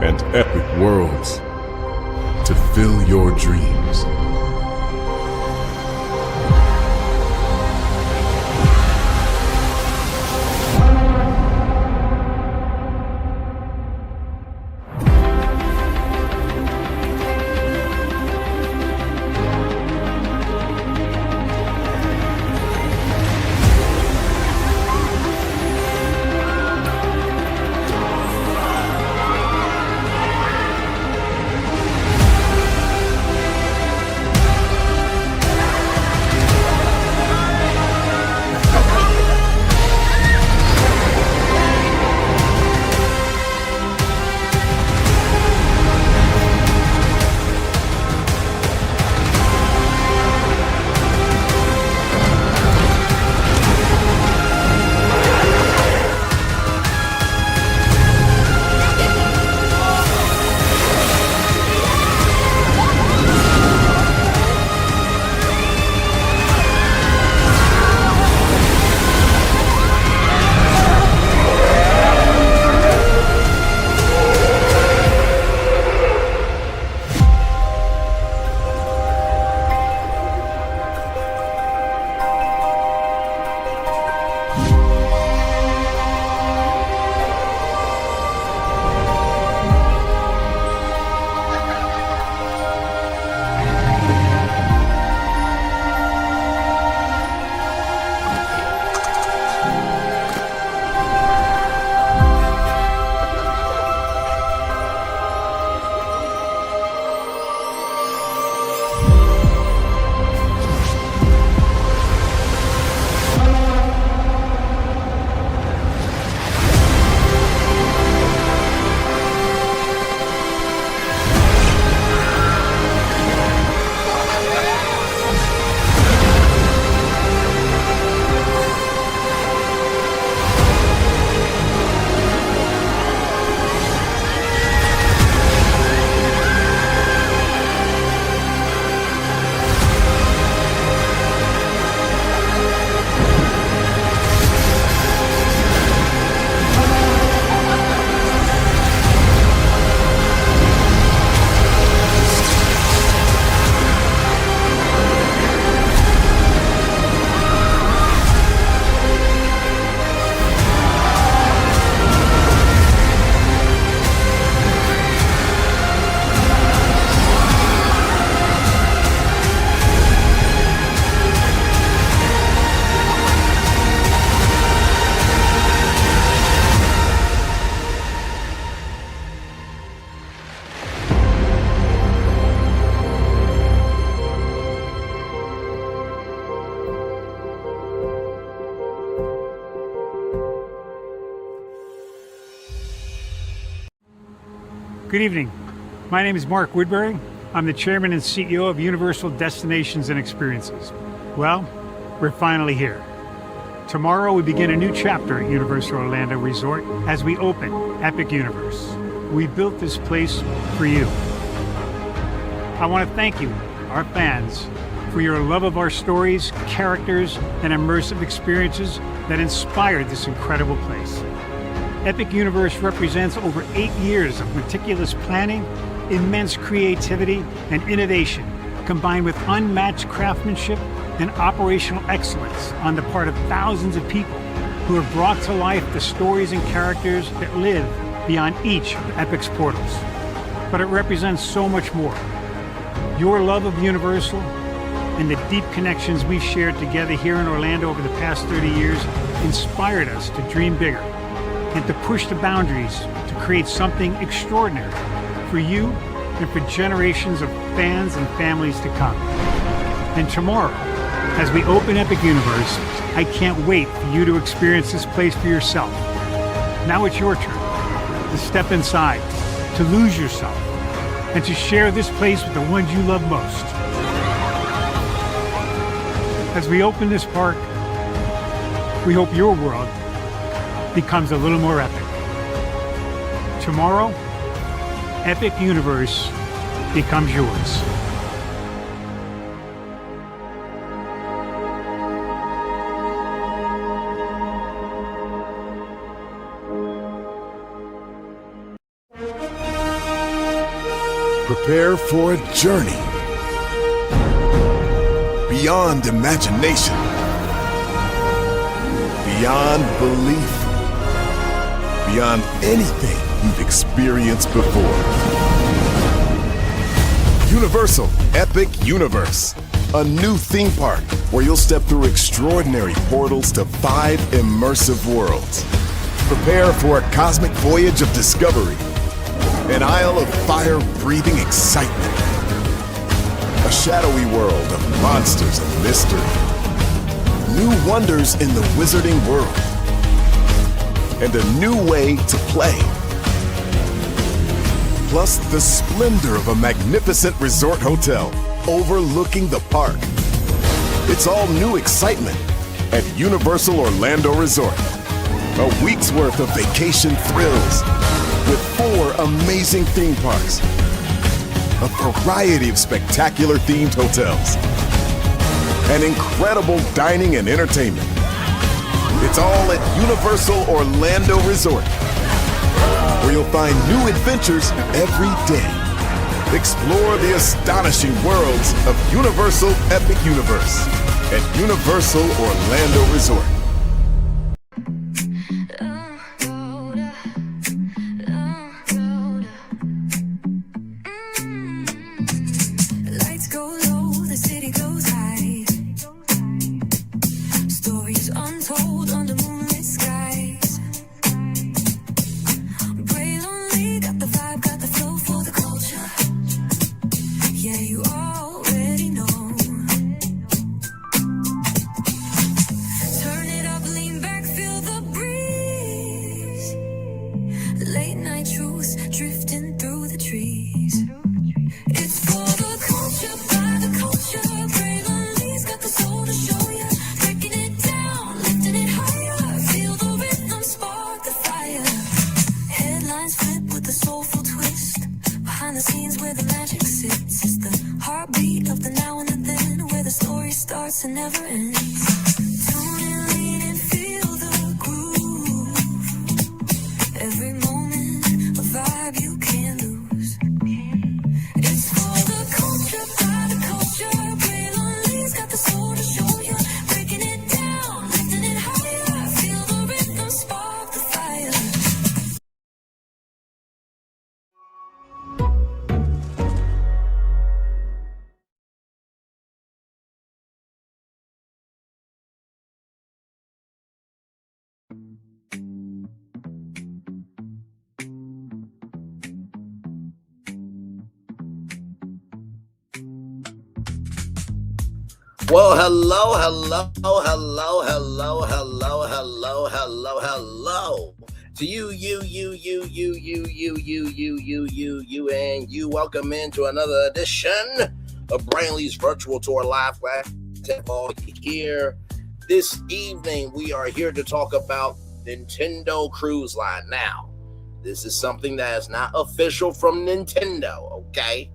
and epic worlds to fill your dreams. Good evening. My name is Mark Woodbury. I'm the chairman and CEO of Universal Destinations and Experiences. Well, we're finally here. Tomorrow we begin a new chapter at Universal Orlando Resort as we open Epic Universe. We built this place for you. I want to thank you, our fans, for your love of our stories, characters, and immersive experiences that inspired this incredible place. Epic Universe represents over 8 years of meticulous planning, immense creativity, and innovation, combined with unmatched craftsmanship and operational excellence on the part of thousands of people who have brought to life the stories and characters that live beyond each of Epic's portals. But it represents so much more. Your love of Universal and the deep connections we've shared together here in Orlando over the past 30 years inspired us to dream bigger and to push the boundaries to create something extraordinary for you and for generations of fans and families to come. And tomorrow, as we open Epic Universe, I can't wait for you to experience this place for yourself. Now it's your turn to step inside, to lose yourself, and to share this place with the ones you love most. As we open this park, we hope your world becomes a little more epic. Tomorrow, Epic Universe becomes yours. Prepare for a journey beyond imagination, beyond belief, beyond anything you've experienced before. Universal Epic Universe, a new theme park where you'll step through extraordinary portals to 5 immersive worlds. Prepare for a cosmic voyage of discovery, an isle of fire-breathing excitement, a shadowy world of monsters and mystery, new wonders in the wizarding world, and a new way to play. Plus the splendor of a magnificent resort hotel overlooking the park. It's all new excitement at Universal Orlando Resort. A week's worth of vacation thrills with 4 amazing theme parks, a variety of spectacular themed hotels, and incredible dining and entertainment. It's all at Universal Orlando Resort, where you'll find new adventures every day. Explore the astonishing worlds of Universal Epic Universe at Universal Orlando Resort. Lights go low, the city goes high. Stories untold under moonlit skies. Braylon got the vibe, got the flow for the culture. Yeah, you already know. Turn it up, lean back, feel the breeze. Late night truths drifting through the trees. It's for the culture, by the culture. Braylon got the soul to show ya. Breaking it down, lifting it higher. Feel the rhythm, spark the fire. Headlines flip with a soulful twist. Behind the scenes where the magic sits. It's the heartbeat of the now and the then, where the story starts and never ends. Tune in, lean and feel the groove. Every moment, a vibe you can't lose. It's for the culture, by the culture. Braylon got the soul to show you. Breaking it down, lifting it higher. Feel the rhythm, spark the fire. Well, hello to you. Welcome into another edition of Braylon's Virtual Tour Live. Glad to have all here this evening. We are here to talk about Nintendo Cruise Line. Now, this is something that is not official from Nintendo, okay?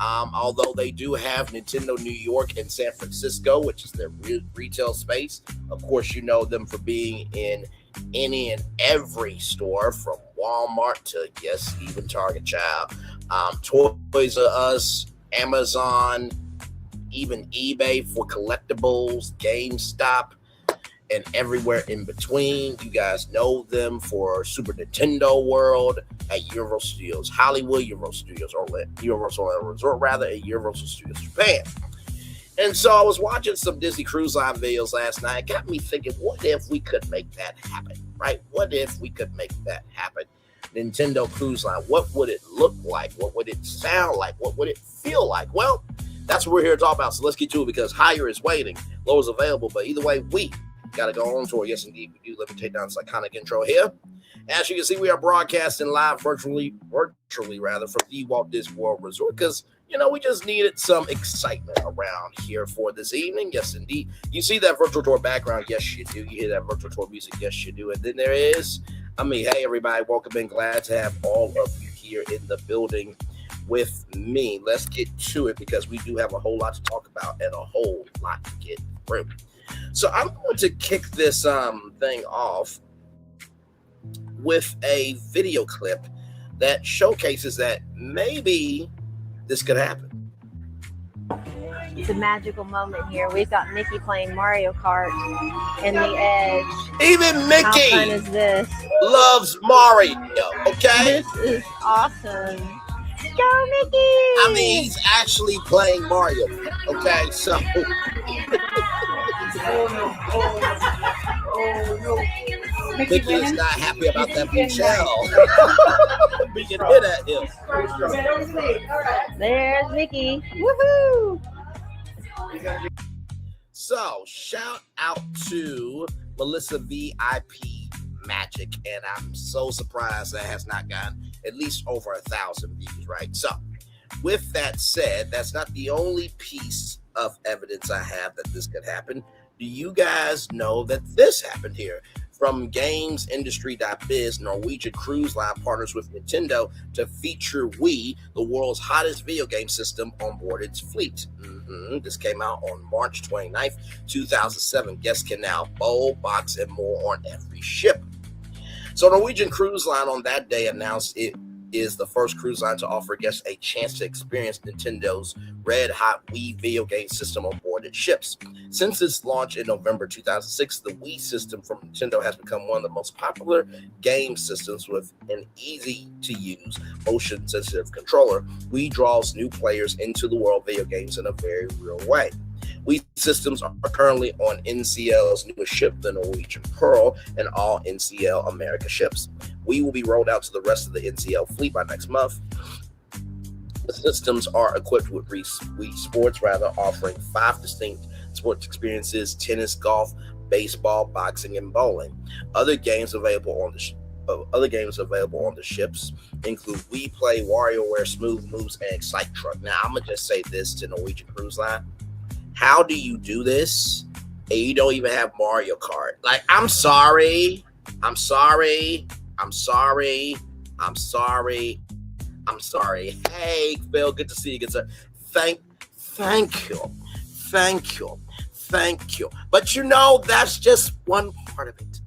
Although they do have Nintendo New York and San Francisco, which is their retail space. Of course, you know them for being in any and every store, from Walmart to, yes, even Target, child. Toys R Us, Amazon, even eBay for collectibles, GameStop, and everywhere in between. You guys know them for Super Nintendo World at Universal Studios Hollywood, Universal Studios Orlando Resort, and Universal Studios Japan. And so I was watching some Disney Cruise Line videos last night. It got me thinking, what if we could make that happen, right? What if we could make that happen? Nintendo Cruise Line, what would it look like? What would it sound like? What would it feel like? Well, that's what we're here to talk about. So let's get to it, because higher is waiting, low is available. But either way, we got to go on tour. Yes, indeed, we do. Let me take down this iconic intro here. As you can see, we are broadcasting live virtually from the Walt Disney World Resort, because, you know, we just needed some excitement around here for this evening. Yes, indeed. You see that virtual tour background? Yes, you do. You hear that virtual tour music? Yes, you do. And then there is, hey, everybody, welcome in. Glad to have all of you here in the building with me. Let's get to it, because we do have a whole lot to talk about and a whole lot to get through. So I'm going to kick this thing off with a video clip that showcases that maybe this could happen. It's a magical moment here. We've got Mickey playing Mario Kart in the edge. Even How fun Mickey is this? loves Mario, okay? This is awesome. Go, Mickey! I mean, he's actually playing Mario, okay? So, Mickey is not happy about that big shell. We can hit at him. There's Mickey. Woohoo! So, shout out to Melissa VIP Magic, and I'm so surprised that has not gotten at least over 1,000 views, right? So, with that said, that's not the only piece of evidence I have that this could happen. Do you guys know that this happened here? From GamesIndustry.biz, Norwegian Cruise Line partners with Nintendo to feature Wii, the world's hottest video game system, on board its fleet. This came out on March 29th, 2007. Guests can now bowl, box, and more on every ship. So Norwegian Cruise Line on that day announced it is the first cruise line to offer guests a chance to experience Nintendo's red-hot Wii video game system on board its ships. Since its launch in November 2006, the Wii system from Nintendo has become one of the most popular game systems with an easy-to-use, motion-sensitive controller. Wii draws new players into the world of video games in a very real way. Wii systems are currently on NCL's newest ship, the Norwegian Pearl, and all NCL America ships. Wii will be rolled out to the rest of the NCL fleet by next month. The systems are equipped with Wii Sports, offering 5 distinct sports experiences: tennis, golf, baseball, boxing, and bowling. Other games available on the ships include Wii Play, WarioWare, Smooth Moves, and Excite Truck. Now, I'm gonna just say this to Norwegian Cruise Line: how do you do this and you don't even have Mario Kart? Like, I'm sorry. Hey, Phil, good to see you, good sir. Thank you. But you know, that's just one part of it.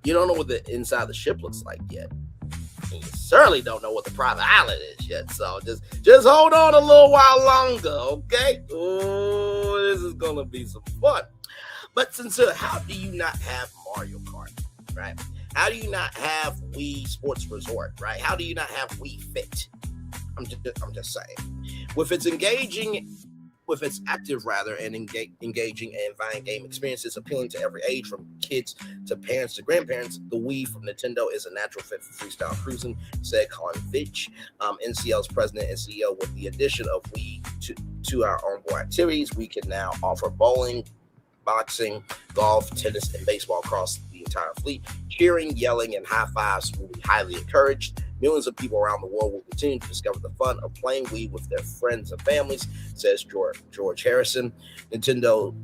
You don't know what the inside of the ship looks like yet. And you certainly don't know what the private island is yet. So just hold on a little while longer, okay? Oh, this is gonna be some fun. But sincere, how do you not have Mario Kart, right? How do you not have Wii Sports Resort, right? How do you not have Wii Fit? I'm just saying. With its active and engaging and inviting game experiences appealing to every age, from kids to parents to grandparents, the Wii from Nintendo is a natural fit for freestyle cruising, said Colin Fitch, NCL's president and CEO. With the addition of Wii to our onboard activities, we can now offer bowling, boxing, golf, tennis, and baseball across the entire fleet. Cheering, yelling, and high fives will be highly encouraged. Millions of people around the world will continue to discover the fun of playing Wii with their friends and families, says George Harrison, Nintendo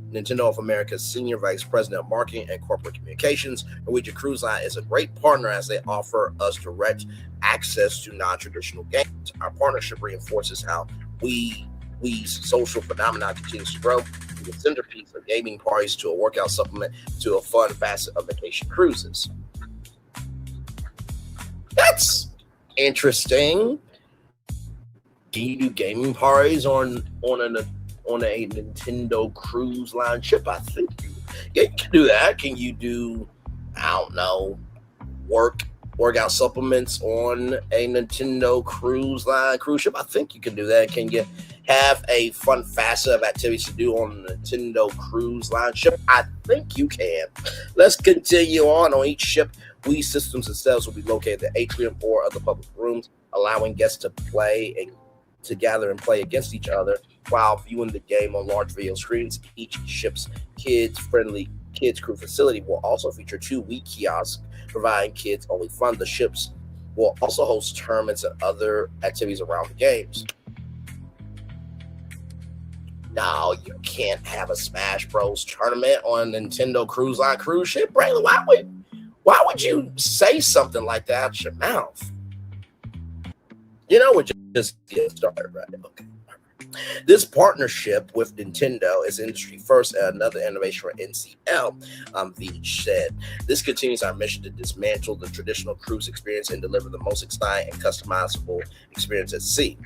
of America's Senior Vice President of Marketing and Corporate Communications. Norwegian Cruise Line is a great partner as they offer us direct access to non-traditional games. Our partnership reinforces how Wii's social phenomenon continues to grow, from the centerpiece of gaming parties to a workout supplement to a fun facet of vacation cruises. That's interesting. Can you do gaming parties on a Nintendo Cruise Line ship? I think you can do that. Can you do, I don't know, workout supplements on a Nintendo Cruise Line cruise ship? I think you can do that. Can you have a fun facet of activities to do on a Nintendo Cruise Line ship? I think you can. Let's continue on each ship. Wii systems themselves will be located in the atrium or other public rooms, allowing guests to gather and play against each other while viewing the game on large video screens. Each ship's kids-friendly kids crew facility will also feature 2 Wii kiosks, providing kids-only fun. The ships will also host tournaments and other activities around the games. No, you can't have a Smash Bros. Tournament on a Nintendo Cruise Line cruise ship, Braylon. Why would you say something like that out your mouth? You know, we're just getting started, right? Okay. This partnership with Nintendo is industry first and another innovation for NCL, Veach said. This continues our mission to dismantle the traditional cruise experience and deliver the most exciting and customizable experience at sea.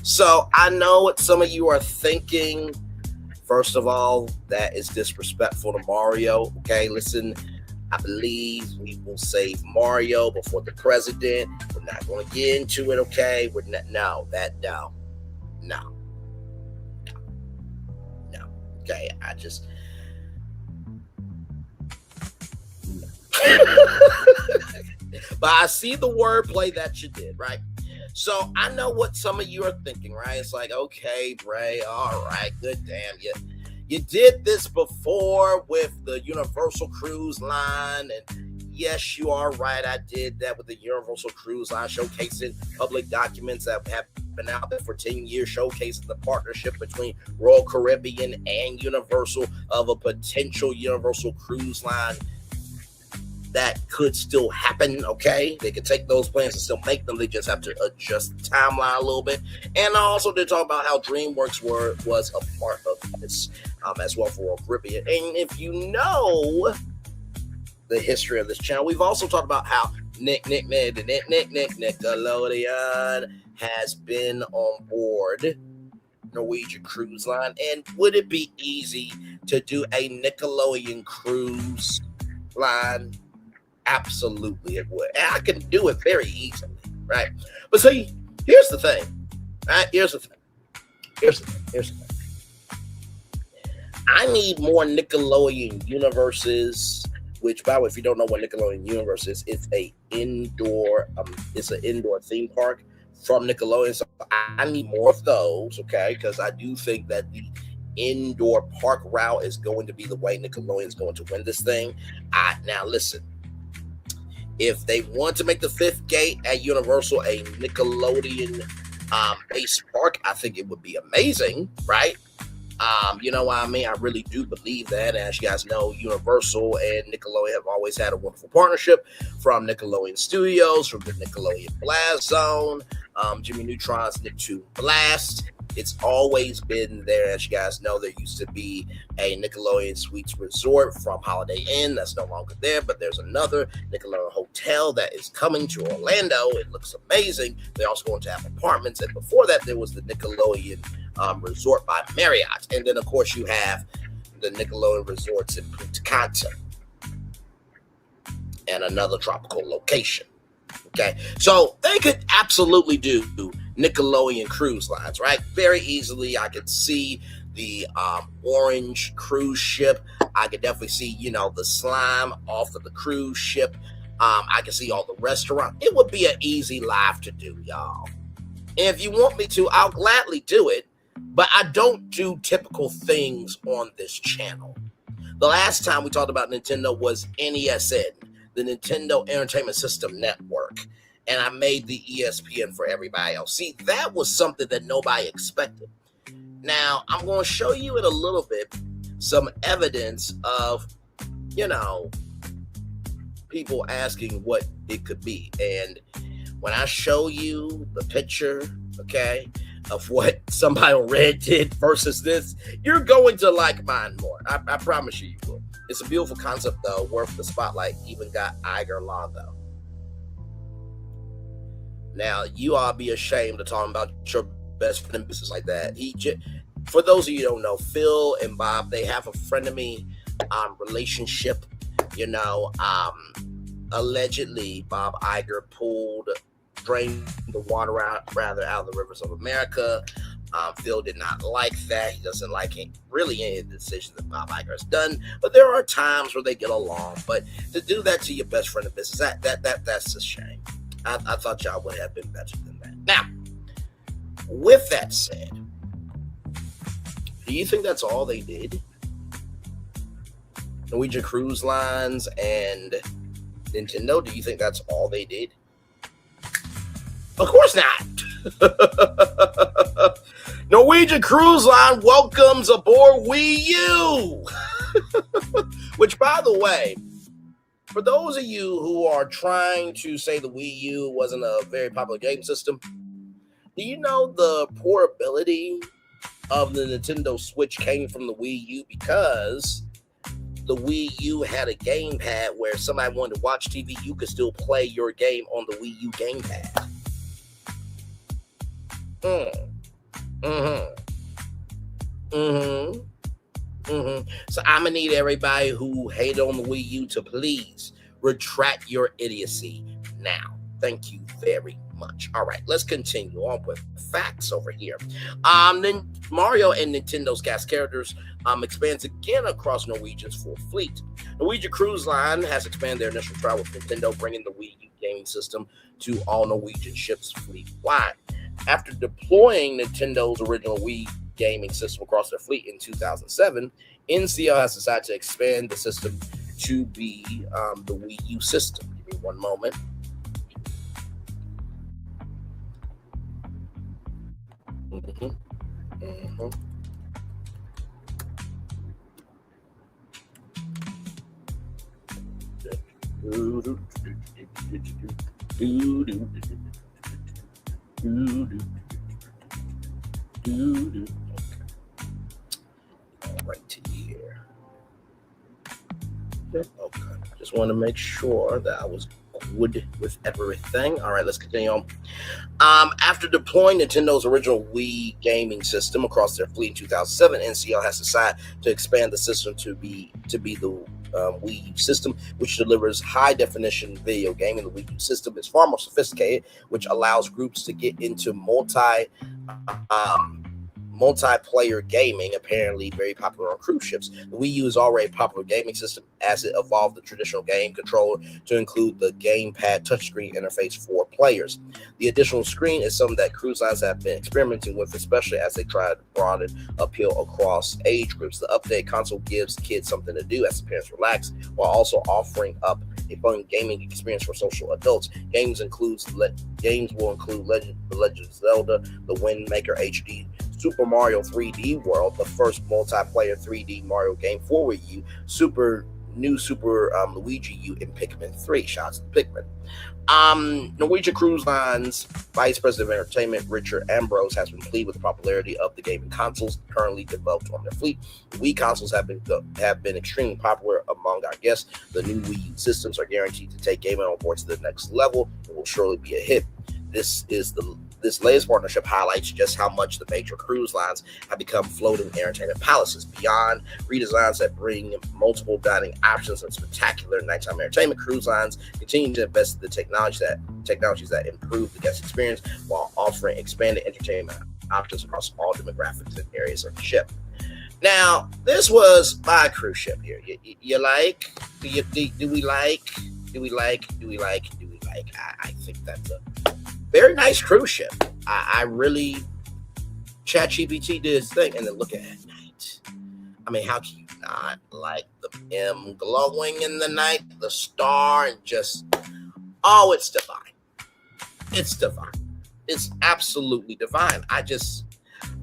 So I know what some of you are thinking. First of all, that is disrespectful to Mario. Okay, listen, I believe we will save Mario before the president. We're not going to get into it, okay? We're not, no. Okay, I just... No. But I see the wordplay that you did, right? So I know what some of you are thinking, right? It's like, okay, Bray, all right, good damn you. You did this before with the Universal Cruise Line, and yes, you are right. I did that with the Universal Cruise Line, showcasing public documents that have been out there for 10 years, showcasing the partnership between Royal Caribbean and Universal of a potential Universal Cruise Line that could still happen, okay? They could take those plans and still make them. They just have to adjust the timeline a little bit. And I also did talk about how DreamWorks was a part of this as well for Royal Caribbean. And if you know the history of this channel, we've also talked about how Nickelodeon has been on board Norwegian Cruise Line. And would it be easy to do a Nickelodeon Cruise Line? Absolutely it would. And I can do it very easily, right? But see, here's the thing, right? Here's the thing. I need more Nickelodeon universes, which, by the way, if you don't know what Nickelodeon Universe is, it's an indoor theme park from Nickelodeon. So I need more of those, okay? Because I do think that the indoor park route is going to be the way Nickelodeon is going to win this thing. Now listen, if they want to make the fifth gate at Universal a Nickelodeon based park, I think it would be amazing, right? You know what I mean? I really do believe that. As you guys know, Universal and Nickelodeon have always had a wonderful partnership, from Nickelodeon Studios, from the Nickelodeon Blast Zone, Jimmy Neutron's Nick2 Blast. It's always been there. As you guys know, there used to be a Nickelodeon Suites Resort from Holiday Inn. That's no longer there, but there's another Nickelodeon Hotel that is coming to Orlando. It looks amazing. They're also going to have apartments. And before that, there was the Nickelodeon Resort by Marriott. And then, of course, you have the Nickelodeon Resorts in Punta Cana and another tropical location. Okay, so they could absolutely do Nickelodeon cruise lines, right? Very easily. I could see the orange cruise ship. I could definitely see, the slime off of the cruise ship. I can see all the restaurants. It would be an easy live to do, y'all. And if you want me to, I'll gladly do it. But I don't do typical things on this channel. The last time we talked about Nintendo was NESN, the Nintendo Entertainment System Network. And I made the ESPN for everybody else. See, that was something that nobody expected. Now, I'm going to show you in a little bit some evidence of, people asking what it could be. And when I show you the picture, okay, of what somebody on Red did versus this, you're going to like mine more. I promise you will. It's a beautiful concept, though, worth the spotlight. Even got Iger Londo. Now, you all be ashamed of talking about your best friend in business like that. For those of you who don't know, Phil and Bob, they have a frenemy relationship. Allegedly, Bob Iger drained the water out of the rivers of America. Phil did not like that. He doesn't like really any of the decisions that Bob Iger has done. But there are times where they get along. But to do that to your best friend in business, that's a shame. I thought y'all would have been better than that. Now, with that said, do you think that's all they did? Norwegian Cruise Lines and Nintendo, do you think that's all they did? Of course not. Norwegian Cruise Line welcomes aboard Wii U. Which, by the way, for those of you who are trying to say the Wii U wasn't a very popular game system, do you know the portability of the Nintendo Switch came from the Wii U? Because the Wii U had a gamepad where if somebody wanted to watch TV, you could still play your game on the Wii U gamepad. Mm-hmm. Mm-hmm. So I'm gonna need everybody who hated on the Wii U to please retract your idiocy now. Thank you very much. All right, let's continue on with facts over here. Then Mario and Nintendo's cast characters expands again across Norwegian's full fleet. Norwegian Cruise Line has expanded their initial trial with Nintendo, bringing the Wii U gaming system to all Norwegian ships fleet-wide. After deploying Nintendo's original Wii gaming system across their fleet in 2007, NCL has decided to expand the system to be the Wii U system. Give me one moment. Right here. Okay. Just want to make sure that I was good with everything. All right, let's continue on. After deploying Nintendo's original Wii gaming system across their fleet in 2007, NCL has decided to expand the system to be the Wii U system, which delivers high-definition video gaming. The Wii U system is far more sophisticated, which allows groups to get into multiplayer gaming, apparently very popular on cruise ships. The Wii U is already a popular gaming system as it evolved the traditional game controller to include the gamepad touchscreen interface for players. The additional screen is something that cruise lines have been experimenting with, especially as they try to broaden appeal across age groups. The update console gives kids something to do as the parents relax, while also offering up a fun gaming experience for social adults. Games will include The Legend of Zelda, The Wind Waker HD, Super Mario 3D World, the first multiplayer 3D Mario game for Wii U, Super Luigi U, and Pikmin 3. Shots to Pikmin. Norwegian Cruise Line's Vice President of Entertainment, Richard Ambrose, has been pleased with the popularity of the gaming consoles currently developed on their fleet. The Wii consoles have been extremely popular among our guests. The new Wii U systems are guaranteed to take gaming on board to the next level and will surely be a hit. This latest partnership highlights just how much the major cruise lines have become floating entertainment palaces. Beyond redesigns that bring multiple dining options and spectacular nighttime entertainment, cruise lines continue to invest in the technologies that improve the guest experience while offering expanded entertainment options across all demographics and areas of the ship. Now, this was my cruise ship here. Do we like? I think that's a very nice cruise ship. I really, ChatGPT did his thing, and then look at it at night. I mean, how can you not like the M glowing in the night, the star, and just, oh, it's divine. It's divine. It's absolutely divine. I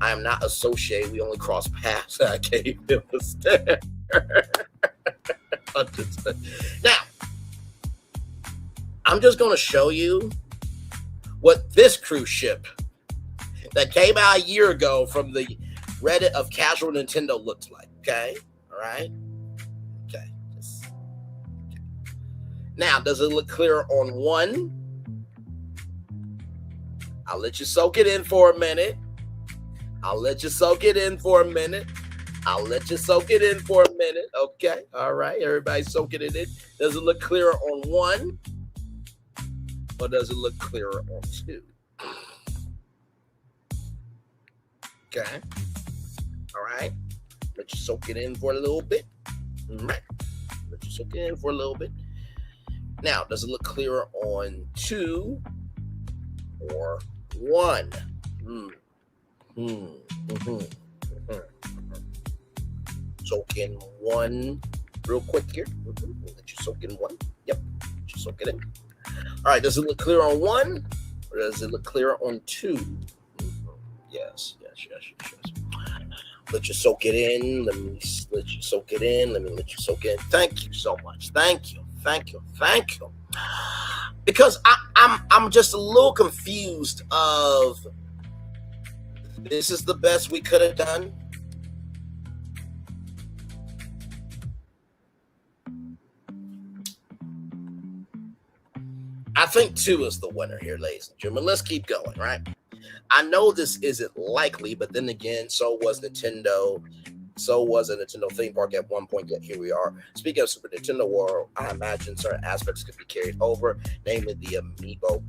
am not associated. We only cross paths. I gave him a stare. Now, I'm just going to show you what this cruise ship that came out a year ago from the Reddit of Casual Nintendo looked like. Okay? All right? Okay. Now, does it look clear on one? I'll let you soak it in for a minute. Okay? All right. Everybody soaking it in. Does it look clearer on one? Or does it look clearer on two? Okay. All right. Let you soak it in for a little bit. Now, does it look clearer on two or one? Soak in one real quick here. Let you soak in one. Yep. Let you soak it in. All right, does it look clear on one, or does it look clearer on two? Yes. Let you soak it in. Let me let you soak it in. Thank you so much. Thank you. Because I'm just a little confused of, this is the best we could have done. I think 2 is the winner here, ladies and gentlemen. Let's keep going, right? I know this isn't likely, but then again, so was Nintendo. So was a Nintendo theme park at one point, yet here we are. Speaking of Super Nintendo World, I imagine certain aspects could be carried over, namely the Amiibo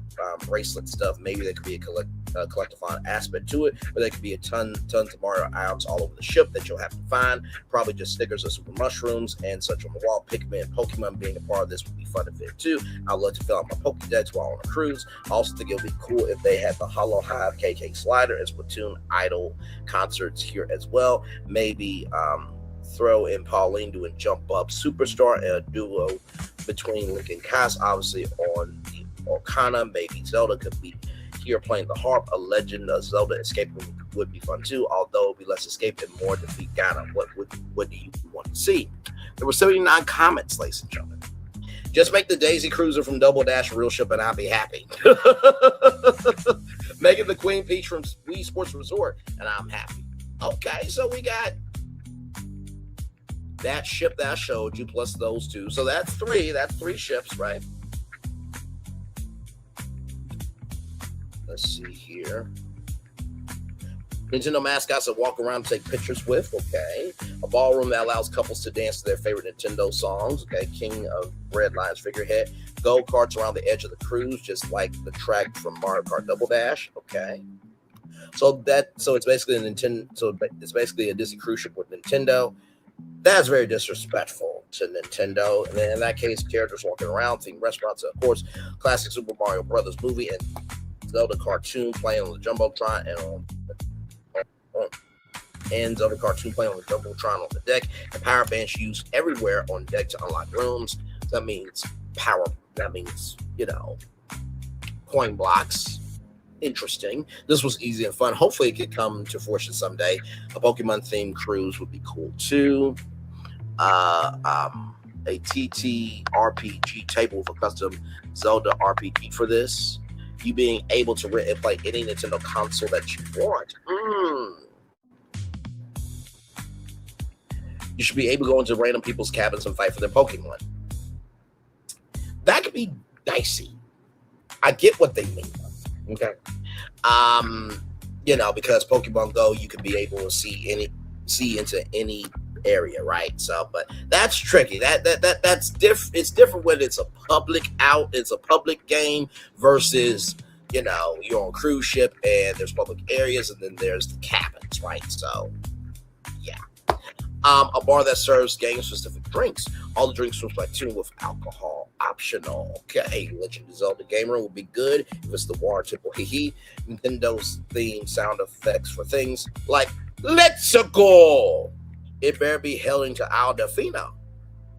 bracelet stuff. Maybe there could be a collectathon aspect to it, but there could be tons of Mario items all over the ship that you'll have to find. Probably just stickers of Super Mushrooms and such on the wall. Pikmin and Pokemon being a part of this would be fun to fit too. I'd love to fill out my Pokédex while on a cruise. I also think it would be cool if they had the Hollow Hive KK Slider and Splatoon Idol concerts here as well. Maybe throw in Pauline doing Jump Up Superstar and a duo between Link and Cass, obviously on the Orkana. Maybe Zelda could be here playing the harp. A Legend of Zelda escape room would be fun too, although it would be less escape and more defeat Ganon. What do you want to see? There were 79 comments, ladies and gentlemen. Just make the Daisy Cruiser from Double Dash a real ship and I'll be happy. Make it the Queen Peach from Wii Sports Resort and I'm happy. Okay, so we got that ship that I showed you plus those two. So that's three. That's three ships, right? Let's see here. Nintendo mascots that walk around and take pictures with. Okay. A ballroom that allows couples to dance to their favorite Nintendo songs. Okay. King of Red Lion's figurehead. Go-karts around the edge of the cruise, just like the track from Mario Kart Double Dash. Okay. So it's basically a Nintendo. So it's basically a Disney cruise ship with Nintendo. That's very disrespectful to Nintendo. And then in that case, characters walking around, themed restaurants, and of course, classic Super Mario Brothers movie and Zelda cartoon playing on the Jumbotron and Zelda cartoon playing on the Jumbotron on the deck, and power bands used everywhere on deck to unlock rooms. That means power. That means, coin blocks. Interesting. This was easy and fun. Hopefully it could come to fruition someday. A Pokemon themed cruise would be cool too. A TT RPG table with a custom Zelda RPG for this. You being able to rent and play any Nintendo console that you want. You should be able to go into random people's cabins and fight for their Pokemon. That could be dicey. I get what they mean. Okay. Because Pokemon Go, you could be able to see into any area, right? So, but that's tricky. That's different. It's different when it's a public game versus, you're on a cruise ship and there's public areas and then there's the cabins, right? So, yeah. A bar that serves game-specific drinks. All the drinks from Splatoon with alcohol optional. Okay, Legend of Zelda Game Room would be good if it's the War Temple. Nintendo's theme sound effects for things like Let's Go. It better be hailing to Al Delfino.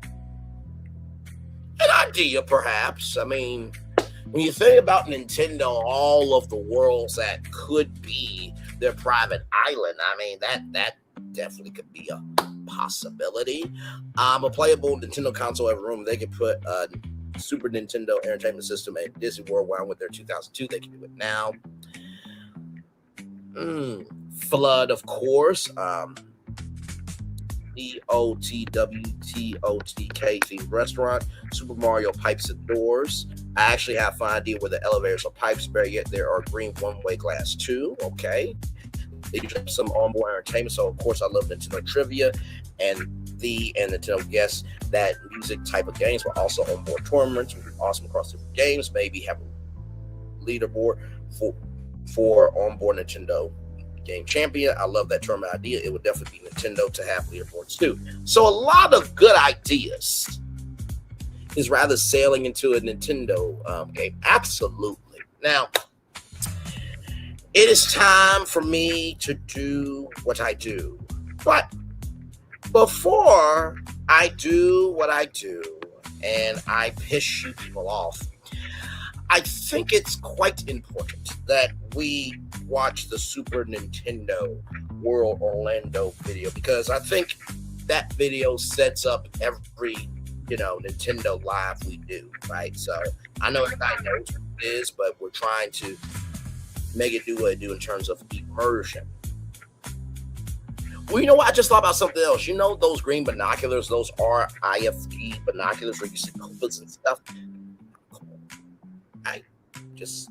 An idea, perhaps. I mean, when you think about Nintendo, all of the worlds that could be their private island, I mean, that definitely could be a possibility. A playable Nintendo console every room. They could put a Super Nintendo Entertainment System at Disney World when I went there 2002. They can do it now. Flood, of course. EOTWTOTK themed restaurant. Super Mario Pipes and Doors. I actually have a fun idea where the elevators are pipes, but yet there are green one-way glass too. Okay. They usually have some onboard entertainment, so of course I love Nintendo trivia and Nintendo guess that music type of games, but also onboard tournaments would be awesome across different games. Maybe have a leaderboard for onboard Nintendo Game Champion. I love that tournament idea. It would definitely be Nintendo to have leaderboards too. So a lot of good ideas is rather sailing into a Nintendo game. Absolutely. Now, it is time for me to do what I do. But before I do what I do and I piss you people off, I think it's quite important that we watch the Super Nintendo World Orlando video, because I think that video sets up every, Nintendo Live we do, right? So I know everybody knows what it is, but we're trying to make it do what it do in terms of immersion. Well, you know what? I just thought about something else. You know those green binoculars, those RIFT binoculars where you see Koopas and stuff? I just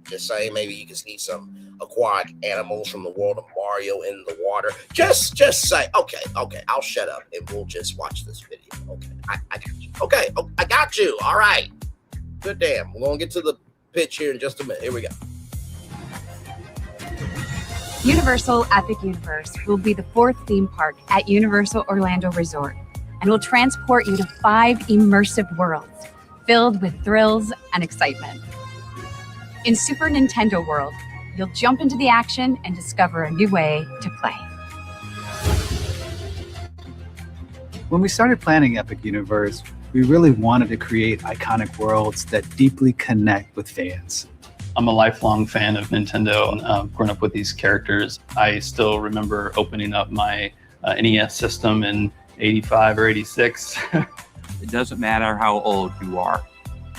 Just saying, maybe you can see some aquatic animals from the world of Mario in the water. Just say, okay, I'll shut up and we'll just watch this video. Okay, I got you. Okay, I got you. All right. Good damn. We're going to get to the pitch here in just a minute. Here we go. Universal Epic Universe will be the 4th theme park at Universal Orlando Resort and will transport you to 5 immersive worlds filled with thrills and excitement. In Super Nintendo World, you'll jump into the action and discover a new way to play. When we started planning Epic Universe, we really wanted to create iconic worlds that deeply connect with fans. I'm a lifelong fan of Nintendo and grown up with these characters. I still remember opening up my NES system in 85 or 86. It doesn't matter how old you are.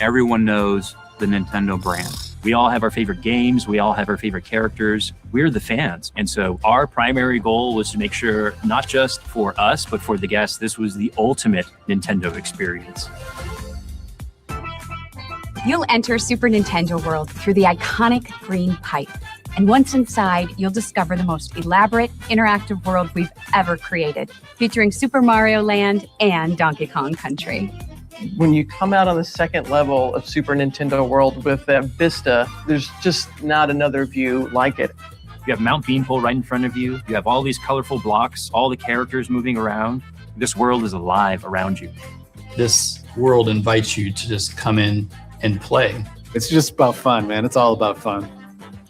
Everyone knows the Nintendo brand. We all have our favorite games. We all have our favorite characters. We're the fans. And so our primary goal was to make sure, not just for us, but for the guests, this was the ultimate Nintendo experience. You'll enter Super Nintendo World through the iconic green pipe. And once inside, you'll discover the most elaborate, interactive world we've ever created, featuring Super Mario Land and Donkey Kong Country. When you come out on the second level of Super Nintendo World with that vista, there's just not another view like it. You have Mount Beanpole right in front of you. You have all these colorful blocks, all the characters moving around. This world is alive around you. This world invites you to just come in and play. It's just about fun, man. It's all about fun.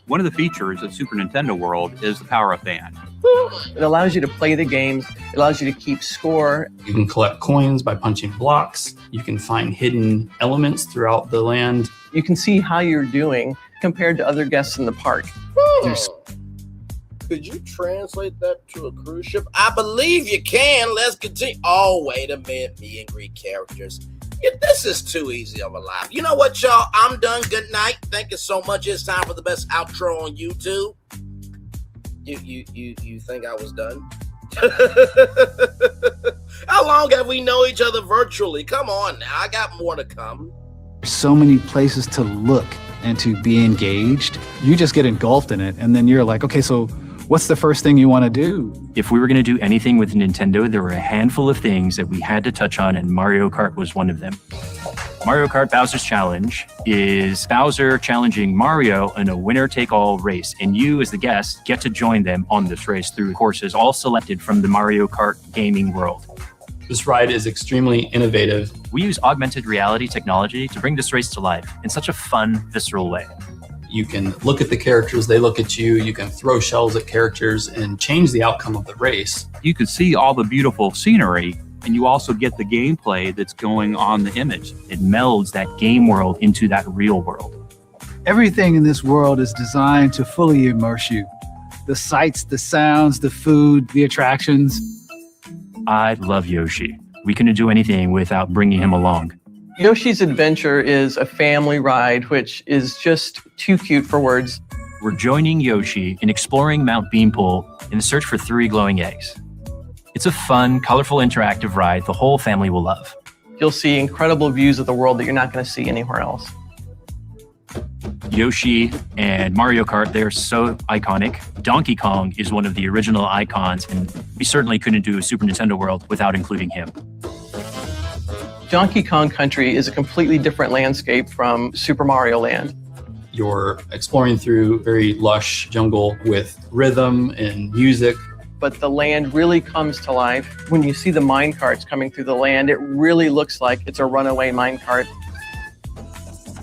One of the features of Super Nintendo World is the power of fan. It allows you to play the games. It allows you to keep score. You can collect coins by punching blocks. You can find hidden elements throughout the land. You can see how you're doing compared to other guests in the park. Could you translate that to a cruise ship? I believe you can. Let's continue. Oh, wait a minute. Meet and greet characters. Yeah, this is too easy of a life. You know what, y'all? I'm done. Good night. Thank you so much. It's time for the best outro on YouTube. You think I was done? How long have we known each other virtually? Come on now. I got more to come. There's so many places to look and to be engaged. You just get engulfed in it, and then you're like, okay, so what's the first thing you want to do? If we were going to do anything with Nintendo, there were a handful of things that we had to touch on, and Mario Kart was one of them. Mario Kart Bowser's Challenge is Bowser challenging Mario in a winner-take-all race, and you, as the guest, get to join them on this race through courses all selected from the Mario Kart gaming world. This ride is extremely innovative. We use augmented reality technology to bring this race to life in such a fun, visceral way. You can look at the characters, they look at you, you can throw shells at characters and change the outcome of the race. You can see all the beautiful scenery, and you also get the gameplay that's going on the image. It melds that game world into that real world. Everything in this world is designed to fully immerse you. The sights, the sounds, the food, the attractions. I love Yoshi. We couldn't do anything without bringing him along. Yoshi's Adventure is a family ride, which is just too cute for words. We're joining Yoshi in exploring Mount Beanpole in the search for 3 glowing eggs. It's a fun, colorful, interactive ride the whole family will love. You'll see incredible views of the world that you're not going to see anywhere else. Yoshi and Mario Kart, they're so iconic. Donkey Kong is one of the original icons, and we certainly couldn't do a Super Nintendo World without including him. Donkey Kong Country is a completely different landscape from Super Mario Land. You're exploring through very lush jungle with rhythm and music. But the land really comes to life. When you see the mine carts coming through the land, it really looks like it's a runaway mine cart.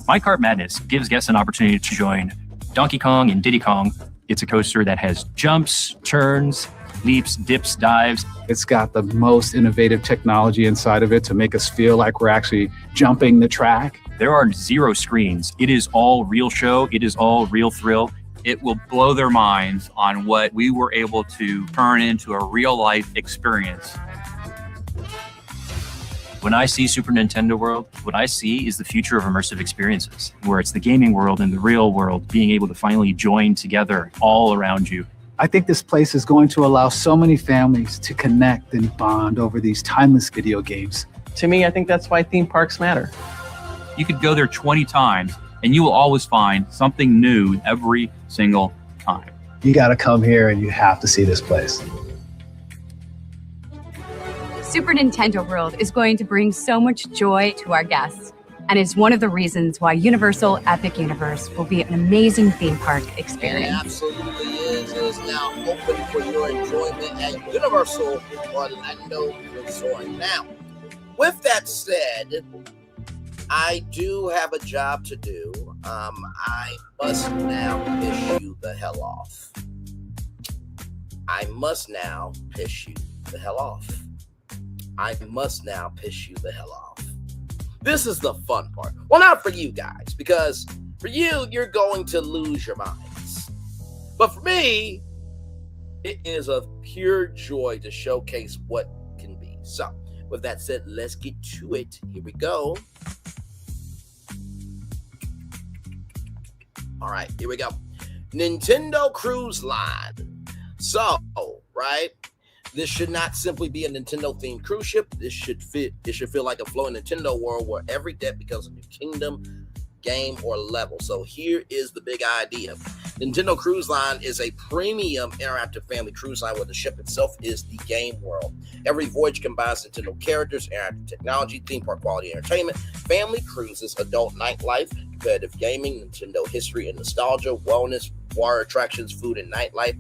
My Kart Madness gives guests an opportunity to join Donkey Kong and Diddy Kong. It's a coaster that has jumps, turns, leaps, dips, dives. It's got the most innovative technology inside of it to make us feel like we're actually jumping the track. There are 0 screens. It is all real show. It is all real thrill. It will blow their minds on what we were able to turn into a real life experience. When I see Super Nintendo World, what I see is the future of immersive experiences, where it's the gaming world and the real world being able to finally join together all around you. I think this place is going to allow so many families to connect and bond over these timeless video games. To me, I think that's why theme parks matter. You could go there 20 times and you will always find something new every single time. You got to come here and you have to see this place. Super Nintendo World is going to bring so much joy to our guests, and is one of the reasons why Universal Epic Universe will be an amazing theme park experience. It absolutely is. It is now open for your enjoyment at Universal Orlando Resort. Now, with that said, I do have a job to do. I must now piss you the hell off. I must now piss you the hell off. This is the fun part. Well, not for you guys, because for you, you're going to lose your minds. But for me, it is a pure joy to showcase what can be. So, with that said, let's get to it. Here we go. All right, here we go. Nintendo Cruise Line. So, right, this should not simply be a Nintendo-themed cruise ship. It should feel like a flowing Nintendo world where every deck becomes a new kingdom, game, or level. So here is the big idea. Nintendo Cruise Line is a premium interactive family cruise line where the ship itself is the game world. Every voyage combines Nintendo characters, interactive technology, theme park quality entertainment, family cruises, adult nightlife, competitive gaming, Nintendo history and nostalgia, wellness, water attractions, food and nightlife,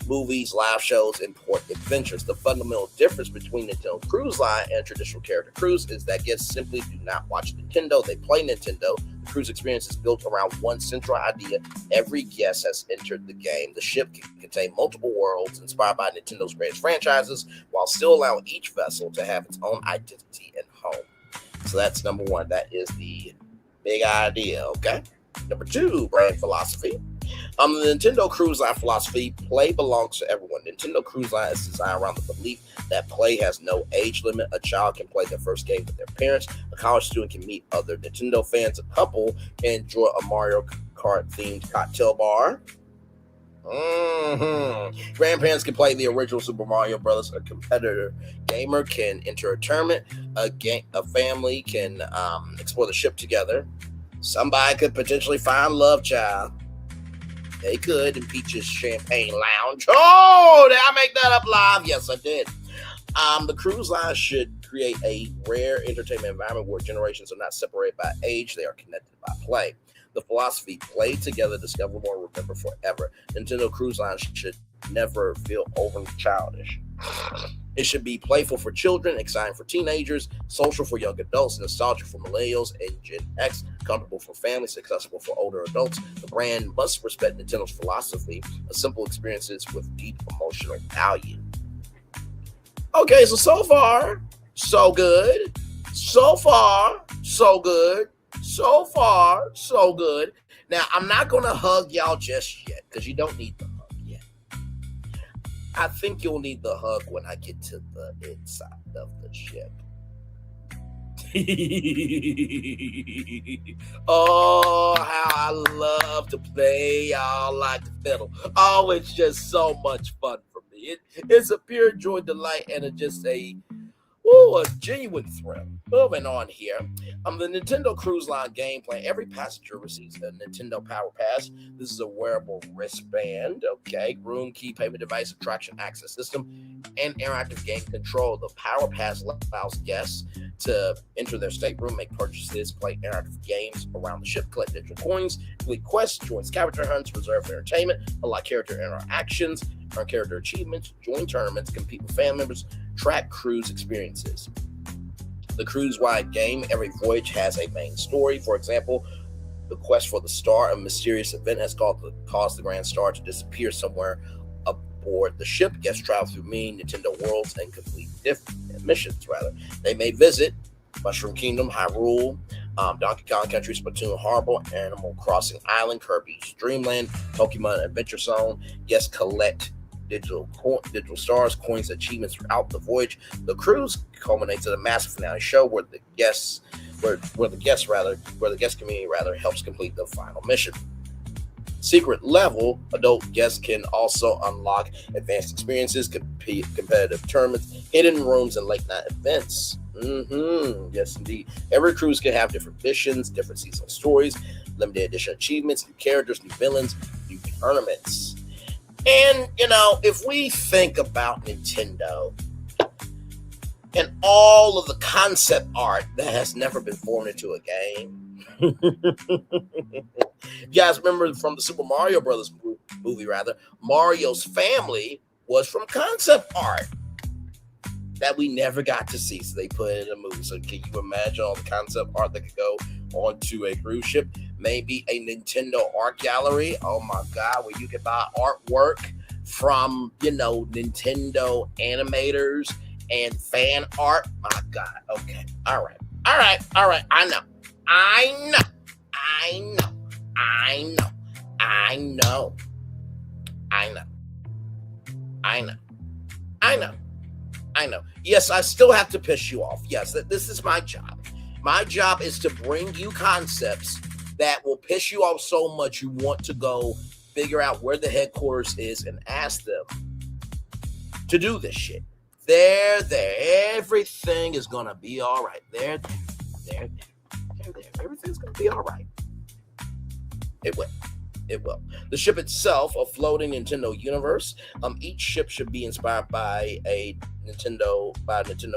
movies, live shows, and port adventures. The fundamental difference between Nintendo Cruise Line and traditional character cruise is that guests simply do not watch Nintendo, they play Nintendo. The cruise experience is built around one central idea. Every guest has entered the game. The ship can contain multiple worlds inspired by Nintendo's greatest franchises, while still allowing each vessel to have its own identity and home. So that's number one. That is the big idea, okay? Number two, brand philosophy. The Nintendo Cruise Line philosophy, play belongs to everyone. Nintendo Cruise Line is designed around the belief that play has no age limit. A child can play their first game with their parents. A college student can meet other Nintendo fans. A couple can enjoy a Mario Kart-themed cocktail bar. Grandparents can play the original Super Mario Brothers. A competitor gamer can enter a tournament. A family can explore the ship together. Somebody could potentially find love child. They could in Peach's Champagne Lounge. Oh, did I make that up live? Yes, I did. The cruise line should create a rare entertainment environment where generations are not separated by age. They are connected by play. The philosophy, play together, discover more, remember forever. Nintendo Cruise Line should never feel overly childish. It should be playful for children, exciting for teenagers, social for young adults, nostalgic for millennials and Gen X, comfortable for families, accessible for older adults. The brand must respect Nintendo's philosophy of simple experiences with deep emotional value. Okay, so far, so good. So far, so good. So far, so good. Now, I'm not going to hug y'all just yet because you don't need the hug yet. I think you'll need the hug when I get to the inside of the ship. Oh, how I love to play y'all like the fiddle. Oh, it's just so much fun for me. It's a pure joy, delight, and a genuine thrill. Moving on here. The Nintendo Cruise Line game plan. Every passenger receives a Nintendo Power Pass. This is a wearable wristband, okay? Room, key, payment device, attraction access system, and interactive game control. The Power Pass allows guests to enter their stateroom, make purchases, play interactive games around the ship, collect digital coins, complete quests, join scavenger hunts, reserve for entertainment, unlock character interactions, earn character achievements, join tournaments, compete with fan members, track cruise experiences. The cruise-wide game, every voyage has a main story. For example, the quest for the star, a mysterious event has caused the Grand Star to disappear somewhere aboard the ship. Guests travel through many Nintendo worlds and complete different missions, rather. They may visit Mushroom Kingdom, Hyrule, Donkey Kong Country, Splatoon Harbor, Animal Crossing Island, Kirby's Dream Land, Pokemon Adventure Zone. Guests collect digital stars, coins, achievements throughout the voyage. The cruise culminates in a massive finale show where the guest community helps complete the final mission. Secret level, adult guests can also unlock advanced experiences, competitive tournaments, hidden rooms, and late night events. Yes, indeed. Every cruise can have different missions, different seasonal stories. limited edition achievements, new characters, new villains, new tournaments. And, you know, if we think about Nintendo and all of the concept art that has never been formed into a game. You guys remember from the Super Mario Brothers movie, Mario's family was from concept art that we never got to see, so they put it in a movie. So can you imagine all the concept art that could go onto a cruise ship? Maybe a Nintendo art gallery. Oh my God, where you could buy artwork from, you know, Nintendo animators and fan art. My God. Okay. All right. I know. Yes, I still have to piss you off. Yes, this is my job. My job is to bring you concepts that will piss you off so much you want to go figure out where the headquarters is and ask them to do this shit. There. Everything is gonna be all right. There. Everything's gonna be all right. It will. The ship itself, a floating Nintendo universe. Each ship should be inspired by Nintendo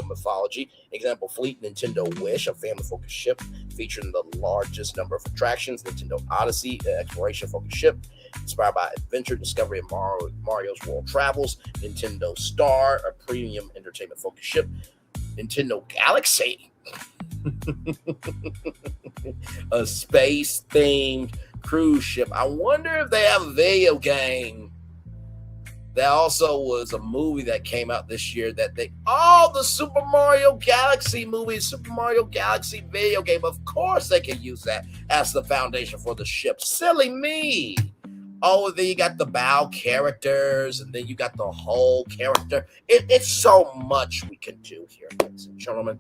mythology. Example: Fleet Nintendo Wish, a family-focused ship featuring the largest number of attractions. Nintendo Odyssey, an exploration-focused ship inspired by adventure, discovery, and Mario's world travels. Nintendo Star, a premium entertainment-focused ship. Nintendo Galaxy, a space-themed cruise ship. I wonder if they have a video game that also was a movie that came out this year that the Super Mario Galaxy movie, Super Mario Galaxy video game. Of course they can use that as the foundation for the ship. Silly me. Oh, then you got the bow characters, and then you got the whole character. It's so much we can do here, ladies and gentlemen.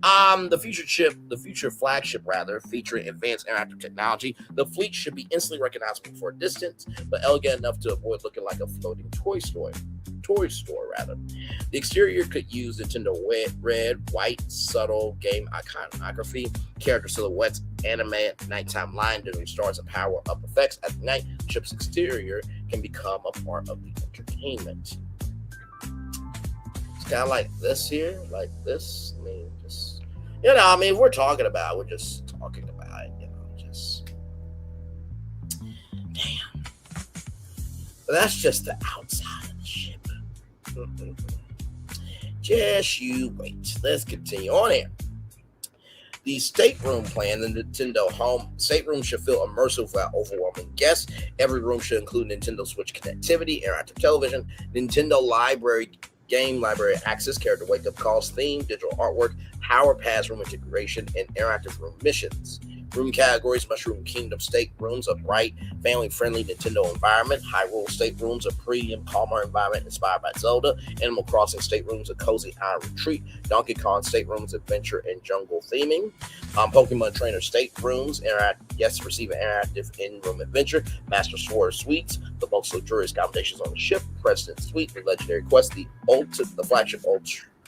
The future flagship, featuring advanced interactive technology. The fleet should be instantly recognizable for a distance, but elegant enough to avoid looking like a floating toy store. The exterior could use Nintendo red, white, subtle game iconography, character silhouettes, anime nighttime light during stars, and power up effects at night. The ship's exterior can become a part of the entertainment. It's kind of like this here, like this. I mean, just, we're talking about it, just damn. But that's just the outside of the ship. Just you wait. Let's continue on here. The stateroom plan, the Nintendo home stateroom should feel immersive without overwhelming guests. Every room should include Nintendo Switch connectivity, interactive television, Nintendo library, game library access, character wake-up calls, theme, digital artwork, power pass room integration, and interactive room missions. Room categories: Mushroom Kingdom staterooms, a bright, family-friendly Nintendo environment. Hyrule staterooms, a premium, calmer environment inspired by Zelda. Animal Crossing staterooms, a cozy island retreat. Donkey Kong staterooms, adventure and jungle theming. Pokemon Trainer staterooms, guests receive an interactive in-room adventure. Master Sword Suites, the most luxurious accommodations on the ship. President Suite, the legendary quest, the flagship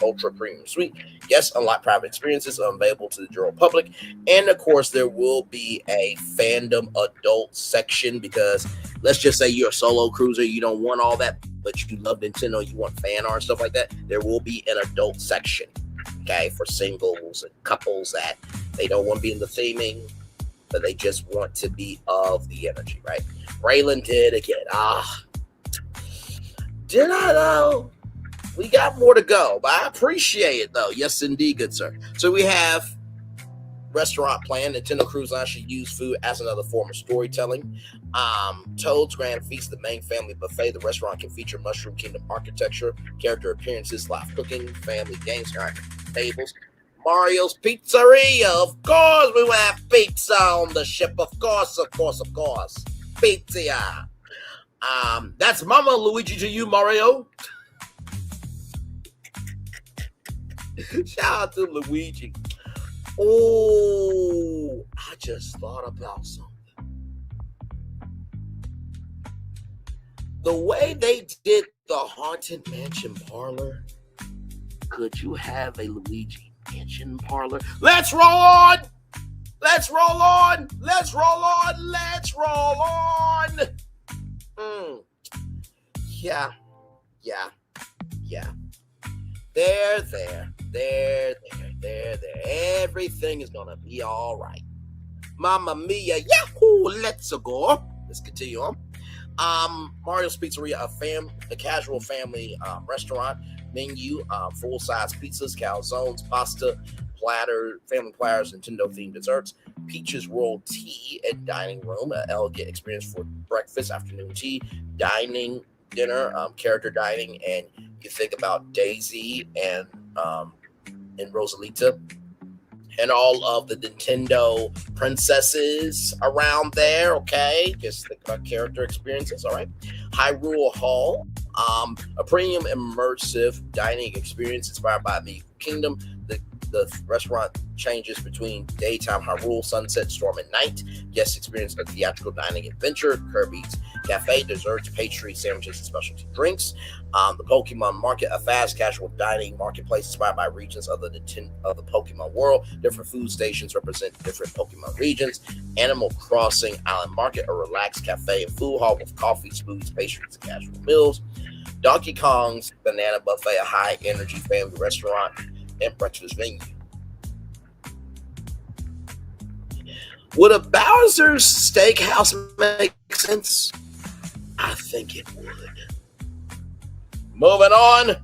Ultra Premium Suite. Guests unlock private experiences available to the general public. And of course, there will be a fandom adult section, because let's just say you're a solo cruiser, you don't want all that, but you love Nintendo, you want fan art and stuff like that. There will be an adult section, okay, for singles and couples that they don't want to be in the theming, but they just want to be of the energy, right? Braylon did again. Did I though? We got more to go, but I appreciate it, though. Yes, indeed, good sir. So we have restaurant plan. Nintendo Cruise Line should use food as another form of storytelling. Toad's Grand Feast, the main family buffet. The restaurant can feature Mushroom Kingdom architecture, character appearances, live cooking, family games, interactive tables. Mario's Pizzeria. Of course, we will have pizza on the ship. Of course. Pizza. That's Mama Luigi to you, Mario. Shout out to Luigi. Oh, I just thought about something. The way they did the Haunted Mansion parlor, could you have a Luigi Mansion parlor? Let's roll on! Let's roll on. Let's roll on. Let's roll on. Yeah. There. Everything is gonna be all right. Mamma mia, yahoo! Let's go. Let's continue on. Mario's Pizzeria, a casual family restaurant menu, full-size pizzas, calzones, pasta, family platters, Nintendo-themed desserts, Peach's Royal Tea and Dining Room, an elegant experience for breakfast, afternoon tea, dining, dinner, character dining, and you think about Daisy and Rosalita and all of the Nintendo princesses around there, okay? Just think about character experiences, all right? Hyrule Hall, a premium immersive dining experience inspired by the Kingdom. The restaurant changes between daytime Hyrule, sunset, storm, and night. Guests experience a theatrical dining adventure. Kirby's Cafe, desserts, pastries, sandwiches, and specialty drinks. The Pokemon Market, a fast casual dining marketplace inspired by regions of the Pokemon world. Different food stations represent different Pokemon regions. Animal Crossing Island Market, a relaxed cafe and food hall with coffee, smoothies, pastries, and casual meals. Donkey Kong's Banana Buffet, a high-energy family restaurant and breakfast venue. Would a Bowser's Steakhouse make sense? I think it would. Moving on.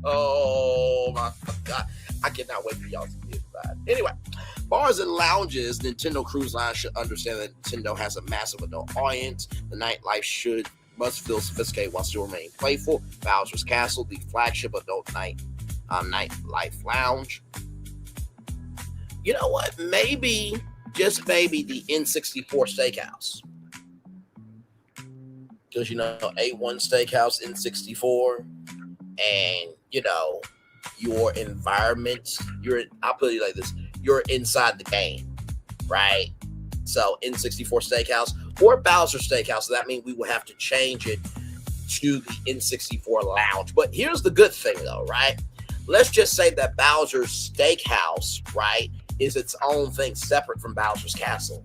Oh my God. I cannot wait for y'all to get that. Anyway, bars and lounges, Nintendo Cruise Line should understand that Nintendo has a massive adult audience. The nightlife must feel sophisticated while still remaining playful. Bowser's Castle, the flagship adult nightlife lounge. You know what? Maybe, just maybe, the N64 Steakhouse. Because, A1 Steakhouse, N64, and, your environment, I'll put it like this, you're inside the game, right? So, N64 Steakhouse or Bowser Steakhouse, so that means we will have to change it to the N64 Lounge. But here's the good thing, though, right? Let's just say that Bowser's Steakhouse, right, is its own thing separate from Bowser's Castle.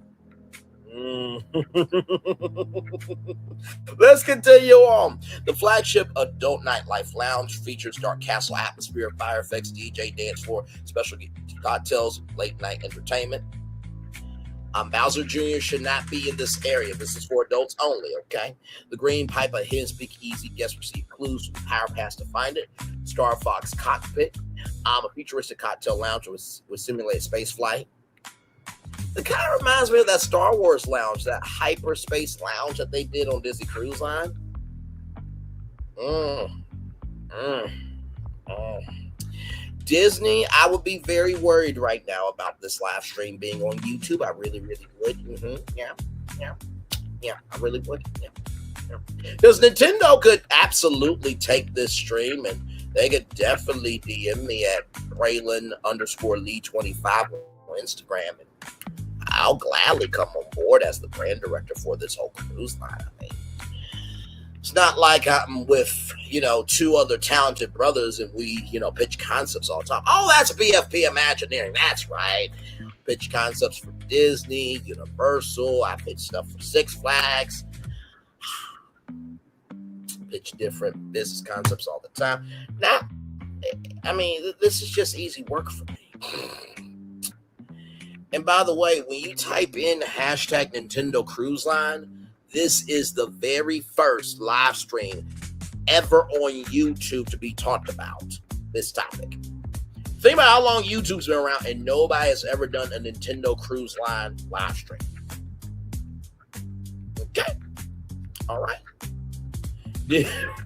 Let's continue on. The flagship adult nightlife lounge features dark castle atmosphere, fire effects, DJ dance floor, special cocktails, late night entertainment. Bowser Jr. should not be in this area. This is for adults only, okay? The Green Pipe, a hidden speakeasy. Guests receive clues with Power Pass to find it. Star Fox Cockpit, a futuristic cocktail lounge with simulated space flight. It kind of reminds me of that Star Wars lounge, that hyperspace lounge that they did on Disney Cruise Line. Disney, I would be very worried right now about this live stream being on YouTube. I really, really would. Yeah, I really would. Yeah. Because Nintendo could absolutely take this stream and they could definitely DM me at Braylon_Lee25 on Instagram, and I'll gladly come on board as the brand director for this whole cruise line. I mean, it's not like I'm with, two other talented brothers and we, pitch concepts all the time. Oh, that's BFP Imagineering. That's right. Pitch concepts for Disney, Universal. I pitch stuff for Six Flags. Pitch different business concepts all the time. Now, I mean, this is just easy work for me. And by the way, when you type in hashtag Nintendo Cruise Line, this is the very first live stream ever on YouTube to be talked about this topic. Think about how long YouTube's been around and nobody has ever done a Nintendo Cruise Line live stream. Okay. All right.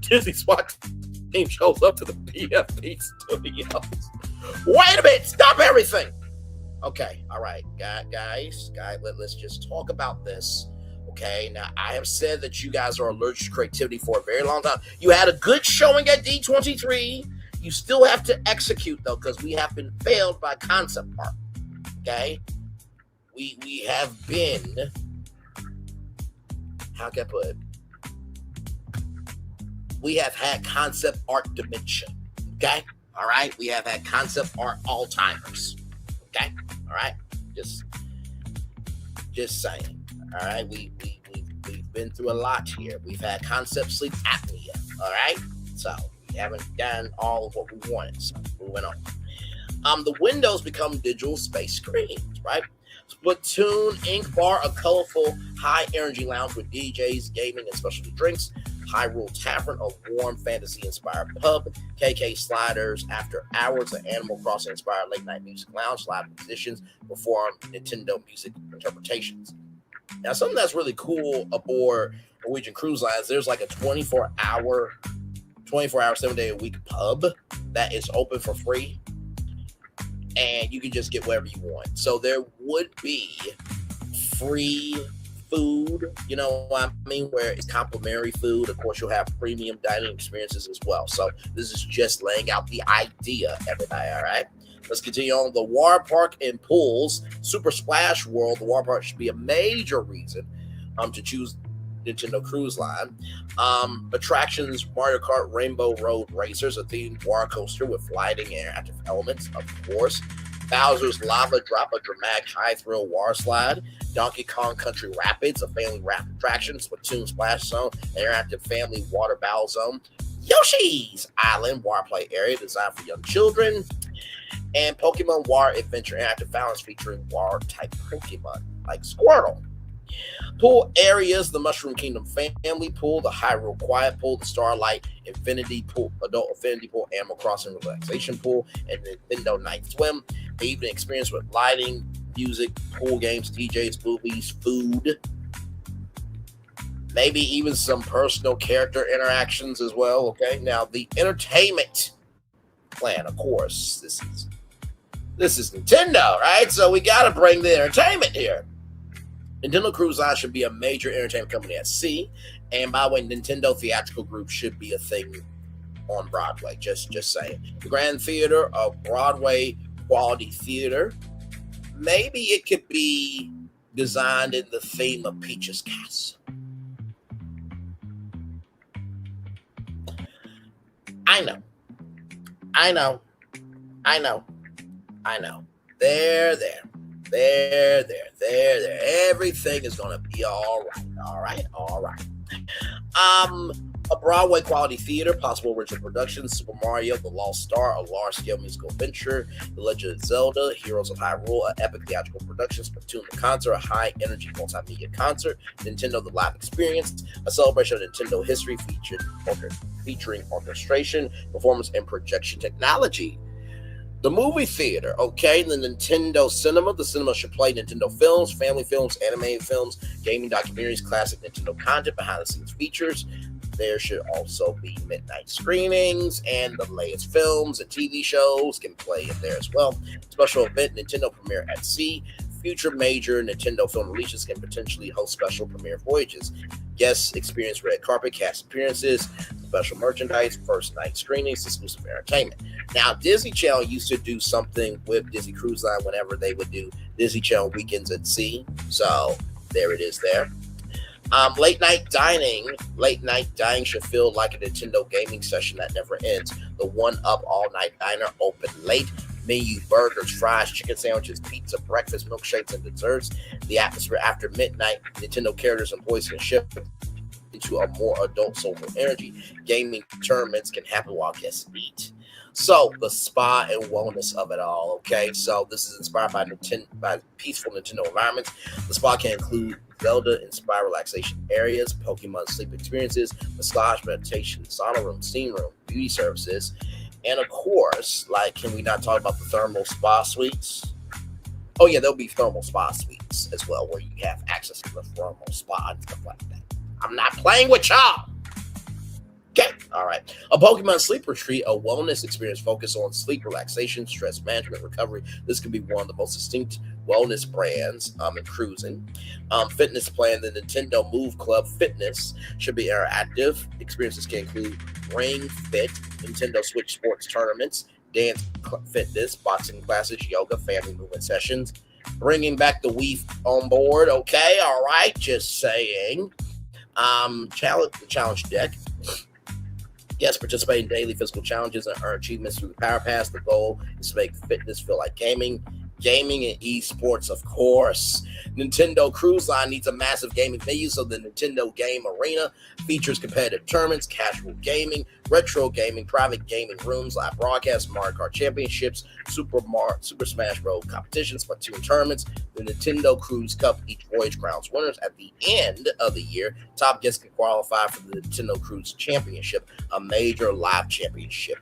Disney SWAT team shows up to the PFP studios. Wait a minute. Stop everything. Okay. All right. Guys, let's just talk about this. Okay, now I have said that you guys are allergic to creativity for a very long time. You had a good showing at D23. You still have to execute, though, because we have been failed by concept art. Okay? We have been, how can I put it? We have had concept art dementia. Okay? All right, we have had concept art Alzheimer's. Okay, all right, just saying. All right, we've been through a lot here. We've had concept sleep apnea. All right, so we haven't done all of what we wanted. So moving on. The windows become digital space screens. Right. Splatoon Ink Bar, a colorful, high-energy lounge with DJs, gaming, and specialty drinks. Hyrule Tavern, a warm fantasy-inspired pub. KK Sliders, After Hours, an Animal Crossing-inspired late-night music lounge. Live musicians perform Nintendo music interpretations. Now, something that's really cool aboard Norwegian Cruise Lines, there's like a 24-hour, 7-day-a-week pub that is open for free. And you can just get whatever you want. So there would be free food, you know what I mean, where it's complimentary food. Of course, you'll have premium dining experiences as well. So this is just laying out the idea, everybody, all right? Let's continue on. The water park and pools, Super Splash World. The water park should be a major reason to choose Nintendo Cruise Line. Attractions, Mario Kart Rainbow Road Racers, a themed water coaster with lighting and interactive elements, of course. Bowser's Lava Drop, a dramatic high-thrill water slide. Donkey Kong Country Rapids, a family rapid attraction. Splatoon Splash Zone, an interactive family water battle zone. Yoshi's Island, water play area designed for young children. And Pokemon Water Adventure, interactive fountains featuring water-type Pokemon, like Squirtle. Pool areas, the Mushroom Kingdom Family Pool, the Hyrule Quiet Pool, the Starlight Infinity Pool, Adult Infinity Pool, Animal Crossing Relaxation Pool, and Nintendo Night Swim. The evening experience with lighting, music, pool games, DJs, movies, food, maybe even some personal character interactions as well. Okay, now the entertainment plan, of course, this is Nintendo, right? So we got to bring the entertainment here. Nintendo Cruise Line should be a major entertainment company at sea. And by the way, Nintendo Theatrical Group should be a thing on Broadway. Just saying. The Grand Theater, a Broadway quality theater. Maybe it could be designed in the theme of Peach's Castle. I know. There. Everything is going to be all right. A Broadway quality theater, possible original productions, Super Mario, The Lost Star, a large-scale musical venture, The Legend of Zelda, Heroes of Hyrule, an epic theatrical production, Splatoon the concert, a high-energy multimedia concert, Nintendo the live experience, a celebration of Nintendo history featuring orchestration, performance, and projection technology. The movie theater, okay, the Nintendo Cinema. The cinema should play Nintendo films, family films, animated films, gaming documentaries, classic Nintendo content, behind-the-scenes features. There should also be midnight screenings, and the latest films and TV shows can play in there as well. Special event, Nintendo Premiere at Sea. Future major Nintendo film releases can potentially host special premiere voyages. Guest experience red carpet, cast appearances, special merchandise, first night screenings, exclusive entertainment. Now, Disney Channel used to do something with Disney Cruise Line whenever they would do Disney Channel Weekends at Sea. So there it is there. Late night dining should feel like a Nintendo gaming session that never ends. The one-up all-night diner open late. Menu, burgers, fries, chicken sandwiches, pizza, breakfast, milkshakes, and desserts. The atmosphere after midnight, Nintendo characters and employees can shift into a more adult social energy. Gaming tournaments can happen while guests eat. So the spa and wellness of it all. Okay, so this is inspired by peaceful Nintendo environments. The spa can include Zelda-inspired relaxation areas, Pokemon sleep experiences, massage, meditation, sauna room, steam room, beauty services. And of course, like, can we not talk about the thermal spa suites? Oh yeah, there'll be thermal spa suites as well, where you have access to the thermal spa and stuff like that. I'm not playing with y'all. Okay, all right. A Pokemon sleep retreat, a wellness experience focused on sleep, relaxation, stress management, recovery. This could be one of the most distinct wellness brands in cruising. Fitness plan, the Nintendo Move Club Fitness should be interactive. Experiences can include Ring Fit, Nintendo Switch sports tournaments, dance fitness, boxing classes, yoga, family movement sessions. Bringing back the Wii on board. Okay, all right, just saying. The challenge deck. Yes, participate in daily physical challenges and earn achievements through the Power Pass. The goal is to make fitness feel like gaming and esports, of course. Nintendo Cruise Line needs a massive gaming venue, so the Nintendo Game Arena features competitive tournaments, casual gaming, retro gaming, private gaming rooms, live broadcasts, Mario Kart championships, Super Smash Bros. Competitions, Splatoon tournaments. The Nintendo Cruise Cup each voyage crowns winners. At the end of the year, top guests can qualify for the Nintendo Cruise Championship, a major live championship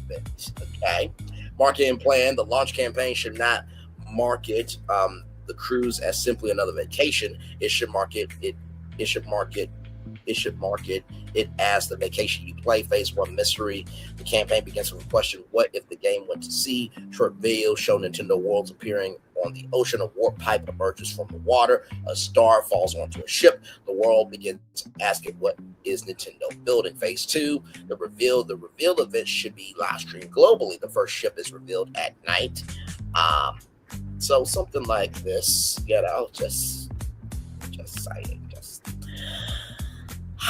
event. Okay. Marketing plan. The launch campaign should not market the cruise as simply another vacation. It should market it as the vacation you play. Phase 1 mystery. The campaign begins with a question: what if the game went to sea? Short video show Nintendo worlds appearing on the ocean. A warp pipe emerges from the water. A star falls onto a ship. The world begins asking, what is Nintendo building? Phase 2, the reveal. The reveal event should be live streamed globally. The first ship is revealed at night. So something like this, just saying,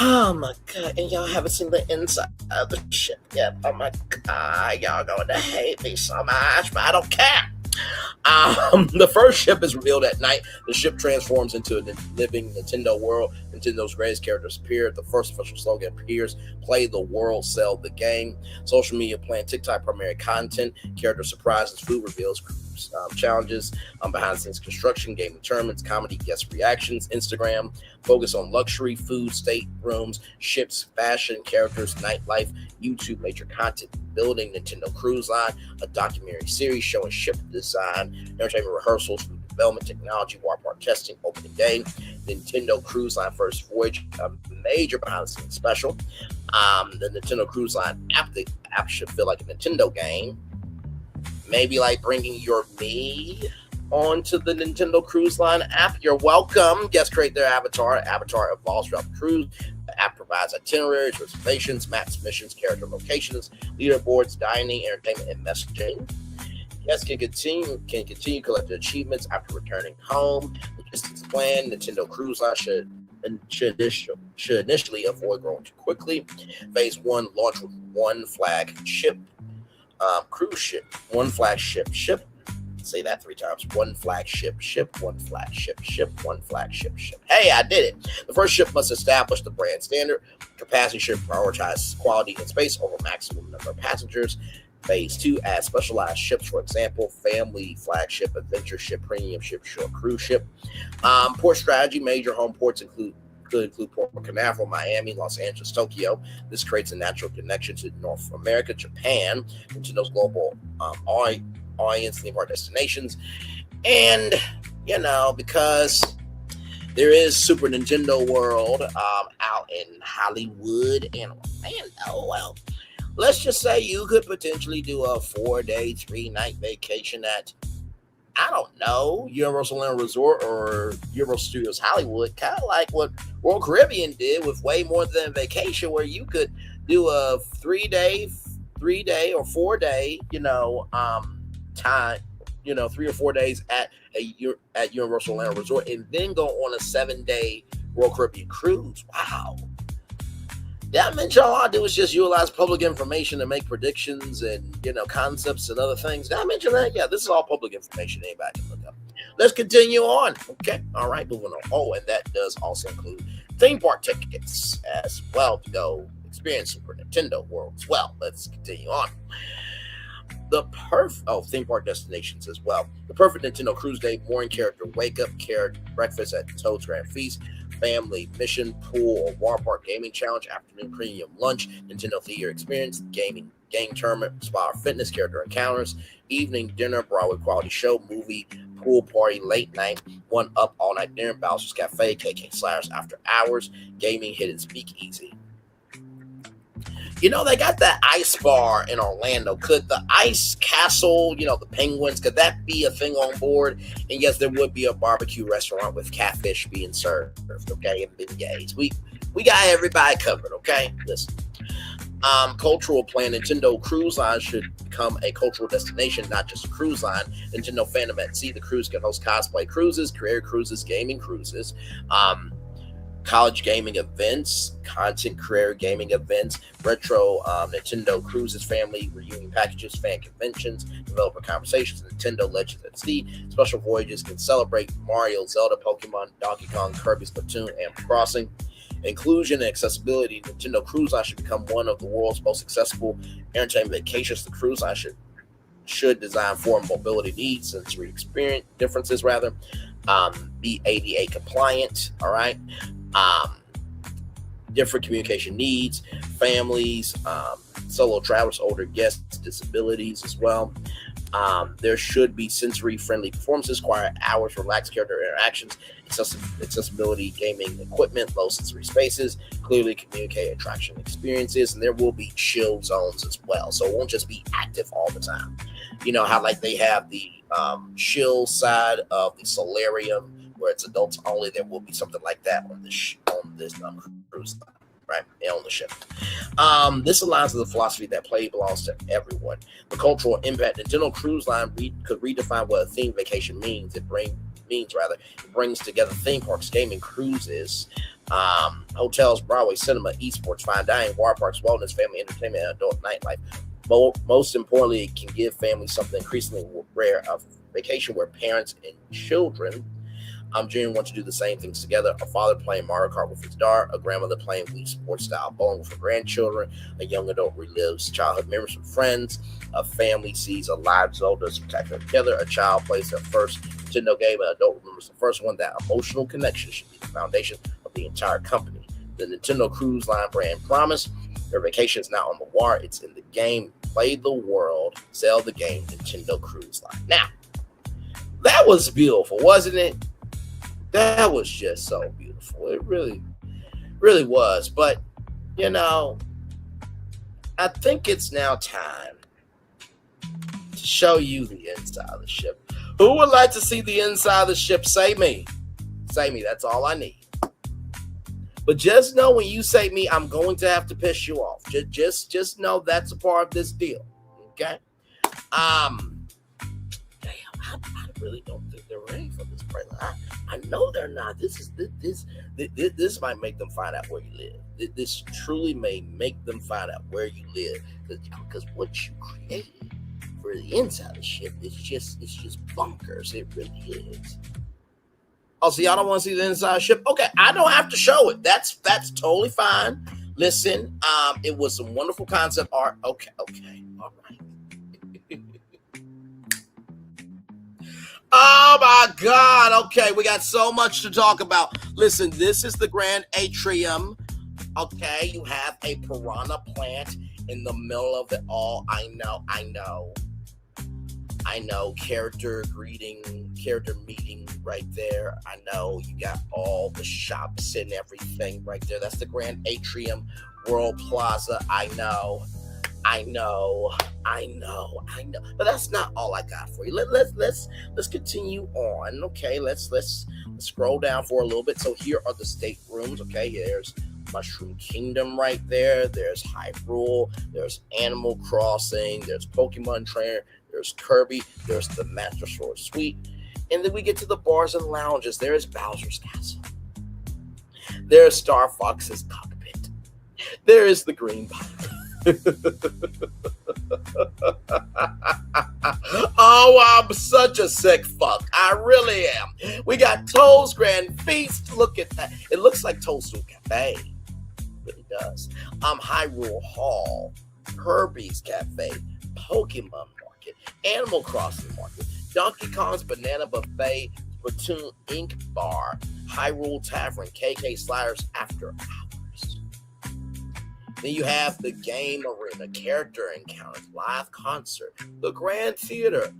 oh my god, and y'all haven't seen the inside of the ship yet. Oh my god, y'all going to hate me so much, but I don't care. The first ship is revealed at night. The ship transforms into a living Nintendo world. Nintendo's greatest characters appear. The first official slogan appears: play the world, sell the game. Social media plan, TikTok primary content, character surprises, food reveals, challenges, behind the scenes construction, gaming tournaments, comedy, guest reactions. Instagram focus on luxury, food, state rooms, ships, fashion, characters, nightlife. YouTube major content building. Nintendo Cruise Line, a documentary series showing ship design, entertainment rehearsals, food development, technology, water park testing, opening day. Nintendo Cruise Line first voyage, a major behind the scenes special. The Nintendo Cruise Line app, the app should feel like a Nintendo game. Maybe like bringing your me onto the Nintendo Cruise Line app. You're welcome. Guests create their avatar. Avatar evolves throughout the cruise. The app provides itineraries, reservations, maps, missions, character locations, leaderboards, dining, entertainment, and messaging. Guests can continue collecting achievements after returning home. Logistics plan. Nintendo Cruise Line should initially avoid growing too quickly. Phase 1, launch with one flagship cruise ship. One flagship ship. Say that 3 times. One flagship ship, one flagship ship, one flagship ship. Hey, I did it. The first ship must establish the brand standard. Capacity should prioritize quality and space over maximum number of passengers. Phase 2, add specialized ships, for example, family flagship, adventure ship, premium ship, short cruise ship. Port strategy, major home ports could include Port Canaveral, Miami, Los Angeles, Tokyo. This creates a natural connection to North America, Japan, Nintendo's global audience, theme park destinations. And, because there is Super Nintendo World out in Hollywood and Orlando, well, let's just say you could potentially do a 4-day, 3-night vacation at, I don't know, Universal Orlando Resort or Universal Studios Hollywood, kind of like what Royal Caribbean did with way more than a vacation, where you could do a 3-day or 4-day, time, 3 or 4 days at Universal Orlando Resort, and then go on a 7-day Royal Caribbean cruise. Wow. That meant all I do is just utilize public information to make predictions and, concepts and other things. Did I mention that? Yeah, this is all public information. Anybody can look up. Let's continue on. Okay. All right. Moving on. Oh, and that does also include theme park tickets as well to go experience Super Nintendo World as well. Let's continue on. Theme park destinations as well. The perfect Nintendo cruise day: morning character wake up, breakfast at Toad's Grand Feast, family mission, pool or water park gaming challenge, afternoon premium lunch, Nintendo theater experience, game tournament, spa or fitness, character encounters, evening dinner, Broadway quality show, movie, pool party, late night, one up all night dinner, Bowser's Cafe, KK Sliders after hours, gaming, hidden speakeasy. They got that ice bar in Orlando. Could the ice castle, the penguins, could that be a thing on board? And yes, there would be a barbecue restaurant with catfish being served, okay, and beignets. We got everybody covered, okay? Listen. Cultural plan: Nintendo Cruise Line should become a cultural destination, not just a cruise line. Nintendo Fandom at Sea, the cruise can host cosplay cruises, career cruises, gaming cruises. college gaming events, content creator gaming events, retro Nintendo Cruises family reunion packages, fan conventions, developer conversations, Nintendo Legends at Sea. Special voyages can celebrate Mario, Zelda, Pokemon, Donkey Kong, Kirby, Splatoon, and Crossing. Inclusion and accessibility. Nintendo Cruise Line should become one of the world's most accessible entertainment vacations. The cruise line should design for mobility needs, sensory experience differences rather, be ADA compliant. All right. Different communication needs, families, solo travelers, older guests, disabilities as well. There should be sensory-friendly performances, quiet hours, relaxed character interactions, accessibility, gaming equipment, low sensory spaces, clearly communicate attraction experiences, and there will be chill zones as well. So it won't just be active all the time. You know how like they have the chill side of the solarium where it's adults only. There will be something like that on this cruise line. Right, on the ship. This aligns with the philosophy that play belongs to everyone. The cultural impact. Nintendo Cruise Line could redefine what a theme vacation means. It brings together theme parks, gaming, cruises, hotels, Broadway, cinema, esports, fine dining, water parks, wellness, family entertainment, and adult nightlife. Most importantly, it can give families something increasingly rare, a vacation where parents and children genuinely want to do the same things together. A father playing Mario Kart with his daughter, a grandmother playing Wii Sports style bowling with her grandchildren, a young adult relives childhood memories with friends, a family sees a live Zelda spectacular together, a child plays their first Nintendo game, an adult remembers the first one. That emotional connection should be the foundation of the entire company. The Nintendo Cruise Line brand promise: their vacation is not on the water, it's in the game. Play the world, sell the game, Nintendo Cruise Line. Now, that was beautiful, wasn't it? That was just so beautiful. It really, really was. But, you know, I think it's now time to show you the inside of the ship. Who would like to see the inside of the ship? Say me. Say me. That's all I need. But just know when you say me, I'm going to have to piss you off. Just know that's a part of this deal. Okay? I really don't think they're ready for this, Braylon. I know they're not. This might make them find out where you live. This truly may make them find out where you live, because what you created for the inside of the ship is just bonkers. It really is. Oh, so y'all don't want to see the inside of the ship? Okay, I don't have to show it. That's totally fine. Listen, it was some wonderful concept art. Okay, all right. Oh my God. Okay, we got so much to talk about. Listen, this is the Grand Atrium. Okay, you have a piranha plant in the middle of it all. I know. Character meeting right there. I know you got all the shops and everything right there. That's the Grand Atrium World Plaza. I know. But that's not all I got for you. Let's continue on. Okay, let's scroll down for a little bit. So here are the staterooms. Okay, there's Mushroom Kingdom right there. There's Hyrule. There's Animal Crossing. There's Pokemon Trainer. There's Kirby. There's the Master Sword Suite. And then we get to the bars and lounges. There's Bowser's Castle. There's Star Fox's cockpit. There is the Green Pipe. Oh, I'm such a sick fuck. I really am. We got Toad's Grand Feast. Look at that. It looks like Toadstool Cafe. It really does. Hyrule Hall, Kirby's Cafe, Pokemon Market, Animal Crossing Market, Donkey Kong's Banana Buffet, Splatoon Ink Bar, Hyrule Tavern, KK Sliders After Hours. Then you have the Game Arena, Character Encounters, Live Concert, the Grand Theater.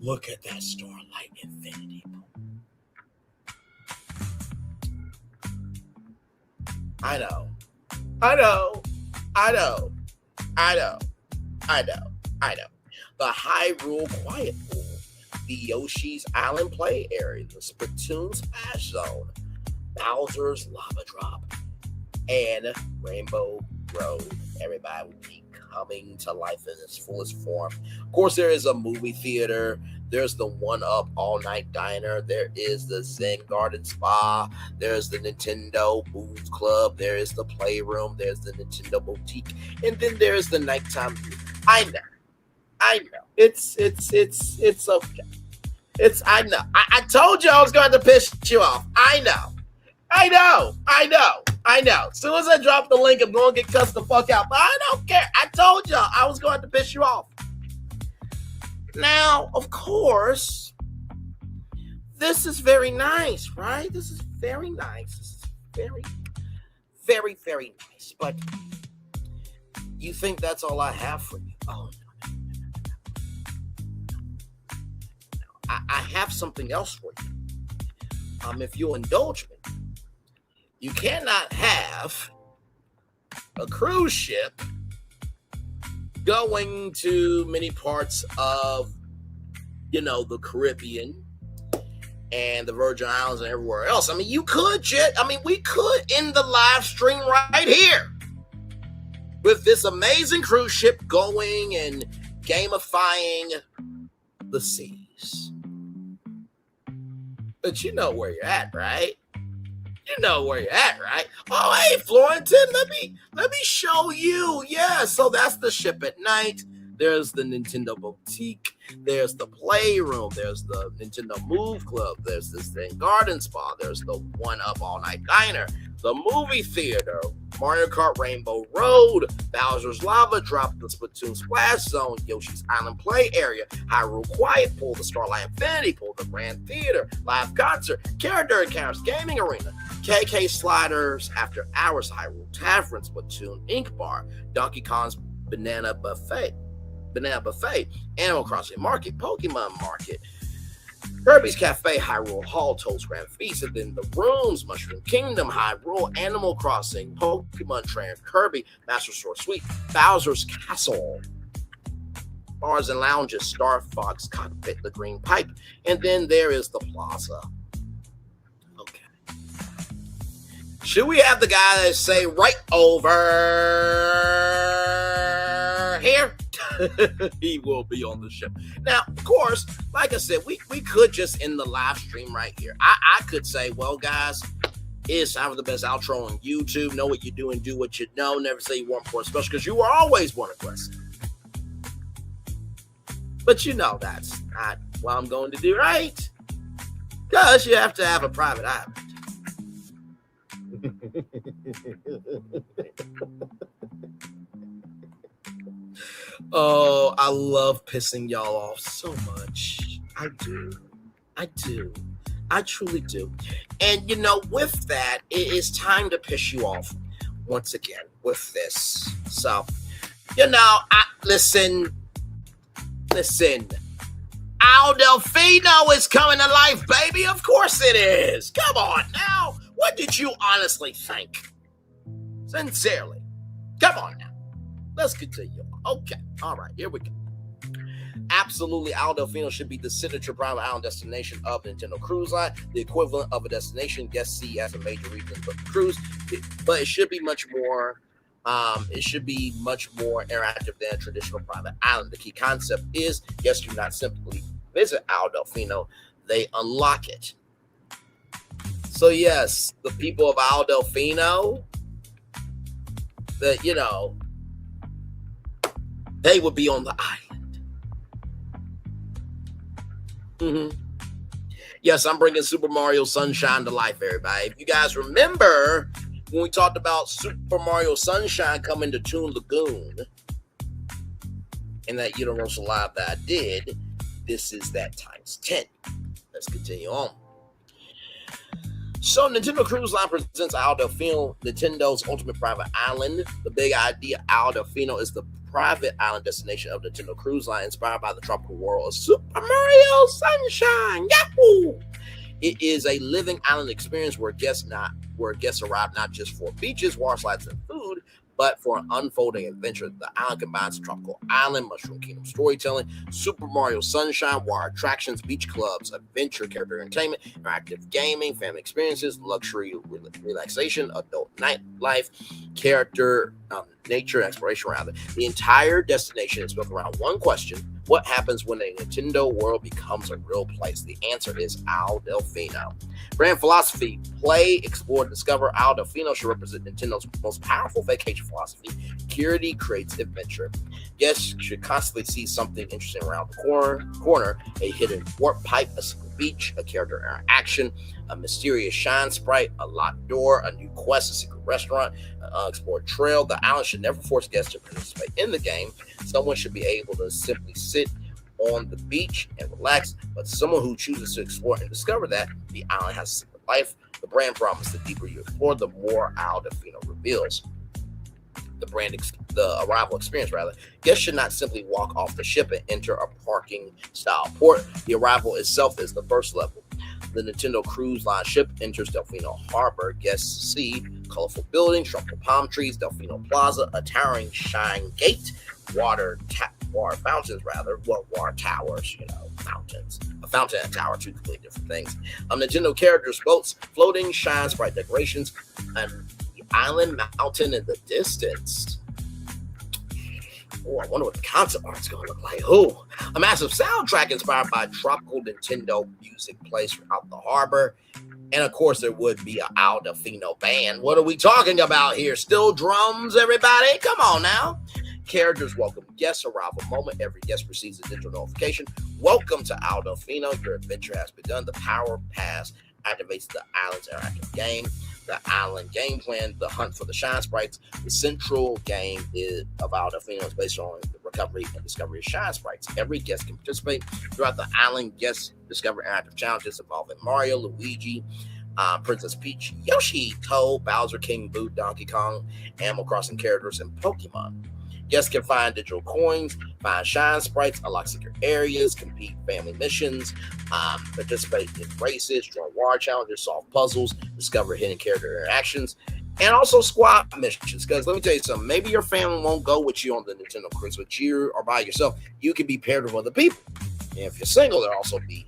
Look at that Starlight Infinity Pool. I know. The Hyrule Quiet Pool, the Yoshi's Island Play Area, the Splatoon Splash Zone, Bowser's Lava Drop, and Rainbow Road. Everybody will be coming to life in its fullest form. Of course, there is a movie theater. There's the One Up All Night Diner. There is the Zen Garden Spa. There's the Nintendo Move Club. There is the Playroom. There's the Nintendo Boutique. And then there's the Nighttime View. I know. It's okay. I know. I told you I was going to piss you off. I know. As soon as I drop the link, I'm going to get cussed the fuck out. But I don't care. I told y'all I was going to piss you off. Now, of course, this is very nice, right? This is very nice. This is very, very, very nice. But you think that's all I have for you? Oh, no. I have something else for you. If you'll indulge me, you cannot have a cruise ship going to many parts of, the Caribbean and the Virgin Islands and everywhere else. I mean, we could end the live stream right here with this amazing cruise ship going and gamifying the seas. But you know where you're at, right? Oh, hey, Florentin, let me show you. Yeah, so that's the ship at night. There's the Nintendo Boutique. There's the Playroom. There's the Nintendo Move Club. There's this Zen Garden Spa. There's the One Up All Night Diner. The movie theater. Mario Kart Rainbow Road. Bowser's Lava Drop. The Splatoon Splash Zone. Yoshi's Island Play Area. Hyrule Quiet Pool. The Starlight Infinity Pool. The Grand Theater. Live Concert. Character Encounters. Gaming Arena. KK Sliders, After Hours, Hyrule Tavern, Splatoon Ink Bar, Donkey Kong's Banana Buffet, Animal Crossing Market, Pokemon Market, Kirby's Cafe, Hyrule Hall, Toad's Grand Feast, and then the Rooms, Mushroom Kingdom, Hyrule, Animal Crossing, Pokemon Trainer, Kirby, Master Sword Suite, Bowser's Castle, Bars and Lounges, Star Fox Cockpit, the Green Pipe, and then there is the Plaza. Should we have the guy say right over here? He will be on the ship. Now, of course, like I said, we could just end the live stream right here. I could say, well, guys, it's time for the best outro on YouTube. Know what you do and do what you know. Never say you weren't born special because you were always born aggressive. But that's not what I'm going to do, right? Because you have to have a private island. Oh, I love pissing y'all off so much. I do. I truly do. And with that, it is time to piss you off once again with this. So, listen. Al Delfino is coming to life, baby. Of course it is. Come on now. What did you honestly think? Sincerely. Come on now. Let's continue. Okay. All right. Here we go. Absolutely, Al Delfino should be the signature private island destination of Nintendo Cruise Line, the equivalent of a destination guests see as a major reason for the cruise. But it should be much more. It should be much more interactive than a traditional private island. The key concept is guests do not simply visit Al Delfino; they unlock it. So yes, the people of Al Delfino, they would be on the island. Yes, I'm bringing Super Mario Sunshine to life, everybody. If you guys remember when we talked about Super Mario Sunshine coming to Toon Lagoon and that Universal Live that I did, this is that times 10. Let's continue on. So Nintendo Cruise Line presents Al Delfino, Nintendo's ultimate private island. The big idea, Al Delfino is the private island destination of Nintendo Cruise Line, inspired by the tropical world of Super Mario Sunshine. Yahoo! It is a living island experience where guests arrive not just for beaches, water slides, and food, but for an unfolding adventure. The island combines tropical island, Mushroom Kingdom storytelling, Super Mario Sunshine, water attractions, beach clubs, adventure, character entertainment, interactive gaming, family experiences, luxury relaxation, adult nightlife, character, nature, and exploration around it. The entire destination is built around one question: What happens when a Nintendo world becomes a real place? The answer is Al Delfino. Brand philosophy: play, explore, discover. Al Delfino should represent Nintendo's most powerful vacation philosophy. Security creates adventure. Guests should constantly see something interesting around the corner, a hidden warp pipe, a secret beach, a character interaction, a mysterious shine sprite, a locked door, a new quest, a secret restaurant, an unexplored trail. The island should never force guests to participate in the game. Someone should be able to simply sit on the beach and relax, but someone who chooses to explore and discover that the island has a secret life. The brand promise: the deeper you explore, the more Al Delfino reveals. The arrival experience, rather. Guests should not simply walk off the ship and enter a parking style port. The arrival itself is the first level. The Nintendo Cruise Line ship enters Delfino Harbor. Guests see colorful buildings, tropical palm trees, Delfino Plaza, a towering shine gate, water fountains, water towers, fountains. A fountain and a tower, two completely different things. Nintendo characters, boats, floating shine sprite decorations, and the island mountain in the distance. Oh, I wonder what the concept art's going to look like. Oh, a massive soundtrack inspired by tropical Nintendo music plays throughout the harbor. And of course, there would be an Al Delfino band. What are we talking about here? Still drums, everybody? Come on now. Characters welcome guests. Arrival moment. Every guest receives a digital notification. Welcome to Al Delfino. Your adventure has begun. The Power Pass activates the island's interactive game. The island game plan, the hunt for the shine sprites. The central game of Al Delfino is based on the recovery and discovery of shine sprites. Every guest can participate throughout the island. Guests discover interactive challenges involving Mario, Luigi, Princess Peach, Yoshi, Toad, Bowser, King Boo, Donkey Kong, Animal Crossing characters, and Pokemon. Guests can find digital coins, find shine sprites, unlock secret areas, complete family missions, participate in races, join war challenges, solve puzzles, discover hidden character interactions, and also squad missions. Because let me tell you something, maybe your family won't go with you on the Nintendo cruise, but you are by yourself. You can be paired with other people. And if you're single, there'll also be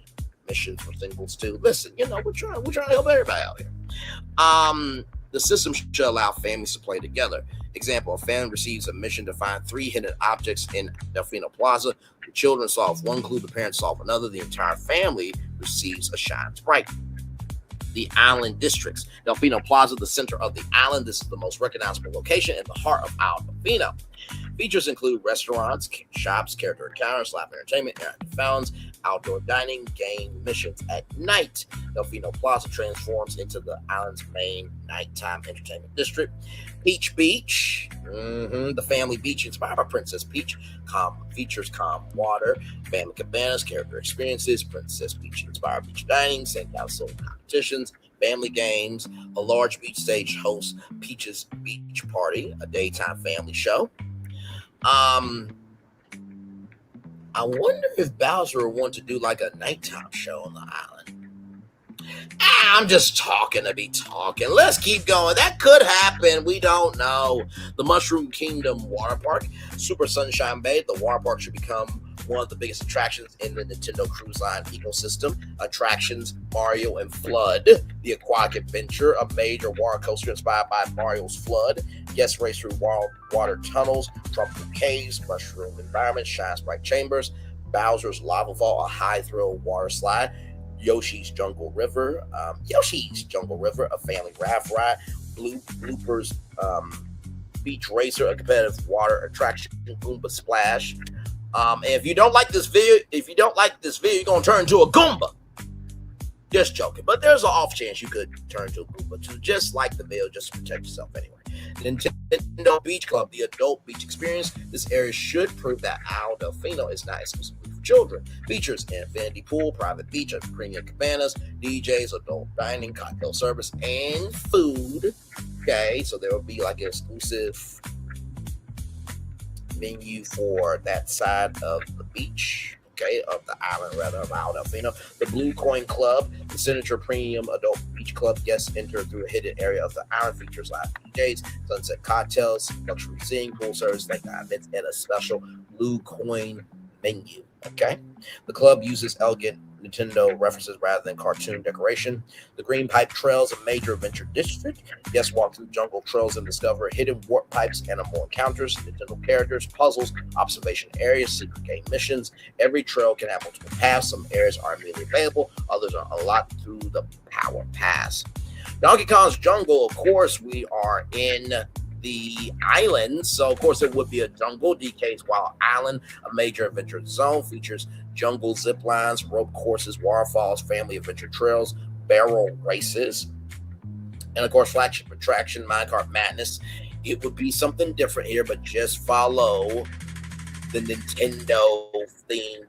missions for singles too. Listen, we're trying to help everybody out here. The system should allow families to play together. Example, a family receives a mission to find 3 hidden objects in Delfino Plaza. The children solve one clue, the parents solve another. The entire family receives a shine sprite. The island districts. Delfino Plaza, the center of the island. This is the most recognizable location in the heart of Al Delfino. Features include restaurants, shops, character encounters, live entertainment, interactive fountains, outdoor dining, game missions at night. Delfino Plaza transforms into the island's main nighttime entertainment district. Peach Beach, the family beach inspired by Princess Peach, features calm water, family cabanas, character experiences, Princess Peach inspired beach dining, sandcastle competitions, family games. A large beach stage hosts Peach's Beach Party, a daytime family show. I wonder if Bowser would want to do like a nighttime show on the island. I'm just talking to be talking. Let's keep going. That could happen. We don't know. The Mushroom Kingdom Water Park, Super Sunshine Bay. The water park should become one of the biggest attractions in the Nintendo Cruise Line ecosystem. Attractions: Mario and Flood. The Aquatic Adventure, a major water coaster inspired by Mario's Flood. Guests race through water tunnels, tropical caves, mushroom environments, shine sprite chambers. Bowser's Lava Fall, a high thrill water slide. Yoshi's Jungle River, a family raft ride. Bloopers, Beach Racer, a competitive water attraction. Goomba Splash. And if you don't like this video, you're gonna turn into a Goomba. Just joking, but there's an off chance you could turn into a Goomba too. Just like the video, just to protect yourself anyway. Nintendo Beach Club, the adult beach experience. This area should prove that Al Delfino is not exclusively for children. Features an infinity pool, private beach, premium cabanas, DJs, adult dining, cocktail service, and food. Okay, so there will be like an exclusive menu for that side of the beach. Okay, of the island, rather, of Al Delfino. The Blue Coin Club, the signature premium adult beach club. Guests enter through a hidden area of the island. Features live DJs, sunset cocktails, luxury seating, pool service, late night events, and a special Blue Coin menu. Okay, the club uses elegant Nintendo references rather than cartoon decoration. The Green Pipe Trails, a major adventure district. Guests walk through jungle trails and discover hidden warp pipes, animal encounters, Nintendo characters, puzzles, observation areas, secret game missions. Every trail can have multiple paths. Some areas are immediately available, others are unlocked through the Power Pass. Donkey Kong's Jungle, of course, we are in the islands, so of course it would be a jungle. DK's Wild Island, a major adventure zone, features jungle zip lines, rope courses, waterfalls, family adventure trails, barrel races, and of course flagship attraction Minecart Madness. It would be something different here, but just follow the Nintendo themed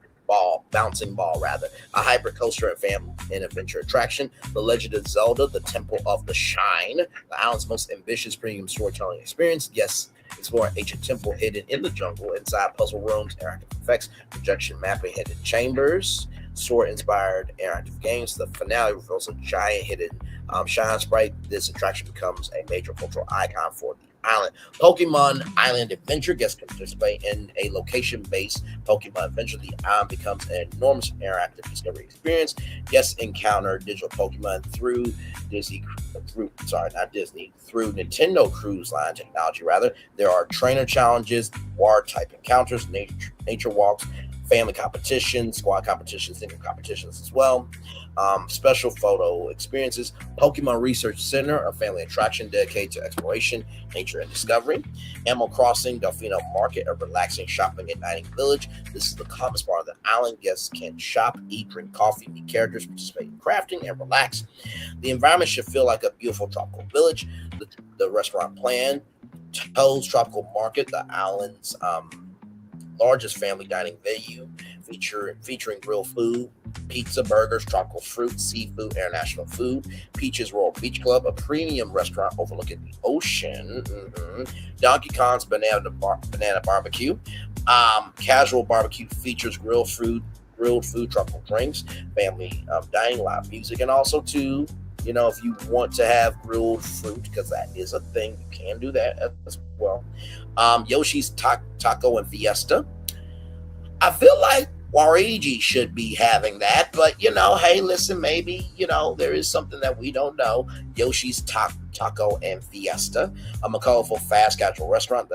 bouncing ball, a hybrid coaster and family and adventure attraction. The Legend of Zelda, the Temple of the Shine, the island's most ambitious premium storytelling experience. Guests explore an ancient temple hidden in the jungle, inside puzzle rooms, interactive effects, projection mapping, hidden chambers, sword-inspired interactive games. The finale reveals a giant hidden shine sprite. This attraction becomes a major cultural icon for the island. Pokemon Island Adventure. Guests can participate in a location-based Pokemon adventure. The island becomes an enormous interactive discovery experience. Guests encounter digital Pokemon through Nintendo Cruise Line technology. There are trainer challenges, water-type encounters, nature walks, family competitions, squad competitions, single competitions as well. Special photo experiences. Pokemon Research Center, a family attraction dedicated to exploration, nature, and discovery. Animal Crossing Delfino Market, a relaxing shopping and dining village. This is the calmest part of the island. Guests can shop, eat, drink coffee, meet characters, participate in crafting, and relax. The environment should feel like a beautiful tropical village. The restaurant plan, Toad's Tropical Market, the island's largest family dining venue, featuring grilled food, pizza, burgers, tropical fruit, seafood, international food. Peaches Royal Beach Club, a premium restaurant overlooking the ocean. Donkey Kong's Banana Barbecue, casual barbecue, features grilled food, tropical drinks, family dining, live music, and also too, if you want to have grilled fruit, because that is a thing, you can do that as well. Yoshi's Taco and Fiesta. I feel like Waluigi should be having that, but hey, listen, maybe there is something that we don't know. Yoshi's Taco and Fiesta, a colorful, fast casual restaurant.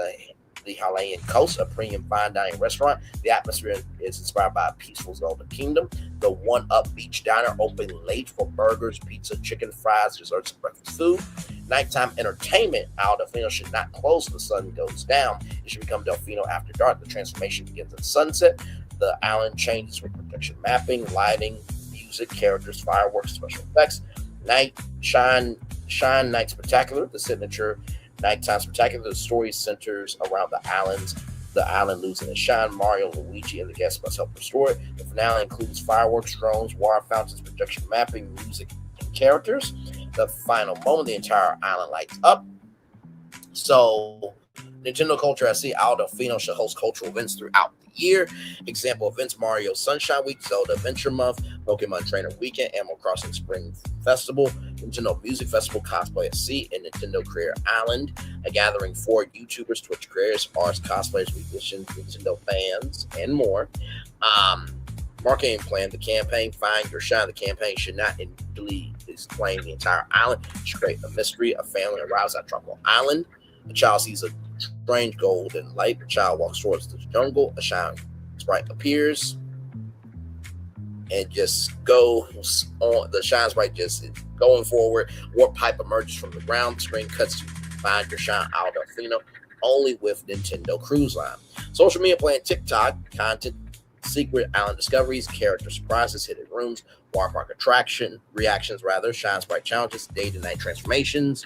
The Hawaiian Coast, a premium fine dining restaurant. The atmosphere is inspired by a peaceful Zelda kingdom. The One Up Beach Diner, open late for burgers, pizza, chicken, fries, desserts, and breakfast food. Nighttime entertainment. Isle Delfino should not close when the sun goes down. It should become Delfino after dark. The transformation begins at sunset. The island changes with protection mapping, lighting, music, characters, fireworks, special effects. Shine Night Spectacular, the signature nighttime spectacular. The story centers around the island losing its shine. Mario, Luigi, and the guests must help restore it. The finale includes fireworks, drones, water fountains, projection mapping, music, and characters. The final moment, the entire island lights up. So, Nintendo Culture SC, Isle Delfino should host cultural events throughout the year. Example events: Mario Sunshine Week, Zelda Adventure Month, Pokemon Trainer Weekend, Animal Crossing Spring Festival, Nintendo Music Festival, Cosplay at Sea, and Nintendo Creator Island, a gathering for YouTubers, Twitch creators, artists, cosplayers, musicians, Nintendo fans, and more. Marketing plan: the campaign Find Your Shine. The campaign should not individually explain the entire island. It should create a mystery. A family arrives at Tropical Island. A child sees a strange golden light. The child walks towards the jungle. A shine sprite appears and just goes on. The shine sprite just is going forward. Warp pipe emerges from the ground. The screen cuts to Find Your Shine, Isle Delfino, only with Nintendo Cruise Line. Social media plan: TikTok content, secret island discoveries, character surprises, hidden rooms, water park reactions, shine sprite challenges, day to night transformations.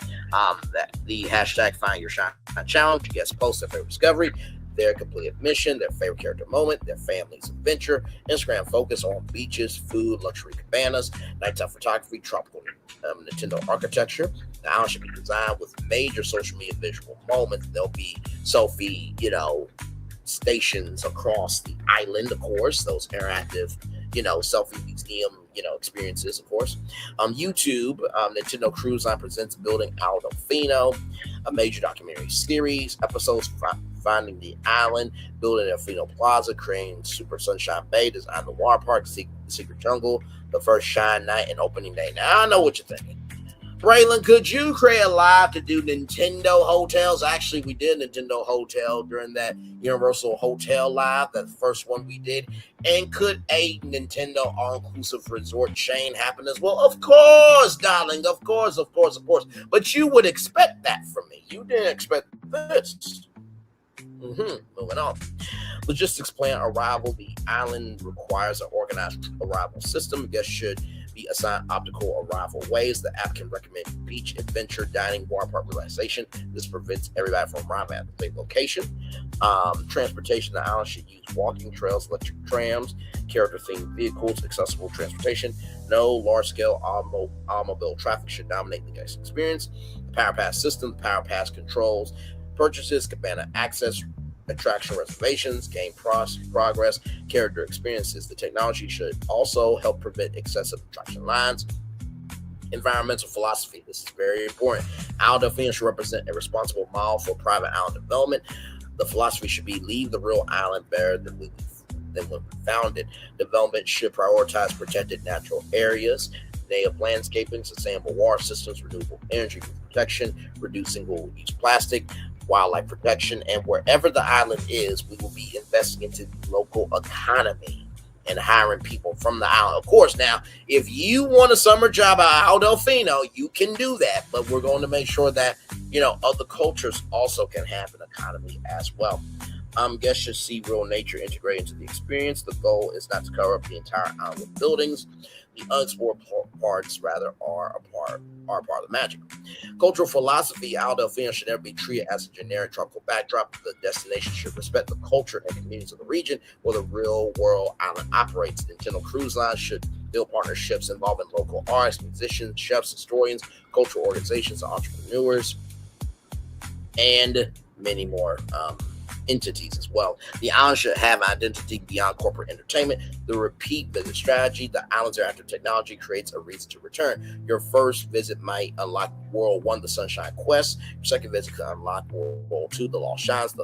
The hashtag Find Your Shine challenge. Guests post their favorite discovery, their completed mission, their favorite character moment, their family's adventure. Instagram focus on beaches, food, luxury cabanas, nighttime photography, tropical Nintendo architecture. The island should be designed with major social media visual moments. There'll be selfie, stations across the island, of course, those interactive, selfie museum, experiences, of course. YouTube, Nintendo Cruise Line presents Building Isle Delfino, a major documentary series, episodes Finding the Island, Building Delfino Plaza, creating Super Sunshine Bay, design the water park, the Secret Jungle, the first Shine Night, and opening day. Now, I know what you're thinking. Braylon, could you create a live to do Nintendo hotels? Actually, we did Nintendo Hotel during that Universal Hotel Live, that first one we did. And could a Nintendo all-inclusive resort chain happen as well? Of course, darling. Of course. But you would expect that from me. You didn't expect this. Moving on. Logistics plan arrival. The island requires an organized arrival system. Guests should be assigned optical arrival ways. The app can recommend beach, adventure, dining, water park, relaxation. This prevents everybody from arriving at the same location. Transportation. The island should use walking trails, electric trams, character-themed vehicles, accessible transportation. No large-scale automobile traffic should dominate the guest experience. The Power Pass system. The Power Pass controls purchases, cabana access, attraction reservations, game progress, character experiences. The technology should also help prevent excessive attraction lines. Environmental philosophy. This is very important. Isle Delfino should represent a responsible model for private island development. The philosophy should be leave the real island better than when we found it. Development should prioritize protected natural areas, native landscaping, sustainable water systems, renewable energy protection, reduce single-use plastic, wildlife protection, and wherever the island is, we will be investing into the local economy and hiring people from the island. Of course, now, if you want a summer job at Isle Delfino, you can do that, but we're going to make sure that, other cultures also can have an economy as well. Guests should see real nature integrated into the experience. The goal is not to cover up the entire island with buildings. The unexplored parts, rather, are part of the magic. Cultural philosophy. Isle Delfino should never be treated as a generic tropical backdrop. The destination should respect the culture and communities of the region where the real-world island operates. Nintendo Cruise Line should build partnerships involving local artists, musicians, chefs, historians, cultural organizations, entrepreneurs, and many more entities as well. The island should have identity beyond corporate entertainment. The repeat visit strategy. The island's interactive technology creates a reason to return. Your first visit might unlock World 1, the Sunshine Quest. Your second visit could unlock World 2, the Lost Shines.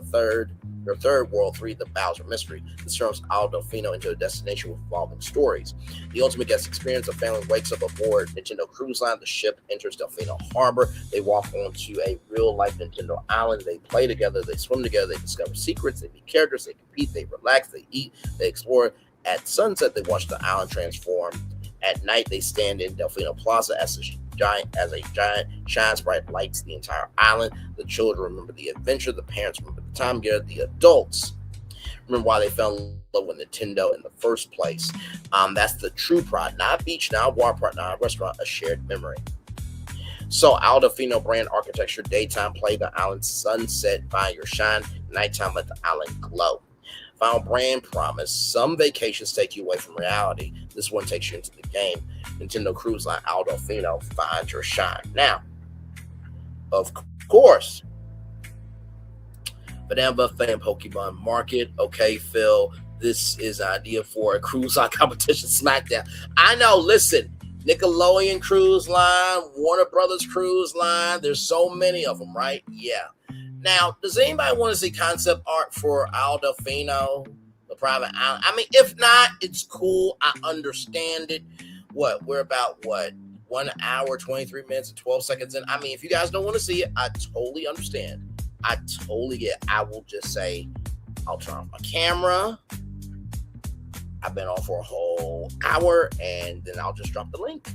Your third, World 3, the Bowser Mystery. This turns Isle Delfino into a destination with evolving stories. The ultimate guest experience. A family wakes up aboard Nintendo Cruise Line. The ship enters Delfino Harbor. They walk onto a real-life Nintendo island. They play together. They swim together. They discover secrets. They meet characters. They compete. They relax. They eat. They explore. At sunset, they watch the island transform. At night, they stand in Delfino Plaza as a giant shine sprite lights the entire island. The children remember the adventure. The parents remember the time together. The adults remember why they fell in love with Nintendo in the first place. That's the true pride, not a beach, not a water park, not a restaurant, a shared memory. So Isle Delfino brand architecture. Daytime, play the island. Sunset, find your shine. Nighttime, let the island glow. Final brand promise. Some vacations take you away from reality. This one takes you into the game. Nintendo Cruise Line, Isle Delfino, find your shine. Now, of course, Banana Buffet and Pokemon Market. Okay, Phil, this is an idea for a cruise line competition SmackDown. I know, listen, Nickelodeon Cruise Line, Warner Brothers Cruise Line, there's so many of them, right? Yeah. Now, does anybody want to see concept art for Isle Delfino, the private island? I mean, if not, it's cool. I understand it. We're about 1 hour, 23 minutes, and 12 seconds in. I mean, if you guys don't want to see it, I totally understand. I totally get it. I will just say, I'll turn off my camera. I've been on for a whole hour, and then I'll just drop the link.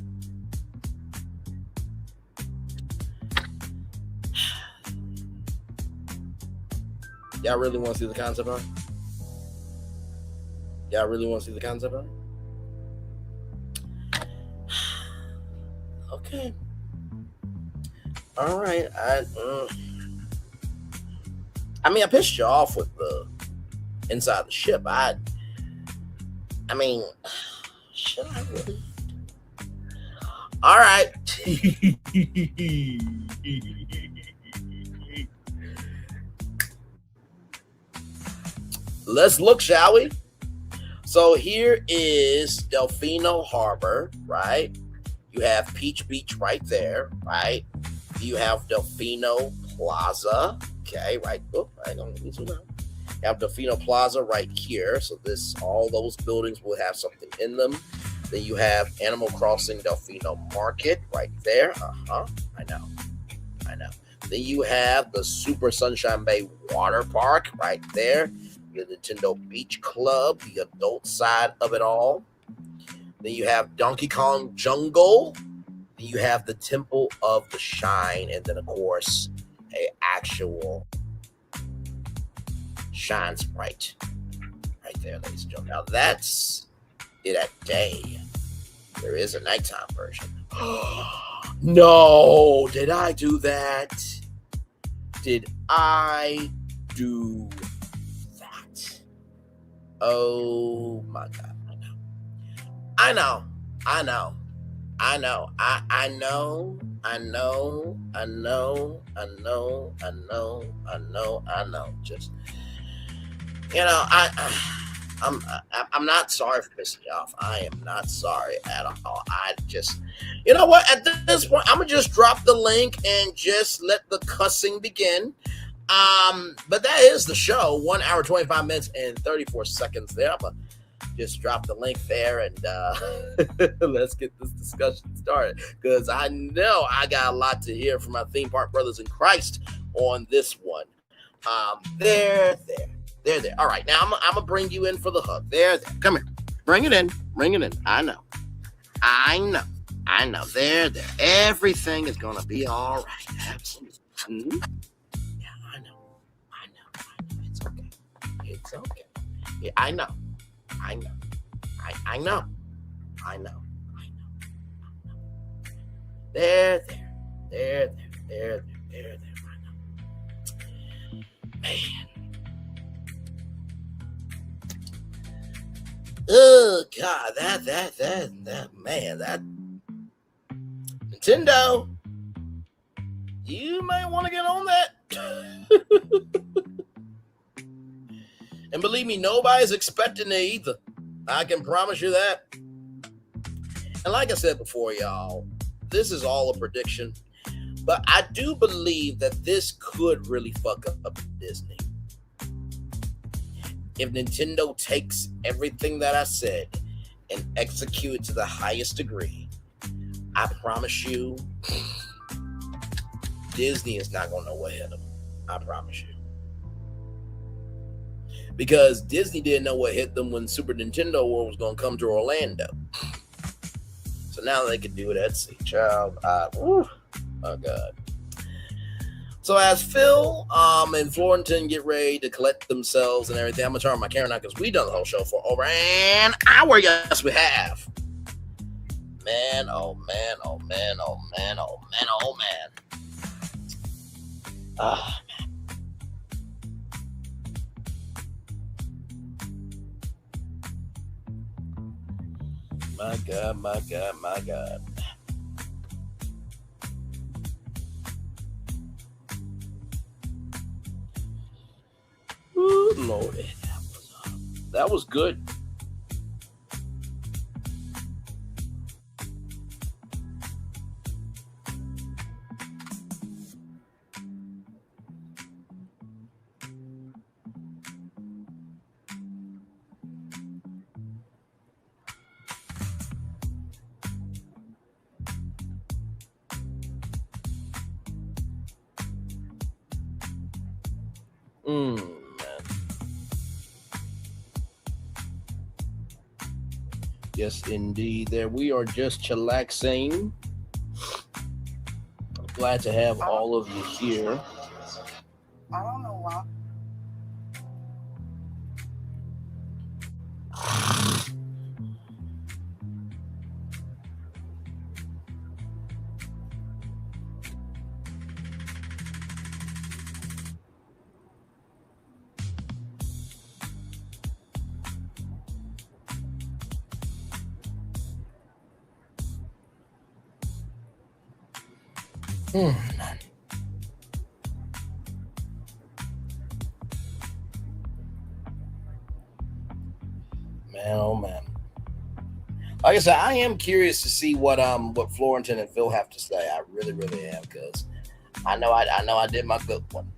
Y'all really want to see the concept art? Y'all really want to see the concept art? Okay. All right. I mean, I pissed you off with the inside the ship. I mean, should I really? All right. Let's look, shall we? So here is Delfino Harbor, right? You have Peach Beach right there, right? You have Delfino Plaza, okay, right? Oh, I don't need to know. You have Delfino Plaza right here. So all those buildings will have something in them. Then you have Animal Crossing Delfino Market right there. I know. Then you have the Super Sunshine Bay Water Park right there. The Nintendo Beach Club, the adult side of it all. Then you have Donkey Kong Jungle. Then you have the Temple of the Shine. And then, of course, a actual Shine Sprite right there, ladies and gentlemen. Now, that's it at day. There is a nighttime version. No, did I do that? Did I do that? Oh my God. I know. Just, I'm not sorry for pissing you off. I am not sorry at all. I just, you know what? At this point, I'm gonna just drop the link and just let the cussing begin. But that is the show. 1 hour, 25 minutes, and 34 seconds there. I'm gonna just drop the link there and let's get this discussion started, because I know I got a lot to hear from my theme park brothers in Christ on this one. There. All right, now I'm gonna bring you in for the hug. There. Come here. Bring it in. I know. There. Everything is gonna be all right. Absolutely. Mm-hmm. Yeah, I know. It's okay. Yeah, I know. There. Man. Oh God, that man, that Nintendo, you might want to get on that. And believe me, nobody's expecting it either. I can promise you that. And like I said before, y'all, this is all a prediction, but I do believe that this could really fuck up Disney. If Nintendo takes everything that I said and execute it to the highest degree, I promise you, Disney is not going to know what hit them. I promise you. Because Disney didn't know what hit them when Super Nintendo World was going to come to Orlando. So now they can do it at sea. Child, oh God. So as Phil and Florentin get ready to collect themselves and everything, I'm going to turn on my camera now because we've done the whole show for over an hour. Yes, we have. Man, oh man. My God. Ooh, Lordy, that was good. Man. Yes, indeed. There we are, just chillaxing. I'm glad to have all of you here. I don't know why. Man, oh man. Like I said, I am curious to see what Florentin and Phil have to say. I really am, because I know I did my good one.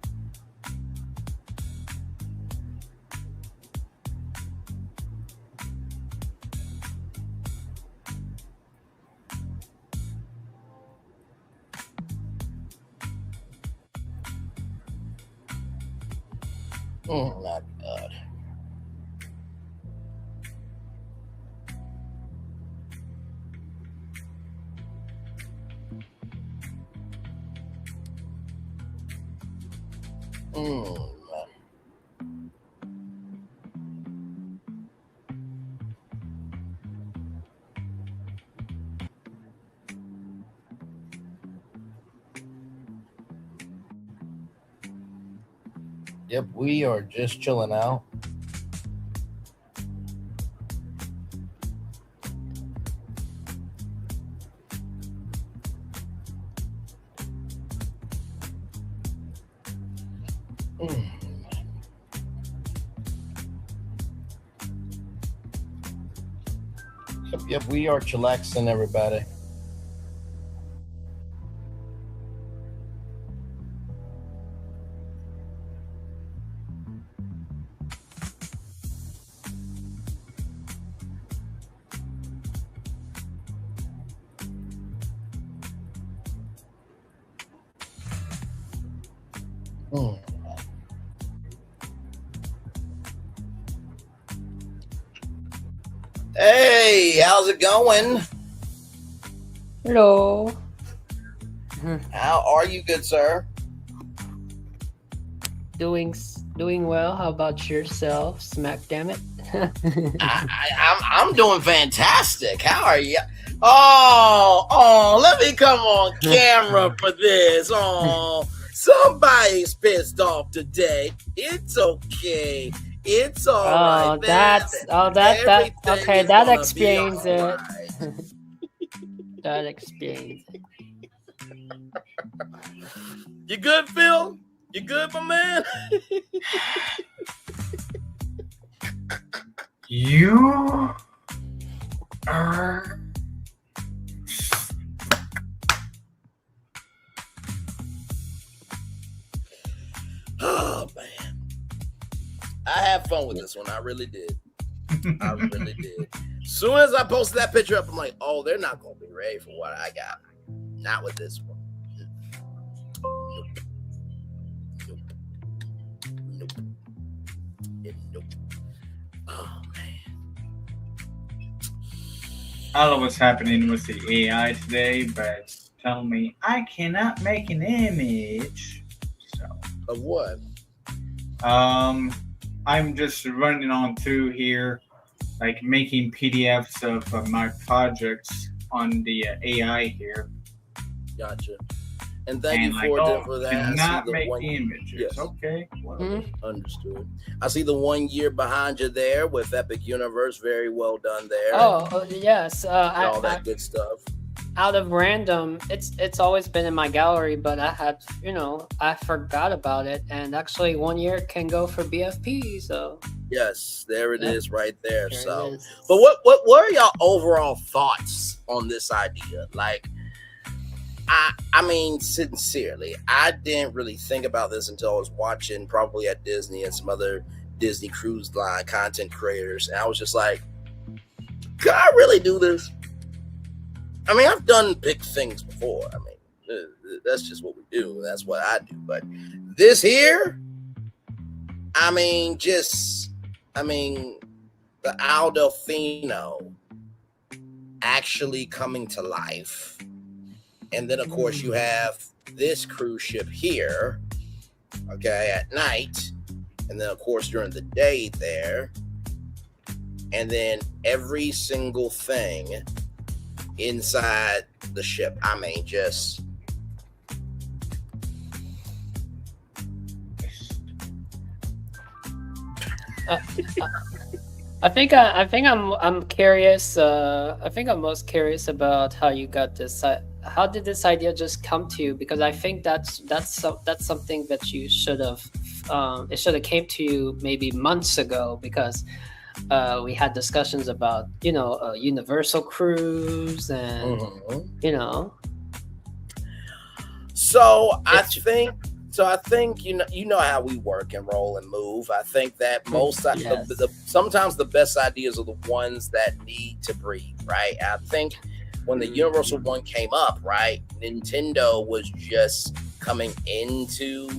Oh my God. Mm. Yep, we are just chilling out. Yep, we are chillaxing, everybody. Hey, how's it going? Hello. How are you, good sir? Doing well. How about yourself? Smack damn it. I'm doing fantastic. How are you? Oh, let me come on camera for this. Oh, somebody's pissed off today. It's okay. It's all right. That explains it. That explains it. You good, Phil? You good, my man? You are. Oh man, I had fun with this one. I really did. I really did. As soon as I posted that picture up, I'm like, oh, they're not gonna be ready for what I got. Not with this one. Nope. Oh man. I don't know what's happening with the AI today, but tell me I cannot make an image. So of what? I'm just running on through here, like making PDFs of my projects on the AI here. Gotcha. And thank you for that. Not make the images. Yes. Okay. Understood. I see the 1 year behind you there with Epic Universe. Very well done there. Oh yes. All that good stuff. Out of random, it's always been in my gallery, but I had, I forgot about it. And actually 1 year can go for BFP. So yes, there it is right there. So, but what are y'all overall thoughts on this idea? Like, I mean, sincerely, I didn't really think about this until I was watching probably at Disney and some other Disney Cruise Line content creators. And I was just like, could I really do this? I mean, I've done big things before. I mean, that's just what we do. That's what I do. But this here, I mean, the Al Delfino actually coming to life. And then, of course, you have this cruise ship here, okay, at night. And then, of course, during the day there. And then every single thing inside the ship. I mean, just... I think I'm curious. I think I'm most curious about how you got this. How did this idea just come to you? Because I think that's something that you should have. It should have came to you maybe months ago, because we had discussions about Universal Cruise and So I think you know how we work and roll and move. I think that sometimes the best ideas are the ones that need to breathe, right? I think when the Universal one came up, right, Nintendo was just coming into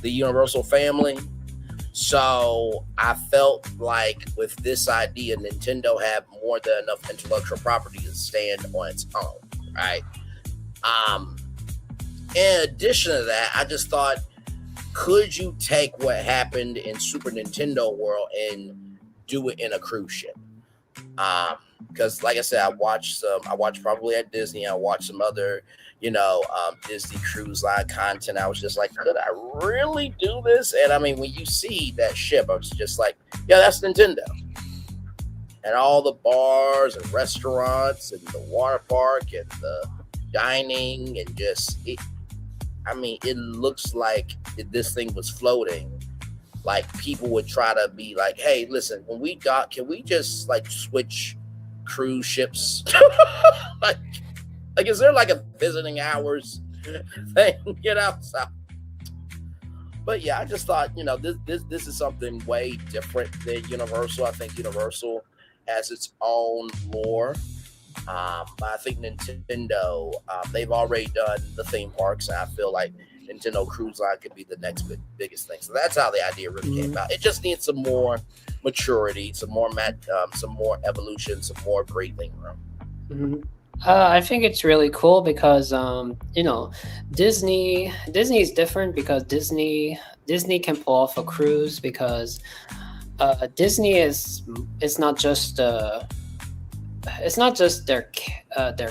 the Universal family. So I felt like with this idea, Nintendo had more than enough intellectual property to stand on its own, right? In addition to that, I just thought, could you take what happened in Super Nintendo World and do it in a cruise ship? Because like I said, I watched probably at Disney, I watched some other, Disney Cruise Line content. I was just like, could I really do this? And I mean, when you see that ship, I was just like, yeah, that's Nintendo. And all the bars and restaurants and the water park and the dining and just, it looks like this thing was floating. Like people would try to be like, hey, listen, when we dock, can we just like switch cruise ships? like, is there like a visiting hours thing, So, but yeah, I just thought, this is something way different than Universal. I think Universal has its own lore. But I think Nintendo, they've already done the theme parks, and I feel like Nintendo Cruise Line could be the next biggest thing. So that's how the idea really came about. It just needs some more maturity, some more evolution, some more breathing room. I think it's really cool because Disney is different because Disney can pull off a cruise because Disney is not just their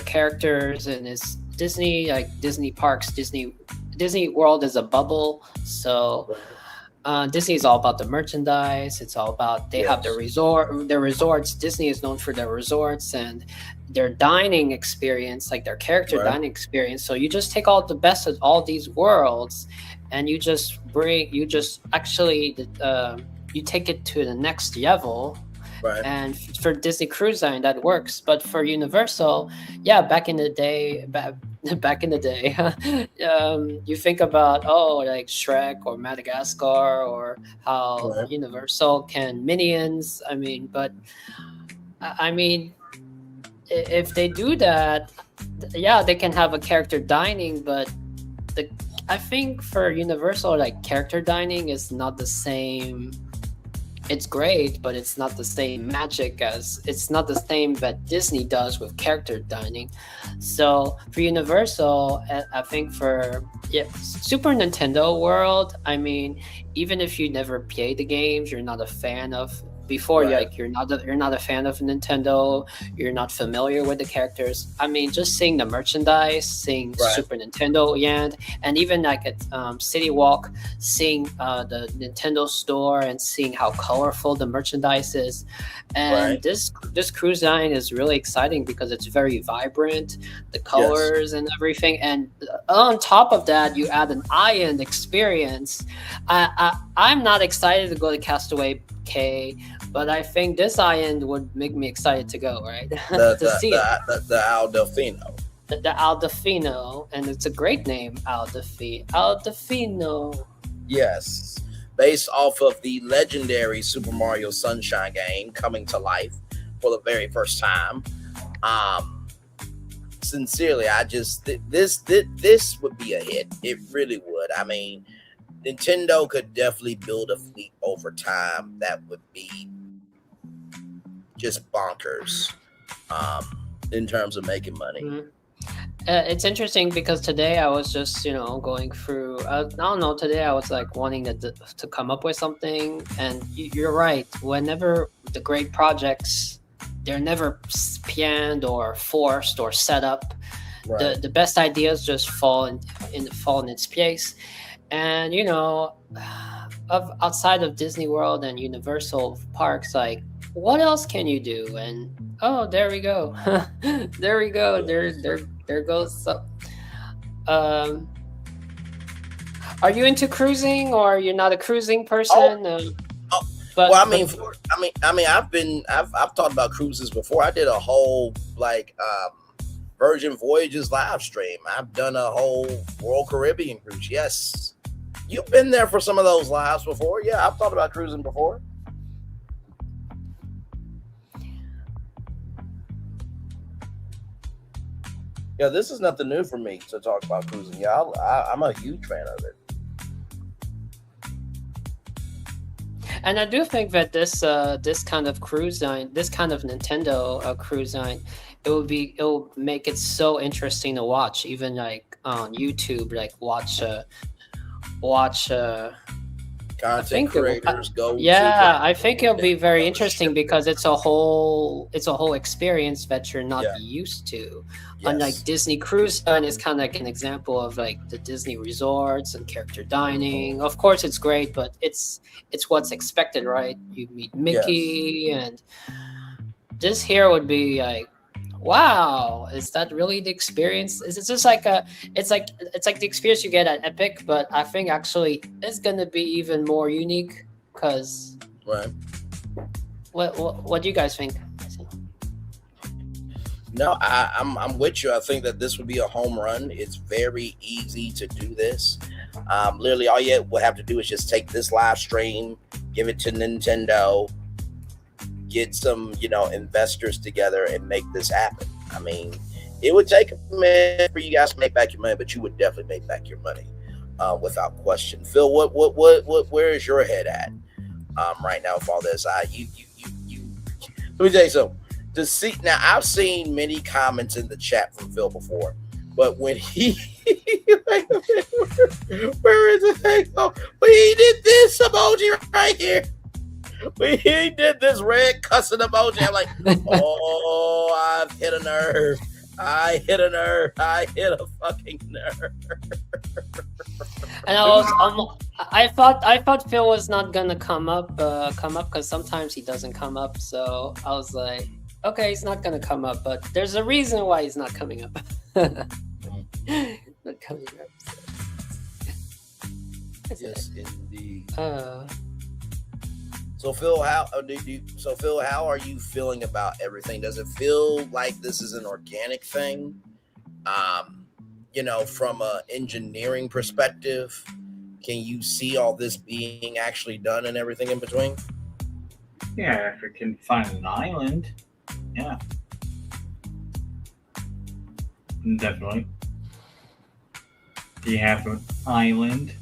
characters, and it's Disney, like Disney parks. Disney World is a bubble, so Disney is all about the merchandise. It's all about they have their resorts. Disney is known for their resorts and their dining experience, like their character dining experience. So you just take all the best of all these worlds, and you take it to the next level. Right. And for Disney Cruise Line, that works. But for Universal, yeah, back in the day, you think about like Shrek or Madagascar or how Universal can Minions. If they do that, yeah, they can have a character dining. But I think for Universal, like character dining is not the same. It's great, but it's not the same magic it's not the same that Disney does with character dining. So for Universal, I think for Super Nintendo World, even if you never play the games, you're not a fan of you're not a fan of Nintendo, you're not familiar with the characters. Just seeing the merchandise, seeing Super Nintendo Land, and even like at City Walk, seeing the Nintendo store and seeing how colorful the merchandise is. And this cruise line is really exciting because it's very vibrant, the colors and everything. And on top of that, you add an island experience. I'm not excited to go to Castaway Cay, but I think this island would make me excited to go, right? The Al Delfino. The Al Delfino, and it's a great name, Al Delfino. Yes, based off of the legendary Super Mario Sunshine game coming to life for the very first time. Sincerely, this would be a hit. It really would. Nintendo could definitely build a fleet over time that would be just bonkers in terms of making money. It's interesting because today I was just, going through, I don't know, today I was like wanting to come up with something. And you're right. Whenever the great projects, they're never planned or forced or set up. Right. The best ideas just fall in its place. And, outside of Disney World and Universal parks, like, what else can you do? And, there we go. There we go. There goes. Are you into cruising, or you're not a cruising person? I've talked about cruises before. I did a whole Virgin Voyages live stream. I've done a whole Royal Caribbean cruise. Yes. You've been there for some of those lives before. Yeah, I've thought about cruising before. Yeah, this is nothing new for me to talk about cruising. Yeah, I'm a huge fan of it. And I do think that this kind of cruise line, this kind of Nintendo cruise line, it'll make it so interesting to watch, even like on YouTube, like watch Content creators go. I think it'll be very interesting because it's a whole experience that you're not used to. Yes. Unlike Disney Cruise Line is kind of like an example of like the Disney resorts and character dining. Of course, it's great, but it's what's expected, right? You meet Mickey, and this here would be like, wow, is that really the experience? Is it just like it's like the experience you get at Epic, but I think actually it's gonna be even more unique because right. What do you guys think? No, I'm with you. I think that this would be a home run. It's very easy to do this. Literally, all you would have to do is just take this live stream, give it to Nintendo, get some, investors together and make this happen. I mean, it would take a minute for you guys to make back your money, but you would definitely make back your money without question. Phil, where is your head at right now with all this? Let me tell you something. Now, I've seen many comments in the chat from Phil before, but when he where is it? Well, he did this emoji right here. He did this red cussing emoji. I'm like, oh, I've hit a nerve. I hit a fucking nerve. And I thought Phil was not gonna come up because sometimes he doesn't come up. So I was like, okay, he's not gonna come up, but there's a reason why he's not coming up. Not coming up. Yes, indeed. So Phil, how are you feeling about everything? Does it feel like this is an organic thing? From an engineering perspective, can you see all this being actually done and everything in between? Yeah, if we can find an island, yeah, definitely. If you have an island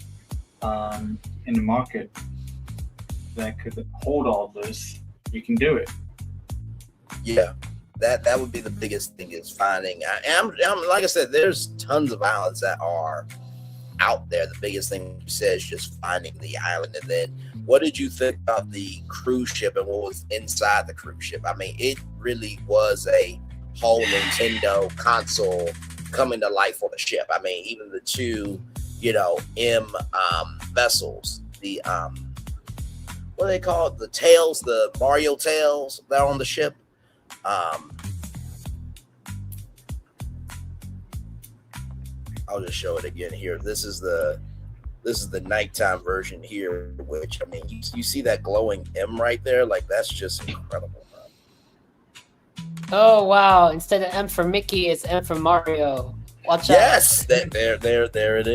in the market that could hold all this, you can do it. Yeah, that would be the biggest thing is finding. I'm like I said, there's tons of islands that are out there. The biggest thing you said is just finding the island. And then, what did you think about the cruise ship and what was inside the cruise ship? I mean, it really was a whole Nintendo console coming to life on the ship. I mean, even the two, M vessels, the what do they call it? The tails, the Mario tails that are on the ship. I'll just show it again here. This is the nighttime version here, which, I mean, you see that glowing M right there? Like, that's just incredible. Oh wow, instead of M for Mickey, it's M for Mario. Watch out. Yes, there it is. There it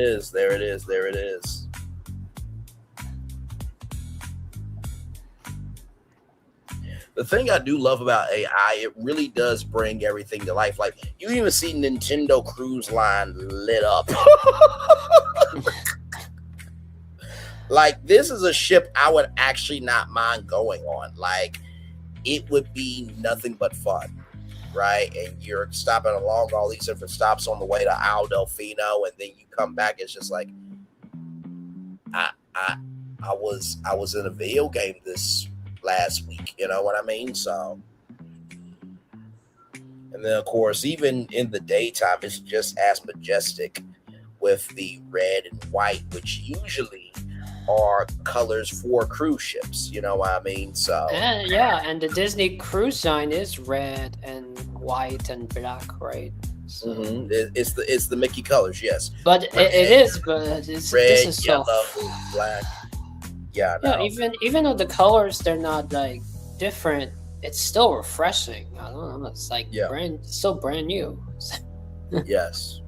is. The thing I do love about AI, it really does bring everything to life. Like, you even see Nintendo Cruise Line lit up. Like, this is a ship I would actually not mind going on. Like, it would be nothing but fun, right? And you're stopping along all these different stops on the way to Isle Delfino, and then you come back. It's just like, I was in a video game this last week, you know what I mean? So, and then of course, even in the daytime, it's just as majestic with the red and white, which usually are colors for cruise ships, you know what I mean? So and the Disney Cruise Line is red and white and black, right? So. It's the Mickey colors, yes. But it is, but red, this is yellow, so black. Yeah, no. Even though the colors they're not like different, it's still refreshing. I don't know. It's like still brand new. Yes.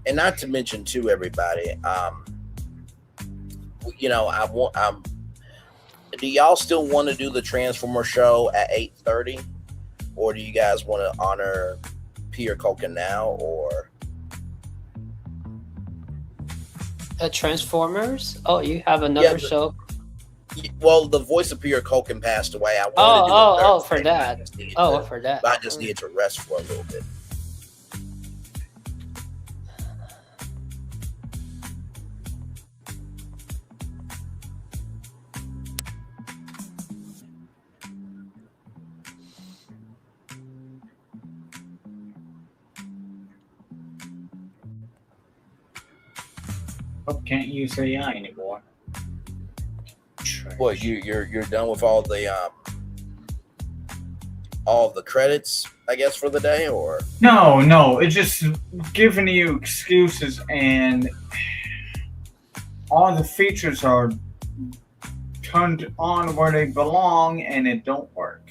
And not to mention, too, everybody, do y'all still want to do the Transformer show at 8:30, or do you guys want to honor Peter Culkin now, or Transformers? Oh, you have another show? Well, the voice of Peter Culkin passed away. I wanted to do it for that. For that. I just needed to rest for a little bit. Oh, can't use AI anymore. What, you're done with all the credits, I guess, for the day, or no, it's just giving you excuses, and all the features are turned on where they belong, and it don't work.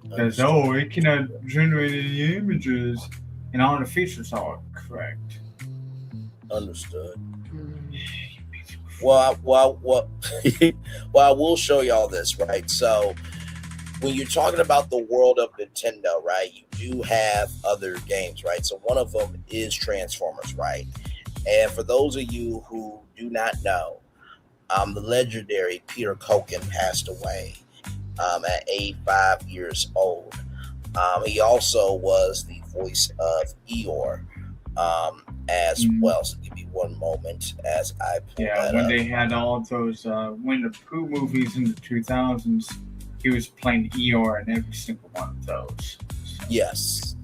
Because it cannot generate any images, and all the features are correct. Understood. Well, I will show y'all this, right? So, when you're talking about the world of Nintendo, right, you do have other games, right? So, one of them is Transformers, right? And for those of you who do not know, the legendary Peter Culkin passed away at 85 years old. He also was the voice of Eeyore as well. So, give me one moment as I pull that when up. they had all those Winnie the Pooh movies in the 2000s, he was playing Eeyore in every single one of those. Yes.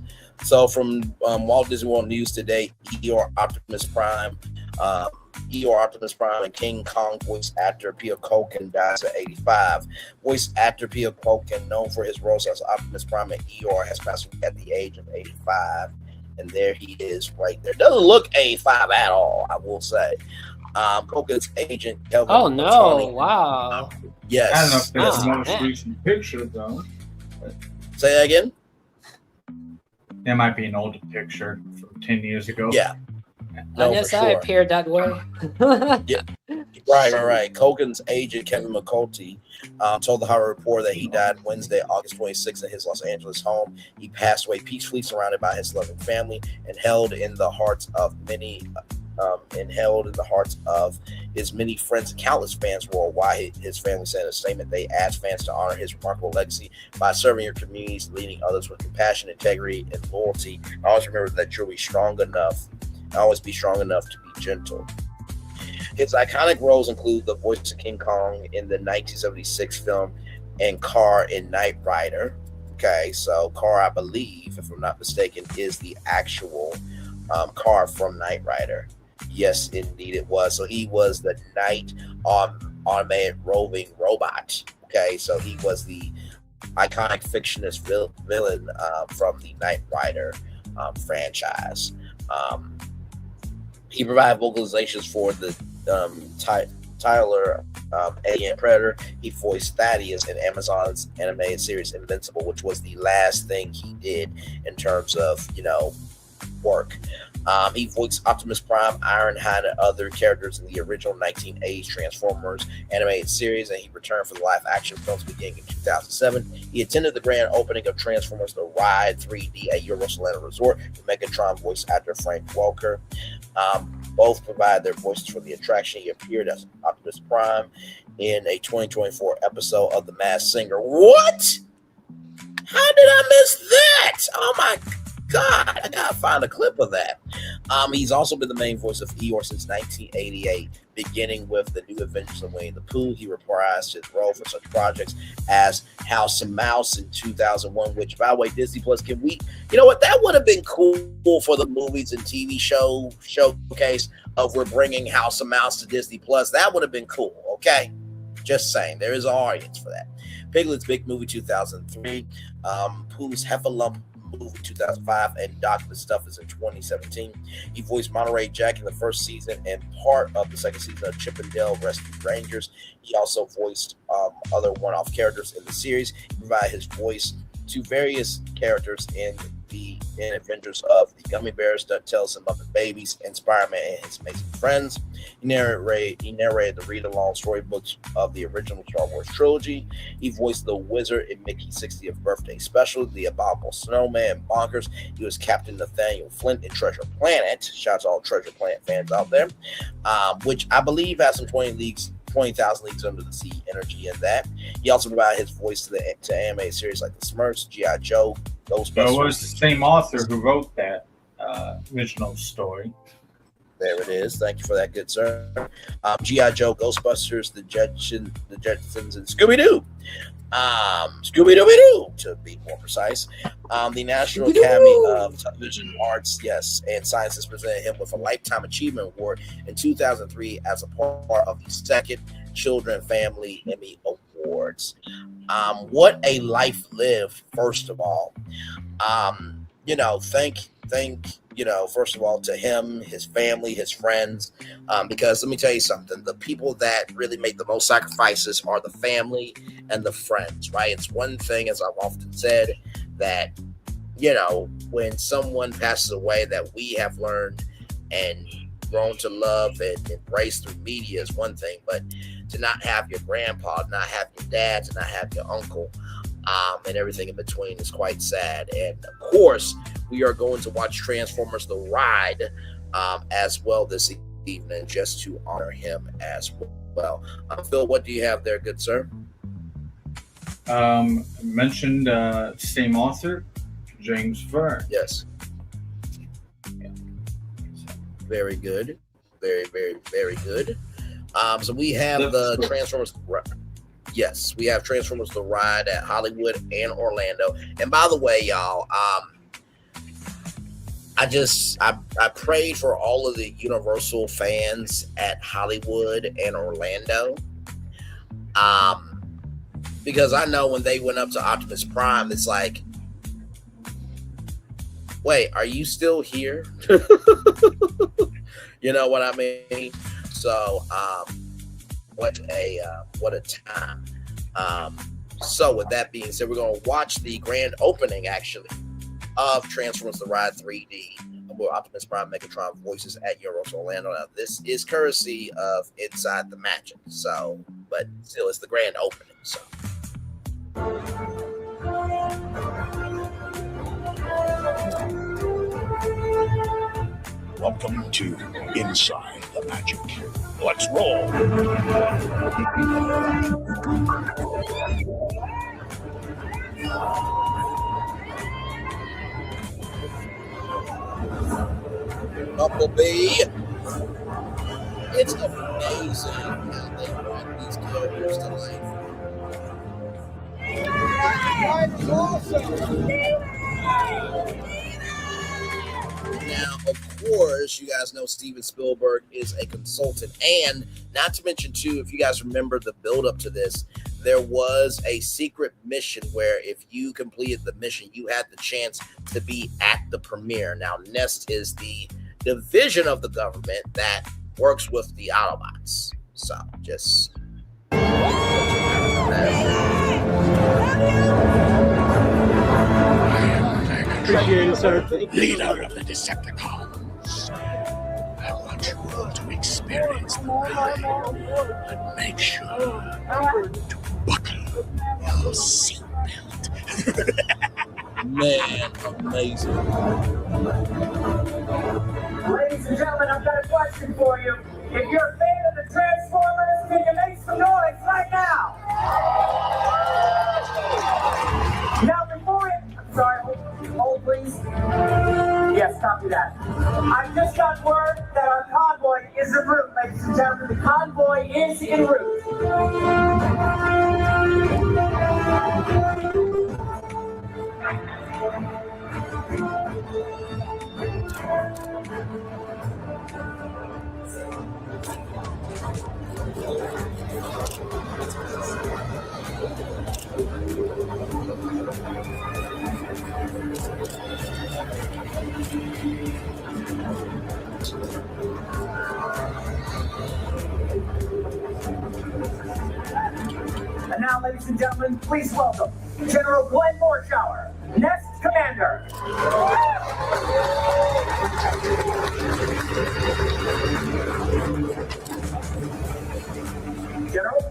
So from Walt Disney World News today, Eeyore Optimus Prime and King Kong voice actor Peter Culkin dies at 85. Voice actor Peter Culkin, known for his roles as Optimus Prime and Eeyore, has passed away at the age of 85. And there he is right there. Doesn't look 85 at all, I will say. Culkin's agent, Kelvin. Oh, no. Tony, wow. Yes. I don't know if that's the most recent picture, though. Say that again? That might be an older picture from 10 years ago. Yeah. No, I guess I appeared that way. Yeah. Right. Culkin's agent, Kevin McCulty, told the Hollywood Reporter that he died Wednesday, August 26th in his Los Angeles home. He passed away peacefully, surrounded by his loving family, and held in the hearts of his many friends and countless fans worldwide. His family said in a statement they asked fans to honor his remarkable legacy by serving your communities, leading others with compassion, integrity, and loyalty. Always remember that you'll be strong enough. Always be strong enough to be gentle. His iconic roles include the voice of King Kong in the 1976 film and Car in Knight Rider. Okay, so Car, I believe, if I'm not mistaken, is the actual car from Knight Rider. Yes, indeed it was. So he was the Knight automated roving robot. Okay, so he was the iconic fictionist villain from the Knight Rider franchise. He provided vocalizations for the Tyler Alien Predator. He voiced Thaddeus in Amazon's animated series Invincible, which was the last thing he did in terms of, work. He voiced Optimus Prime, Ironhide, and other characters in the original 1980s Transformers animated series, and he returned for the live-action films beginning in 2007. He attended the grand opening of Transformers The Ride 3D at Universal Orlando Resort with Megatron voice actor Frank Welker. Both provide their voices for the attraction. He appeared as Optimus Prime in a 2024 episode of The Masked Singer. What? How did I miss that? Oh my God, I gotta find a clip of that. He's also been the main voice of Eeyore since 1988, beginning with the New Adventures of Winnie the Pooh. He reprised his role for such projects as House of Mouse in 2001, which, by the way, Disney Plus, can we, you know what, that would have been cool for the movies and TV showcase of we're bringing House of Mouse to Disney Plus. That would have been cool, okay? Just saying, there is an audience for that. Piglet's Big Movie 2003, Pooh's Heffalump movie 2005, and Doc the Stuff is in 2017. He voiced Monterey Jack in the first season and part of the second season of Chip and Dale Rescue Rangers. He also voiced other one-off characters in the series. He provided his voice to various characters in the adventures of the gummy bears, DuckTales, and Muppet Babies, and Spider-Man and his amazing friends. He narrated the read-along storybooks of the original Star Wars trilogy. He voiced the Wizard in Mickey's 60th birthday special, The Abominable Snowman, and Bonkers. He was Captain Nathaniel Flint in Treasure Planet. Shout out to all Treasure Planet fans out there, which I believe has some 20,000 Leagues Under the Sea energy in that. He also provided his voice to anime series like The Smurfs, G.I. Joe, Ghostbusters. It was the same author who wrote that original story. There it is. Thank you for that, good sir. G.I. Joe, Ghostbusters, the Jetsons, and Scooby-Doo. Scooby-Doo, to be more precise. The National Academy of Television Arts, and Sciences presented him with a Lifetime Achievement Award in 2003 as a part of the second Children Family Emmy Awards. What a life lived, first of all. First of all, to him, his family, his friends, because let me tell you something, the people that really make the most sacrifices are the family and the friends, right? It's one thing, as I've often said, that, when someone passes away that we have learned and grown to love and embrace through media is one thing, but to not have your grandpa, not have your dad, to not have your uncle, and everything in between is quite sad. And of course, we are going to watch Transformers The Ride as well this evening, just to honor him as well. Phil, what do you have there, good sir? Mentioned same author, James Verne. Yes. Very good. Very, very, very good. So we have the Transformers. Yes, we have Transformers The Ride at Hollywood and Orlando. And by the way, y'all, I prayed for all of the Universal fans at Hollywood and Orlando. Because I know when they went up to Optimus Prime, it's like, wait, are you still here? You know what I mean? So, what a time. So with that being said, we're going to watch the grand opening, actually, of Transformers The Ride 3D, where Optimus Prime, Megatron voices at Universal Orlando. Now, this is courtesy of Inside the Magic, so, but still, it's the grand opening, so. Welcome to Inside the Magic. Let's roll. Bumblebee. It's amazing how they brought these characters to life. That's awesome. Now, of course, you guys know Steven Spielberg is a consultant, and not to mention, too, if you guys remember the build-up to this, there was a secret mission where if you completed the mission, you had the chance to be at the premiere. Now, NEST is the division of the government that works with the Autobots. So, just... Appreciate it, sir. Leader of the Decepticons. I want you all to experience the ride, but make sure to buckle your seatbelt. Man, amazing. Ladies and gentlemen, I've got a question for you. If you're a fan of the Transformers, can you make some noise right now? Now, before it... Sorry, hold please. Yes, copy that. I just got word that our convoy is en route, ladies and gentlemen. The convoy is en route. And now, ladies and gentlemen, please welcome General Glenn Morshower, NEST Commander. General?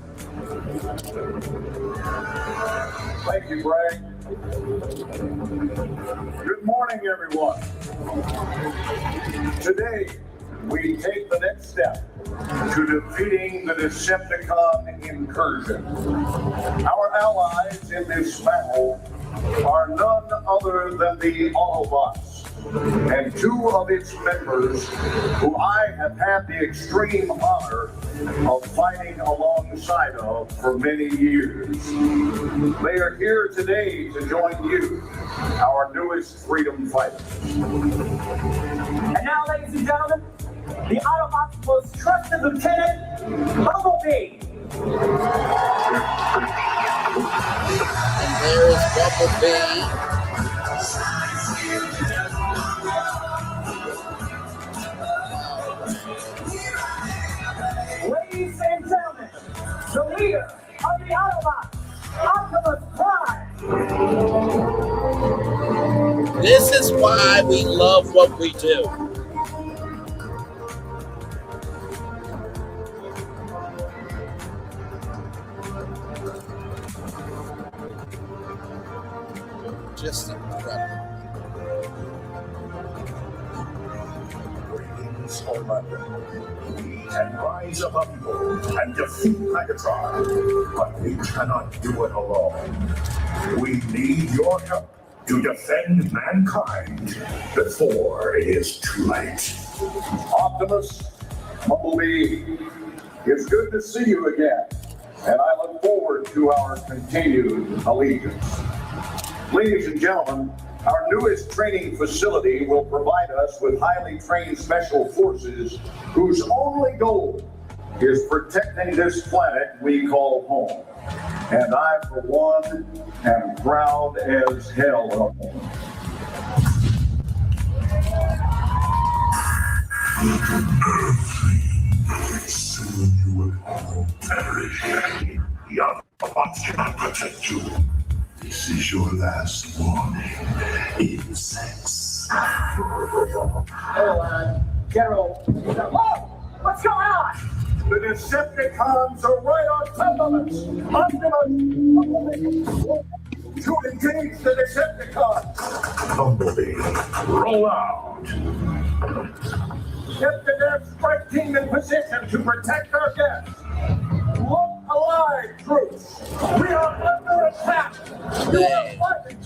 Thank you, Bray. Good morning, everyone. Today, we take the next step to defeating the Decepticon incursion. Our allies in this battle are none other than the Autobots, and two of its members who I have had the extreme honor of fighting alongside of for many years. They are here today to join you, our newest freedom fighters. And now, ladies and gentlemen, the Autobots' most trusted lieutenant, Bumblebee. And there is Bumblebee. Ladies and gentlemen, the leader of the Autobots, Optimus Prime. This is why we love what we do. Just incredible. Greetings, Homelander. We can rise above evil and defeat Megatron, but we cannot do it alone. We need your help to defend mankind before it is too late. Optimus, Bumblebee, it's good to see you again, and I look forward to our continued allegiance. Ladies and gentlemen, our newest training facility will provide us with highly trained special forces whose only goal is protecting this planet we call home. And I, for one, am proud as hell of them. Soon you will all perish. The Autobots cannot protect you. This is your last warning, insects. General. Whoa! What's going on? The Decepticons are right on top of us. Optimus, to engage the Decepticons. Bumblebee, roll out. Get the Death Strike team in position to protect our guests. Look alive, troops. We are under attack.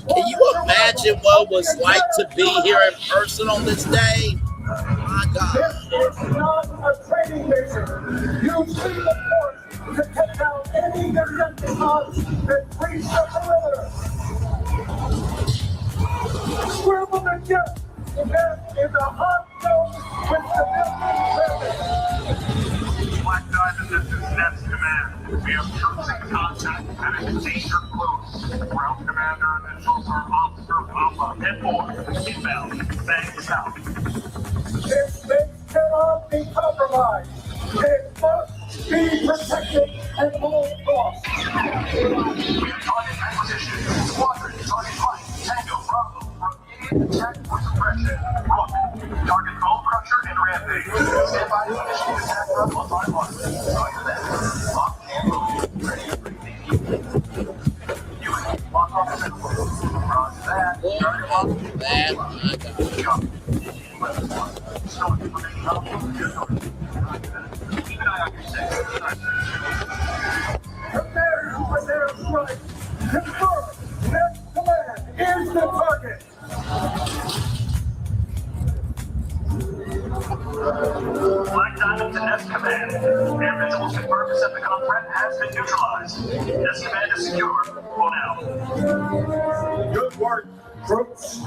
Can you imagine what it was like to be here in person on this day? My God. This is not a training mission. Use lethal force to take down any Decepticons that breach the perimeter. Scribble the jet. This is a hot zone with civilian. Black Diamond, this is Nets Command. We have troops in contact and it's danger close. Ground Commander initials are Officer Papa and Boy. Inbound. Bangs out. This base cannot be compromised. It must be protected at all costs. Target acquisition. Squadron, target flight. Tango, Bravo. Attack for suppression. Rocket. Target bone crusher and rampage. Stand by to initiate attack run 1 by 1. Roger that. Lock and load. Ready. Unit. Lock on the middle. Roger that. Target lock. That, Jump. 11-1. Start information out. Keep an eye on your six. Prepare for their strike. Confirm. Next command is the target. Black Diamond to Nest Command. Air visuals confirm Decepticon threat has been neutralized. Nest Command is secure. For now. Good work, troops.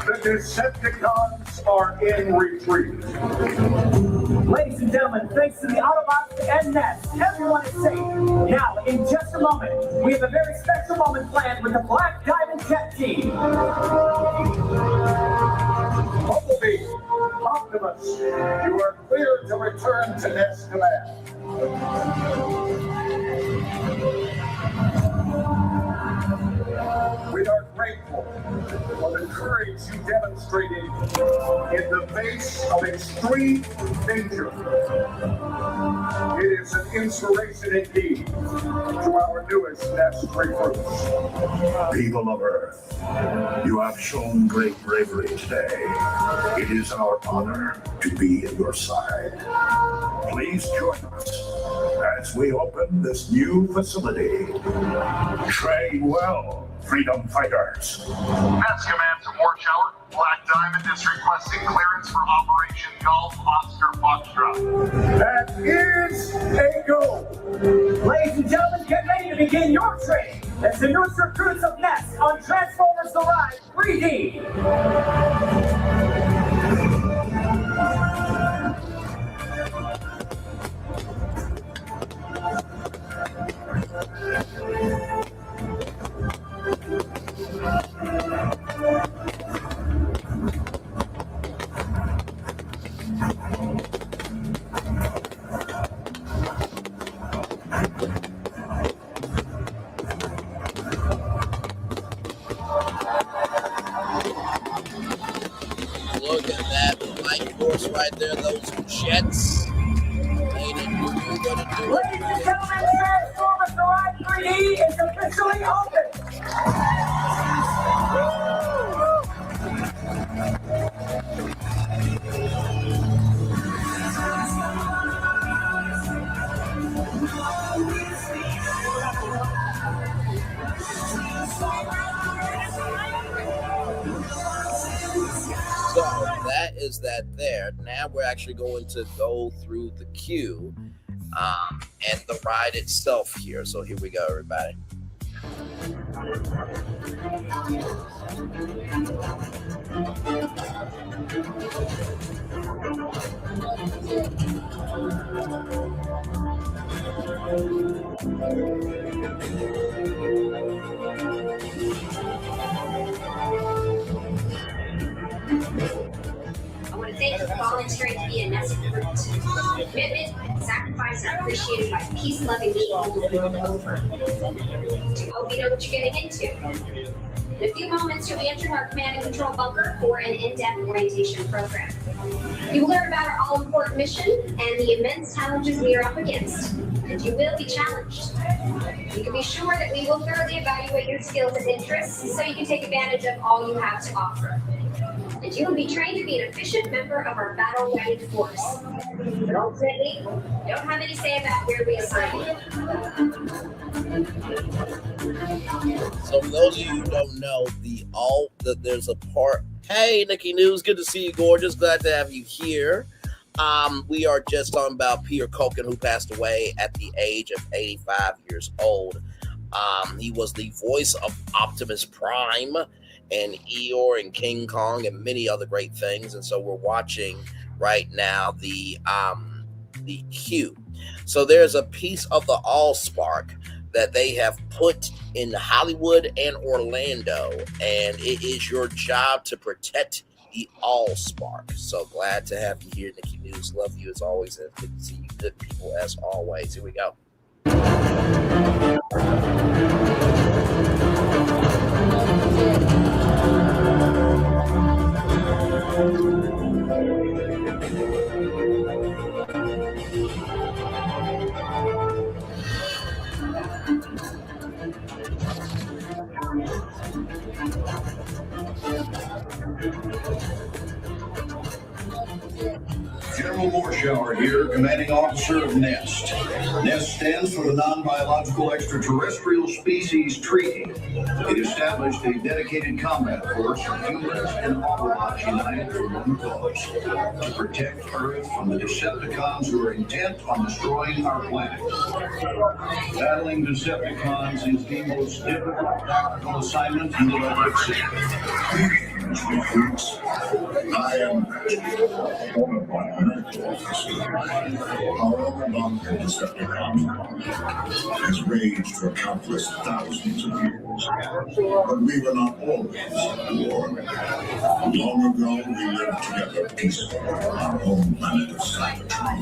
The Decepticons are in retreat. Ladies and gentlemen, thanks to the Autobots and Nets, everyone is safe. Now, in just a moment, we have a very special moment planned with the Black Diamond Jet Team. Bumblebee, Optimus, you are clear to return to Nest Command. grateful for the courage you demonstrated in the face of extreme danger. It is an inspiration indeed to our newest nest recruits. People of Earth, you have shown great bravery today. It is our honor to be at your side. Please join us as we open this new facility. Train well, freedom fighters. That's Command to Warshower. Black Diamond is requesting clearance for Operation Golf Oscar Foxtrot. That is a go. Ladies and gentlemen, get ready to begin your training as the newest recruits of Nest on Transformers The Ride 3D. Look at that light force right there, those jets. Ain't it you're gonna do it? Ladies and gentlemen, Transformers The Ride 3D is officially open. So that is that there. Now we're actually going to go through the queue and the ride itself here. So here we go, everybody. I want to thank you for volunteering to be a Nest recruit. Commitment and sacrifice are appreciated by peace-loving people the world over. I hope you know what you're getting into. In a few moments, you'll be entering our command and control bunker for an in-depth orientation program. You will learn about our all-important mission and the immense challenges we are up against. And you will be challenged. You can be sure that we will thoroughly evaluate your skills and interests so you can take advantage of all you have to offer. And you will be trained to be an efficient member of our battle-ready force. But ultimately, you don't have any say about where we assign you. So for those of you who don't know, there's a part. Hey, Nikki News, good to see you, gorgeous. Glad to have you here. We are just talking about Peter Culkin, who passed away at the age of 85 years old. He was the voice of Optimus Prime and Eeyore and King Kong and many other great things. And so we're watching right now the queue. So there's a piece of the AllSpark that they have put in Hollywood and Orlando, and it is your job to protect the AllSpark. So glad to have you here, Nikki News. Love you as always, and good to see you good people as always. Here we go. General Morshower here, commanding officer of NEST. NEST stands for the Non-Biological Extraterrestrial Species Treaty. It established a dedicated combat force of humans and Autobots united for one cause: to protect Earth from the Decepticons who are intent on destroying our planet. Battling Decepticons is the most difficult tactical assignment you will ever see. I am one of my officers. Our long Decepticon has raged for countless thousands of years. But we were not always at war. Long ago, we lived together peacefully on our home planet of Cybertron.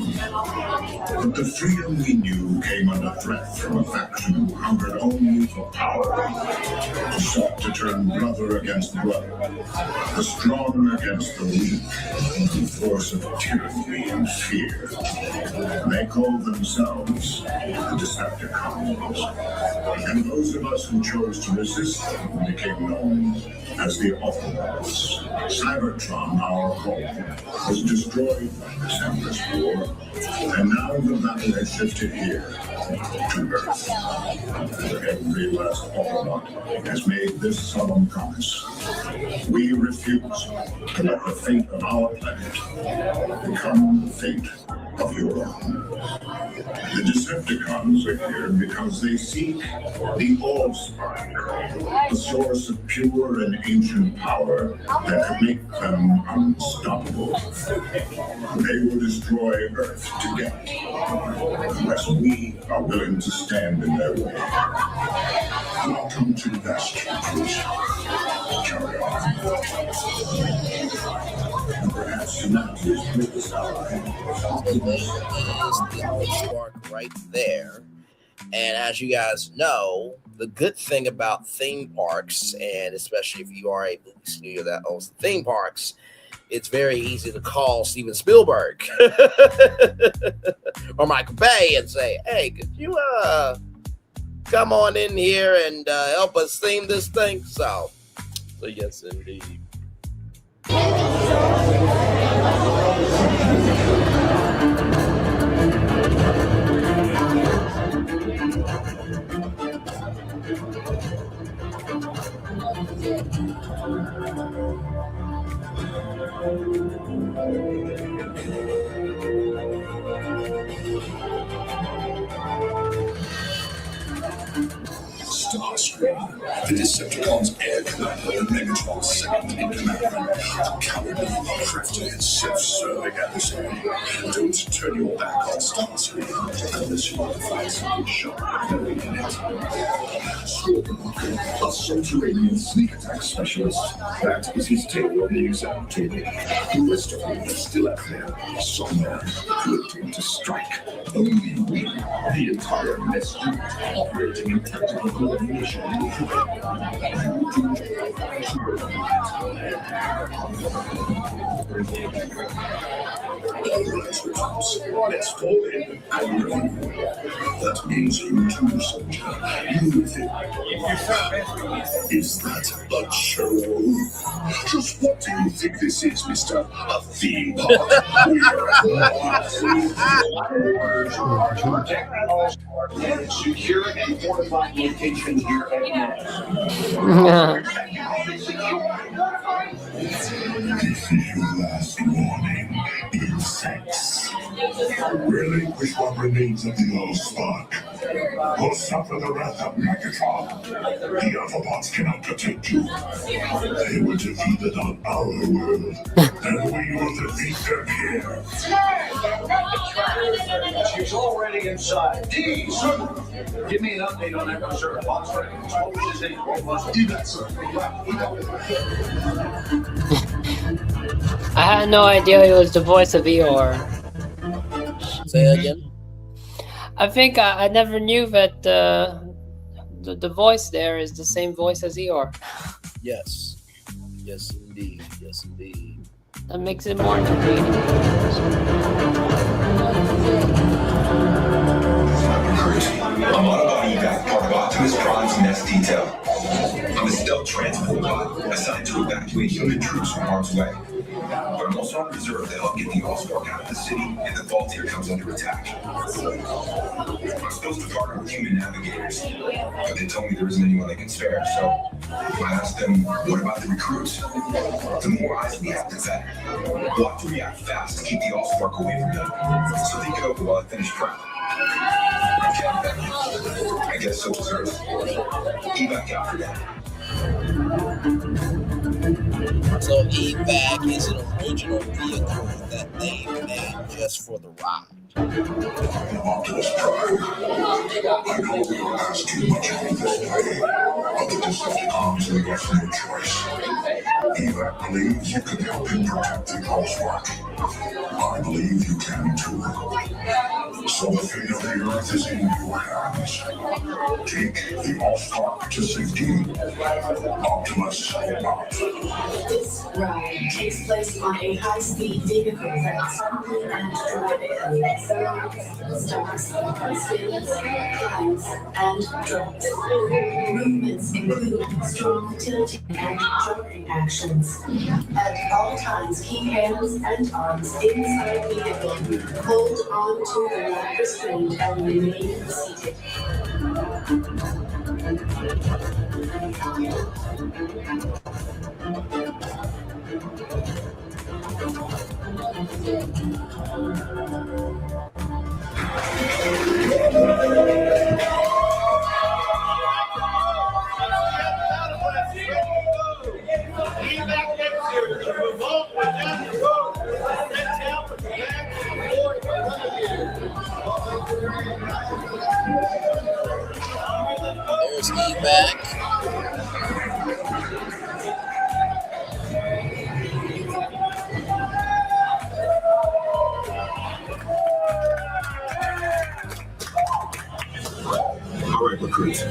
But the freedom we knew came under threat from a faction who hungered only for power, who sought to turn brother against brother, the strong against the weak, the force of tyranny and fear. They called themselves the Decepticons. And those of us who chose to resist them became known as the Autobots. Cybertron, our home, was destroyed by this endless war, and now the battle has shifted here to Earth. Every last Autobot has made this solemn promise. We refuse to let the fate of our planet become the fate of your own. The Decepticons are here because they seek the Allspark, the source of pure and ancient power that could make them unstoppable. They will destroy Earth together, unless we are willing to stand in their way. Welcome to Bastion Cruise. Carry on. And perhaps humanity's greatest ally. Is the Allspark right there. And as you guys know, the good thing about theme parks, and especially if you are a movie studio that owns theme parks, it's very easy to call Steven Spielberg or Michael Bay and say, hey, could you come on in here and help us theme this thing? So yes, indeed. Starscream, the Decepticons' air commander, and Megatron's second in command, a cowardly, crafty, and self-serving adversary. Don't turn your back on Starscream unless you want to find something sharp and in it. Scorponok, a subterranean sneak attack specialist. That is his tale on the exam table. The rest of them are still out there, somewhere, waiting to strike. Only we, the entire mess unit, operating in tactical coordination. Let's fall in and review. That means you too, soldier. You with it. Is that a show? Just what do you think this is, mister? A theme park? Secure and fortified location here at This is your last warning, insects. Relinquish what remains of the Allspark, or suffer the wrath of Megatron. The Autobots cannot protect you. They were defeated on our world, and we will defeat them here. She's already inside. D, sir. Give me an update on that reserve box. What was his name? Do that, sir. I had no idea he was the voice of Eeyore. Say that again? I think I never knew that the voice there is the same voice as Eeyore. Yes. Yes, indeed. Yes, indeed. That makes it more entertaining. I'm on a body evac part of Optimus Prime's nest detail. I'm a stealth transport bot assigned to evacuate human troops from harm's way. But I'm also on reserve to help get the Allspark out of the city if the vault here comes under attack. I'm supposed to partner with human navigators, but they told me there isn't anyone they can spare, so I asked them, what about the recruits? The more eyes we have, the better. We'll have to react fast to keep the Allspark away from them, so think it over while I finish prep. Okay, I guess so does Earth. Evac after that. So evac is an original vehicle that they made just for the ride. Optimus Prime, I know we don't ask too much of you this day, but the Decepticons leave us no choice. Evac believes you can help him protect the Allspark. I believe you can too. So the fate of the Earth is in your hands. Take the All-Star to safety. Optimus out. This ride takes place on a high-speed vehicle that suddenly and dramatically accelerates, stops, spins, climbs, and drops. Movements include strong tilting and jumping actions. At all times, keep hands and arms inside vehicle. Hold on to the lock restraint and remain seated. There's E-Back. All right, recruits.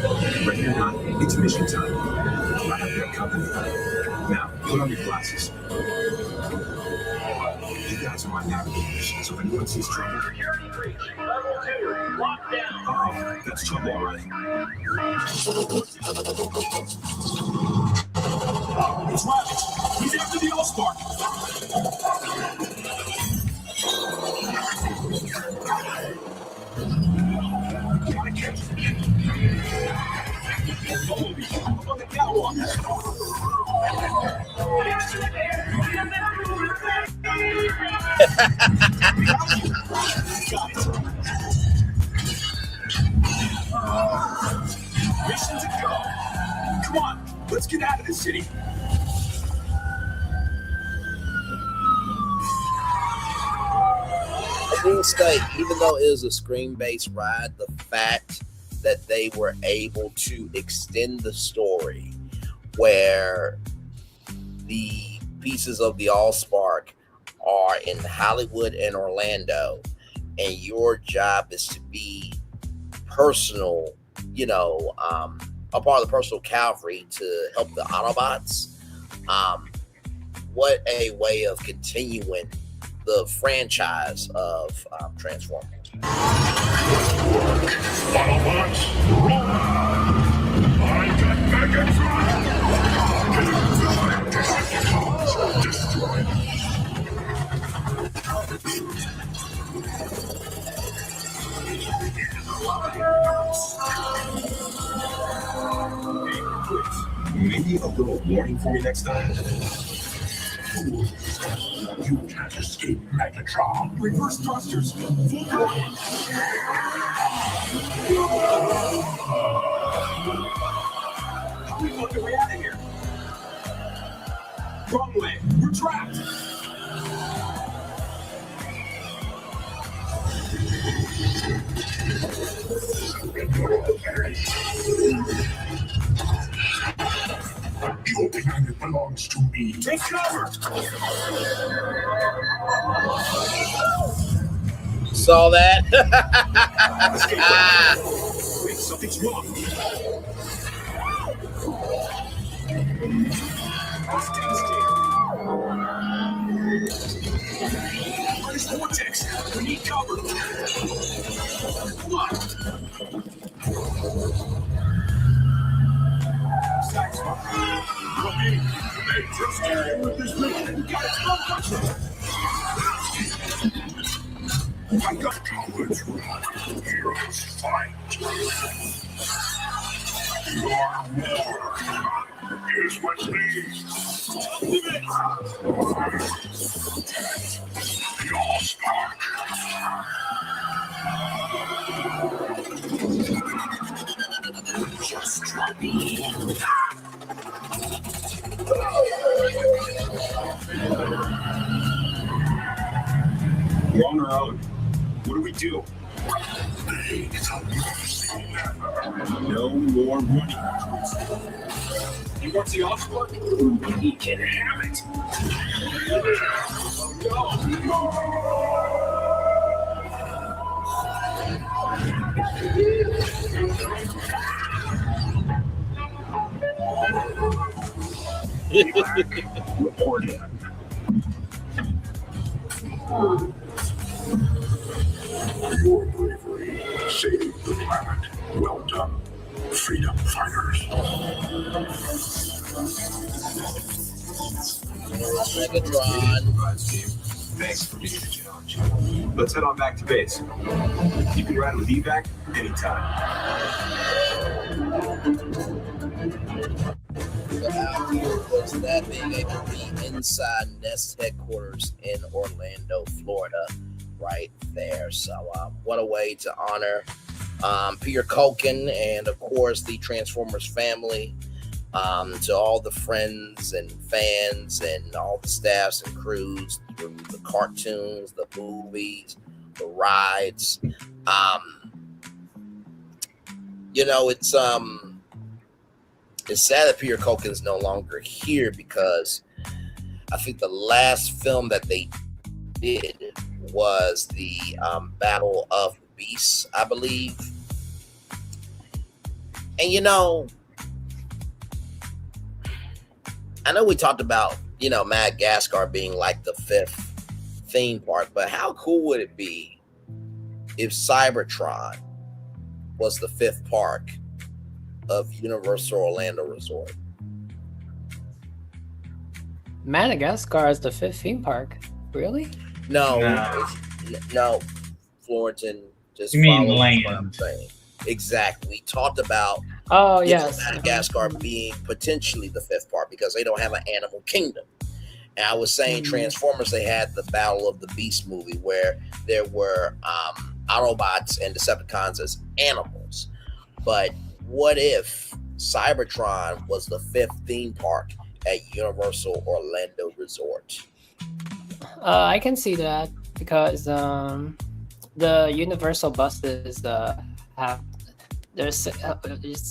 Ready or not, it's mission time. I have your company. Now, put on your glasses. You guys are my navigators, so if anyone sees trouble... Security breach. Level 2. Lockdown. That's trouble, all right. It's Rabbit. He's after the All-Spark. Gotta catch him. Follow me. I'm on the catwalk. Mission to go. Come on, let's get out of this city. I will state, even though it is a screen-based ride, the fact that they were able to extend the story where the pieces of the Allspark are in Hollywood and Orlando, and your job is to be personal, a part of the personal cavalry to help the Autobots. What a way of continuing the franchise of Transformers. Autobots, roll out! I got Megatron! Destroy. Maybe a little warning for me next time. You can't escape Megatron. Reverse thrusters. How the fuck are we out of here? Wrong way. We're trapped. Your planet belongs to me. Take cover. Saw that? Wait, something's wrong. There's vortex. We need cover. Come on. Hey, just carry with this mission. Guys, go touch it. I got cowards. Heroes fight. Your war is with me. Your spark. Just drop me. We're on our own. What do we do? No more running. He wants the Oscar? He can have it. Report in. Your bravery saved the planet. Well done, freedom fighters. Thanks for being the challenge. Let's head on back to base. You can ride with evac anytime. So out here was that being able to be inside Nest headquarters in Orlando, Florida, right there. So what a way to honor Peter Culkin and, of course, the Transformers family. To all the friends and fans and all the staffs and crews through the cartoons, the movies, the rides. It's sad that Peter Culkin's no longer here, because I think the last film that they did was the Battle of the Beasts, I believe. And I know we talked about, Madagascar being like the 5th theme park, but how cool would it be if Cybertron was the 5th park of Universal Orlando Resort? Madagascar is the 5th theme park. Really? No. Florentine, just you mean follow land. what I'm saying. Exactly. We talked about Madagascar being potentially the 5th park because they don't have an animal kingdom. And I was saying Transformers, they had the Battle of the Beast movie where there were Autobots and Decepticons as animals. But what if Cybertron was the 5th theme park at Universal Orlando Resort? I can see that because the Universal buses have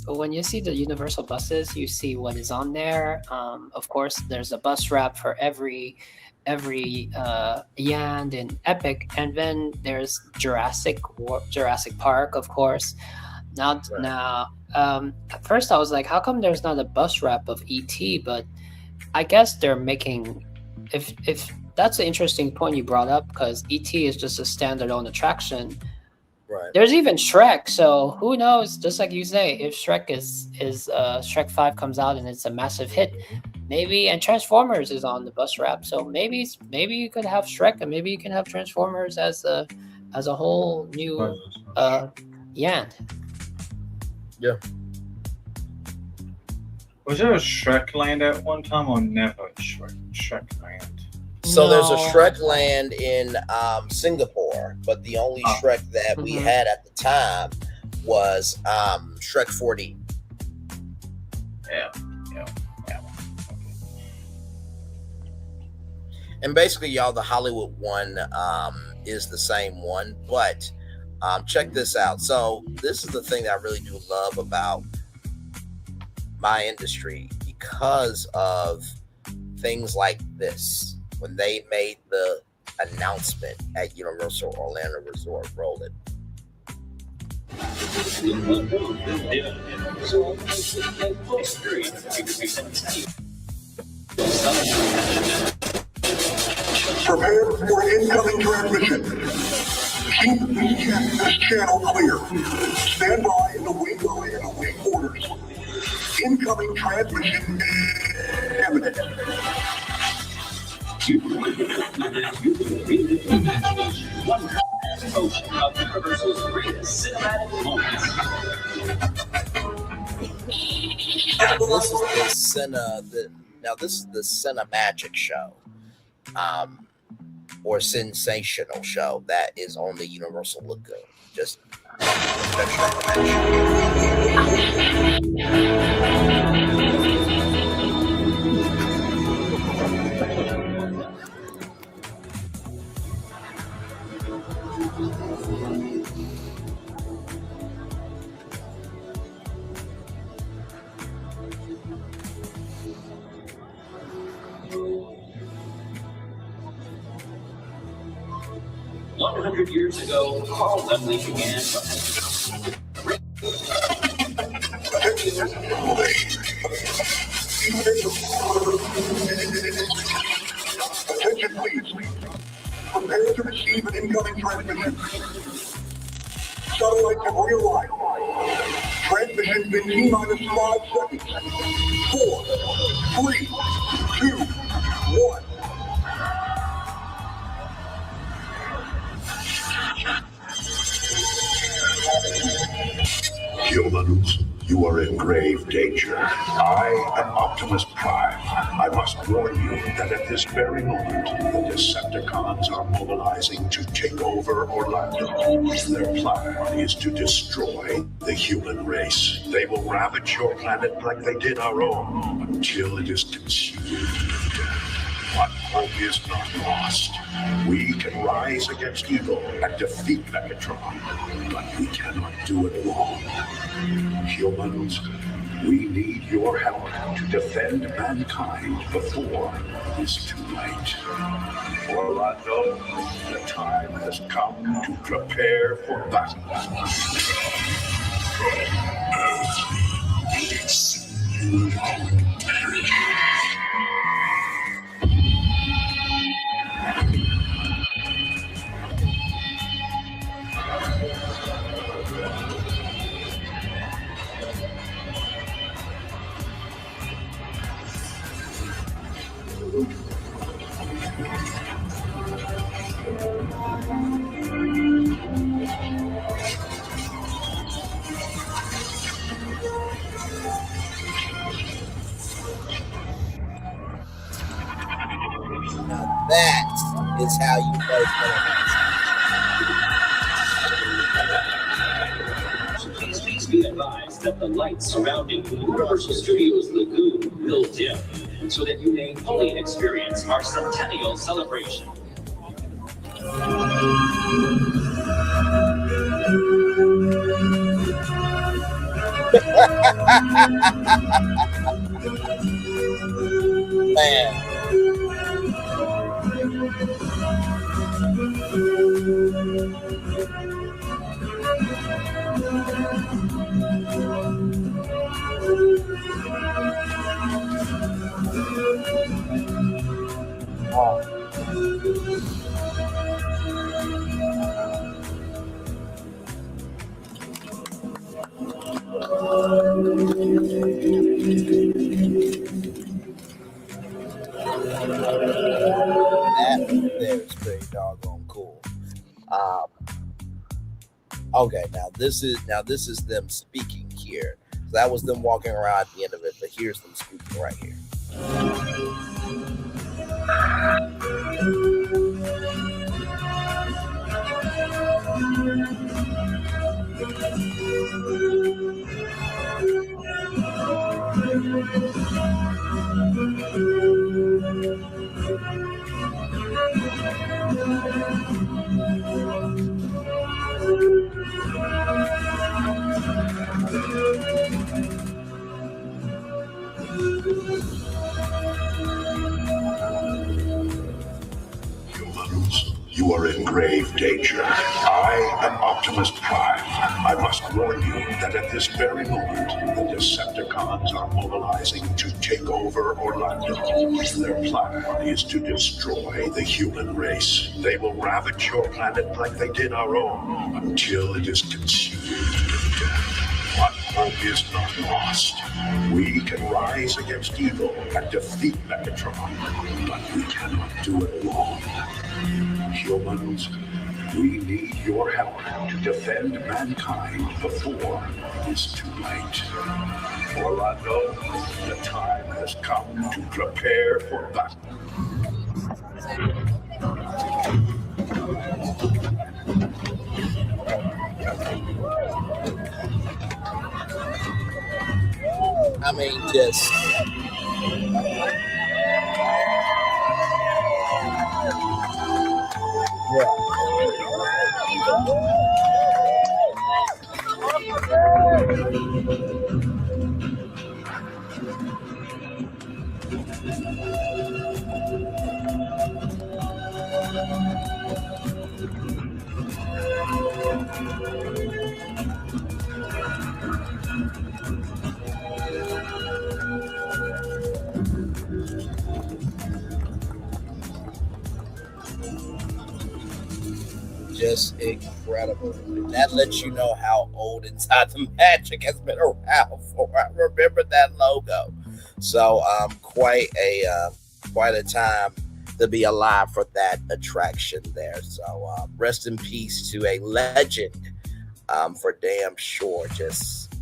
when you see the Universal buses, you see what is on there. Of course, there's a bus wrap for every Yand and Epic, and then there's Jurassic Park, of course. Now, at first I was like, how come there's not a bus wrap of ET? But I guess they're making, if that's an interesting point you brought up, because ET is just a standalone attraction. Right. There's even Shrek, so who knows? Just like you say, if Shrek is Shrek 5 comes out and it's a massive hit, maybe, and Transformers is on the bus wrap, so maybe you could have Shrek and maybe you can have Transformers as a whole new Yand. Yeah. Was there a Shrek Land at one time or never Shrek Land? So there's a Shrek Land in Singapore, but the only Shrek that we had at the time was Shrek 4D. Yeah. And basically, y'all, the Hollywood one is the same one, but check this out. So this is the thing that I really do love about my industry, because of things like this. When they made the announcement at Universal Orlando Resort, roll it. Prepare for incoming transmission. Keep this channel clear. Stand by and await orders. Incoming transmission imminent. This is the Cinemagic show, or sensational show that is on the Universal Lagoon. Just Years ago, Carl Lemley began. Attention, please. Prepare to receive an incoming transmission. Satellites have realigned. Transmission in T-minus 5 seconds. 4, 3, 2, 1. Humans, you are in grave danger. I am Optimus Prime. I must warn you that at this very moment, the Decepticons are mobilizing to take over Orlando. Their plan is to destroy the human race. They will ravage your planet like they did our own until it is consumed. But hope is not lost. We can rise against evil and defeat Megatron, but we cannot do it alone. Humans, we need your help to defend mankind before it is too late. Orlando, the time has come to prepare for battle. That is how you play Please be advised that the lights surrounding Universal Studios Lagoon will dim, so that you may fully experience our centennial celebration. Man. That there is pretty doggone cool. Okay, now this is them speaking here. So that was them walking around at the end of it, but here's them speaking right here. Humans, you are in grave danger. I am Optimus Prime. I must warn you that at this very moment, the Decepticons are mobilizing to take over Orlando. Their plan is to destroy the human race. They will ravage your planet like they did our own until it is consumed with death. But hope is not lost. We can rise against evil and defeat Megatron, but we cannot do it alone. Humans, we need your help to defend mankind before it is too late. Orlando, the time has come to prepare for battle. I mean, just just incredible. That lets you know how old Inside the Magic has been around for. I remember that logo. So quite a time to be alive for that attraction there. So rest in peace to a legend, for damn sure. Just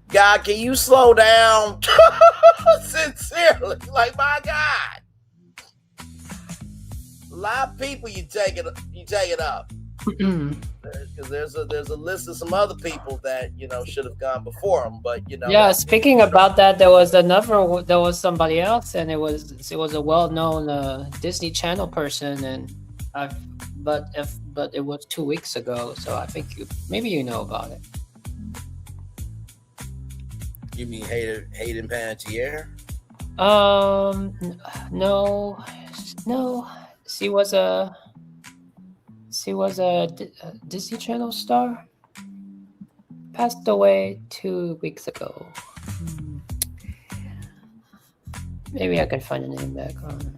God, can you slow down? Sincerely, like, my God. A lot of people you take it up. Because there's a list of some other people that should have gone before them, but Yeah, speaking about that, there was somebody else, and it was a well-known Disney Channel person, and but it was 2 weeks ago, so I think maybe you know about it. You mean Hayden Panettiere? No. She was a Disney Channel star. Passed away 2 weeks ago. Maybe I can find a name back on.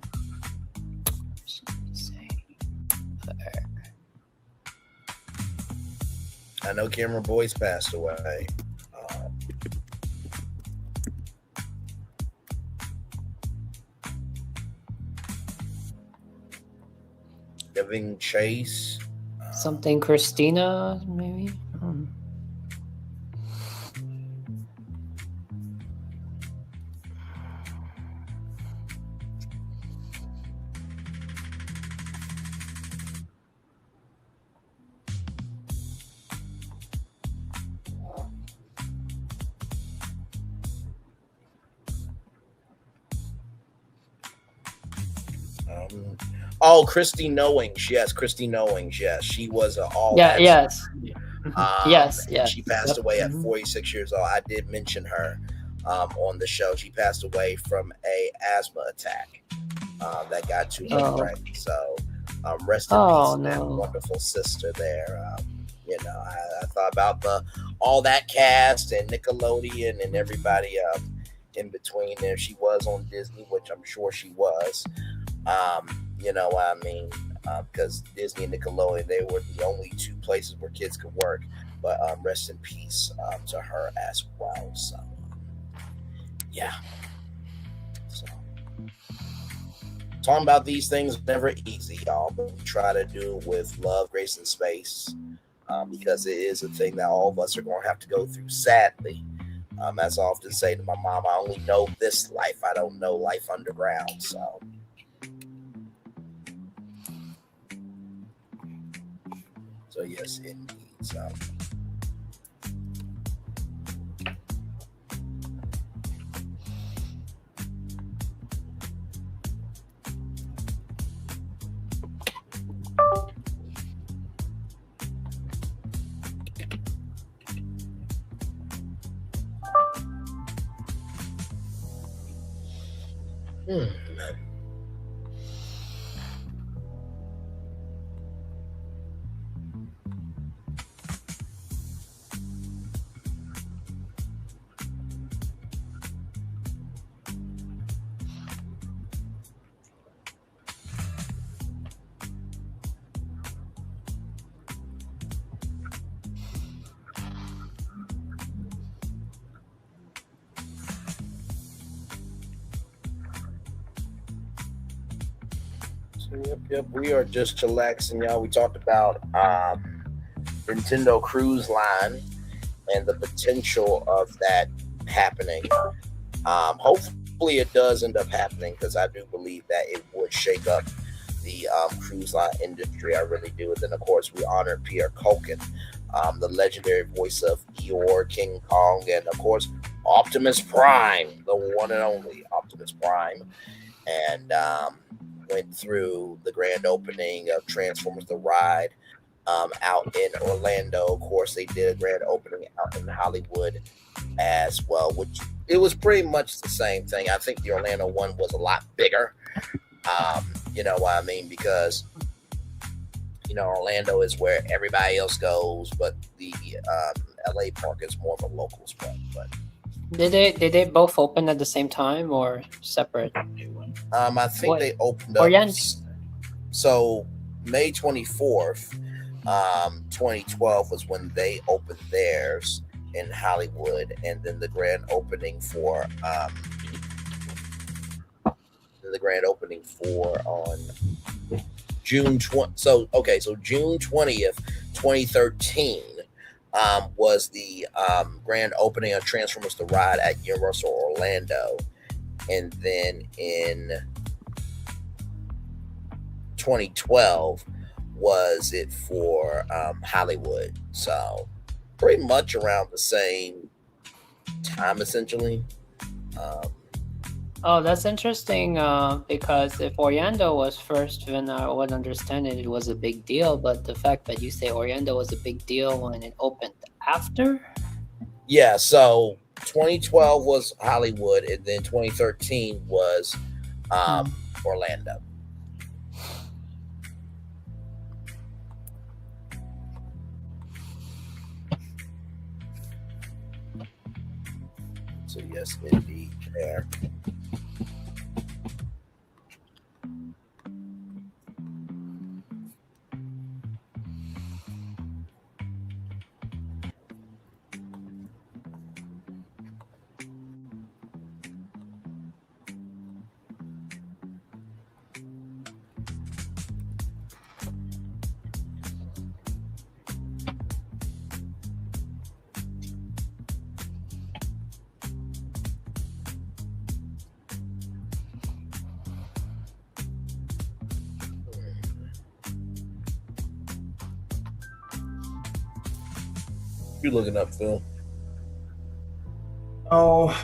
I know Cameron Boyce passed away. Giving Chase. Something Christina, maybe? Oh, Christy Knowings. Yes, Christy Knowings. Yes, she was an all. Yes. Yes. She passed away at 46 years old. I did mention her on the show. She passed away from a asthma attack that got to her brain. So rest in peace to that wonderful sister there. I thought about all that cast and Nickelodeon and everybody in between there. She was on Disney, which I'm sure she was. You know what I mean? Because Disney and Nickelodeon, they were the only two places where kids could work. But rest in peace to her as well. So, yeah. So, talking about these things is never easy, y'all. But we try to do it with love, grace, and space. Because it is a thing that all of us are going to have to go through, sadly. As I often say to my mom, I only know this life. I don't know life underground. So yes, indeed. So Yep. We are just chillaxing, y'all. We talked about Nintendo Cruise Line and the potential of that happening. Hopefully it does end up happening, because I do believe that it would shake up the cruise line industry. I really do. And then, of course, we honored Pierre Culkin, the legendary voice of Eeyore, King Kong, and, of course, Optimus Prime, the one and only Optimus Prime. And went through the grand opening of Transformers The Ride out in Orlando. Of course, they did a grand opening out in Hollywood as well, which it was pretty much the same thing. I think the Orlando one was a lot bigger. You know what I mean? Because, Orlando is where everybody else goes, but the LA park is more of a local spot. But did they both open at the same time or separate? I think they opened up. So May 24th, 2012 was when they opened theirs in Hollywood, and then the grand opening for on June 20. So June 20th, 2013 was the grand opening of Transformers: The Ride at Universal Orlando, and then in 2012 was it for Hollywood. So pretty much around the same time, essentially. Oh, that's interesting. Because if Orlando was first, then I would understand it was a big deal. But the fact that you say Orlando was a big deal when it opened after. Yeah. So 2012 was Hollywood, and then 2013 was Orlando. So yes, indeed, there. You looking up, Phil? Oh,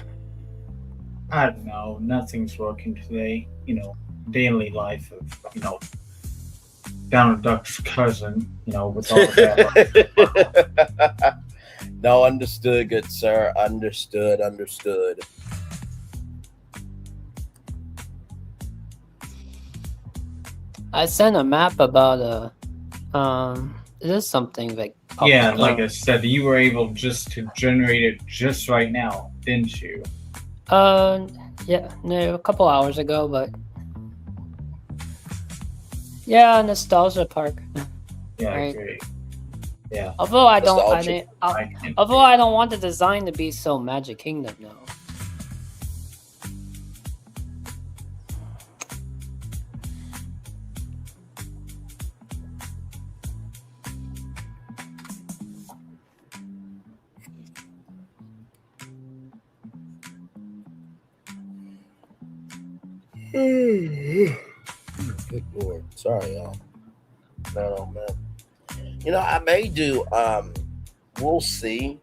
I don't know. Nothing's working today. Daily life of, Donald Duck's cousin, with all that. No, understood, good sir. Understood. I sent a map about it is something like Yeah, like I said, you were able just to generate it just right now, didn't you? Yeah, no, a couple hours ago, but yeah, nostalgia park. Yeah, Right. I agree. Yeah. Although I don't, Nostalgia. although I don't want the design to be so Magic Kingdom, though. Good Lord. Sorry, y'all. No, man. I may do, we'll see,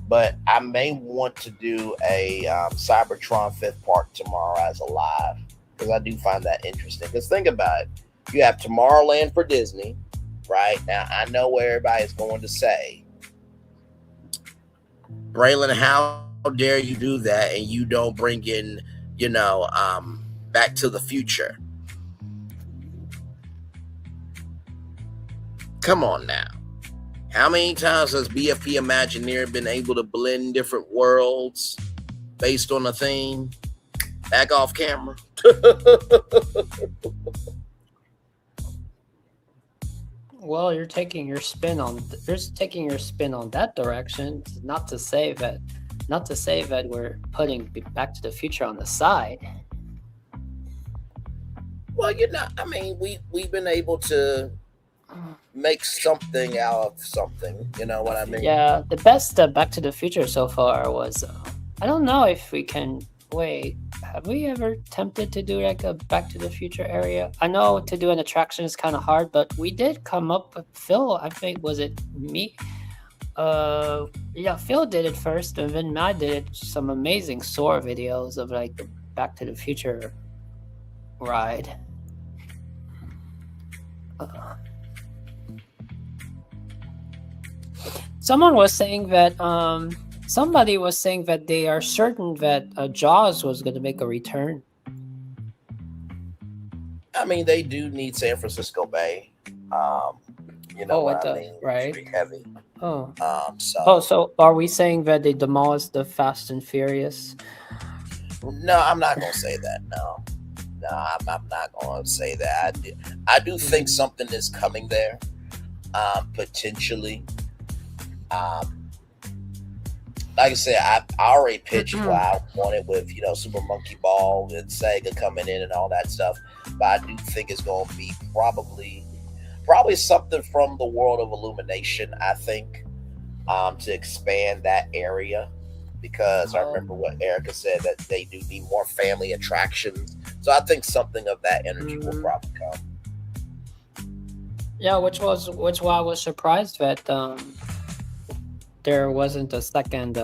but I may want to do a Cybertron 5th Park tomorrow as a live, because I do find that interesting. Because think about it. You have Tomorrowland for Disney, right? Now, I know where everybody's going to say, Braylon, how dare you do that and you don't bring in, Back to the Future? Come on now. How many times has BFP Imagineer been able to blend different worlds based on a theme? Back off camera. Well, you're taking your spin on that direction. Not to say that we're putting Back to the Future on the side. Well, we've been able to make something out of something. You know what I mean? Yeah, the best Back to the Future so far was, I don't know if we can wait. Have we ever attempted to do like a Back to the Future area? I know to do an attraction is kind of hard, but we did come up with Phil. I think, was it me? Yeah, Phil did it first, and then Matt did some amazing SOAR videos of like the Back to the Future ride. Someone was saying that somebody was saying that they are certain that Jaws was going to make a return. They do need San Francisco Bay. Right? Pretty heavy. Oh. So. So are we saying that they demolished the Fast and Furious? No, I'm not gonna say that. No. No, I'm not going to say that. I do think something is coming there, potentially. Like I said, I already pitched what I wanted with, Super Monkey Ball and Sega coming in and all that stuff. But I do think it's going to be probably something from the world of Illumination, I think, to expand that area. Because I remember what Erica said, that they do need more family attractions. So I think something of that energy will probably come. Yeah, which why I was surprised that there wasn't a second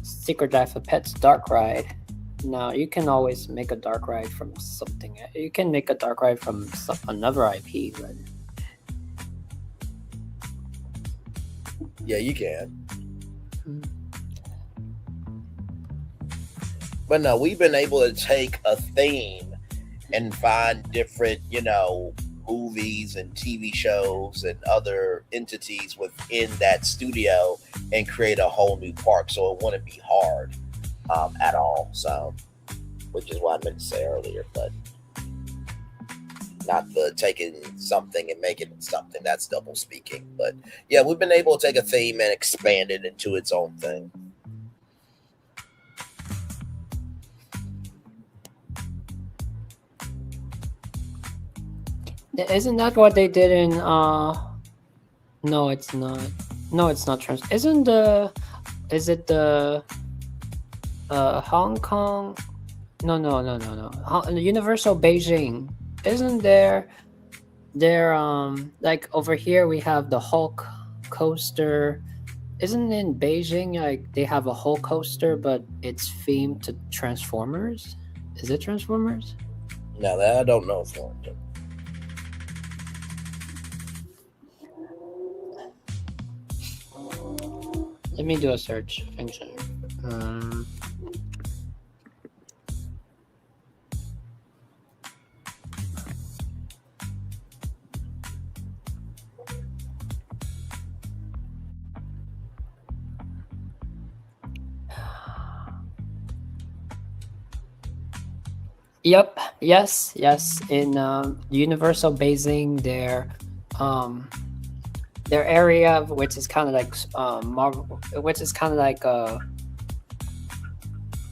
Secret Life of Pets dark ride. No, you can always make a dark ride from something. You can make a dark ride from another IP, but yeah, you can. But no, we've been able to take a theme and find different, movies and TV shows and other entities within that studio and create a whole new park. So it wouldn't be hard at all. So, which is what I meant to say earlier, but not the taking something and making it something. That's double speaking. But yeah, we've been able to take a theme and expand it into its own thing. isn't that what they did in no, it's not. No, it's not is it the Hong Kong? No. Universal Beijing. Isn't there like over here we have the Hulk coaster. Isn't in Beijing like they have a Hulk coaster but it's themed to Transformers? Is it Transformers? No, that I don't know for it. Let me do a search. Yep. Yes. In Universal Beijing, their area, which is kind of like Marvel, which is kind of like a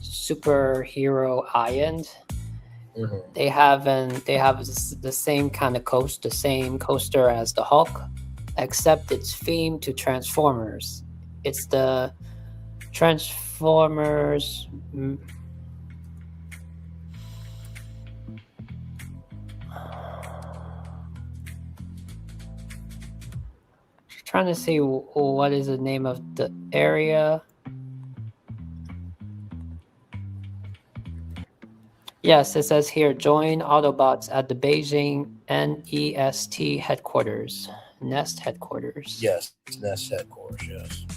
superhero island. Mm-hmm. They have the same kind of the same coaster as the Hulk, except it's themed to Transformers. It's the Transformers. Trying to see what is the name of the area. Yes, it says here, join Autobots at the Beijing NEST headquarters. Nest headquarters. Yes, Nest headquarters, yes.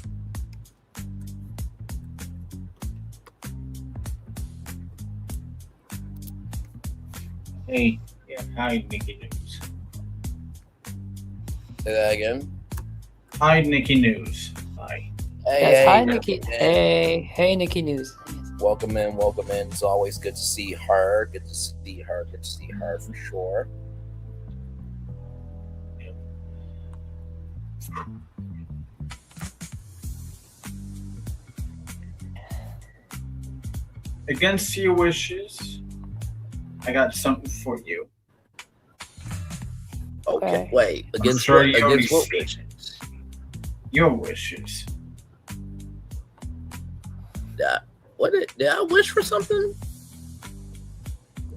Hey, yeah, hi, Nikki News. Say that again. Hi, Nikki News. Bye. Yes, hi, Nikki. Hey, Nikki News. Welcome in. It's always good to see her. Good to see her for sure. Against your wishes, I got something for you. Okay, wait. Against sure what? Against what wishes? Your wishes. Did I wish for something?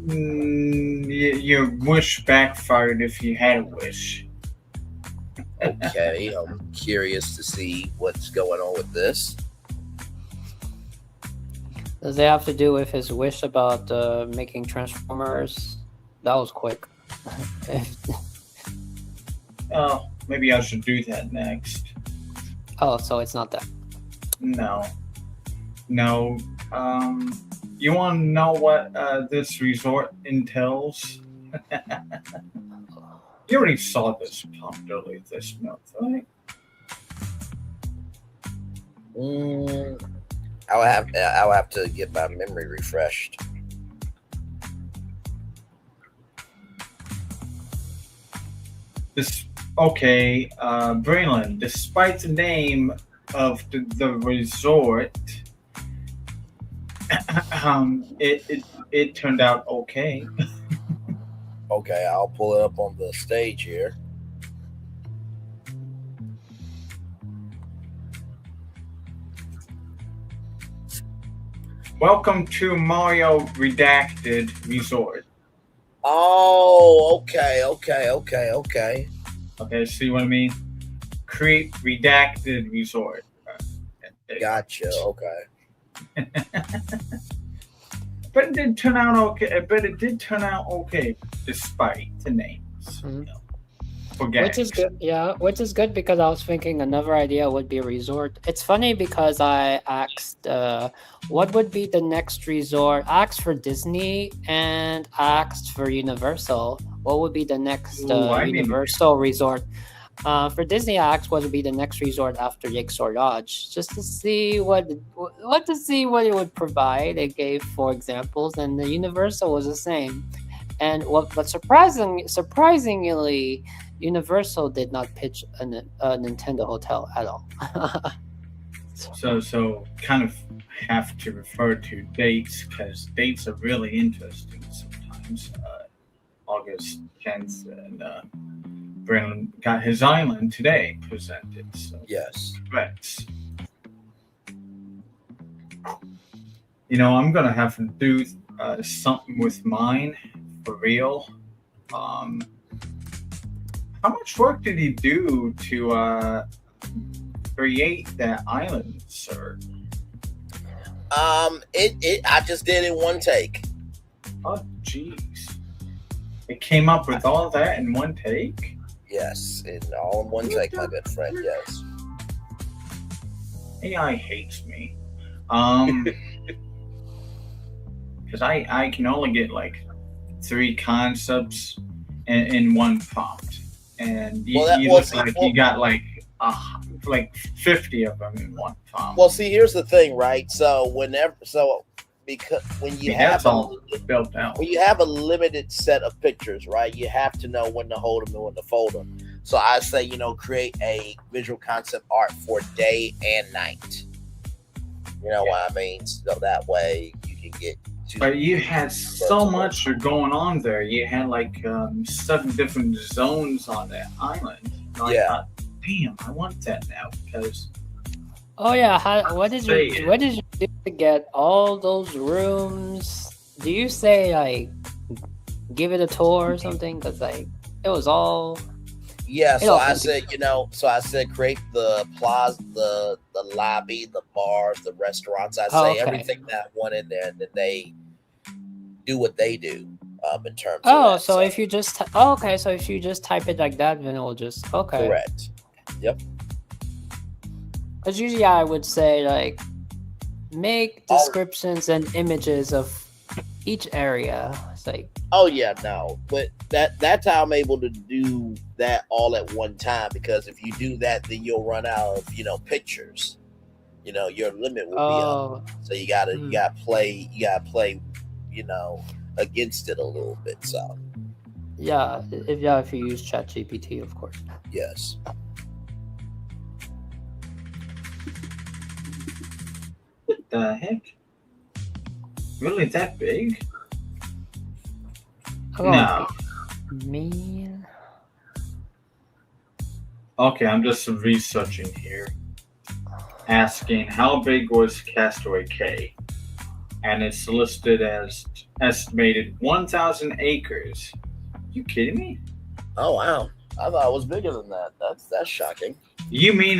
Your wish backfired if you had a wish. Okay, I'm curious to see what's going on with this. Does it have to do with his wish about making Transformers? That was quick. Oh, maybe I should do that next. Oh, so it's not that. No. You want to know what this resort entails? You already saw this pumped earlier this month, right? I'll have to get my memory refreshed. This okay, Braylon. Despite the name of the resort, it turned out okay. Okay, I'll pull it up on the stage here. Welcome to Mario Redacted Resort. Oh, okay. Okay, see what I mean? Create Redacted Resort. Gotcha. Okay. But it did turn out okay. Despite the names. For Which is good, yeah. Which is good because I was thinking another idea would be resort. It's funny because I asked, what would be the next resort? I asked for Disney and asked for Universal. What would be the next Universal resort? For Disney, I asked what would be the next resort after Jigsaw Lodge, just to see what it would provide. It gave 4 examples, and the Universal was the same. And but surprisingly, Universal did not pitch a Nintendo hotel at all. So kind of have to refer to dates because dates are really interesting sometimes. August 10th, and Braylon got his island today presented. So yes, correct. I'm gonna have to do something with mine for real. How much work did he do to create that island, sir? I just did it one take. Oh, jeez. It came up with all that in one take? Yes, all in one take, my good friend, yes. AI hates me. Because I can only get like 3 concepts in one prompt. And you look like you got like 50 of them in one prompt. Well, see, here's the thing, right? So because when you have built out, when you have a limited set of pictures, right, you have to know when to hold them and when to fold them. So I say, create a visual concept art for day and night. You know what I mean? So that way you can get. But you had so much going on there. You had like 7 different zones on that island. And I thought, damn, I want that now because. Oh yeah, what did you do to get all those rooms? Do you say like give it a tour or something? Because like it was all. Yeah, so I said, create the plaza, the lobby, the bars, the restaurants. I say everything that I want in there, and then they do what they do in terms of that. So if you just so if you just type it like that, then it will just correct. Yep. Because usually I would say like make descriptions and images of each area. It's like but that's how I'm able to do that all at one time, because if you do that, then you'll run out of pictures. Your limit will be up. So you gotta play against it a little bit. So if you use ChatGPT, of course. Yes. What the heck? Really that big? No. Man. Okay, I'm just researching here. Asking how big was Castaway Cay? And it's listed as estimated 1,000 acres. You kidding me? Oh wow! I thought it was bigger than that. That's shocking. You mean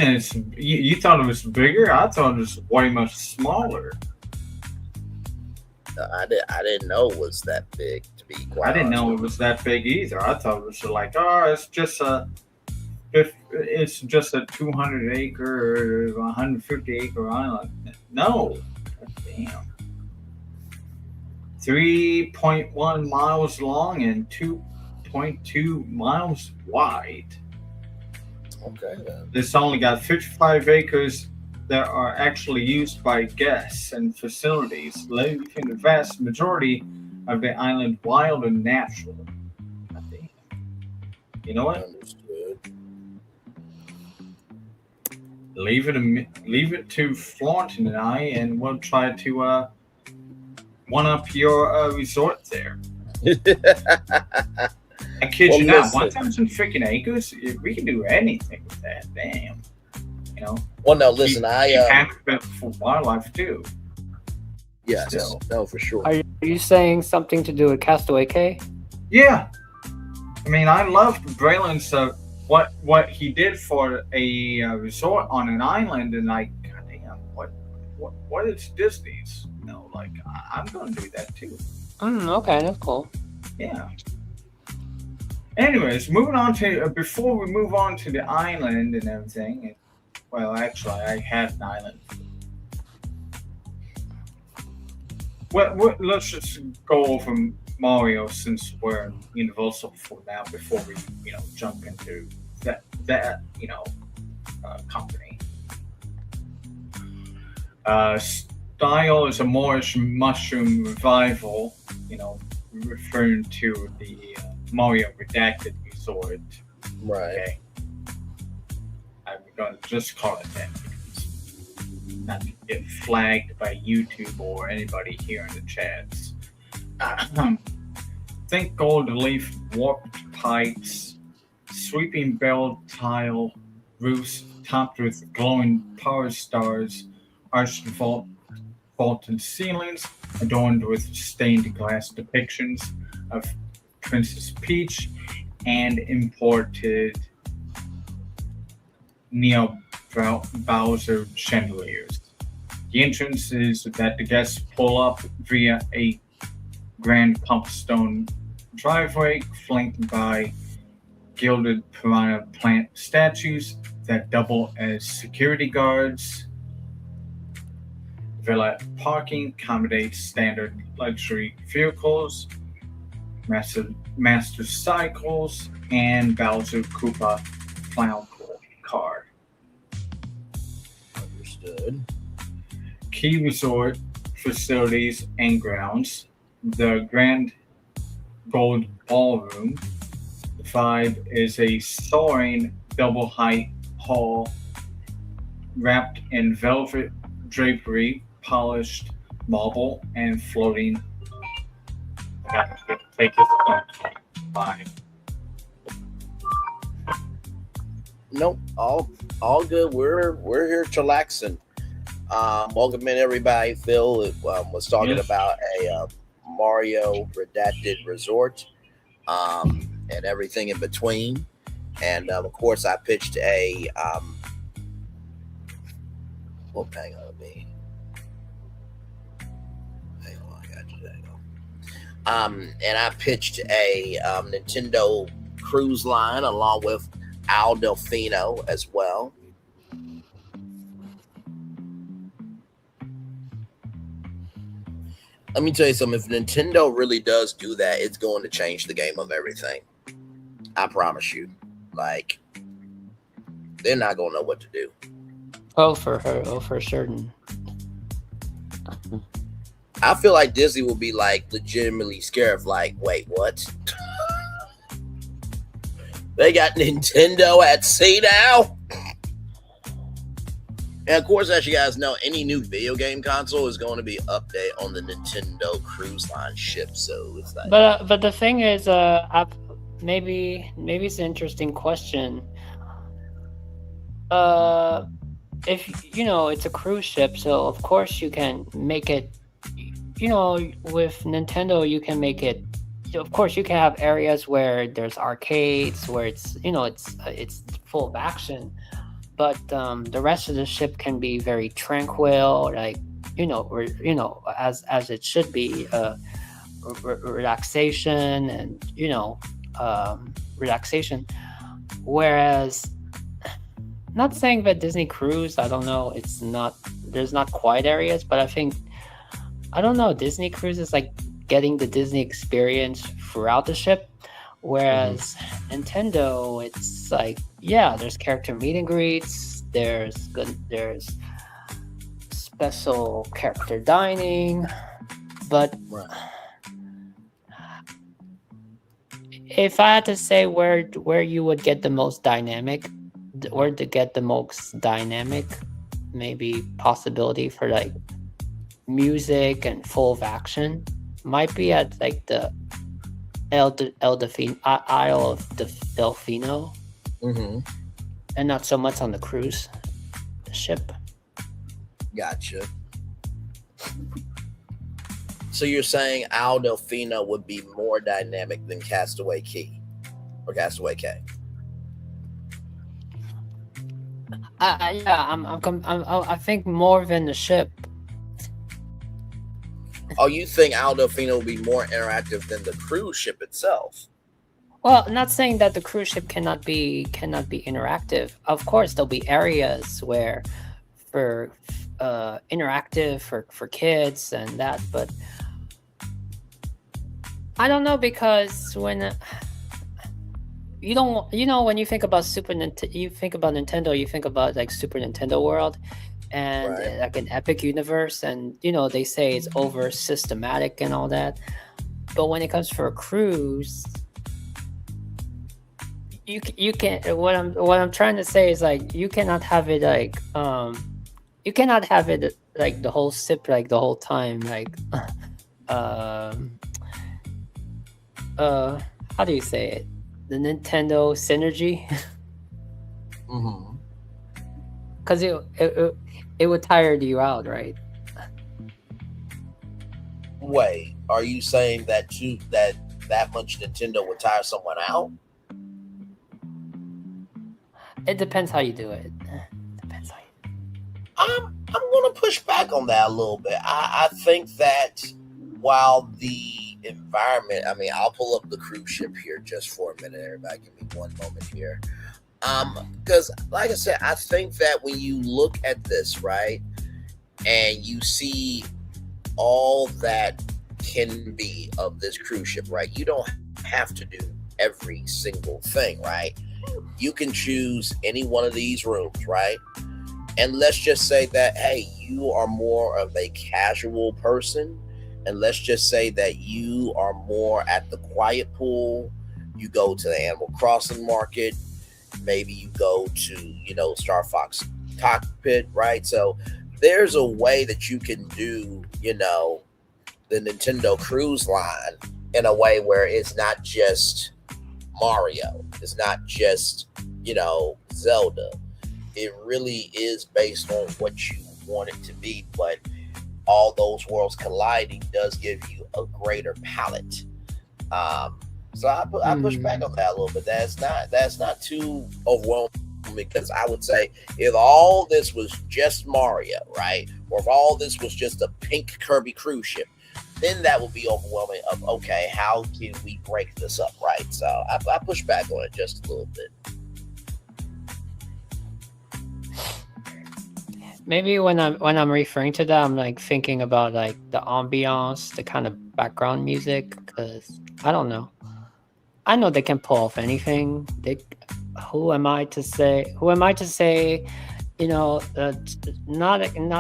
you thought it was bigger? I thought it was way much smaller. I didn't know it was that big. To be quite I didn't know it was that big either. I thought it was like, it's just a 200 acre or 150 acre island. No, damn. 3.1 miles long and 2.2 miles wide. Okay. This only got 55 acres that are actually used by guests and facilities, leaving the vast majority of the island wild and natural. You know what? leave it to Florentine and I, and we'll try to one up your resort there. I kid Well, you not. listen. 1,000 freaking acres. We can do anything with that. Damn. You know. Well, no, listen. Keep active for wildlife too. Yes. Still. No, for sure. Are you saying something to do with Castaway Cay? Yeah. I mean, I loved Braylon's what he did for a resort on an island, and like, goddamn, what is Disney's? You know, like I'm gonna do that too. Okay, that's cool. Yeah. Anyways, moving on to before we move on to the island and everything. Well, actually, I had an island. Well, let's just go over Mario since we're in Universal for now. Before we, jump into that company. Style is a Moorish mushroom revival. Referring to the Mario Redacted Resort. Right. Okay. I'm going to just call it that. Not to get flagged by YouTube or anybody here in the chats. Think gold leaf warped pipes, sweeping bell tile roofs topped with glowing power stars, arched vaulted ceilings adorned with stained glass depictions of Princess Peach and imported Neo Bowser chandeliers. The entrance is that the guests pull up via a grand pump stone driveway flanked by gilded piranha plant statues that double as security guards. Valet parking accommodates standard luxury vehicles, master cycles, and Bowser Koopa clown car. Understood. Key resort facilities and grounds. The Grand Gold Ballroom. The Vibe is a soaring double-height hall wrapped in velvet drapery, polished marble, and floating. Take this Vibe. Nope, all good. We're here chillaxing. Welcome in everybody. Phil was talking about a Mario Redacted Resort, and everything in between. And of course, I pitched a hang on me. Hang on, I got you. Hang on. And I pitched a Nintendo Cruise Line along with Al Delfino as well. Let me tell you something. If Nintendo really does do that, it's going to change the game of everything. I promise you. Like, they're not going to know what to do. For certain. I feel like Disney will be like legitimately scared of like, wait, what? They got Nintendo at sea now? And of course, as you guys know, any new video game console is going to be update on the Nintendo Cruise Line ship. So it's like, but the thing is, maybe it's an interesting question. If it's a cruise ship, so of course you can make it. With Nintendo, you can make it. Of course, you can have areas where there's arcades, where it's full of action. But the rest of the ship can be very tranquil, like as it should be, relaxation and relaxation. Whereas, not saying that Disney Cruise, I don't know, there's not quiet areas, but I don't know, Disney Cruise is like getting the Disney experience throughout the ship. Whereas Nintendo, it's like, yeah, there's character meet and greets, there's special character dining, but if I had to say where you would get the most dynamic, where to get the most dynamic, maybe possibility for like music and full of action, might be at like the Isle of Delfino, and not so much on the cruise ship. Gotcha. So you're saying Isle Delfino would be more dynamic than Castaway Cay or Castaway Cay? I think more than the ship. Oh, you think Isle Delfino will be more interactive than the cruise ship itself? Well, not saying that the cruise ship cannot be interactive. Of course, there'll be areas where for interactive for kids and that, but I don't know, because when when you think about you think about Nintendo, you think about like Super Nintendo World and like an epic universe, and they say it's over systematic and all that. But when it comes for a cruise, you can't. What I'm trying to say is like you cannot have it like you cannot have it like the whole sip like the whole time like how do you say it? The Nintendo synergy. Because it would tire you out, right? Wait, are you saying that that much Nintendo would tire someone out? It depends how you do it. I'm going to push back on that a little bit. I think that while the environment, I mean, I'll pull up the cruise ship here just for a minute. Everybody give me one moment here. Because like I said, I think that when you look at this, right, and you see all that can be of this cruise ship, right, you don't have to do every single thing, right? You can choose any one of these rooms, right? And let's just say that, hey, you are more of a casual person. And let's just say that you are more at the quiet pool. You go to the Animal Crossing market. Maybe you go to, Star Fox cockpit, right? So there's a way that you can do, the Nintendo Cruise Line in a way where it's not just Mario. It's not just, Zelda. It really is based on what you want it to be, but all those worlds colliding does give you a greater palette. So I push back on that a little bit. That's not too overwhelming, because I would say if all this was just Mario, right, or if all this was just a pink Kirby cruise ship, then that would be overwhelming. Of okay, how can we break this up, right? So I push back on it just a little bit. Maybe when I'm referring to that, I'm like thinking about like the ambiance, the kind of background music, because I don't know. I know they can pull off anything. Who am I to say? Not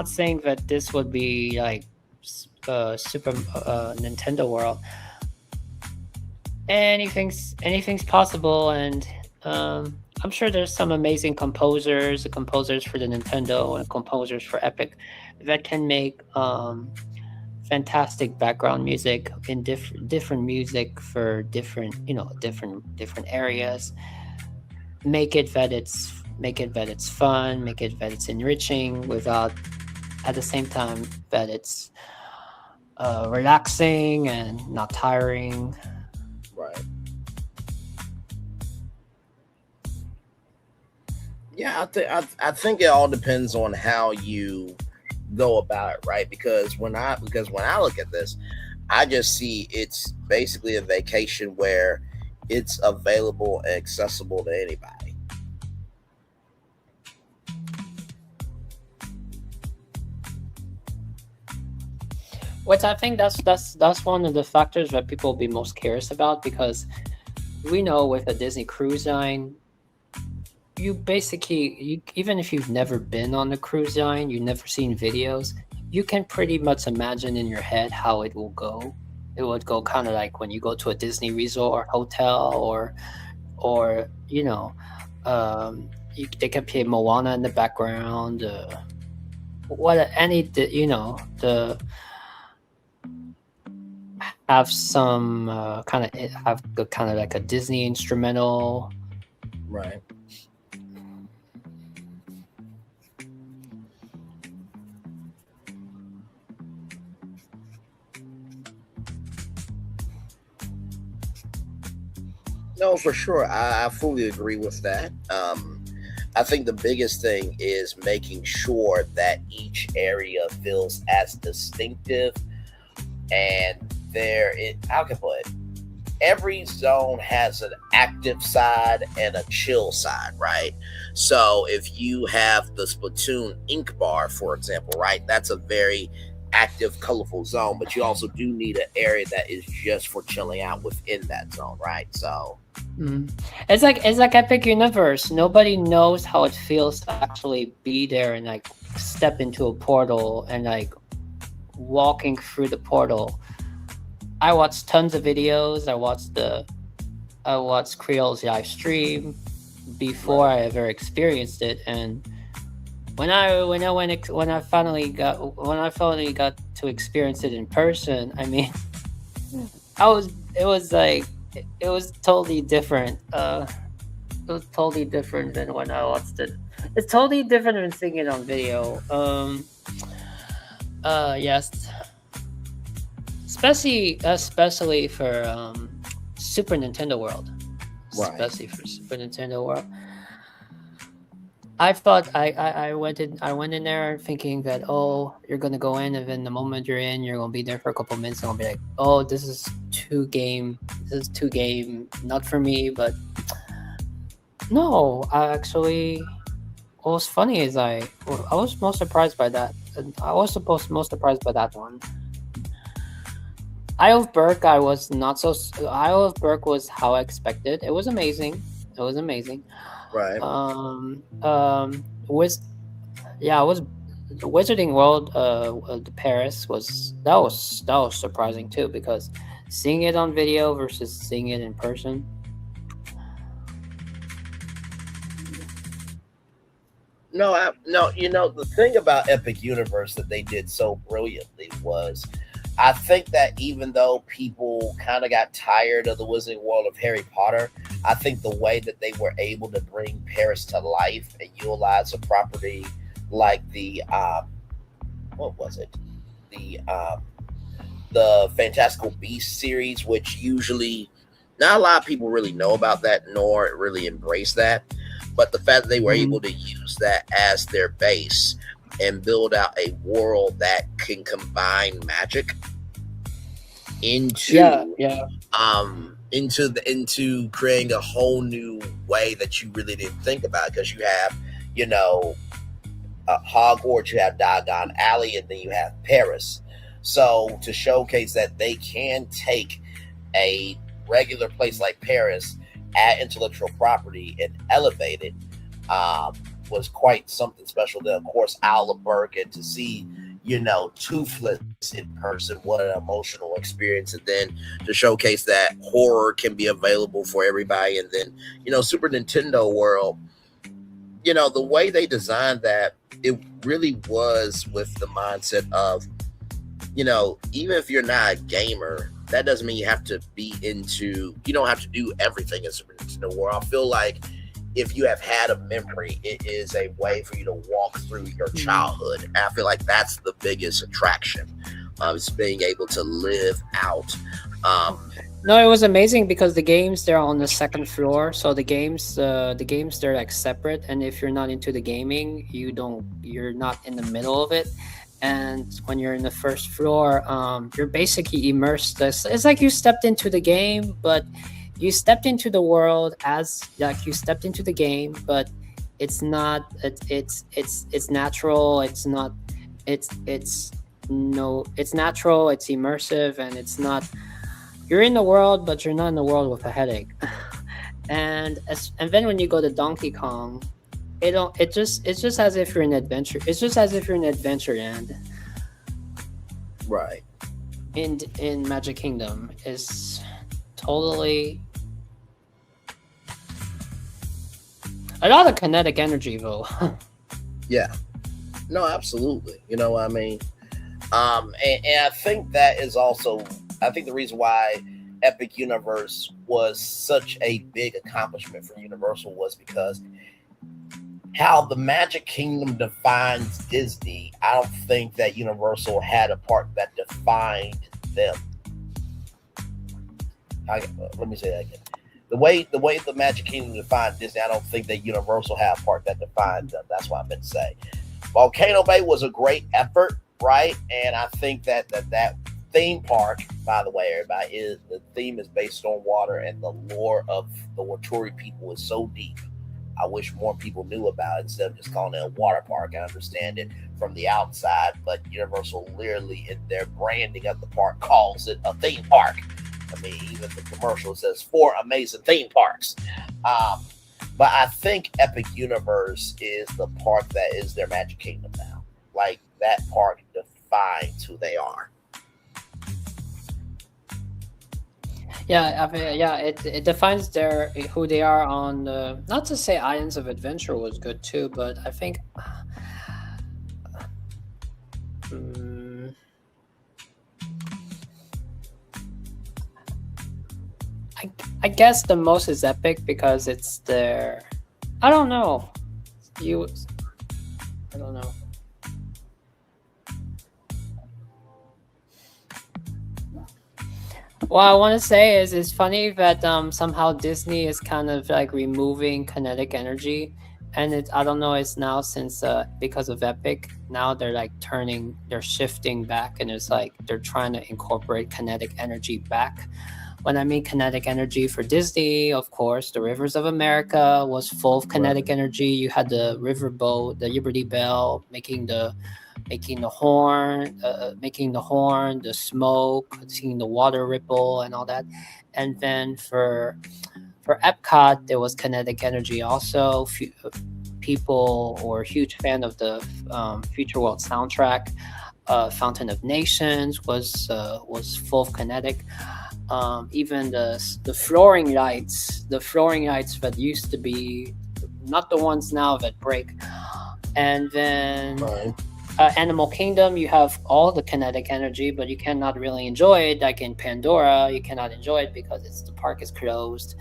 saying that this would be like Super Nintendo World. Anything's possible, and I'm sure there's some amazing composers for the Nintendo and composers for Epic that can make fantastic background music in different music for different areas. Make it that it's fun, make it that it's enriching without at the same time that it's relaxing and not tiring. Right. Yeah, I think it all depends on how you go about it, right? Because when I look at this, I just see it's basically a vacation where it's available and accessible to anybody. Which I think that's one of the factors that people will be most curious about, because we know with a Disney Cruise Line, you basically, even if you've never been on the cruise line, you've never seen videos, you can pretty much imagine in your head how it will go. It would go kind of like when you go to a Disney resort or hotel, or they can play Moana in the background. The have some kind of like a Disney instrumental. Right. No, for sure. I fully agree with that. I think the biggest thing is making sure that each area feels as distinctive, and how can I put it? Every zone has an active side and a chill side, right? So if you have the Splatoon ink bar, for example, right, that's a very active, colorful zone, but you also do need an area that is just for chilling out within that zone, right? So it's like Epic Universe. Nobody knows how it feels to actually be there and like step into a portal and like walking through the portal. I watched tons of videos. I watched Creole's live stream before I ever experienced it, and when I finally got to experience it in person, I mean, it was totally different. It was totally different than when I watched it. It's totally different than seeing it on video. Yes. Especially for Super Nintendo World. Right. Especially for Super Nintendo World. I thought I went in there thinking that, oh, you're gonna go in, and then the moment you're in, you're gonna be there for a couple minutes and I'll be like, oh, this is too game, not for me. But no, what was funny is I was most surprised by that. Most surprised by that one. Isle of Berk, Isle of Berk was how I expected. It was amazing. Right. Wizarding World, the Paris was surprising too, because seeing it on video versus seeing it in person. No, the thing about Epic Universe that they did so brilliantly was, I think that even though people kind of got tired of the Wizarding World of Harry Potter, I think the way that they were able to bring Paris to life and utilize a property like the Fantastical Beasts series, which usually not a lot of people really know about that nor really embrace that, but the fact that they were able to use that as their base and build out a world that can combine magic into creating a whole new way that you really didn't think about, because you have Hogwarts, you have Diagon Alley, and then you have Paris. So to showcase that they can take a regular place like Paris, add intellectual property, and elevate it was quite something special. Then, of course, Isle of Berk, and to see, Toothless in person, what an emotional experience. And then to showcase that horror can be available for everybody. And then, Super Nintendo World, the way they designed that, it really was with the mindset of, even if you're not a gamer, that doesn't mean you have to you don't have to do everything in Super Nintendo World. I feel like if you have had a memory, it is a way for you to walk through your childhood. And I feel like that's the biggest attraction, is being able to live out. No, it was amazing because the games, they're on the second floor. So the games they're like separate. And if you're not into the gaming, you're not in the middle of it. And when you're in the first floor, you're basically immersed. It's like you stepped into the game, but you stepped into the world as like you stepped into the game, but it's not. It's natural. It's not. It's natural. It's immersive, and it's not. You're in the world, but you're not in the world with a headache. and then when you go to Donkey Kong, it's just as if you're in adventure. It's just as if you're in Adventureland. Right. In Magic Kingdom is totally. A lot of kinetic energy, though. Yeah. No, absolutely. You know what I mean? And I think that is also, I think the reason why Epic Universe was such a big accomplishment for Universal was because how the Magic Kingdom defines Disney. I don't think that Universal had a part that defined them. Let me say that again. The way the Magic Kingdom defined Disney, I don't think that Universal had a part that defined them. That's what I meant to say. Volcano Bay was a great effort, right? And I think that theme park, by the way, everybody, the theme is based on water, and the lore of the Waturi people is so deep. I wish more people knew about it instead of just calling it a water park. I understand it from the outside, but Universal literally in their branding of the park calls it a theme park. I mean, even the commercial says 4 amazing theme parks. But I think Epic Universe is the park that is their Magic Kingdom now. Like, that park defines who they are. Yeah, I mean, yeah, it defines who they are on the. Not to say Islands of Adventure was good too, but I think. I guess the most is Epic because it's their. I don't know. I don't know. What I want to say is it's funny that somehow Disney is kind of like removing kinetic energy, and I don't know, it's now since because of Epic, now they're shifting back, and it's like they're trying to incorporate kinetic energy back. When I mean kinetic energy for Disney, of course, the Rivers of America was full of kinetic energy. You had the riverboat, the Liberty Bell, making the horn, the smoke, seeing the water ripple, and all that. And then for Epcot, there was kinetic energy also. People were a huge fan of the Future World soundtrack. Fountain of Nations was full of kinetic. Even the flooring lights that used to be, not the ones now that break. And then Animal Kingdom, you have all the kinetic energy, but you cannot really enjoy it. Like in Pandora, you cannot enjoy it because the park is closed.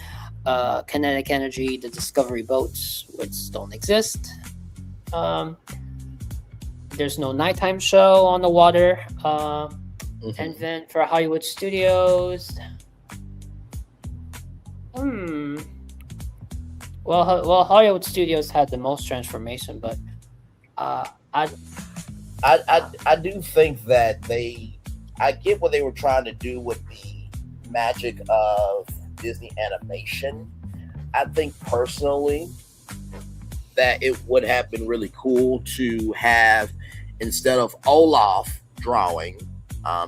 Kinetic energy, the Discovery boats, which don't exist. There's no nighttime show on the water. And then for Hollywood Studios, well, Hollywood Studios had the most transformation, but I do think that I get what they were trying to do with the magic of Disney animation. I think personally that it would have been really cool to have, instead of Olaf drawing,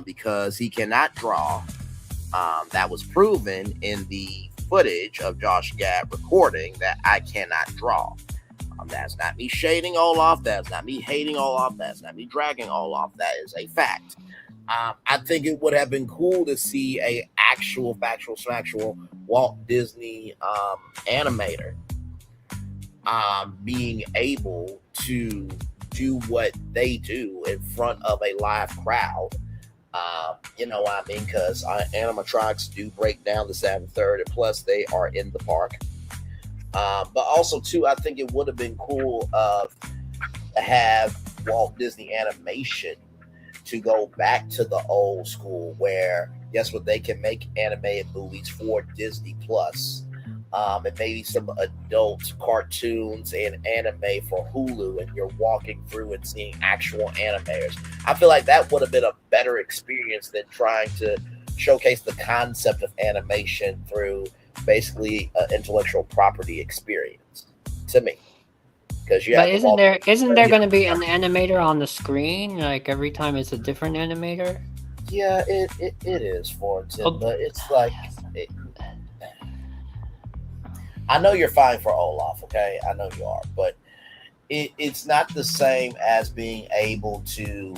because he cannot draw, that was proven in the footage of Josh Gad recording that I cannot draw. That's not me shading Olaf. That's not me hating Olaf. That's not me dragging Olaf. That is a fact. I think it would have been cool to see a actual Walt Disney animator being able to do what they do in front of a live crowd. You know what I mean? Because animatronics do break down the 7th, 3rd, and plus they are in the park. But also, too, I think it would have been cool to have Walt Disney Animation to go back to the old school where, guess what, they can make animated movies for Disney Plus. And maybe some adult cartoons and anime for Hulu, and you're walking through and seeing actual animators. I feel like that would have been a better experience than trying to showcase the concept of animation through basically an intellectual property experience to me. Because isn't there going to be an animator on the screen? Like every time it's a different animator? Yeah, it is for Tim, but it's like I know you're fine for Olaf, okay? I know you are, but it's not the same as being able to,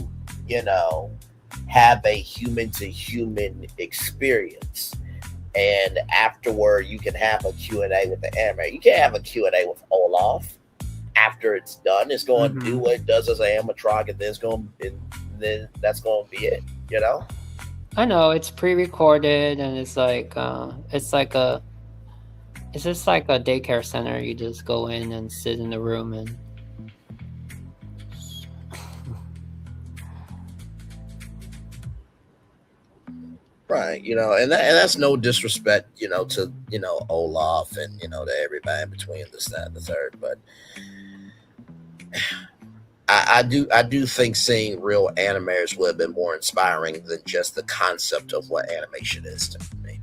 have a human-to-human experience. and afterward you can have a Q&A with the animator. You can't have a Q&A with Olaf. After it's done, it's going to do what it does as an animatronic, and then that's going to be it. You know. I know it's pre-recorded, and it's just like a daycare center. You just go in and sit in the room and. Right, and that's no disrespect, to Olaf and to everybody in between this, that, and the third, but I do think seeing real animators would have been more inspiring than just the concept of what animation is to me.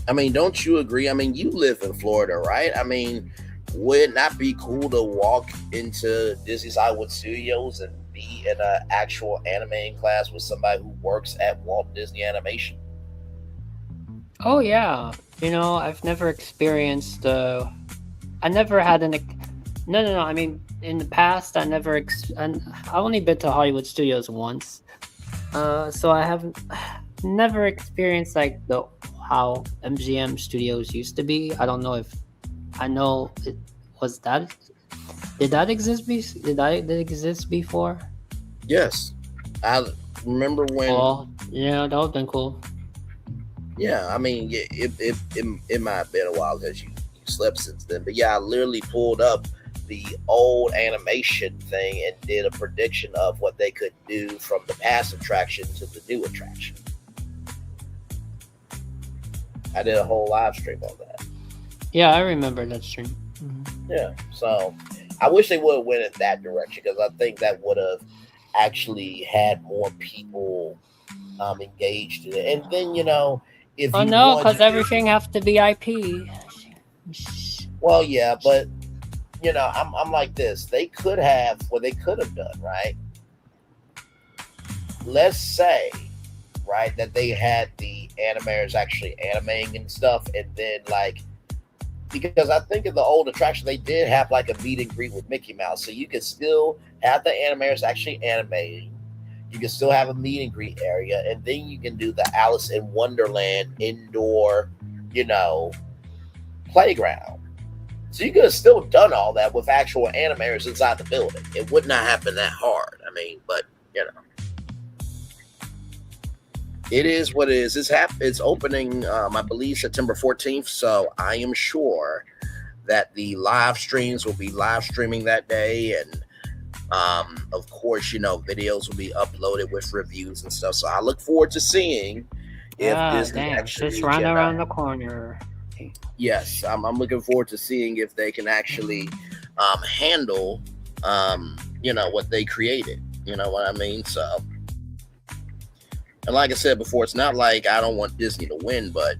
I mean, don't you agree? I mean, you live in Florida, right? I mean, would it not be cool to walk into Disney's Hollywood Studios and be in an actual animating class with somebody who works at Walt Disney Animation? Oh yeah, I've never experienced. I never had an. No. I mean, in the past, I never. I only been to Hollywood Studios once, so I haven't never experienced like how MGM Studios used to be. I don't know if I know it was that. Did that exist? Did that exist before? Yes, I remember when. Oh, yeah, that would've been cool. Yeah, I mean, it might have been a while because you slept since then. But yeah, I literally pulled up the old animation thing and did a prediction of what they could do from the past attraction to the new attraction. I did a whole live stream on that. Yeah, I remember that stream. Mm-hmm. Yeah, so I wish they would have went in that direction because I think that would have actually had more people engaged in it. And then if because everything has to be IP. Well, yeah, but I'm like this. They could have what they could have done, right? Let's say, right, that they had the animators actually animating and stuff, and then because I think in the old attraction they did have like a meet and greet with Mickey Mouse, so you could still have the animators actually animating. You can still have a meet and greet area, and then you can do the Alice in Wonderland indoor, playground. So you could have still done all that with actual animators inside the building. It would not have been that hard. I mean, but it is what it is. It's opening, I believe, September 14th. So I am sure that the live streams will be live streaming that day, and of course, videos will be uploaded with reviews and stuff. So I look forward to seeing if Disney actually just run around the corner. Yes, I'm looking forward to seeing if they can actually handle, what they created. You know what I mean? So, and like I said before, it's not like I don't want Disney to win, but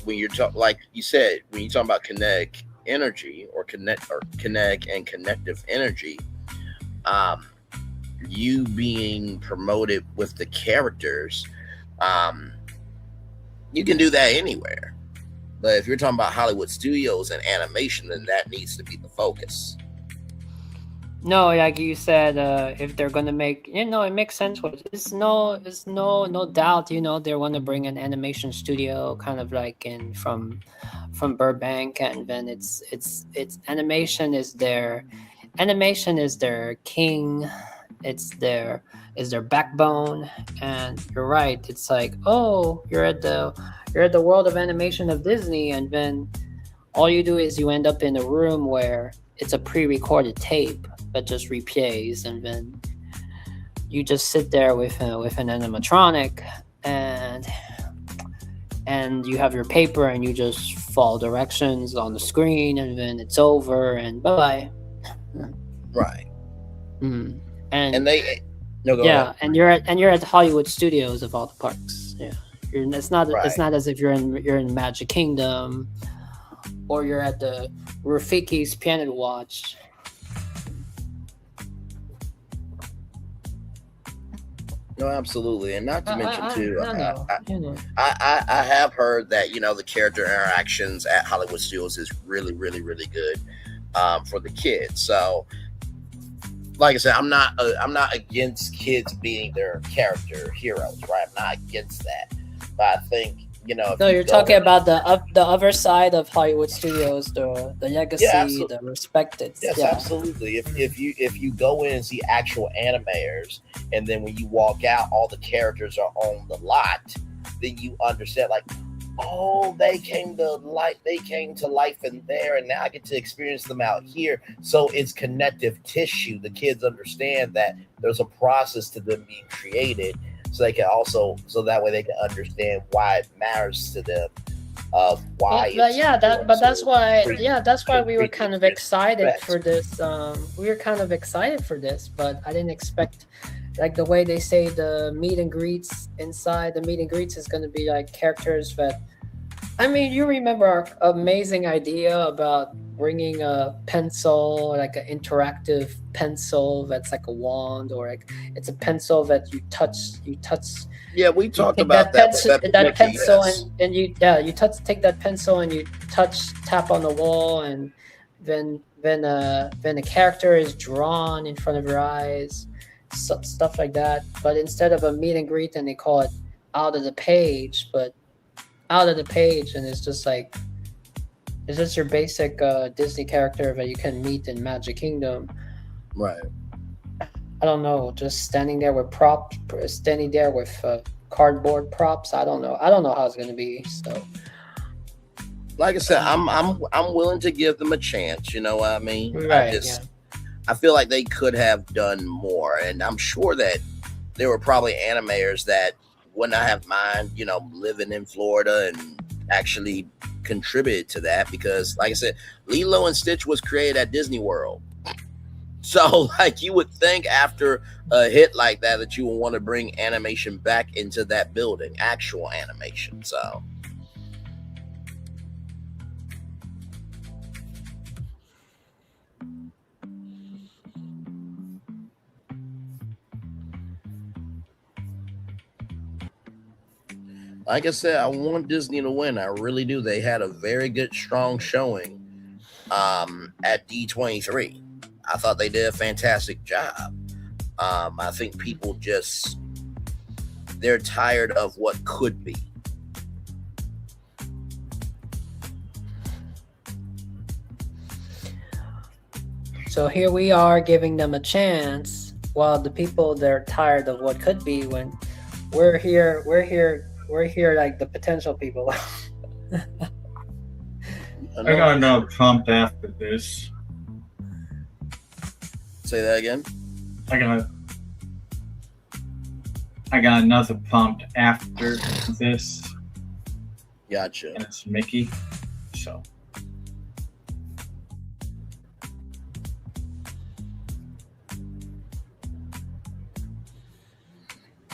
when you're like you said, when you're talking about kinetic energy or kinetic and connective energy, you being promoted with the characters, you can do that anywhere. But if you're talking about Hollywood Studios and animation, then that needs to be the focus. No, like you said, if they're gonna make, it makes sense. It's no doubt, they want to bring an animation studio, kind of like from Burbank, and then it's animation is their king. It's their backbone, and you're right. It's like, oh, you're at the world of animation of Disney, and then all you do is you end up in a room where it's a pre-recorded tape that just replays, and then you just sit there with an animatronic, and you have your paper, and you just follow directions on the screen, and then it's over, and bye. Right. Mm. And they go ahead. and you're at Hollywood Studios of all the parks. Yeah, it's not as if you're in Magic Kingdom, or you're at the Rafiki's Piano Watch. No, absolutely, and not to mention too, I know, you know. I have heard that the character interactions at Hollywood Studios is really, really, really good for the kids. So, like I said, I'm not against kids being their character heroes, right? I'm not against that, but I think if No, you you're go talking in- about the other side of Hollywood Studios, the legacy, absolutely. the respected. Yes, Yeah. absolutely. If you go in and see actual animators, and then when you walk out, all the characters are on the lot, then you understand, like, oh, they came to life in there, and now I get to experience them out here. So it's connective tissue. The kids understand that there's a process to them being created, so they can so that way they can understand why it matters to them, of why. That's why we were kind of excited for this. We were kind of excited for this, but I didn't expect, like, the way they say the meet and greets inside the meet and greets is going to be like characters that. I mean, you remember our amazing idea about bringing a pencil, like an interactive pencil that's like a wand, or like it's a pencil that you touch. Yeah, we talked take about that. that pencil, and you take that pencil and you tap on the wall, and then a character is drawn in front of your eyes, stuff like that. But instead of a meet and greet, and they call it out of the page, and it's just like, it's just your basic Disney character that you can meet in Magic Kingdom. Right. I don't know, just standing there with cardboard props. I don't know how it's gonna be. So, like I said, I'm willing to give them a chance. You know what I mean? Right. I feel like they could have done more, and I'm sure that there were probably animators that would not have mind, living in Florida and actually contributed to that, because, like I said, Lilo and Stitch was created at Disney World. So, like, you would think after a hit like that you would want to bring animation back into that building, actual animation. So, like I said, I want Disney to win. I really do. They had a very good, strong showing at D23. I thought they did a fantastic job. I think people they're tired of what could be. So here we are giving them a chance, while the people, they're tired of what could be, when we're here like the potential people. I got another prompt after this. Say that again. I got another prompt after this. Gotcha. And it's Mickey. So.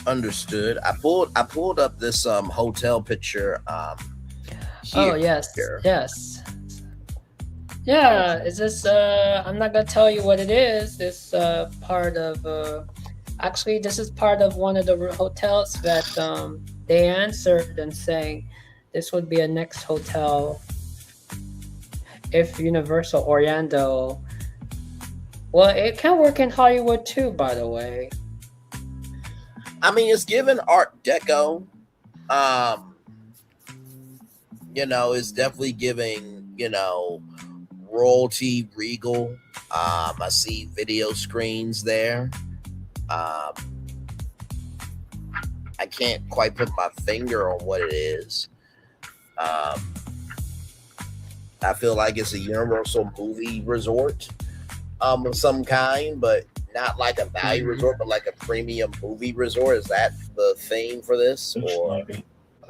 Understood. I pulled up this hotel picture. Oh yes, yes. Yeah, is this? I'm not gonna tell you what it is. This part of. Actually, this is part of one of the hotels that they answered and saying this would be a next hotel if Universal Orlando. Well, it can work in Hollywood too, by the way. I mean, it's given Art Deco. It's definitely giving, royalty, regal. I see video screens there. I can't quite put my finger on what it is. I feel like it's a Universal movie resort of some kind, but not like a value resort, but like a premium movie resort. Is that the theme for this? Or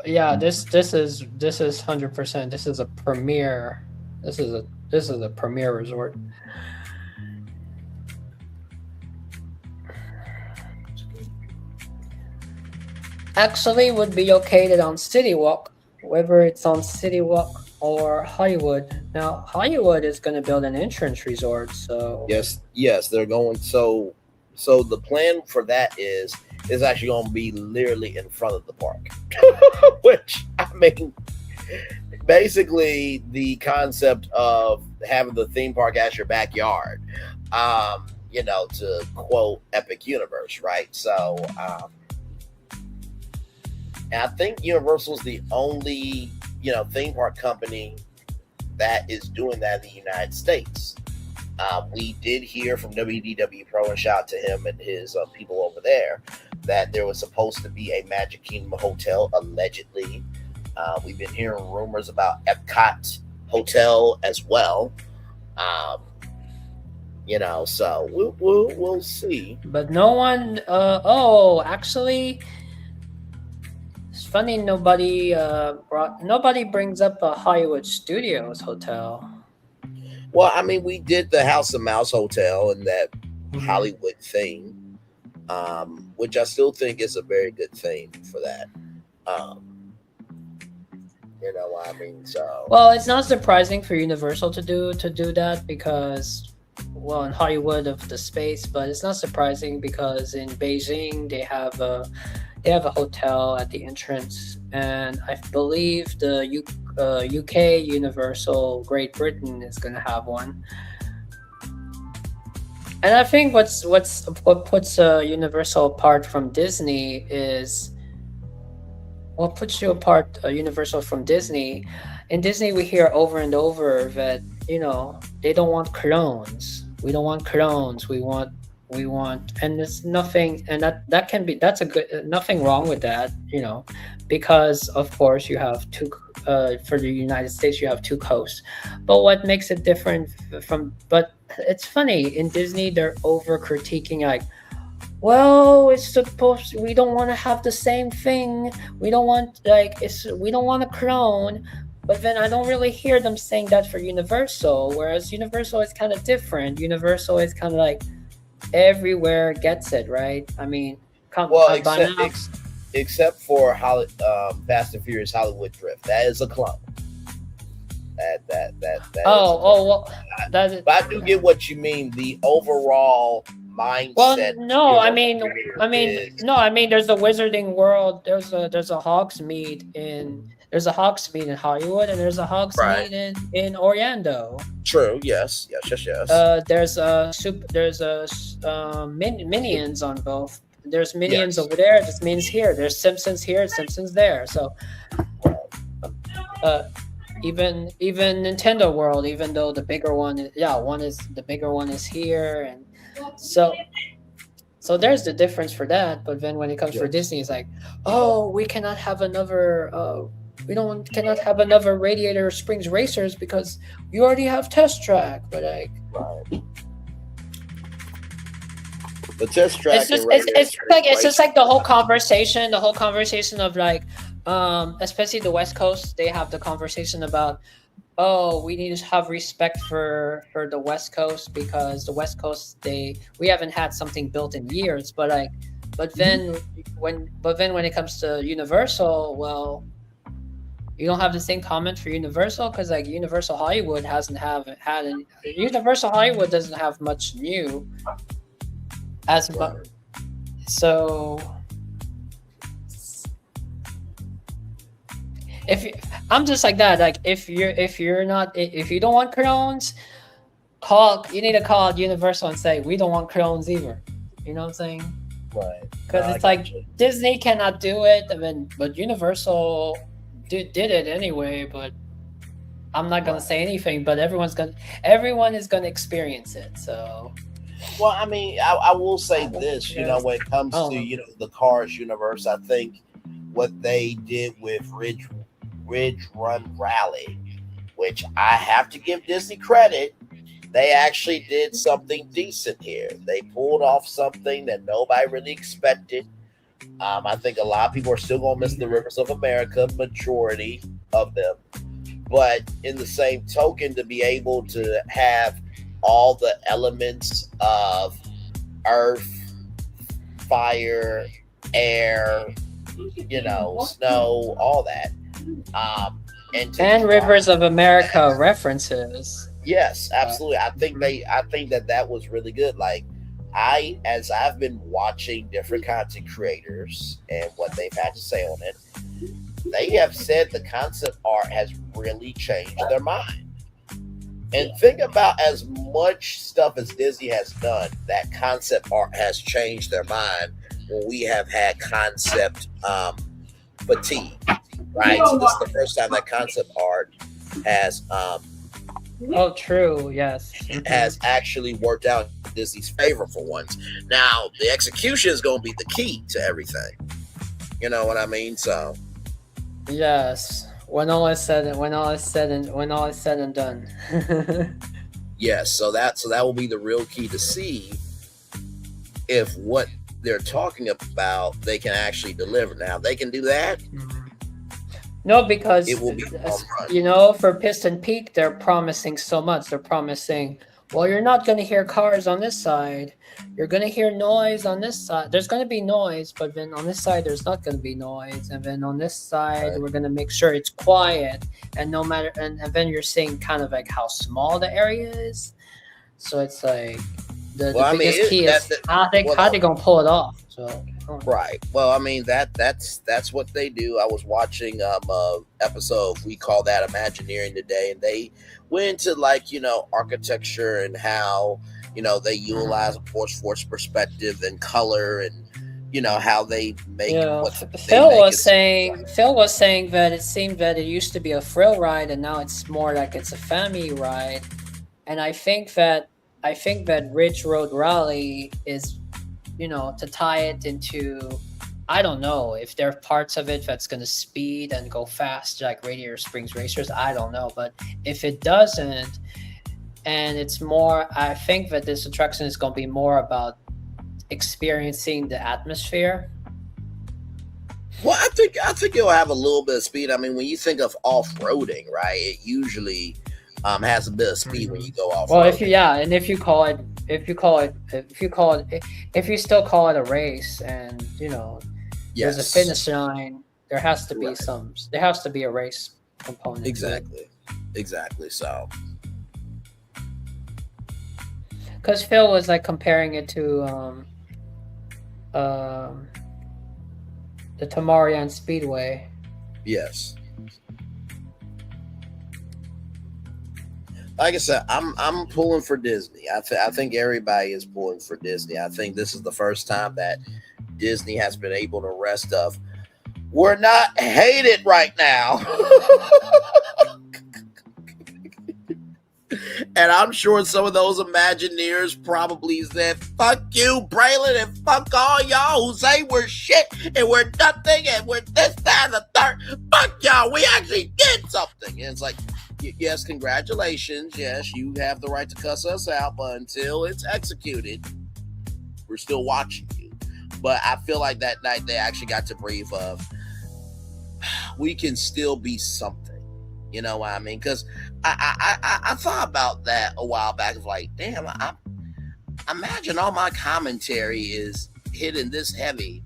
yeah, this is 100%. This is a premier. This is a premier resort. Actually, would be located on City Walk, whether it's on City Walk or Hollywood. Now, Hollywood is going to build an entrance resort, so yes, they're going. So the plan for that is is actually going to be literally in front of the park. Which, I mean, basically the concept of having the theme park as your backyard, you know, to quote Epic Universe, right? So, and I think Universal's the only, you know, theme park company that is doing that in the United States. We did hear from WDW Pro, and shout out to him and his people over there, that there was supposed to be a Magic Kingdom hotel, allegedly. We've been hearing rumors about Epcot Hotel as well. You know, so we'll see. But no one. Actually, it's funny. Nobody brings up a Hollywood Studios hotel. Well, I mean, we did the House of Mouse Hotel and that Hollywood theme, which I still think is a very good theme for that. You know what I mean? So, well, it's not surprising for Universal to do that because, well, in Hollywood of the space, but it's not surprising because in Beijing they have a hotel at the entrance, and I believe the UK Universal Great Britain is going to have one. And I think what puts Universal apart from Disney is what puts you apart Universal from Disney. In Disney, we hear over and over that, you know, they don't want clones. We don't want clones. We want, and there's nothing, and that's a good, nothing wrong with that, you know, because of course you have two, for the United States, you have two coasts. But what makes it different but it's funny, in Disney, they're over critiquing like, well, we don't want to have the same thing. We don't want we don't want a clone. But then I don't really hear them saying that for Universal, whereas Universal is kind of different. Universal is kind of like everywhere gets it, right? I mean, except for Fast and Furious Hollywood Drift, that is a clone. That well, that is, but I do get what you mean. The overall mindset. Well, no, I mean, there's a Wizarding World. There's a Hogsmeade in Hollywood, and there's a Hogsmeade in Orlando. True. Yes. There's Minions on both. There's Minions over there. There's Minions here. There's Simpsons here. Simpsons there. So, even Nintendo World, even though the bigger one, the bigger one is here, and so there's the difference for that. But then when it comes for Disney, it's like, oh, we cannot have another. Cannot have another Radiator Springs Racers because you already have Test Track. But the Test Track. It's just like the whole conversation of like, especially the West Coast, they have the conversation about, oh, we need to have respect for the West Coast because the West Coast we haven't had something built in years. But then when it comes to Universal, well, you don't have the same comment for Universal because like Universal Hollywood Universal Hollywood doesn't have much new as much. So I'm just like that. Like if you don't want clones, you need to call Universal and say we don't want clones either. You know what I'm saying? Right. Because it's like Disney cannot do it, but Universal did it anyway. But I'm not gonna say anything. But everyone is gonna experience it. So. Well, I mean, I will say this. You know, when it comes to the Cars universe, I think what they did with Ridge Run Rally, which I have to give Disney credit, they actually did something decent here. They pulled off something that nobody really expected. I think a lot of people are still going to miss the Rivers of America, majority of them. But in the same token, to be able to have all the elements of earth, fire, air, snow, all that. And Rivers of America references. Yes, absolutely. I think that was really good. Like, as I've been watching different content creators and what they've had to say on it, they have said the concept art has really changed their mind. And think about as much stuff as Disney has done, that concept art has changed their mind when we have had concept fatigue, right? So this is the first time that concept art has Oh, true. Yes. has actually worked out in Disney's favor for once. Now the execution is going to be the key to everything. You know what I mean? So Yes. When all is said and done. yes, so that will be the real key to see if what they're talking about they can actually deliver. Now they can do that. No, because It will be for Piston Peak, they're promising so much. They're promising, well, you're not going to hear cars on this side. You're going to hear noise on this side. There's going to be noise, but then on this side, there's not going to be noise. And then on this side, we're going to make sure it's quiet. And no matter, and then you're seeing kind of like how small the area is. So it's like the biggest key is how they going to pull it off. So. Right. Well, I mean that's what they do. I was watching episode, we call that Imagineering today, and they went into architecture and how they utilize a force perspective and color and how they make. Phil was saying that it seemed that it used to be a thrill ride and now it's more like it's a family ride, and I think that Ridge Road Rally is. To tie it into, I don't know if there are parts of it that's going to speed and go fast like Radiator Springs Racers. I don't know. But if it doesn't, and it's more, I think that this attraction is going to be more about experiencing the atmosphere. Well, I think it'll have a little bit of speed. I mean, when you think of off-roading, right, it usually has a bit of speed when you go off. Well, if you still call it a race, and there's a finish line, there has to be a race component. Exactly. So, because Phil was comparing it to the Tamarian Speedway. Yes. Like I said, I'm pulling for Disney. I think everybody is pulling for Disney. I think this is the first time that Disney has been able to rest of. We're not hated right now. And I'm sure some of those Imagineers probably said, fuck you, Braylon, and fuck all y'all who say we're shit and we're nothing and we're this, that, and the third. Fuck y'all, we actually did something. And it's like, yes, congratulations. Yes, you have the right to cuss us out, but until it's executed, we're still watching you. But I feel like that night they actually got to breathe of, we can still be something. You know what I mean? Because I thought about that a while back. Of like, damn, I imagine all my commentary is hitting this heavy,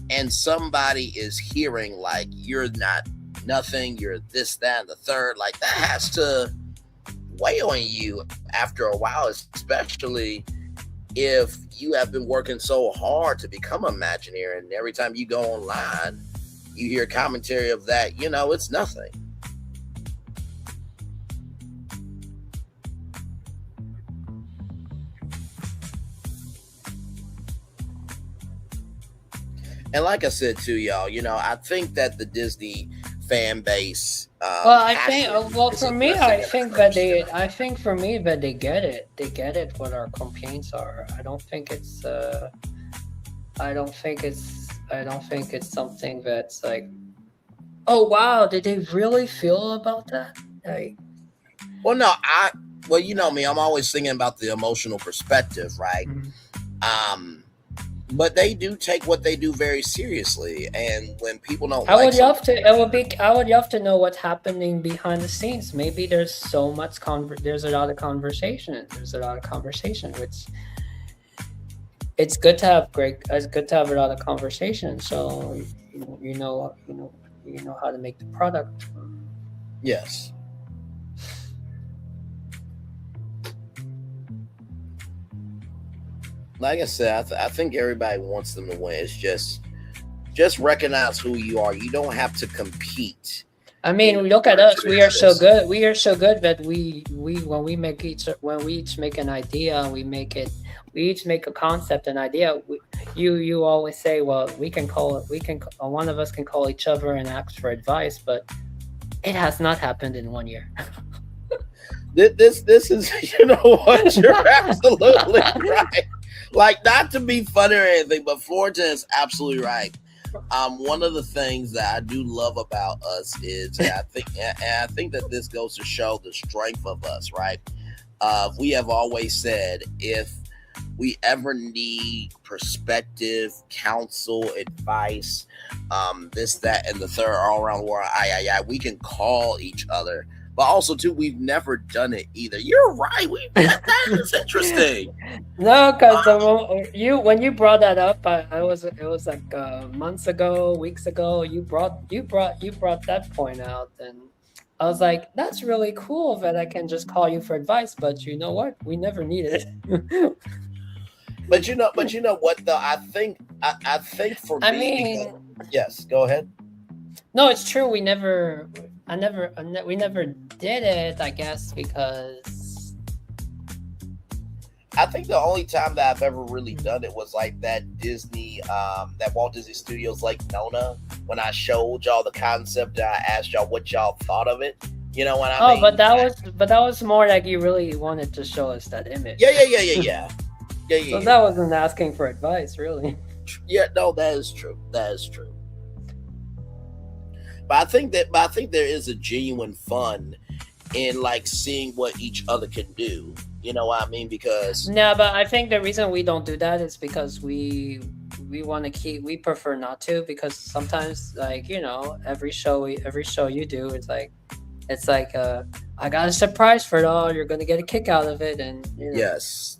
and somebody is hearing like, you're not nothing, you're this, that, and the third. Like, that has to weigh on you after a while, especially if you have been working so hard to become an Imagineer, and every time you go online, you hear commentary of that, it's nothing. And like I said to y'all, I think that the Disney fan base. I think for me that they get it. They get it what our complaints are. I don't think it's something that's like, oh wow, did they really feel about that? Like, well, no, you know me, I'm always thinking about the emotional perspective, right? Mm-hmm. But they do take what they do very seriously, and when people don't, I would love to know what's happening behind the scenes. Maybe there's so much there's a lot of conversation. Which it's good to have a lot of conversation. So you know how to make the product. Yes. like I said, I think everybody wants them to win. It's just recognize who you are. You don't have to compete. I mean, look at us. We are so good. We are so good that we when we each make an idea, we each make a concept, an idea. You always say, well, one of us can call each other and ask for advice, but it has not happened in 1 year. This is, you know what? You're absolutely right. Like, not to be funny or anything, but Fullerton is absolutely right. One of the things that I do love about us is, and I think that this goes to show the strength of us, right? We have always said, if we ever need perspective, counsel, advice, this, that, and the third, all around the world, we can call each other. But also, too, we've never done it either. You're right. That is interesting. No, because when you brought that up, it was like months ago, weeks ago. You brought that point out, and I was like, that's really cool that I can just call you for advice. But you know what? We never needed it. But you know what though? I think for me, yes, go ahead. No, it's true. We never did it, I guess, because I think the only time that I've ever really done it was like that Disney, that Walt Disney Studios Lake Nona, when I showed y'all the concept and I asked y'all what y'all thought of it. You know what I mean? But that was more like you really wanted to show us that image. Yeah. So that wasn't asking for advice, really. Yeah, no, that is true. But I think there is a genuine fun in like seeing what each other can do. You know what I mean? Because no, but I think the reason we don't do that is because we prefer not to, because sometimes, like, you know, every show you do, it's like I got a surprise for it all. You're gonna get a kick out of it, and you know. Yes.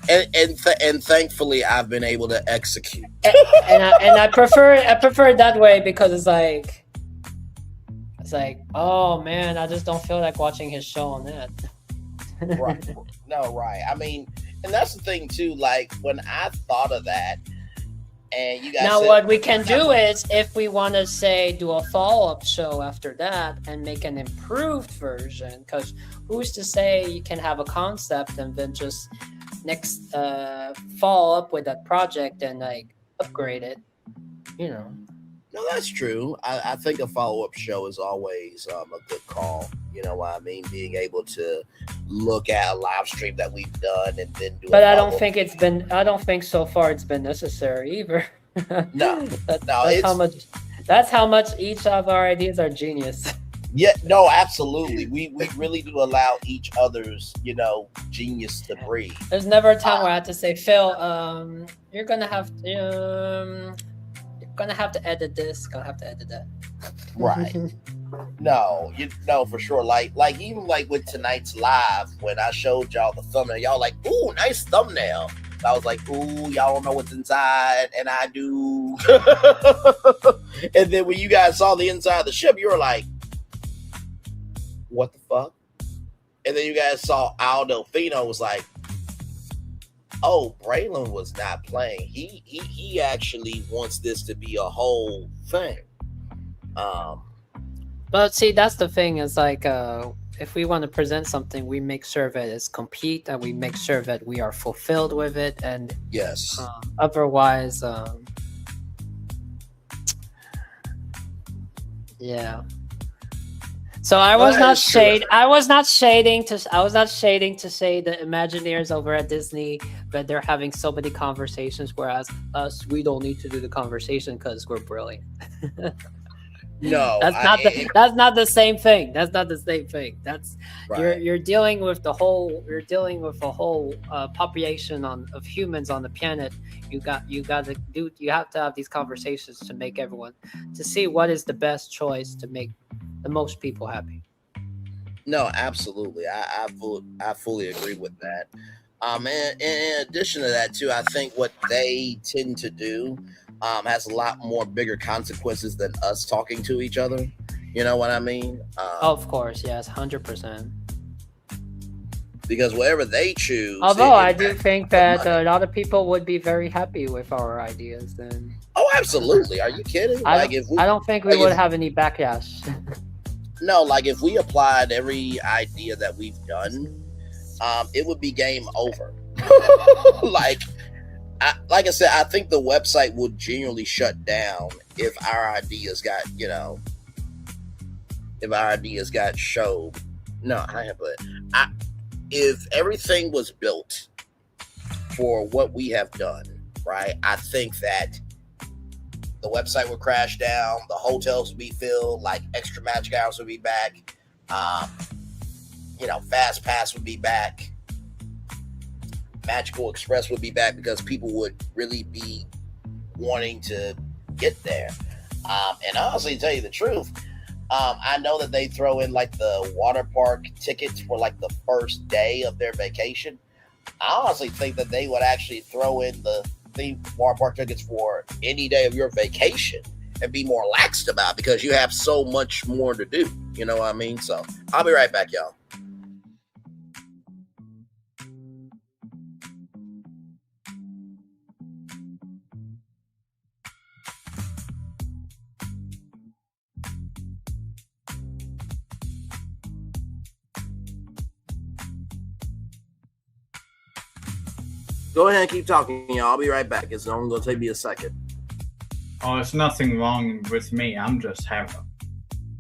And thankfully I've been able to execute. and I prefer it that way, because it's like, oh man, I just don't feel like watching his show on that. Right. No, right. I mean, and that's the thing too, like when I thought of that, and you guys now said, what we can do is, if we want to say do a follow-up show after that and make an improved version, because who's to say you can have a concept and then just next follow up with that project and like upgrade it, you know. No, that's true. I think a follow-up show is always a good call. You know what I mean? Being able to look at a live stream that we've done and then do. But I don't think so far it's been necessary either. No, that's how much each of our ideas are genius. Yeah, no, absolutely. We really do allow each other's, you know, genius to breathe. There's never a time where I had to say, Phil, you're gonna have to edit this. Gonna have to edit that. Right. No, for sure. Like even like with tonight's live, when I showed y'all the thumbnail, y'all like, ooh, nice thumbnail. I was like, ooh, y'all don't know what's inside, and I do. And then when you guys saw the inside of the ship, you were like, what the fuck? And then you guys saw Al Delfino was like, oh, Braylon was not playing. He actually wants this to be a whole thing. But see, that's the thing, is like, if we want to present something, we make sure that it's complete and we make sure that we are fulfilled with it. And yes, otherwise, yeah. So I was not shading to say the Imagineers over at Disney that they're having so many conversations, whereas us, we don't need to do the conversation because we're brilliant. No, that's not the same thing. That's not the same thing. That's right. You're dealing with a whole population of humans on the planet. You have to have these conversations to make everyone, to see what is the best choice to make the most people happy. No, absolutely. I fully agree with that. And in addition to that too, I think what they tend to do has a lot more bigger consequences than us talking to each other. You know what I mean? Of course, yes, 100%. because whatever they choose. Although I do think that a lot of people would be very happy with our ideas. Then. Oh, absolutely. Are you kidding? I don't think we would have any backlash. No, like if we applied every idea that we've done, it would be game over. like I said, I think the website would genuinely shut down if our ideas got, showed. No, if everything was built for what we have done, right? I think that the website would crash down, the hotels would be filled, like Extra Magic Hours would be back, Fast Pass would be back, Magical Express would be back because people would really be wanting to get there. And honestly, to tell you the truth, I know that they throw in like the water park tickets for like the first day of their vacation. I honestly think that they would actually throw in the theme water park tickets for any day of your vacation and be more laxed about it because you have so much more to do. You know what I mean? So I'll be right back, y'all. Go ahead and keep talking, y'all. I'll be right back. It's only going to take me a second. Oh, there's nothing wrong with me. I'm just having a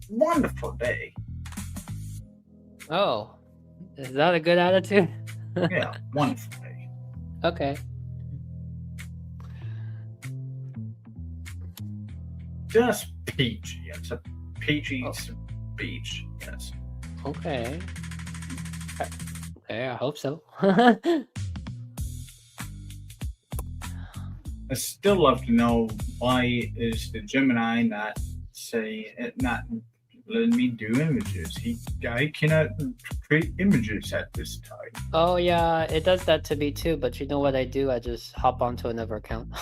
wonderful day. Oh, is that a good attitude? Yeah, wonderful day. Okay. Just peachy. It's a peachy beach. Yes. Okay. Okay, I hope so. I still love to know why is the Gemini not letting me do images. I cannot create images at this time. Oh yeah, it does that to me too. But you know what I do? I just hop onto another account.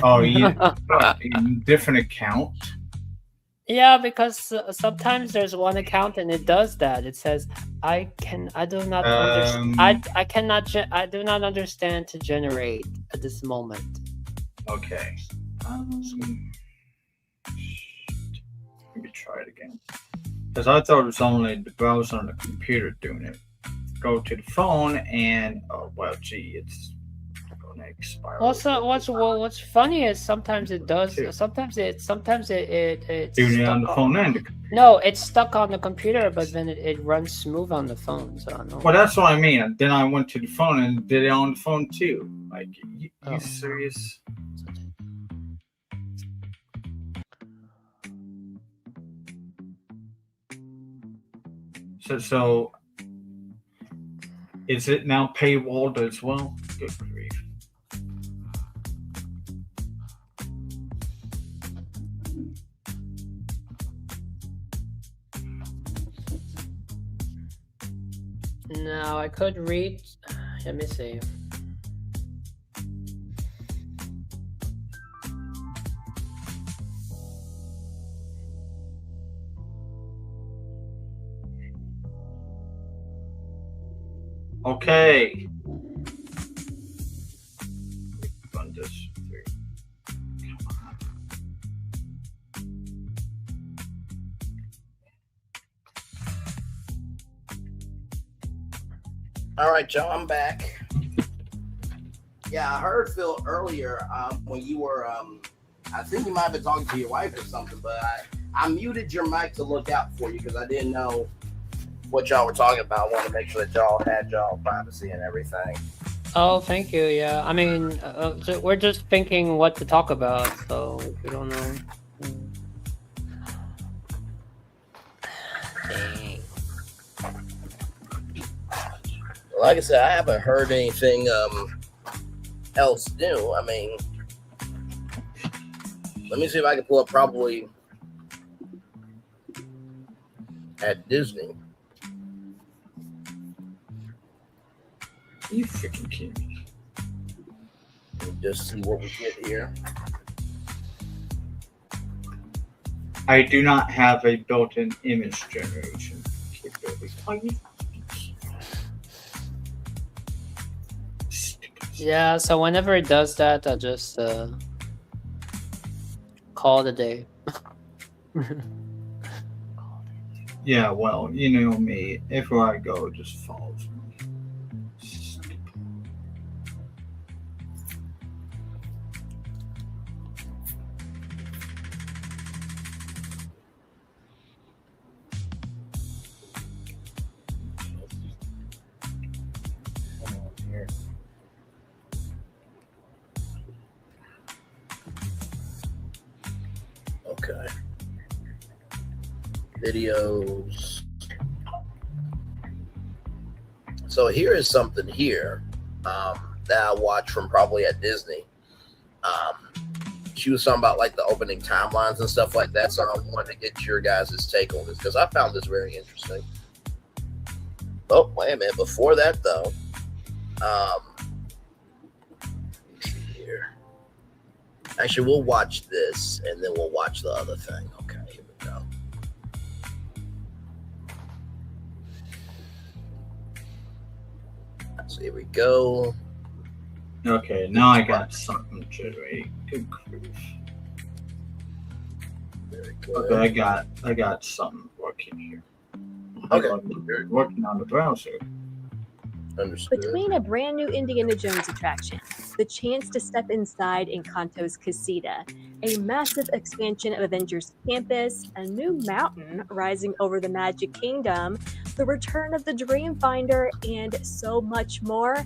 Oh, different account. Yeah, because sometimes there's one account and it does that. It says I do not understand to generate at this moment. Okay. Let me try it again. Because I thought it was only the browser on the computer doing it. Go to the phone and it's going to expire. Also, what's funny is sometimes it does. Sometimes it's doing it on the phone and the computer. No, it's stuck on the computer, but then it runs smooth on the phone. So I don't know. Well, that's what I mean. Then I went to the phone and did it on the phone too. Like, you serious? So is it now paywalled as well? Good grief. Now I could read. Let me see. Okay. Run this through. Come on. All right, y'all, I'm back. Yeah, I heard Phil earlier when you were, I think you might have been talking to your wife or something, but I muted your mic to look out for you because I didn't know what y'all were talking about. I wanted to make sure that y'all had y'all privacy and everything. Oh, thank you. Yeah, I mean, we're just thinking what to talk about, so if you don't know. Like I said, I haven't heard anything else new. I mean, let me see if I can pull up probably at Disney. You freaking kidding me? Just see what we get here. I do not have a built-in image generation capability. Yeah, so whenever it does that, I just call it a day. Yeah, well, you know me. If I go, it just follows me. Okay. Videos. So here is something here that I watched from probably at Disney. She was talking about like the opening timelines and stuff like that. So I wanted to get your guys' take on this because I found this very interesting. Oh, wait a minute. Before that, though, let's see here. Actually, we'll watch this and then we'll watch the other thing. Okay, here we go. So here we go. Okay, now I got something generating. Good grief. Very good. Okay, I got something working here. Okay. Working on the browser. Understood. Between a brand new Indiana Jones attraction, the chance to step inside Encanto's casita, a massive expansion of Avengers Campus, a new mountain rising over the Magic Kingdom, the return of the Dreamfinder, and so much more,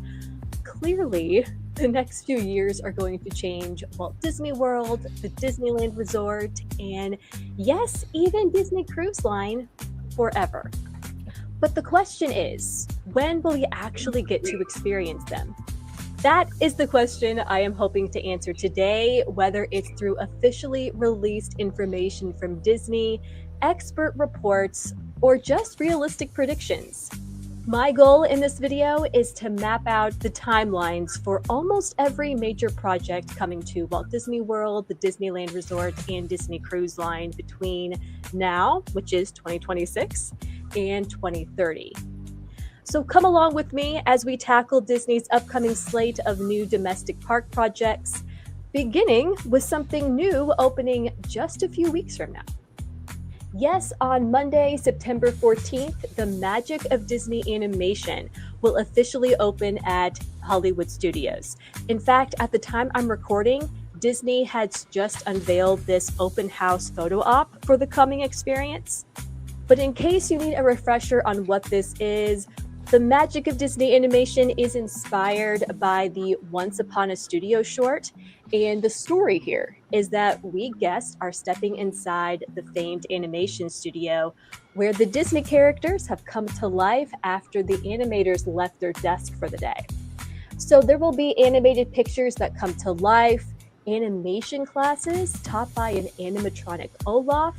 clearly the next few years are going to change Walt Disney World, the Disneyland Resort, and yes, even Disney Cruise Line forever. But the question is, when will we actually get to experience them? That is the question I am hoping to answer today, whether it's through officially released information from Disney, expert reports, or just realistic predictions. My goal in this video is to map out the timelines for almost every major project coming to Walt Disney World, the Disneyland Resort, and Disney Cruise Line between now, which is 2026, and 2030. So come along with me as we tackle Disney's upcoming slate of new domestic park projects, beginning with something new opening just a few weeks from now. Yes, on Monday, September 14th, the Magic of Disney Animation will officially open at Hollywood Studios. In fact, at the time I'm recording, Disney has just unveiled this open house photo op for the coming experience. But in case you need a refresher on what this is, the Magic of Disney Animation is inspired by the Once Upon a Studio short, and the story here is that we guests are stepping inside the famed animation studio where the Disney characters have come to life after the animators left their desk for the day. So there will be animated pictures that come to life, animation classes taught by an animatronic Olaf,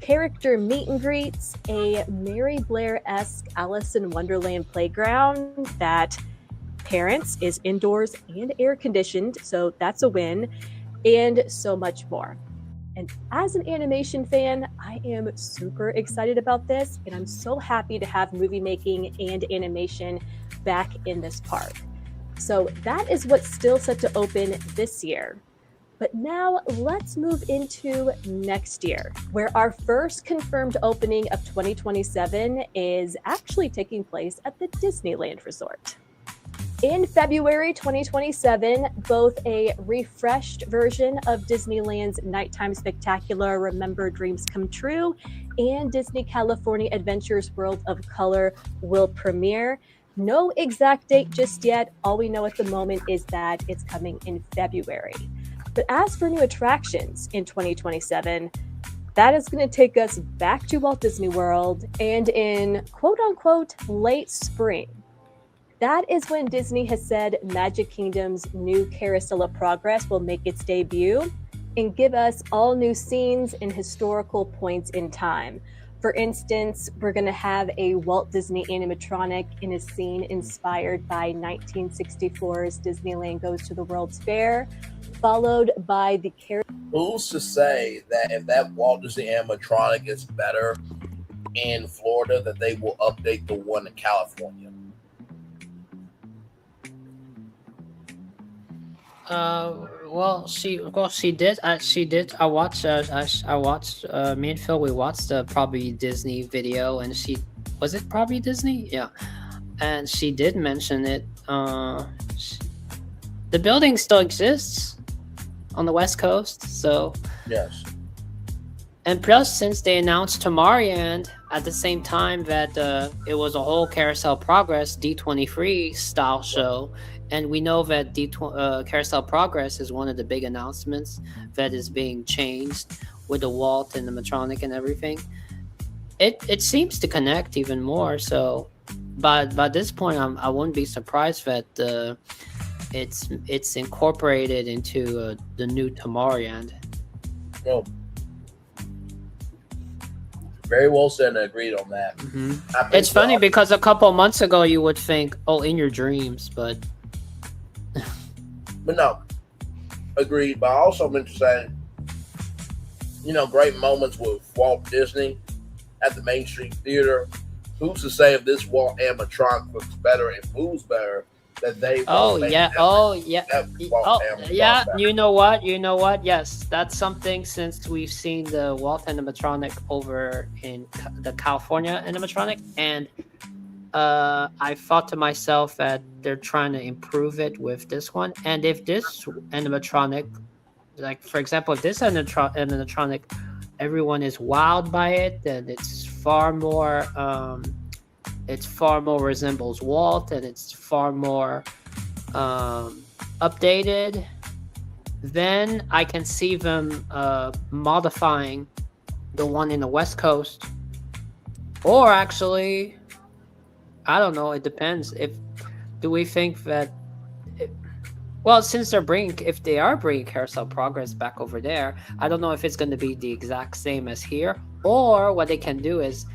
character meet and greets, a Mary Blair-esque Alice in Wonderland playground that parents is indoors and air conditioned, so that's a win, and so much more. And as an animation fan, I am super excited about this, and I'm so happy to have movie making and animation back in this park. So that is what's still set to open this year. But now let's move into next year, where our first confirmed opening of 2027 is actually taking place at the Disneyland Resort. In February 2027, both a refreshed version of Disneyland's Nighttime Spectacular Remember Dreams Come True and Disney California Adventures World of Color will premiere. No exact date just yet. All we know at the moment is that it's coming in February. But as for new attractions in 2027, that is going to take us back to Walt Disney World, and in quote-unquote late spring. That is when Disney has said Magic Kingdom's new Carousel of Progress will make its debut and give us all new scenes and historical points in time. For instance, we're going to have a Walt Disney animatronic in a scene inspired by 1964's Disneyland Goes to the World's Fair, followed by the Who's to say that if that Walt Disney animatronic is better in Florida, that they will update the one in California? She did. She did. I watched. I watched. Me and Phil. We watched the probably Disney video, and she was it probably Disney. Yeah, and she did mention it. The building still exists on the West Coast. So Yes. and plus, since they announced Tomorrowland at the same time that it was a whole Carousel Progress D23 style show, and we know that Carousel Progress is one of the big announcements that is being changed with the Walt and the Matronic and everything. It seems to connect even more. So, by this point, I wouldn't be surprised that it's incorporated into the new Tomorrowland. Well, very well said and agreed on that. It's funny because a couple months ago you would think, oh, in your dreams, but no, agreed. But I also meant to say, great moments with Walt Disney at the Main Street Theater. Who's to say if this Walt animatronic looks better and moves better? That they you know what, yes, that's something. Since we've seen the Walt animatronic over in the California animatronic, and I thought to myself that they're trying to improve it with this one. And if this animatronic, like for example, if this animatronic everyone is wowed by it, then it's far more resembles Walt, and it's far more updated. Then I can see them modifying the one in the West Coast, or actually, I don't know. It depends. Do we think that? Since if they are bringing Carousel Progress back over there, I don't know if it's going to be the exact same as here, or what they can do is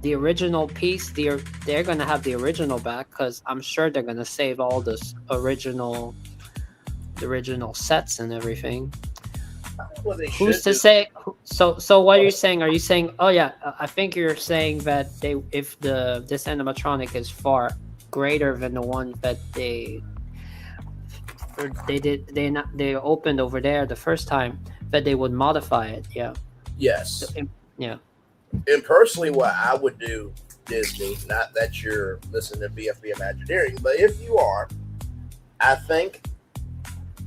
the original piece. They're going to have the original back, because I'm sure they're going to save all this original sets and everything. Who's to say? So what are you saying? Are you saying? Oh yeah, I think you're saying that if this animatronic is far greater than the one that they opened over there the first time, that they would modify it. Yeah. Yes. Yeah. And personally, what I would do, Disney, not that you're listening to BFB Imagineering, but if you are, I think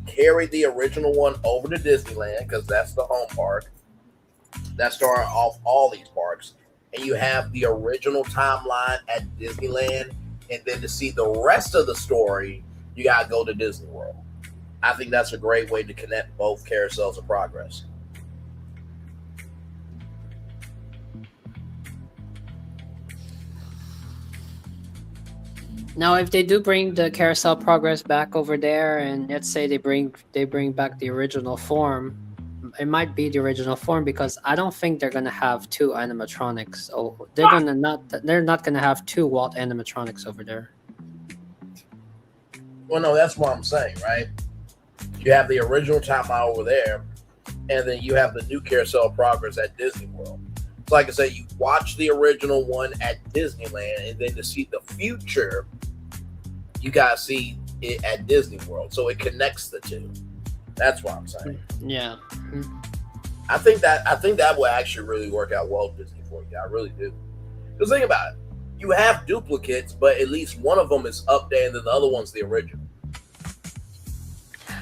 carry the original one over to Disneyland, because that's the home park. That started off all these parks. And you have the original timeline at Disneyland. And then to see the rest of the story, you got to go to Disney World. I think that's a great way to connect both carousels of progress. Now, if they do bring the Carousel Progress back over there, and let's say they bring back the original form, it might be the original form, because I don't think they're gonna have two animatronics. Oh, they're not gonna have two Walt animatronics over there. Well, no, that's what I'm saying, right? You have the original timeline over there, and then you have the new Carousel Progress at Disney World. So like I said, you watch the original one at Disneyland, and then to see the future, you gotta see it at Disney World. So it connects the two. That's what I'm saying. Yeah. I think that will actually really work out well, Disney, for you. I really do. Because think about it. You have duplicates, but at least one of them is up there, and then the other one's the original.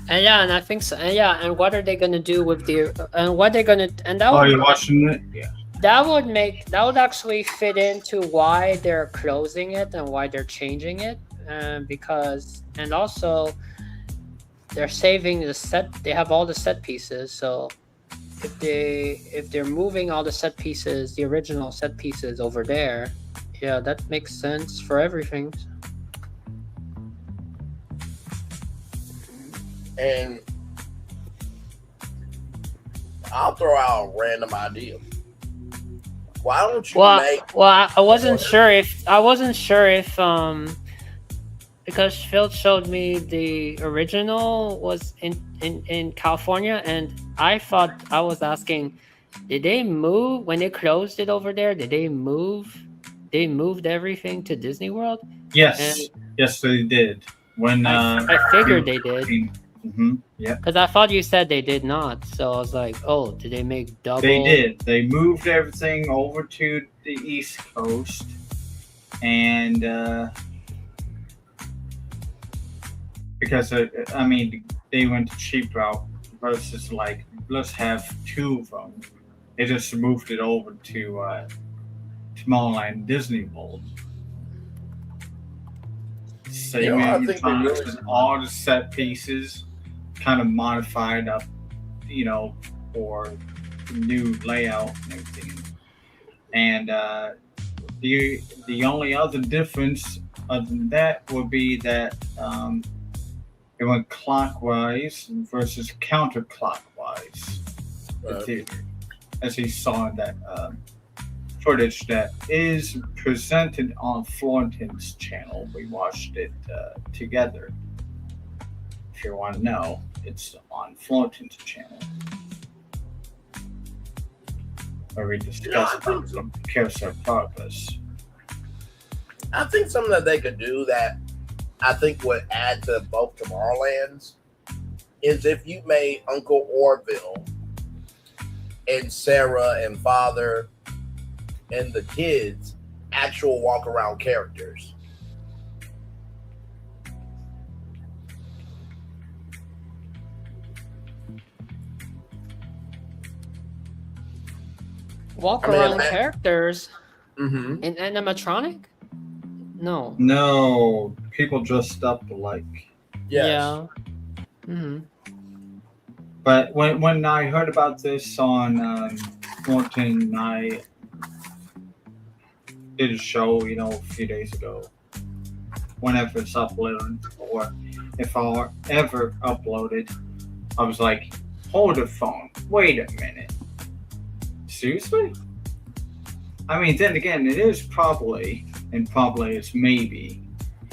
And yeah, and I think so. And yeah, and what are they gonna do with what they're gonna? And that. Oh, you're watching it? Yeah. That would actually fit into why they're closing it and why they're changing it, and also they're saving the set. They have all the set pieces, so if they're moving all the set pieces, the original set pieces over there, yeah, that makes sense for everything. And I'll throw out a random idea. Why don't you make? Well, I wasn't sure if because Phil showed me the original was in California, and I thought I was asking, did they move when they closed it over there? Did they move? They moved everything to Disney World. Yes, yes, they did. When I figured they did. Yeah. Because I thought you said they did not. So I was like, oh, did they make double? They did. They moved everything over to the East Coast, and because I mean, they went the cheap route versus like let's have two of them. They just moved it over to Tomorrowland Disney World. Same animatronics and all the set pieces, kind of modified up, for the new layout and everything. And the only other difference other than that would be that it went clockwise versus counterclockwise. The theater, as he saw in that footage that is presented on Florentines' channel. We watched it together. If you want to know, it's on Florentines' channel, where we discuss about some carousel progress. I think something that they could do that I think would add to both Tomorrowlands is if you made Uncle Orville and Sarah and Father and the kids actual walk around characters. Walk around characters in animatronic? No. No, people dressed up alike. Yes. Yeah. Mm-hmm. But when I heard about this on Florentine, I did a show, a few days ago. Whenever it's uploaded, or if I ever uploaded, I was like, hold the phone. Wait a minute. Seriously? I mean, then again, it is probably, and probably is maybe,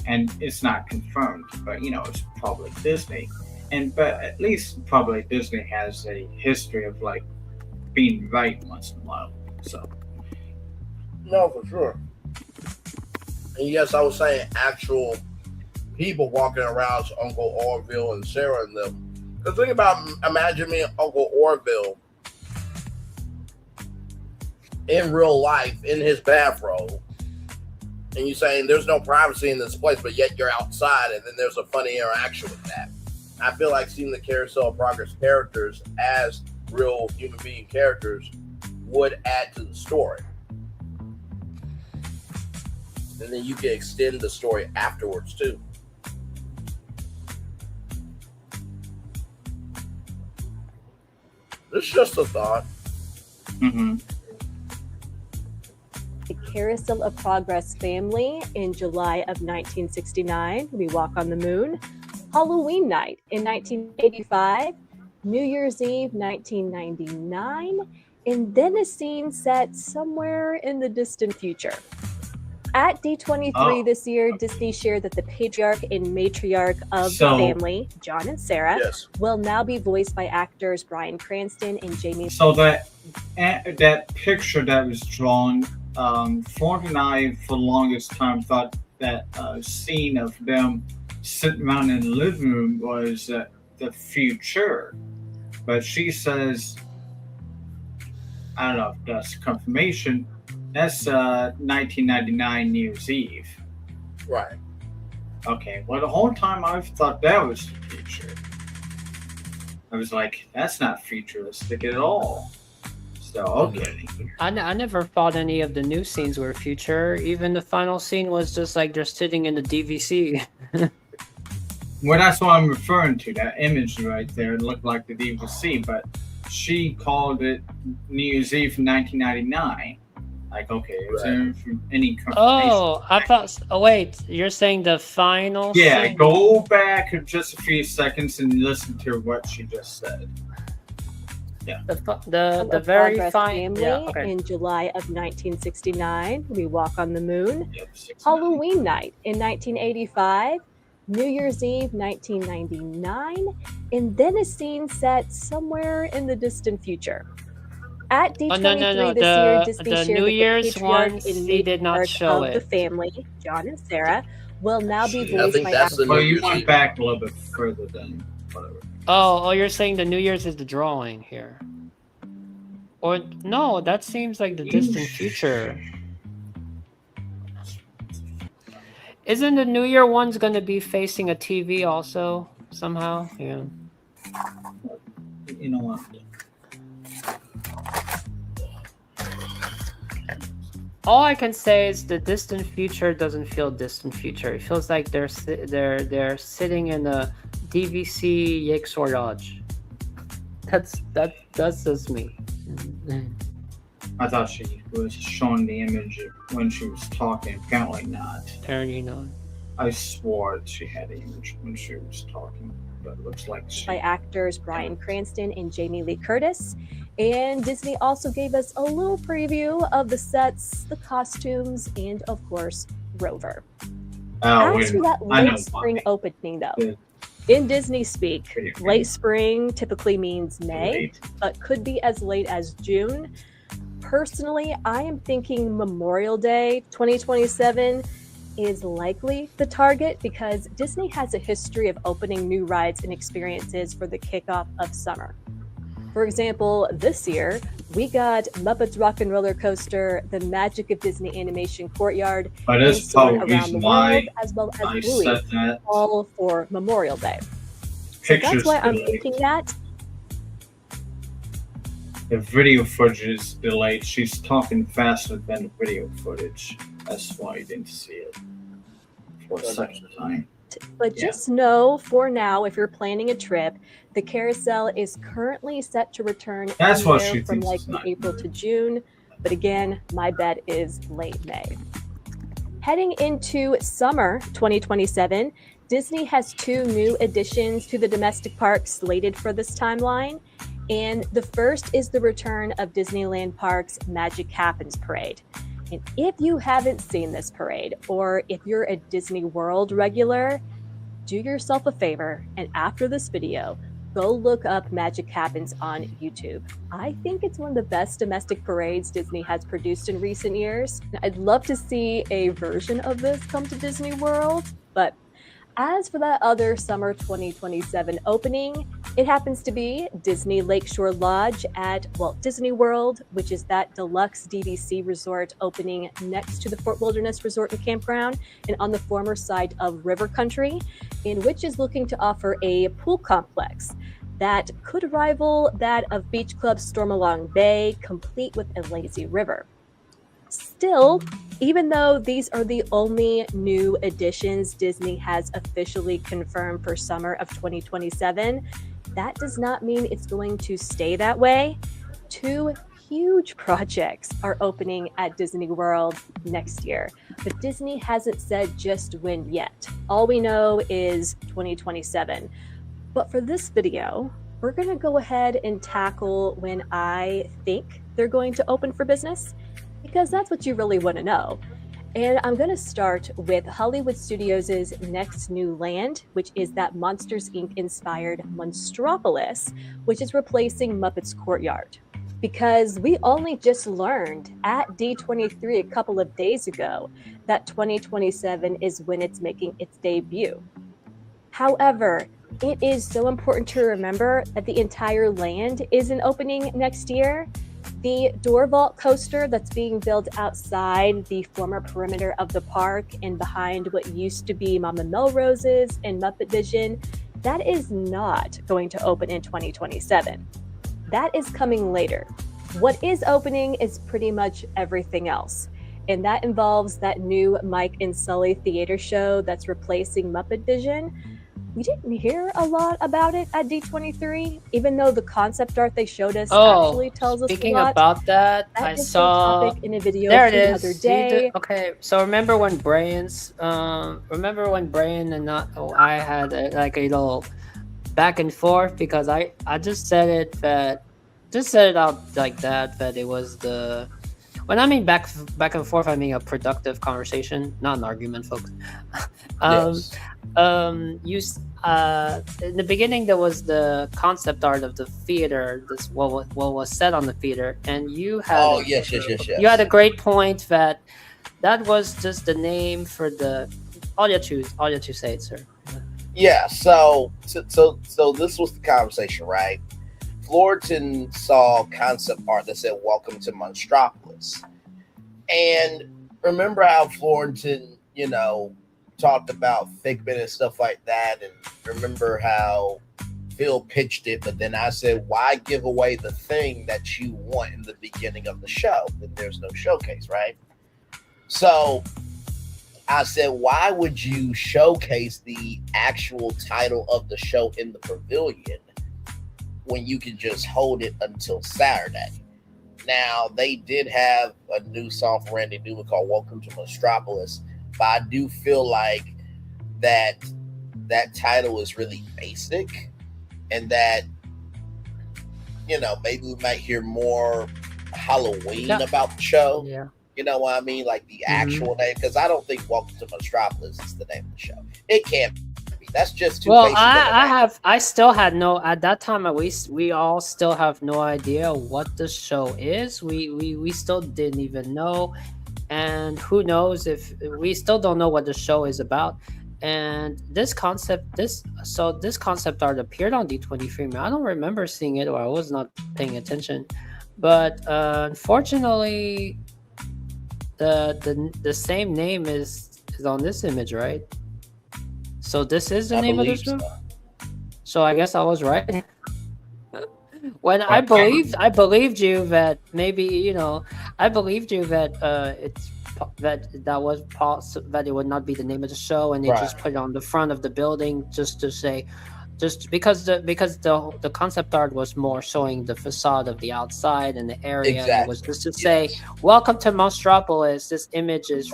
and it's not confirmed, but it's probably Disney. But at least probably Disney has a history of like being right once in a while. So. No, for sure. And yes, I was saying actual people walking around as Uncle Orville and Sarah and them. Because think about, imagine me and Uncle Orville in real life in his bathrobe. And you're saying there's no privacy in this place, but yet you're outside, and then there's a funny interaction with that. I feel like seeing the Carousel of Progress characters as real human being characters would add to the story. And then you can extend the story afterwards too. It's just a thought. Mm-hmm. The Carousel of Progress family in July of 1969. We Walk on the Moon. Halloween Night in 1985. New Year's Eve 1999. And then a scene set somewhere in the distant future. At D23 this year, Disney shared that the patriarch and matriarch of the family, John and Sarah, will now be voiced by actors Bryan Cranston and Jamie. So that picture that was drawn, Ford and I, for the longest time, thought that scene of them sitting around in the living room was the future. But she says, I don't know if that's confirmation, that's 1999 New Year's Eve. Right. Okay, well, the whole time I thought that was the future. I was like, that's not futuristic at all. So, okay. I never thought any of the new scenes were future. Even the final scene was just like they're sitting in the DVC. Well, that's what I'm referring to. That image right there, it looked like the DVC, but she called it New Year's Eve 1999. Like, okay, is there any confirmation? Oh, I thought. Oh, wait, you're saying the final? Yeah, scene? go back just a few seconds and listen to what she just said. Yeah. The very Progress final family in July of 1969. We Walk on the Moon. Halloween Night in 1985. New Year's Eve 1999. And then a scene set somewhere in the distant future. At D23 this year, Disney shared New that Year's the patriarch one, and they did not matriarch show of the it. family, John and Sarah, will now be voiced by Well, you went back a little bit further then. whatever. Oh, you're saying the New Year's is the drawing here. Or no, that seems like the distant future. Isn't the New Year one's gonna be facing a TV also somehow? Yeah. You know what? All I can say is the distant future doesn't feel distant future. It feels like they're sitting in a DVC Yixor Lodge. That's just me. I thought she was showing the image when she was talking. Apparently not. Apparently not. I swore she had the image when she was talking, but it looks like she. By actors Bryan Cranston and Jamie Lee Curtis. And Disney also gave us a little preview of the sets, the costumes, and of course, Rover. As for that late spring opening, though, in Disney speak, late spring typically means May, but could be as late as June. Personally, I am thinking Memorial Day 2027 is likely the target because Disney has a history of opening new rides and experiences for the kickoff of summer. For example, this year, we got Muppets Rock and Roller Coaster, the Magic of Disney Animation Courtyard, and Soarin' Around the World, as well as Bluey, all for Memorial Day. So that's why I'm thinking that. The video footage is delayed. She's talking faster than the video footage. That's why you didn't see it for a second time. But just know, for now, if you're planning a trip, the carousel is currently set to return from like April to June. But again, my bet is late May. Heading into summer 2027, Disney has 2 new additions to the domestic parks slated for this timeline. And the first is the return of Disneyland Park's Magic Happens Parade. And if you haven't seen this parade, or if you're a Disney World regular, do yourself a favor, and after this video, go look up Magic Happens on YouTube. I think it's one of the best domestic parades Disney has produced in recent years. I'd love to see a version of this come to Disney World, but as for that other summer 2027 opening, it happens to be Disney Lakeshore Lodge at Walt Disney World, which is that deluxe DVC resort opening next to the Fort Wilderness Resort and Campground and on the former site of River Country, in which is looking to offer a pool complex that could rival that of Beach Club Stormalong Bay, complete with a lazy river. Still, even though these are the only new additions Disney has officially confirmed for summer of 2027, that does not mean it's going to stay that way. 2 huge projects are opening at Disney World next year, but Disney hasn't said just when yet. All we know is 2027. But for this video, we're going to go ahead and tackle when I think they're going to open for business, because that's what you really want to know. And I'm going to start with Hollywood Studios' next new land, which is that Monsters, Inc. inspired Monstropolis, which is replacing Muppets Courtyard. Because we only just learned at D23 a couple of days ago that 2027 is when it's making its debut. However, it is so important to remember that the entire land isn't opening next year. The door vault coaster that's being built outside the former perimeter of the park and behind what used to be Mama Melrose's and Muppet Vision, that is not going to open in 2027. That is coming later. What is opening is pretty much everything else. And that involves that new Mike and Sully theater show that's replacing Muppet Vision. We didn't hear a lot about it at D23, even though the concept art they showed us actually tells us a lot. Speaking about that, I saw in a video there it the is. other day. Okay, so remember when Brian and I had like a little back and forth because I just said it out like that it was the. When I mean back and forth, I mean a productive conversation, not an argument, folks. In the beginning, there was the concept art of the theater, what was said on the theater, and you had you had a great point that was just the name for the. All you have to say it, sir. Yeah, so this was the conversation, right? Florton saw concept art that said "Welcome to Monstropolis," and remember how Florton, talked about Figment and stuff like that, and remember how Phil pitched it, but then I said, "Why give away the thing that you want in the beginning of the show? Then there's no showcase, right?" So I said, why would you showcase the actual title of the show in the pavilion when you can just hold it until Saturday? Now, they did have a new song for Randy Newman called Welcome to Monstropolis, but I do feel like that title is really basic and that, maybe we might hear more Halloween about the show. Yeah. You know what I mean? Like the actual name, because I don't think Welcome to Monstropolis is the name of the show. It can't be. That's just too basic. I still had no, at that time at least, we all still have no idea what the show is. We still didn't even know. And who knows if we still don't know what the show is about. And this concept art appeared on D23. I don't remember seeing it, or I was not paying attention. But unfortunately, the same name is on this image, right? So this is the name of the show. So I guess I was right. When I believed you that maybe I believed you that that it would not be the name of the show, and they just put it on the front of the building just to say. Just because the concept art was more showing the facade of the outside and the area, exactly. And it was just to say, "Welcome to Monstropolis." This image is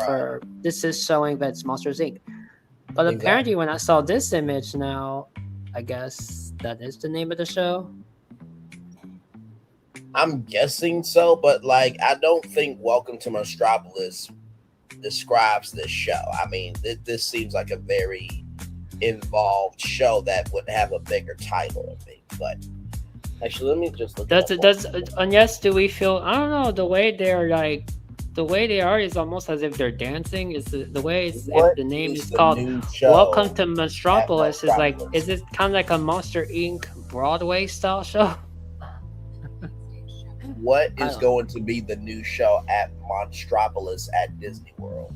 this is showing that it's Monsters Inc. But apparently, when I saw this image now, I guess that is the name of the show. I'm guessing so, but I don't think Welcome to Monstropolis describes this show. I mean, this seems like a very involved show that would have a bigger title, I think. But actually, let me just look. Yes, do we feel? I don't know. The way they are is almost as if they're dancing. Is the way if the name is called Welcome to Monstropolis is like? Is it kind of like a Monster Inc. Broadway style show? What is going to be the new show at Monstropolis at Disney World?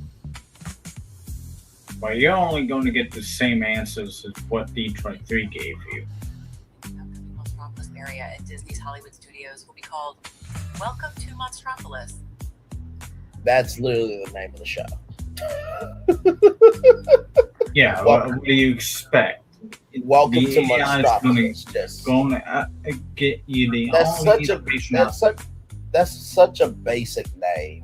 Well, you're only going to get the same answers as what D23 gave you. The Monstropolis area at Disney's Hollywood Studios will be called Welcome to Monstropolis. That's literally the name of the show. Yeah, what do you expect? Welcome to Monstropolis. Just going to get you the that's such a basic name.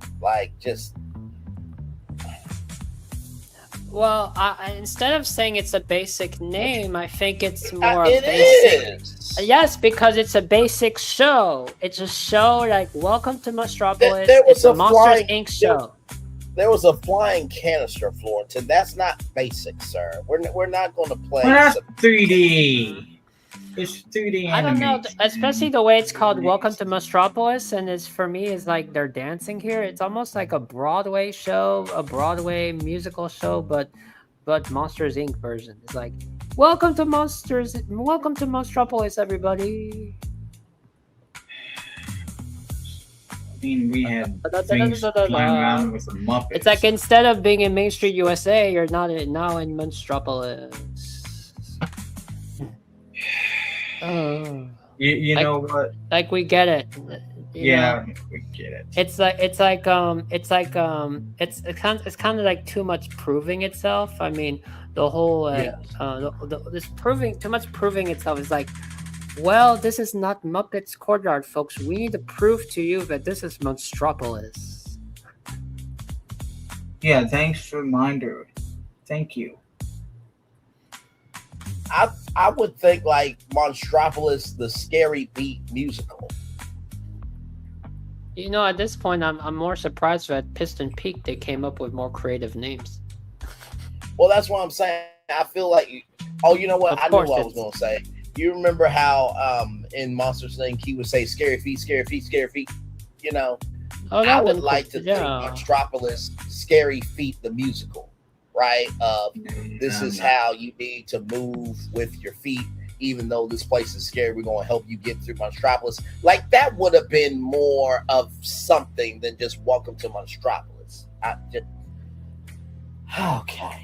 Well, instead of saying it's a basic name, I think it's more basic. Yes, because it's a basic show. It's a show like Welcome to Monstropolis. It's a Monsters Inc. show. There was a flying canister, Florton. That's not basic, sir. We're not going to play. Well, that's 3D. It's 3D animation. I don't know, especially the way it's called Welcome to Monstropolis, and it's for me is like they're dancing here. It's almost like a Broadway show, a Broadway musical show, but Monsters Inc. version. It's like welcome to Monstropolis, everybody. I mean, we had things flying around with the Muppets. It's like instead of being in Main Street USA, you're now in Monstropolis. You know what? Like we get it. Yeah, we get it. It's kind of like too much proving itself. I mean, the whole this proving itself is like, well, this is not Muppets Courtyard, folks. We need to prove to you that this is Monstropolis. Yeah, thanks for the reminder. Thank you. I would think like Monstropolis, the Scary Beat musical. At this point, I'm more surprised that Piston Peak they came up with more creative names. Well, that's what I'm saying. I feel like you know what? I knew what I was going to say. You remember how in Monsters Inc. he would say "scary feet, scary feet, scary feet." I would like to think Monstropolis, Scary Feet, the musical. right? This is how you need to move with your feet. Even though this place is scary, we're going to help you get through Monstropolis. Like, that would have been more of something than just welcome to Monstropolis. Okay.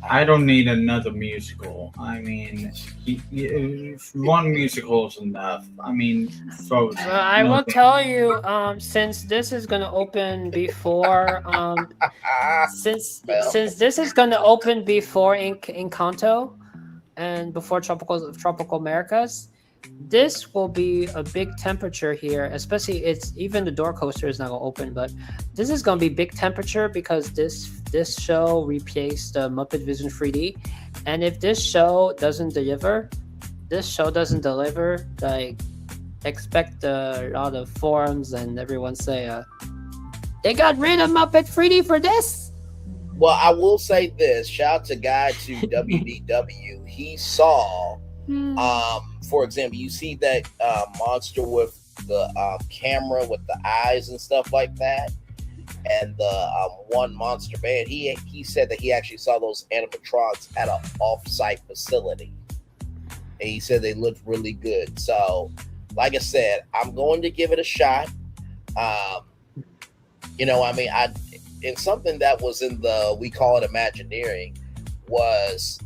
I don't need another musical. I mean, one musical is enough. I mean, Frozen. I will tell you, since this is gonna open before, since this is gonna open before Encanto, and before Tropical Americas, this will be a big temperature here. Especially, it's even the door coaster is not gonna open, but this is gonna be big temperature because this show replaced the Muppet Vision 3D, and if this show doesn't deliver, like, expect a lot of forums and everyone say, they got rid of Muppet 3D for this. Well, I will say this. Shout out to Guy to WDW. He saw, for example, you see that monster with the camera with the eyes and stuff like that, and the one monster band. He said that he actually saw those animatronics at an off-site facility, and he said they looked really good. So, like I said, I'm going to give it a shot. And something that was in we call it Imagineering, was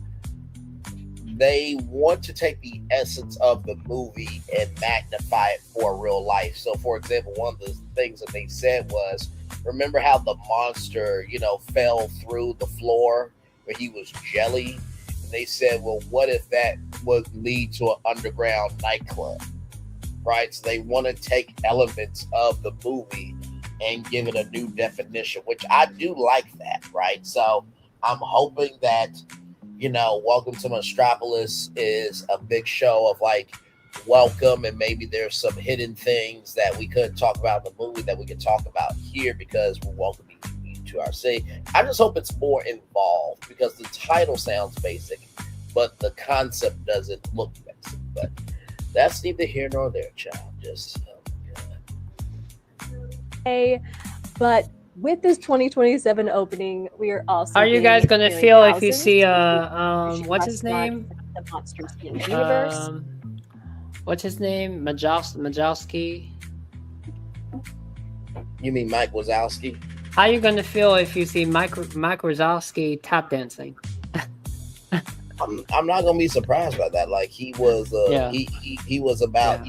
they want to take the essence of the movie and magnify it for real life. So, for example, one of the things that they said was, remember how the monster, fell through the floor where he was jelly? And they said, well, what if that would lead to an underground nightclub, right? So they want to take elements of the movie and give it a new definition, which I do like that, right? So I'm hoping that, Welcome to Monstropolis is a big show of like welcome, and maybe there's some hidden things that we couldn't talk about in the movie that we can talk about here because we're welcoming you to our city. I just hope it's more involved because the title sounds basic, but the concept doesn't look basic. But that's neither here nor there, child. Just but with this 2027 opening, we are also. How are you guys gonna feel if you see what's his name? The Monsters in the Universe. What's his name? Majowski. You mean Mike Wazowski? How are you gonna feel if you see Mike Wazowski tap dancing? I'm not gonna be surprised by that. Like he was, he was about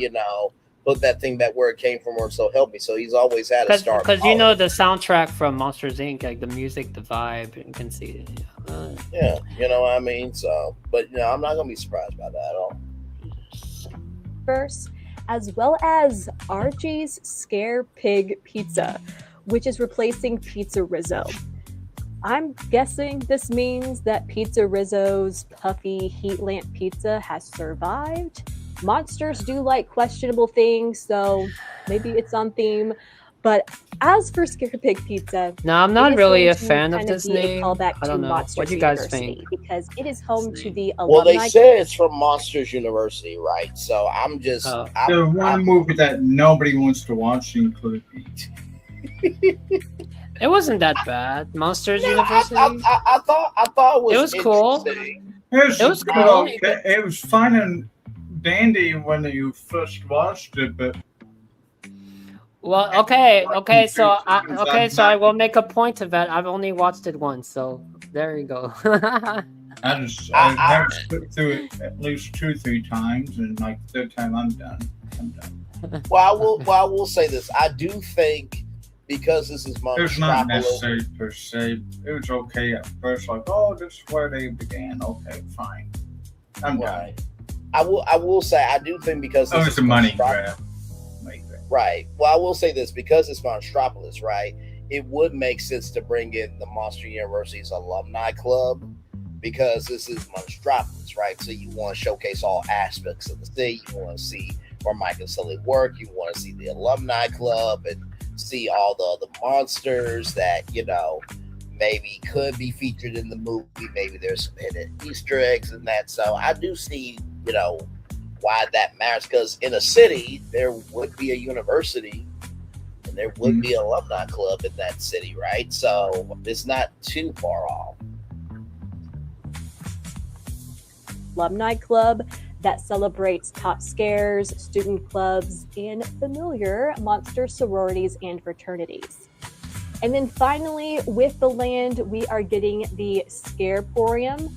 put that thing back where it came from, or so help me. So he's always had a star. Because the soundtrack from Monsters Inc., like the music, the vibe, you can see it. Yeah, you know what I mean. So, but I'm not gonna be surprised by that at all. First, as well as Archie's Scare Pig Pizza, which is replacing Pizza Rizzo. I'm guessing this means that Pizza Rizzo's puffy heat lamp pizza has survived. Monsters do like questionable things, so maybe it's on theme. But as for Scare Pig Pizza, no, I'm not really a fan of this name. I don't know. What do you guys think? Because it is home to the alumni. Well, they say it's from Monsters University, right? So I'm just the one movie that nobody wants to watch includes It wasn't that bad. Monsters University. I thought it was cool. It was cool. It was fun and dandy when you first watched it, but well, okay. So I will make a point of that. I've only watched it once, so there you go. I have to through it at least 2-3 times, and like the third time I'm done. Well, I will say this. I do think because this is Monstropolis. It's not necessary per se. It was okay at first, like, oh, this is where they began. Okay, fine. I'm done. I will say I do think because this it's a money grab. Right. Well, I will say this because it's Monstropolis, right? It would make sense to bring in the Monster University's alumni club because this is Monstropolis, right? So you want to showcase all aspects of the city. You want to see where Mike and Sully work. You want to see the alumni club and see all the other monsters that maybe could be featured in the movie. Maybe there's some hidden Easter eggs in that. So I do see, why that matters. Because in a city, there would be a university. and there would be an alumni club in that city, right? So it's not too far off. Alumni club that celebrates top scares, student clubs, and familiar monster sororities and fraternities. And then finally, with the land, we are getting the Scareporium,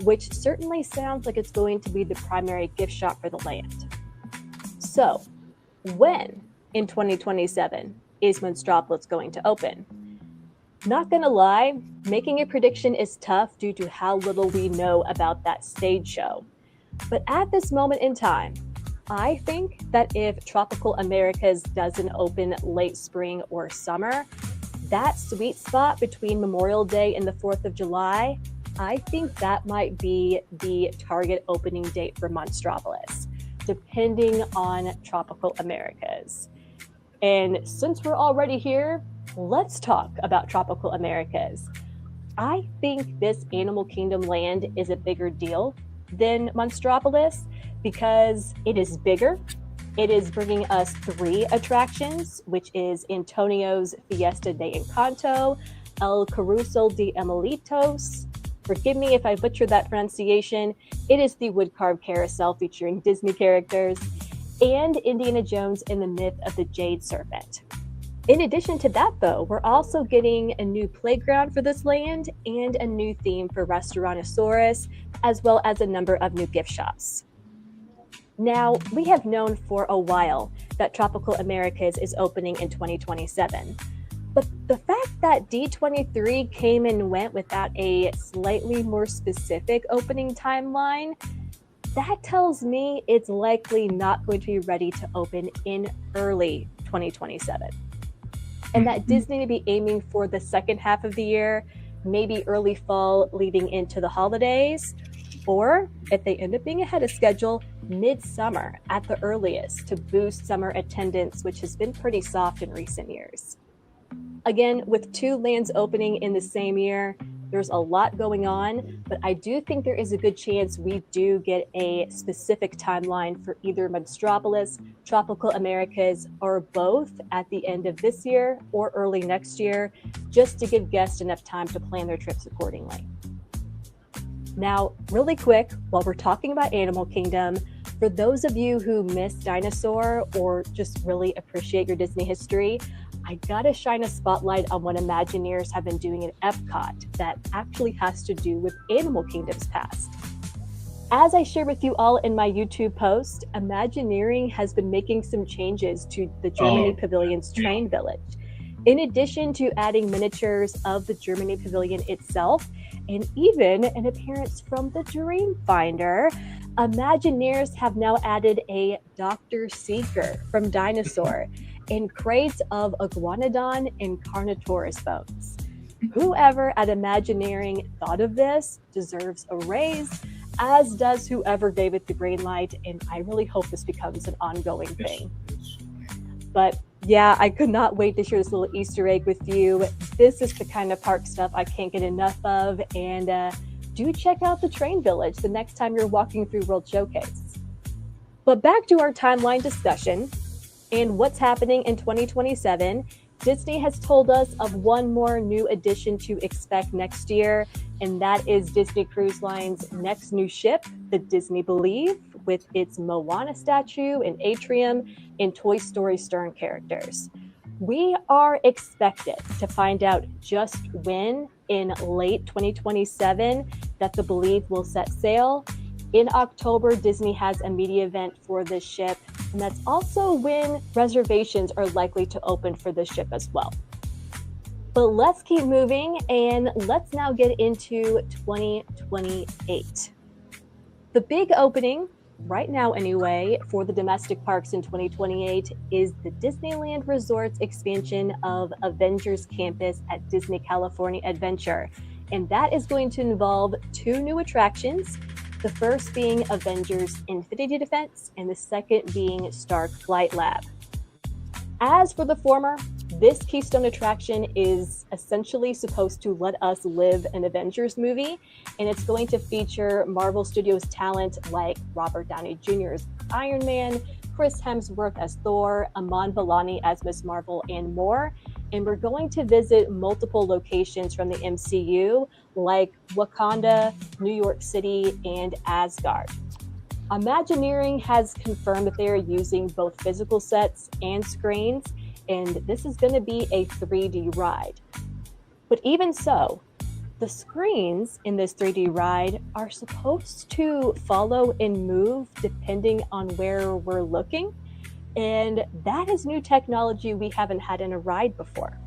which certainly sounds like it's going to be the primary gift shop for the land. So, when in 2027 is Monstropolis going to open? Not gonna lie, making a prediction is tough due to how little we know about that stage show. But at this moment in time, I think that if Tropical Americas doesn't open late spring or summer, that sweet spot between Memorial Day and the 4th of July, I think that might be the target opening date for Monstropolis, depending on Tropical Americas. And since we're already here, let's talk about Tropical Americas. I think this Animal Kingdom land is a bigger deal than Monstropolis because it is bigger. It is bringing us 3 attractions, which is Antonio's Fiesta de Encanto, El Carousel de Emilitos. Forgive me if I butchered that pronunciation. It is the wood-carved carousel featuring Disney characters, and Indiana Jones and the Myth of the Jade Serpent. In addition to that, though, we're also getting a new playground for this land and a new theme for Restaurantosaurus, as well as a number of new gift shops. Now, we have known for a while that Tropical Americas is opening in 2027. But the fact that D23 came and went without a slightly more specific opening timeline, that tells me it's likely not going to be ready to open in early 2027. And that Disney may be aiming for the second half of the year, maybe early fall leading into the holidays, or if they end up being ahead of schedule, mid-summer at the earliest to boost summer attendance, which has been pretty soft in recent years. Again, with 2 lands opening in the same year, there's a lot going on, but I do think there is a good chance we do get a specific timeline for either Monstropolis, Tropical Americas, or both at the end of this year or early next year, just to give guests enough time to plan their trips accordingly. Now, really quick, while we're talking about Animal Kingdom, for those of you who miss Dinosaur or just really appreciate your Disney history, I gotta shine a spotlight on what Imagineers have been doing at Epcot that actually has to do with Animal Kingdom's past. As I shared with you all in my YouTube post, Imagineering has been making some changes to the Germany Pavilion's train village. In addition to adding miniatures of the Germany Pavilion itself, and even an appearance from the Dreamfinder, Imagineers have now added a Dr. Seeker from Dinosaur and crates of Iguanodon and Carnotaurus bones. Whoever at Imagineering thought of this deserves a raise, as does whoever gave it the green light, and I really hope this becomes an ongoing thing. But yeah, I could not wait to share this little Easter egg with you. This is the kind of park stuff I can't get enough of, and do check out the Train Village the next time you're walking through World Showcase. But back to our timeline discussion and what's happening in 2027. Disney has told us of one more new addition to expect next year, and that is Disney Cruise Line's next new ship, the Disney Believe, with its Moana statue and atrium and Toy Story Stern characters. We are expected to find out just when in late 2027 that the Believe will set sail. In October, Disney has a media event for this ship, and that's also when reservations are likely to open for this ship as well. But let's keep moving, and let's now get into 2028. The big opening, right now anyway, for the domestic parks in 2028 is the Disneyland Resorts expansion of Avengers Campus at Disney California Adventure. And that is going to involve 2 new attractions, the first being Avengers Infinity Defense and the second being Stark Flight Lab. As for the former, this Keystone attraction is essentially supposed to let us live an Avengers movie, and it's going to feature Marvel Studios talent like Robert Downey Jr.'s Iron Man, Chris Hemsworth as Thor, Aman Vellani as Ms. Marvel, and more. And we're going to visit multiple locations from the MCU, like Wakanda, New York City, and Asgard. Imagineering has confirmed that they are using both physical sets and screens, and this is going to be a 3D ride. But even so, the screens in this 3D ride are supposed to follow and move depending on where we're looking, and that is new technology we haven't had in a ride before.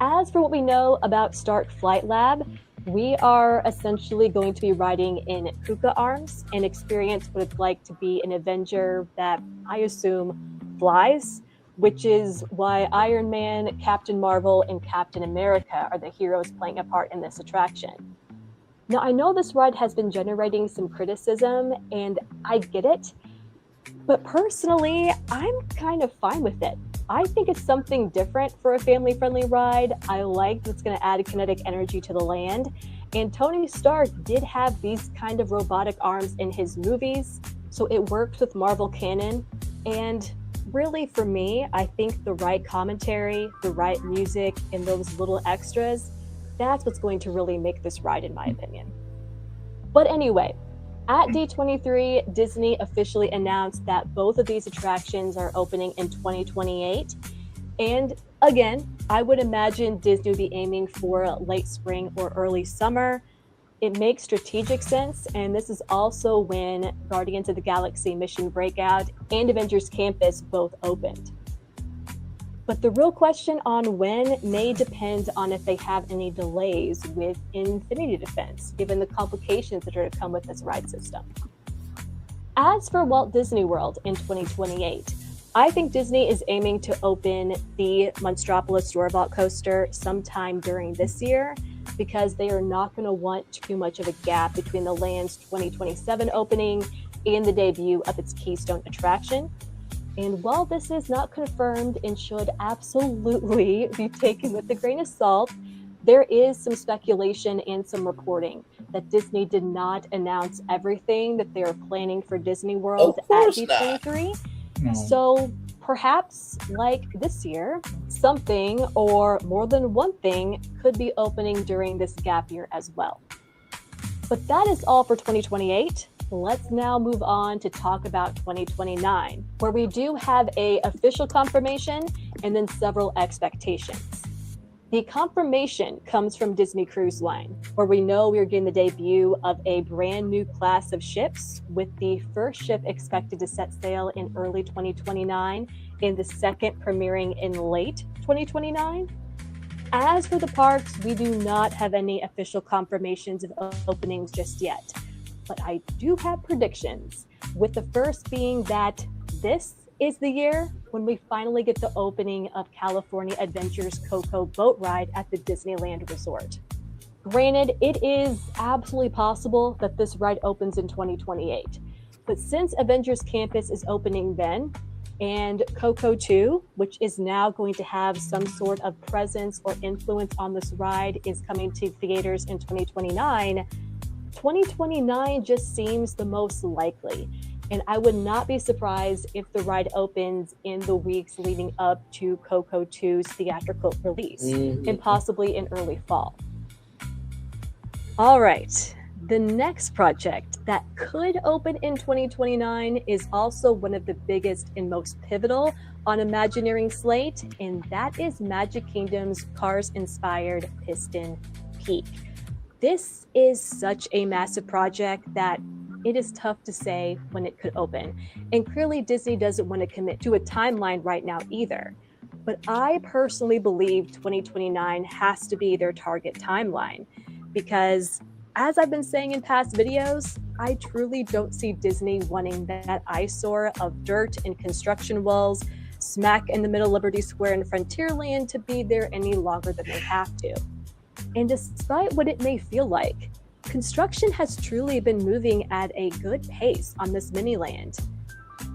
As for what we know about Stark Flight Lab, we are essentially going to be riding in Kuka arms and experience what it's like to be an Avenger that I assume flies, which is why Iron Man, Captain Marvel, and Captain America are the heroes playing a part in this attraction. Now, I know this ride has been generating some criticism, and I get it, but personally, I'm kind of fine with it. I think it's something different for a family-friendly ride. I like that it's going to add kinetic energy to the land. And Tony Stark did have these kind of robotic arms in his movies, so it worked with Marvel canon. And really, for me, I think the right commentary, the right music, and those little extras, that's what's going to really make this ride, in my opinion. But anyway, at D23, Disney officially announced that both of these attractions are opening in 2028. And again, I would imagine Disney would be aiming for late spring or early summer. It makes strategic sense, and this is also when Guardians of the Galaxy Mission Breakout and Avengers Campus both opened. But the real question on when may depend on if they have any delays with Infinity Defense, given the complications that are to come with this ride system. As for Walt Disney World in 2028, I think Disney is aiming to open the Monstropolis Store Vault coaster sometime during this year, because they are not going to want too much of a gap between the land's 2027 opening and the debut of its Keystone attraction. And while this is not confirmed and should absolutely be taken with a grain of salt, there is some speculation and some reporting that Disney did not announce everything that they are planning for Disney World at D23. So perhaps, like this year, something or more than one thing could be opening during this gap year as well. But that is all for 2028. Let's now move on to talk about 2029, where we do have an official confirmation and then several expectations. The confirmation comes from Disney Cruise Line, where we know we're getting the debut of a brand new class of ships, with the first ship expected to set sail in early 2029 and the second premiering in late 2029. As for the parks, we do not have any official confirmations of openings just yet, but I do have predictions, with the first being that this is the year when we finally get the opening of California Adventure's Coco boat ride at the Disneyland Resort. Granted, it is absolutely possible that this ride opens in 2028, but since Avengers Campus is opening then, and Coco 2, which is now going to have some sort of presence or influence on this ride, is coming to theaters in 2029, 2029 just seems the most likely. And I would not be surprised if the ride opens in the weeks leading up to Coco 2's theatrical release, and possibly in early fall. All right, the next project that could open in 2029 is also one of the biggest and most pivotal on Imagineering's slate, and that is Magic Kingdom's Cars-inspired Piston Peak. This is such a massive project that it is tough to say when it could open. And clearly Disney doesn't want to commit to a timeline right now either. But I personally believe 2029 has to be their target timeline, because as I've been saying in past videos, I truly don't see Disney wanting that eyesore of dirt and construction walls smack in the middle of Liberty Square in Frontierland to be there any longer than they have to. And despite what it may feel like, construction has truly been moving at a good pace on this mini land.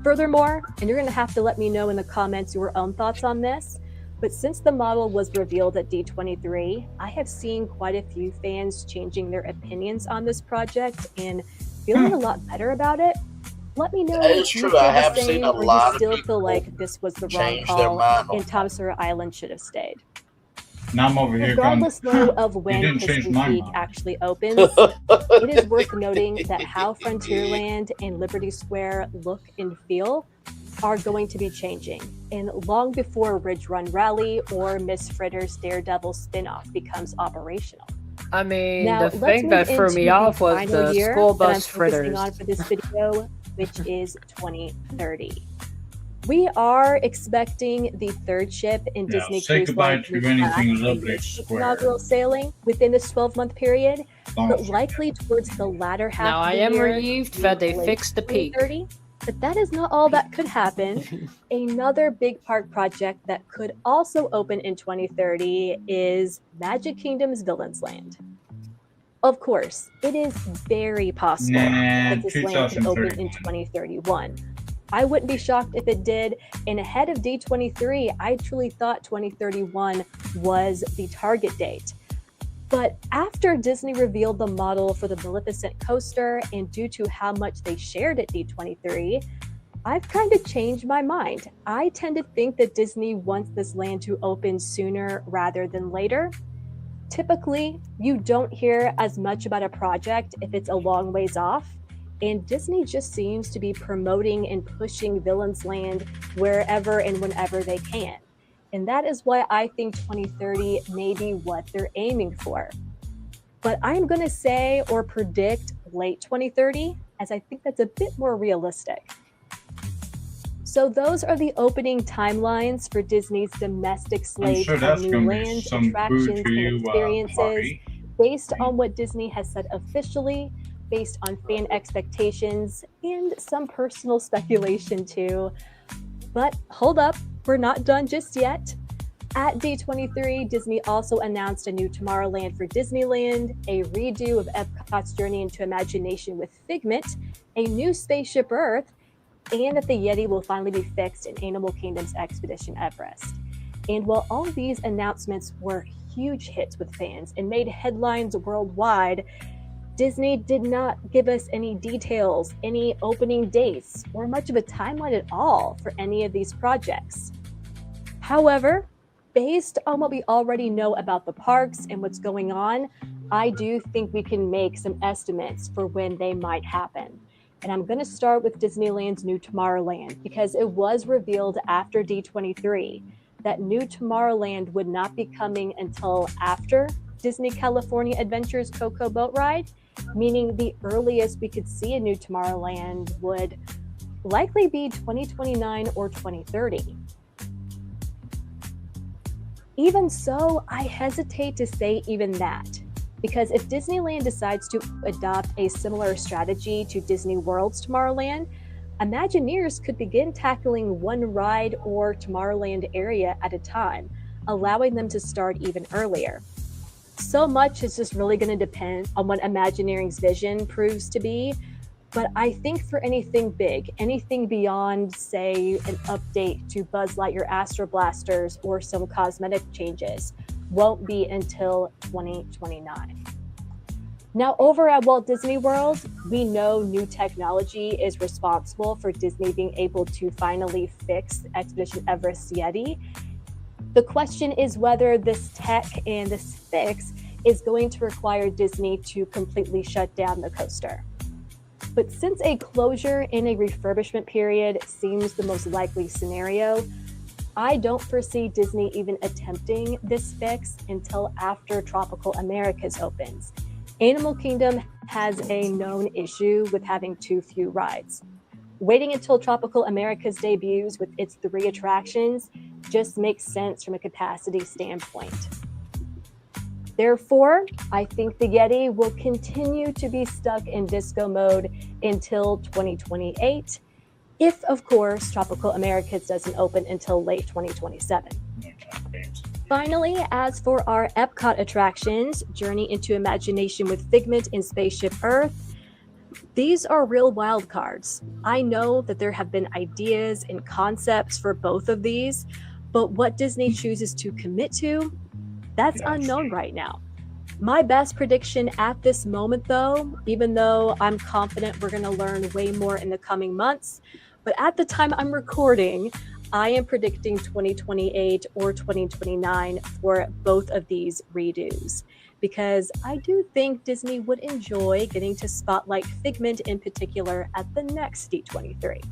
Furthermore, and you're going to have to let me know in the comments your own thoughts on this, but since the model was revealed at D23, I have seen quite a few fans changing their opinions on this project and feeling a lot better about it. Let me know That if is you true. feel I the have seen same a or you lot of still feel people like this was the wrong change their call mind on and Tom Sawyer Island should have stayed. Now I'm over here going, Regardless, though, of you when didn't change Piston my Peak mind. actually opens, it is worth noting that how Frontierland and Liberty Square look and feel are going to be changing, and long before Ridge Run Rally or Miss Fritter's Daredevil spinoff becomes operational. I mean, Now, the let's thing move that threw into me the off was final the year school that I'm bus focusing fritters. on for this video, which is 2030. We are expecting the third ship in Now, Disney say Cruise goodbye Line to to be back anything and Liberty make its Square. inaugural sailing within this 12-month period, but likely towards the latter half Now of I the am year, relieved that they late fixed the peak. 2030. But that is not all that could happen. Another big park project that could also open in 2030 is Magic Kingdom's Villains Land. Of course, it is very possible that this land could open in 2031. I wouldn't be shocked if it did. And ahead of D23, I truly thought 2031 was the target date. But after Disney revealed the model for the Maleficent coaster, and due to how much they shared at D23, I've kind of changed my mind. I tend to think that Disney wants this land to open sooner rather than later. Typically, you don't hear as much about a project if it's a long ways off, and Disney just seems to be promoting and pushing Villains Land wherever and whenever they can. And that is why I think 2030 may be what they're aiming for. But I'm going to say or predict late 2030, as I think that's a bit more realistic. So those are the opening timelines for Disney's domestic slate sure of that's new gonna be lands, some food attractions, to and you, experiences Poppy. based on what Disney has said officially, based on fan expectations, and some personal speculation too. But hold up, we're not done just yet. At D23, Disney also announced a new Tomorrowland for Disneyland, a redo of Epcot's Journey into Imagination with Figment, a new Spaceship Earth, and that the Yeti will finally be fixed in Animal Kingdom's Expedition Everest. And while all these announcements were huge hits with fans and made headlines worldwide, Disney did not give us any details, any opening dates, or much of a timeline at all for any of these projects. However, based on what we already know about the parks and what's going on, I do think we can make some estimates for when they might happen. And I'm going to start with Disneyland's new Tomorrowland because it was revealed after D23 that new Tomorrowland would not be coming until after Disney California Adventure's Coco Boat Ride, meaning the earliest we could see a new Tomorrowland would likely be 2029 or 2030. Even so, I hesitate to say even that, because if Disneyland decides to adopt a similar strategy to Disney World's Tomorrowland, Imagineers could begin tackling one ride or Tomorrowland area at a time, allowing them to start even earlier. So much is just really going to depend on what Imagineering's vision proves to be, but I think for anything big, anything beyond, say, an update to Buzz Lightyear Astro Blasters or some cosmetic changes, won't be until 2029. Now, over at Walt Disney World, we know new technology is responsible for Disney being able to finally fix Expedition Everest Yeti. The question is whether this tech and this fix is going to require Disney to completely shut down the coaster. But since a closure and a refurbishment period seems the most likely scenario, I don't foresee Disney even attempting this fix until after Tropical Americas opens. Animal Kingdom has a known issue with having too few rides. Waiting until Tropical Americas debuts with its 3 attractions just makes sense from a capacity standpoint. Therefore, I think the Yeti will continue to be stuck in disco mode until 2028, if, of course, Tropical Americas doesn't open until late 2027. Finally, as for our Epcot attractions, Journey into Imagination with Figment and Spaceship Earth, these are real wild cards. I know that there have been ideas and concepts for both of these, but what Disney chooses to commit to, that's unknown right now. My best prediction at this moment, though, even though I'm confident we're going to learn way more in the coming months, but at the time I'm recording, I am predicting 2028 or 2029 for both of these redos, because I do think Disney would enjoy getting to spotlight Figment in particular at the next D23.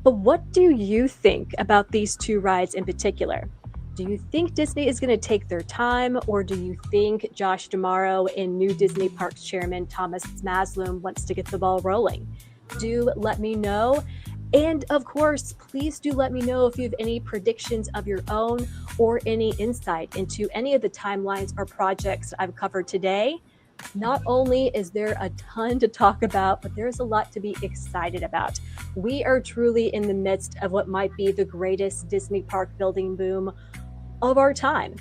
But what do you think about these two rides in particular? Do you think Disney is going to take their time, or do you think Josh D'Amaro and new Disney Parks chairman Thomas Masloom wants to get the ball rolling? Do let me know. And of course, please do let me know if you have any predictions of your own or any insight into any of the timelines or projects I've covered today. Not only is there a ton to talk about, but there's a lot to be excited about. We are truly in the midst of what might be the greatest Disney park building boom of our time.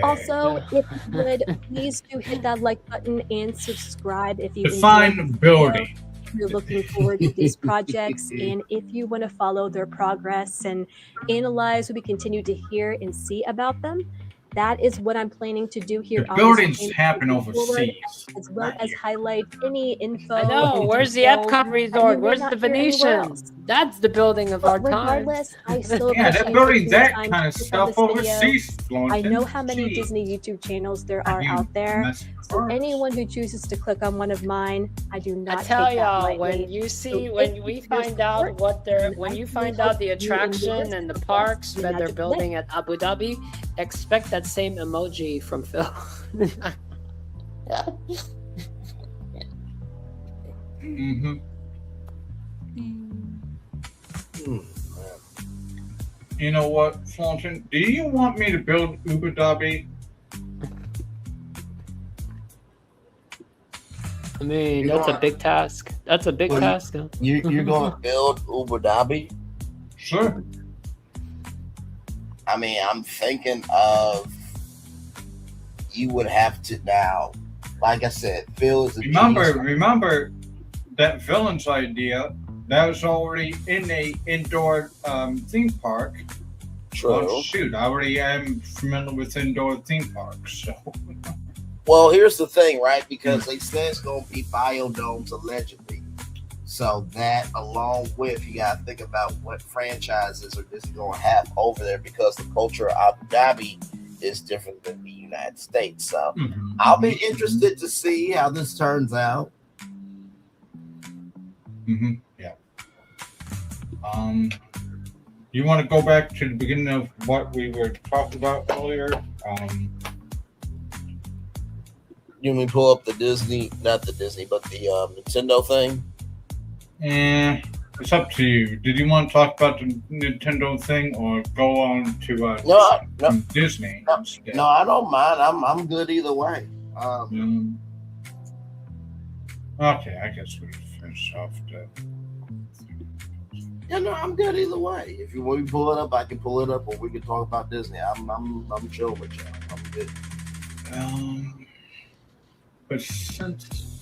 Also, if you would, please do hit that like button and subscribe if you define enjoyed the building. You're looking forward to these projects, and if you want to follow their progress and analyze what we continue to hear and see about them, that is what I'm planning to do here The on buildings this happen forward, overseas. as well as highlight any info. I know. and Where's the details Epcot that Resort? you may Where's not the hear anywhere Venetian? else. That's the building of our But time. regardless, I still Yeah, appreciate they're building taking that the time kind of to click on stuff this video. overseas, I Florence. know how many Jeez. Disney YouTube channels there are out there. So anyone who chooses to click on one of mine, I do not I tell take that y'all, lightly. when you see, So when thank we you for your find out support, what they're, and when I you really find hope out the you enjoy attraction this and the podcast, parks the that they're Magic building Link. at Abu Dhabi, expect that same emoji from Phil. Mm-hmm. You know what, Flaunton? Do you want me to build Abu Dhabi? I mean, You're that's a going- big task. That's a big Well, task. Huh? You're going to build Abu Dhabi? Sure. I mean, I'm thinking of you would have to now, like I said, Phil is a Remember that villain's idea that was already in a indoor theme park. True. Well, shoot, I already am familiar with indoor theme parks. So. Well, here's the thing, right? Because they say it's going to be biodomes allegedly. So that, along with, you got to think about what franchises are Disney going to have over there, because the culture of Abu Dhabi is different than the United States. So I'll be interested to see how this turns out. Mm-hmm. Yeah. You want to go back to the beginning of what we were talking about earlier? You mean pull up the Disney, not the Disney, but the Nintendo thing? It's up to you. Did you want to talk about the Nintendo thing, or go on to No, Disney? No, I don't mind. I'm good either way. Okay, I guess we finish off the. Yeah, no, I'm good either way. If you want me to pull it up, I can pull it up, or we can talk about Disney. I'm chill with you. I'm good. But since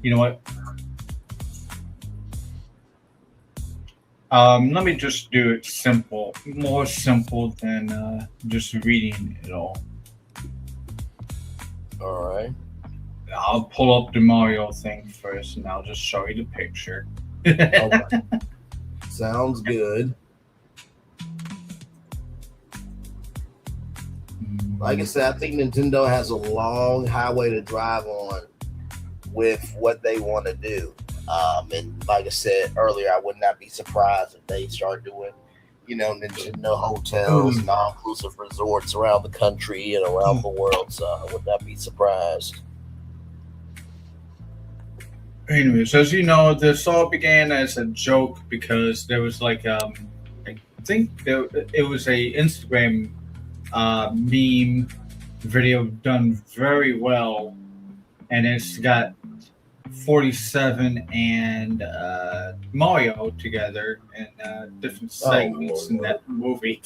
you know what, let me just do it simple, more simple than just reading it all. All right. I'll pull up the Mario thing first, and I'll just show you the picture. Okay. Sounds good. Like I said, I think Nintendo has a long highway to drive on with what they want to do. And like I said earlier, I would not be surprised if they start doing, Nintendo hotels and all-inclusive resorts around the country and around the world. So I would not be surprised. Anyways, as you know, this all began as a joke because there was I think it was a Instagram meme video done very well, and it's got 47 and Mario together in different segments in that movie.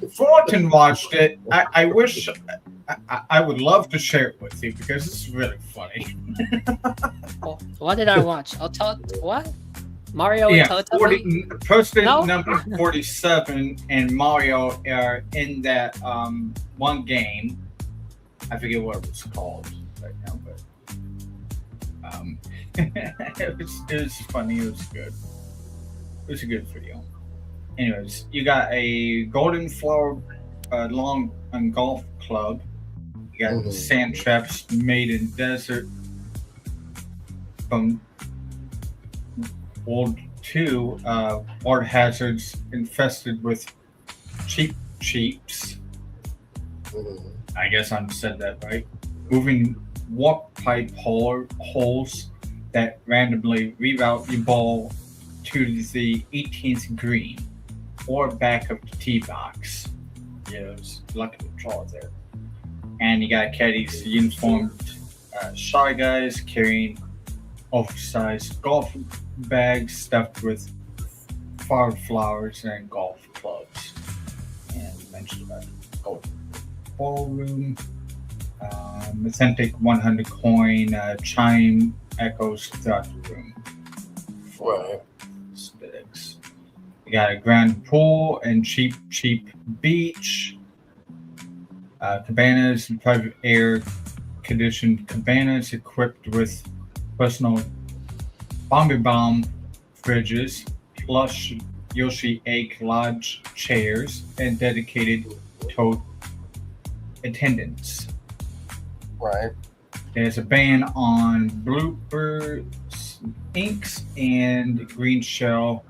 Thornton watched it. I wish I would love to share it with you because it's really funny. What did I watch? I'll tell what? Mario and Yeah, Teletubby? person No? number 47 and Mario are in that one game. I forget what it was called right now, but it was funny. It was good. It was a good video. Anyways, you got a golden flower lawn and golf club. You got sand traps made in desert from World II. Water hazards infested with cheeps. I guess I said that right. Moving walk pipe holes that randomly reroute your ball to the 18th green or back of the tee box. Yeah, it was lucky to draw there. And you got caddies, uniformed shy guys carrying oversized golf bags stuffed with farm flowers and golf clubs. And you mentioned about golden ballroom. Authentic 100 coin chime echoes throughout the room. For aesthetics. You got a grand pool and cheap beach. Cabanas and private air conditioned cabanas equipped with personal bomb fridges, plush Yoshi Egg Lodge chairs, and dedicated tote attendants. Right. There's a ban on bloopers, inks, and green shell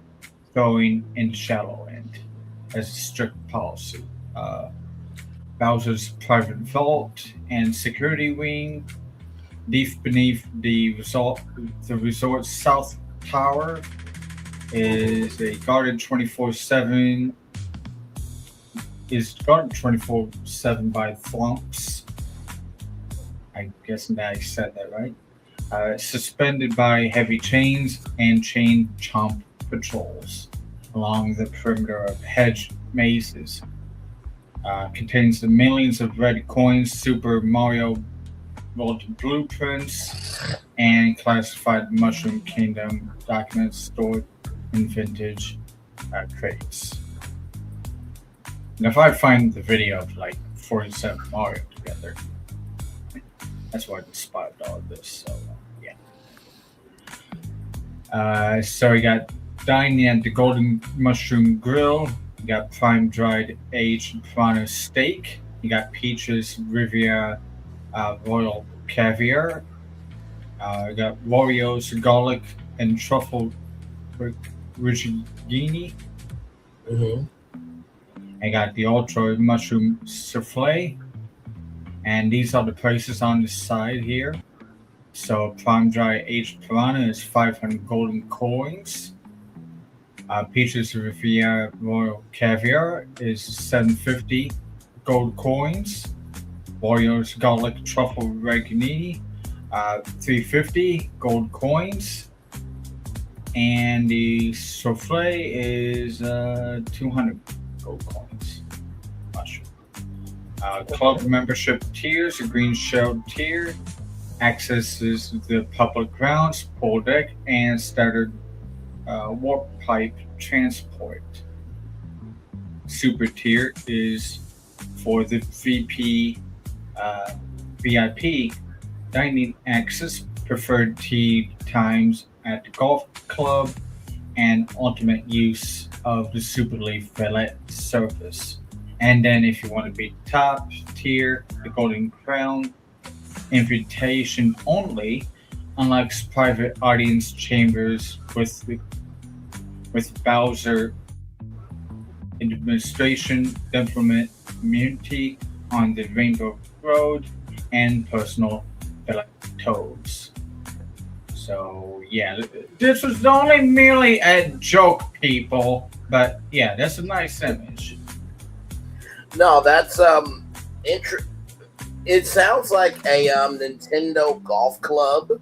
throwing in shallow end as a strict policy. Bowser's private vault and security wing. Deep beneath the resort's south tower is a guarded 24/7. Is guarded 24/7 by thwomps. I'm guessing that I said that right. Suspended by heavy chains and chain chomp patrols along the perimeter of hedge mazes. Contains the millions of red coins, Super Mario World blueprints, and classified Mushroom Kingdom documents stored in vintage crates. And if I find the video of like 47 Mario together, that's why I inspired all of this. So yeah. So we got dining at the Golden Mushroom Grill. You got prime dried aged piranha steak. You got Peach's Riviera Royal Caviar. You got Wario's garlic and truffle rigatoni. I got the Ultra Mushroom Souffle. And these are the prices on the side here. So prime dry aged piranha is 500 golden coins. Peach's Riviera Royal Caviar is 750 gold coins. Wario's Garlic Truffle Rigatoni, 350 gold coins. And the souffle is 200 gold coins. Not sure. Club membership tiers, a green shell tier accesses the public grounds, pool deck, and standard warp pipe transport. Super tier is for the VIP dining access, preferred tea times at the golf club, and ultimate use of the Super Leaf Valet service. And then if you want to be top tier, the Golden Crown, invitation only, unlike private audience chambers with Bowser administration, implement immunity on the Rainbow Road, and personal toads. So yeah, this was only merely a joke, people, but yeah, that's a nice image. No, that's it sounds like a Nintendo golf club,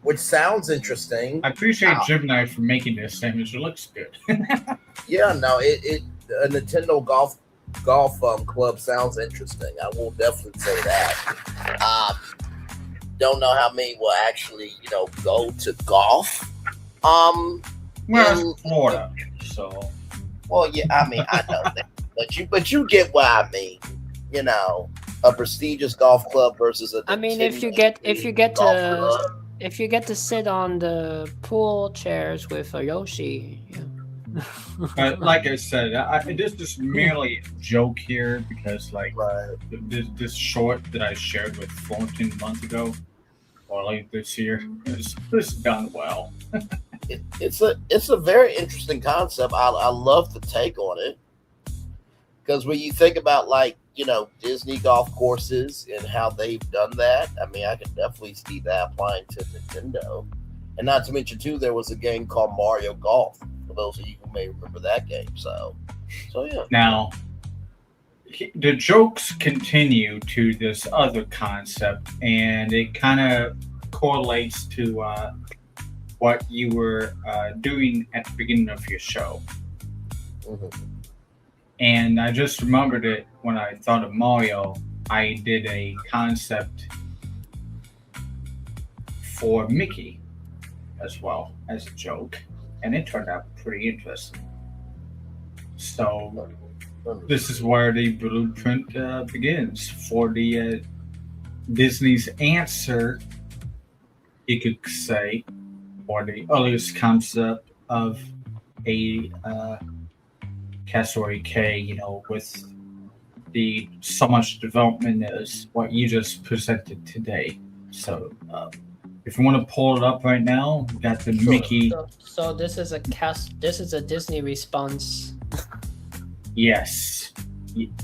which sounds interesting. I appreciate Gemini for making this image. It looks good. Yeah, no, a Nintendo golf club sounds interesting. I will definitely say that. don't know how many will actually, go to golf. Well, it's Florida, so. Well, yeah, I mean, I know that, but you get what I mean. A prestigious golf club versus a. I mean, if you get to sit on the pool chairs with a Yoshi. Yeah. But like I said, this is merely a joke here because, this short that I shared with 14 months ago, or like this year, is done well. It's a very interesting concept. I love the take on it because when you think about Disney golf courses and how they've done that, I mean, I can definitely see that applying to Nintendo. And not to mention too, there was a game called Mario Golf. For those of you who may remember that game, so yeah. Now, the jokes continue to this other concept, and it kind of correlates to what you were doing at the beginning of your show. Mm-hmm. And I just remembered it when I thought of Mario. I did a concept for Mickey as well as a joke, and it turned out pretty interesting. So this is where the blueprint begins for the Disney's answer, you could say, or the earliest concept of a Castaway K, with the so much development as what you just presented today. So if you want to pull it up right now, we got the Mickey. So this is a Disney response. Yes.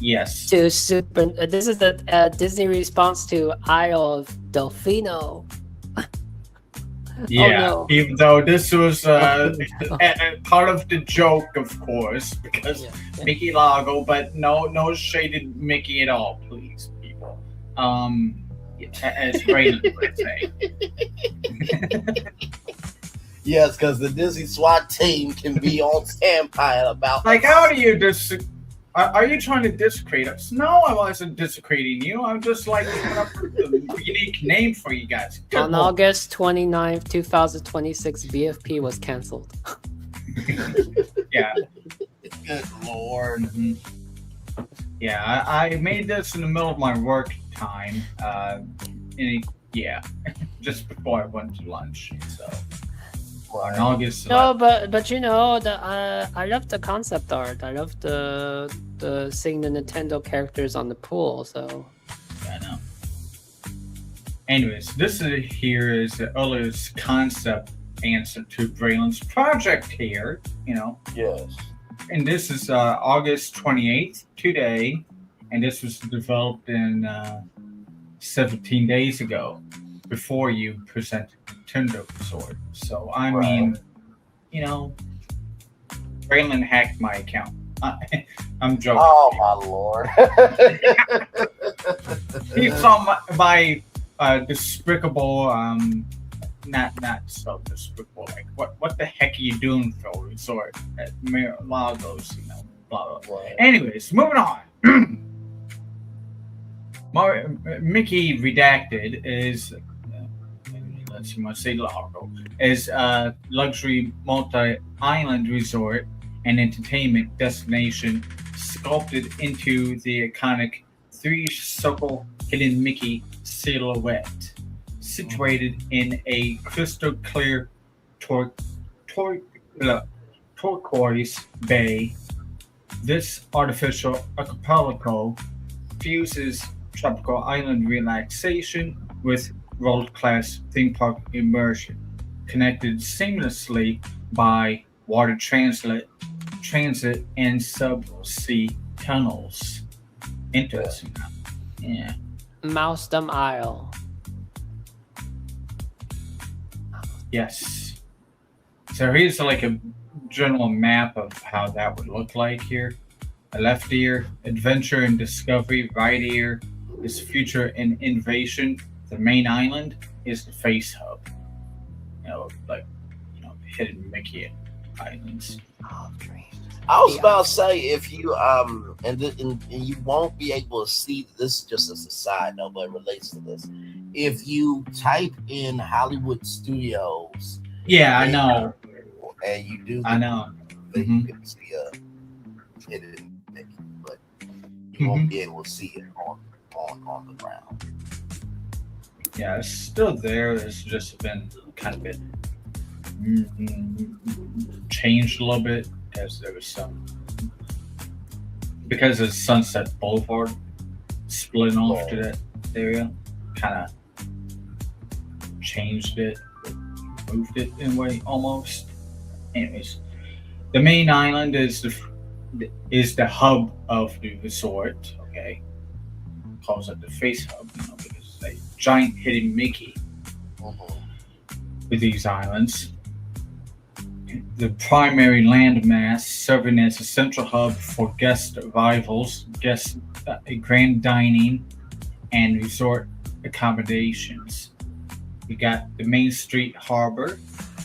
Yes. To Super. This is the Disney response to Isle of Delfino. Yeah, oh, no. Even though this was a part of the joke, of course, because Mickey Lago, but no shaded Mickey at all, please, people. As Braylon would say. Yes, because the Disney SWAT team can be on standby at about. How do you Are you trying to desecrate us? No, I wasn't desecrating you. I'm just coming up with a unique name for you guys. On August 29th, 2026, BFP was canceled. Yeah. Good Lord. Mm-hmm. Yeah, I made this in the middle of my work time. Just before I went to lunch. So. On August. No, but I love the concept art. I love the seeing the Nintendo characters on the pool. So yeah, I know. Anyways, this here is the earliest concept answer to Braylon's project here. Yes. And this is August 28th today, and this was developed in 17 days ago, before you presented Nintendo Resort. So, I mean, Braylon hacked my account. I'm joking. Oh, my Lord. He saw my despicable, not so despicable, what the heck are you doing, Phil Resort at Lagos, blah, blah, blah. Anyways, moving on. Mickey Redacted is... you must say Lago, is a luxury multi-island resort and entertainment destination sculpted into the iconic three-circle hidden Mickey silhouette, situated in a crystal clear turquoise bay. This artificial archipelago fuses tropical island relaxation with world-class theme park immersion, connected seamlessly by water transit and subsea tunnels. Interesting. Yeah. Mousedom Isle. Yes. So here's a general map of how that would look like here. A left ear, adventure and discovery. Right ear is future and innovation. The main island is the face hub. Hidden Mickey islands. I was about to say, if you and you won't be able to see this, just as a side note, but it relates to this. If you type in Hollywood Studios, Yeah, I know. And you do, I know. Then you can see a hidden Mickey, but you won't be able to see it on the ground. Yeah, it's still there. It's just been kind of changed a little bit as there was some, because of Sunset Boulevard splitting off to that area, kind of changed it, moved it in a way almost. Anyways, the main island is the hub of the resort. Okay, calls it the face hub, because it's a giant hidden Mickey with these islands. The primary landmass serving as a central hub for guest arrivals, grand dining, and resort accommodations. We got the Main Street Harbor,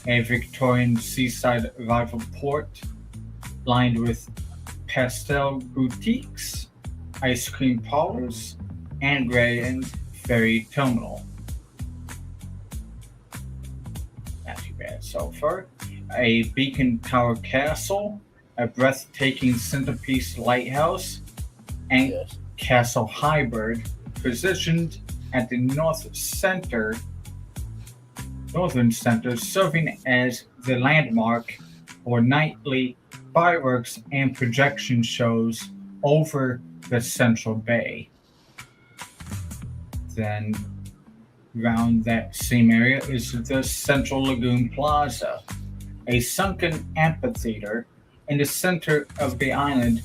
a Victorian seaside arrival port lined with pastel boutiques, ice cream parlors, and grand ferry terminal. Not too bad so far. A beacon tower castle, a breathtaking centerpiece lighthouse, and Castle Hybrid, positioned at the northern center, serving as the landmark for nightly fireworks and projection shows over the Central Bay. Then around that same area is the Central Lagoon Plaza, a sunken amphitheater in the center of the island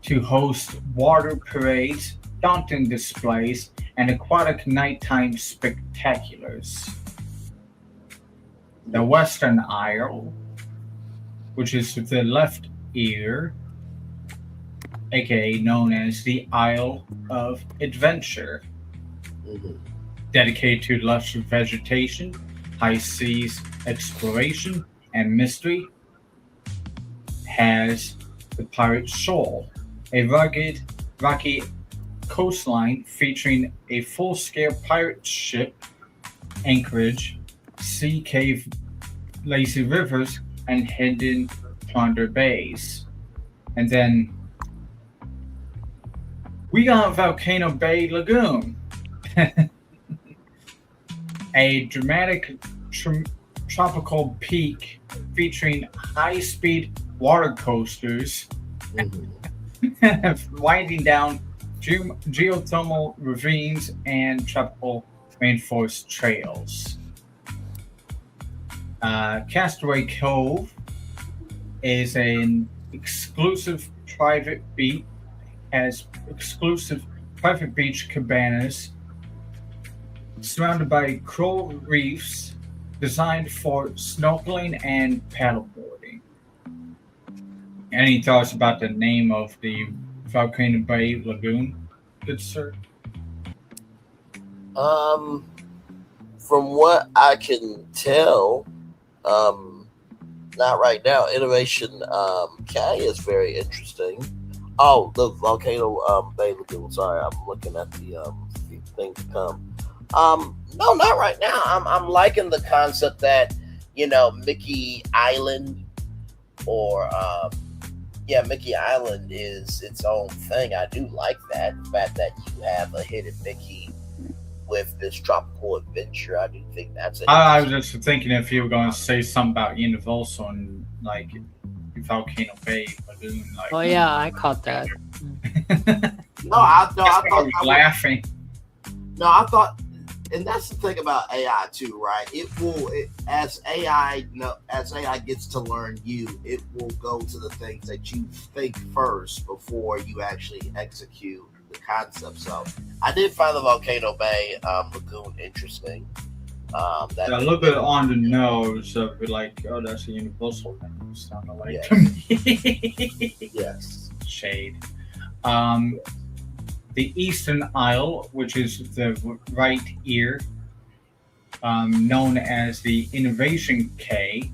to host water parades, fountain displays, and aquatic nighttime spectaculars. The Western Isle, which is the left ear, aka known as the Isle of Adventure, dedicated to lush vegetation, high seas exploration, and mystery, has the Pirate Shoal, a rugged, rocky coastline featuring a full-scale pirate ship anchorage, sea cave, lazy rivers, and hidden plunder bays. And then we got Volcano Bay Lagoon, a dramatic tropical peak featuring high-speed water coasters winding down geothermal ravines and tropical rainforest trails. Castaway Cove is an exclusive private beach, has exclusive private beach cabanas surrounded by coral reefs designed for snorkeling and paddleboarding. Any thoughts about the name of the Volcano Bay Lagoon, good sir? From what I can tell, not right now. Innovation K is very interesting. Oh, the Volcano Bay Lagoon. Sorry, I'm looking at the thing to come. No, not right now. I'm liking the concept that, Mickey Island or Mickey Island is its own thing. I do like that. The fact that you have a hidden Mickey with this tropical adventure. I do think that's it. I was just thinking if you were going to say something about Universal and like Volcano Bay Lagoon. Like, oh yeah, I caught that. I thought laughing. No, I thought, and that's the thing about AI too, right? As AI gets to learn you, it will go to the things that you think first before you actually execute the concept. So I did find the Volcano Bay Lagoon interesting. A little bit on the nose of it, like, oh, that's a Universal thing. It sounded like to me. Yes. Shade. The Eastern Isle, which is the right ear, known as the Innovation K,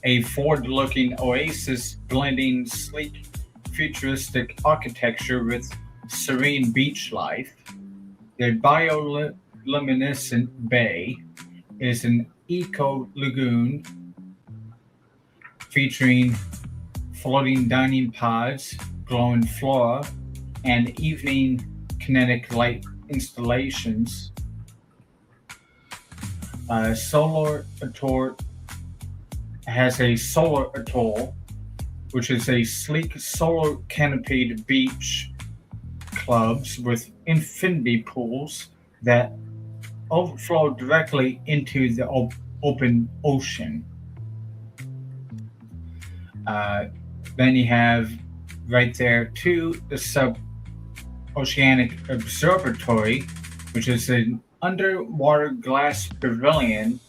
a forward-looking oasis blending sleek, futuristic architecture with serene beach life. The bioluminescent bay is an eco-lagoon featuring floating dining pods, glowing flora, and evening kinetic light installations. Solar Atoll has a Solar Atoll, which is a sleek solar canopied beach clubs with infinity pools that overflow directly into the open ocean. Then you have right there too the Sub-Oceanic Observatory, which is an underwater glass pavilion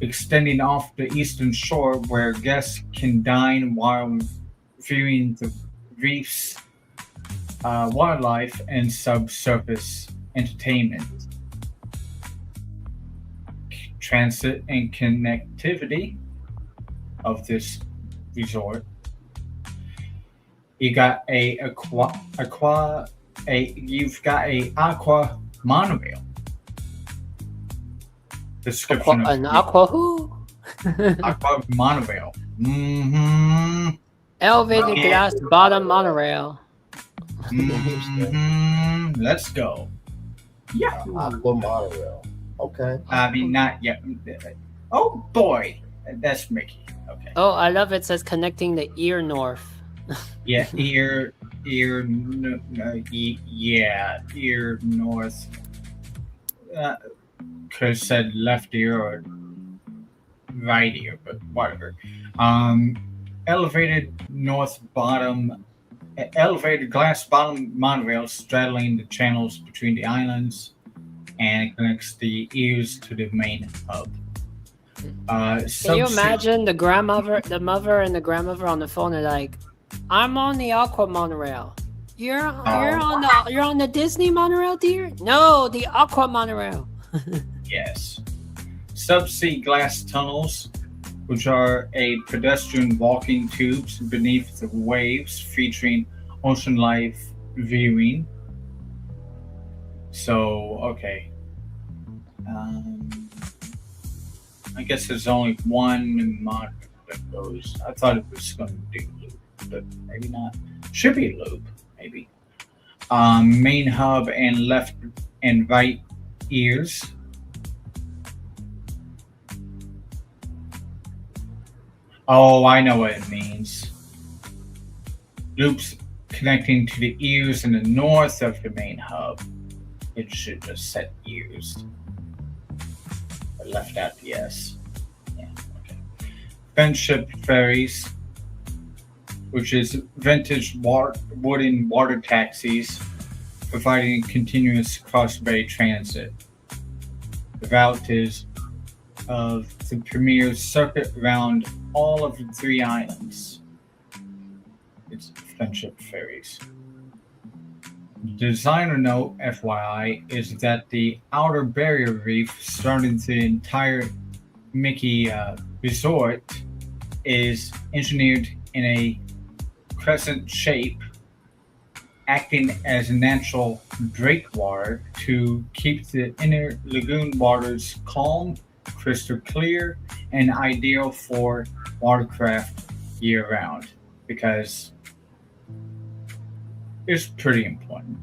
extending off the eastern shore where guests can dine while viewing the reefs, wildlife, and subsurface entertainment. Transit and connectivity of this resort. You got you've got a aqua monorail. Description of An aqua who? aqua monorail. Mm-hmm. Elevated glass bottom monorail. Mm-hmm. Let's go. Yeah. Aqua monorail. Okay. I mean, not yet. Oh boy, that's Mickey. Okay. Oh, I love it. Says connecting the ear north. Yeah, ear north. Could have said left ear or right ear, but whatever. Elevated glass bottom monorail straddling the channels between the islands and connects the ears to the main hub. Can you imagine the mother and the grandmother on the phone are like, "I'm on the aqua monorail. You're on the Disney monorail, dear? No, the aqua monorail." Yes. Subsea glass tunnels, which are a pedestrian walking tubes beneath the waves featuring ocean life viewing. So, okay. I guess there's only one mod that goes. I thought it was going to do loop, but maybe not. Should be loop, maybe. Main hub and left and right ears. Oh, I know what it means. Loops connecting to the ears in the north of the main hub. It should just set ears. I left out the S. Yeah, okay. Friendship ferries, which is vintage wooden water taxis providing continuous cross-bay transit. The route is of the premier circuit around all of the 3 islands. It's Friendship ferries. Designer note, FYI, is that the outer barrier reef surrounding the entire Mickey resort is engineered in a crescent shape, acting as a natural breakwater to keep the inner lagoon waters calm, crystal clear, and ideal for watercraft year-round, because it's pretty important.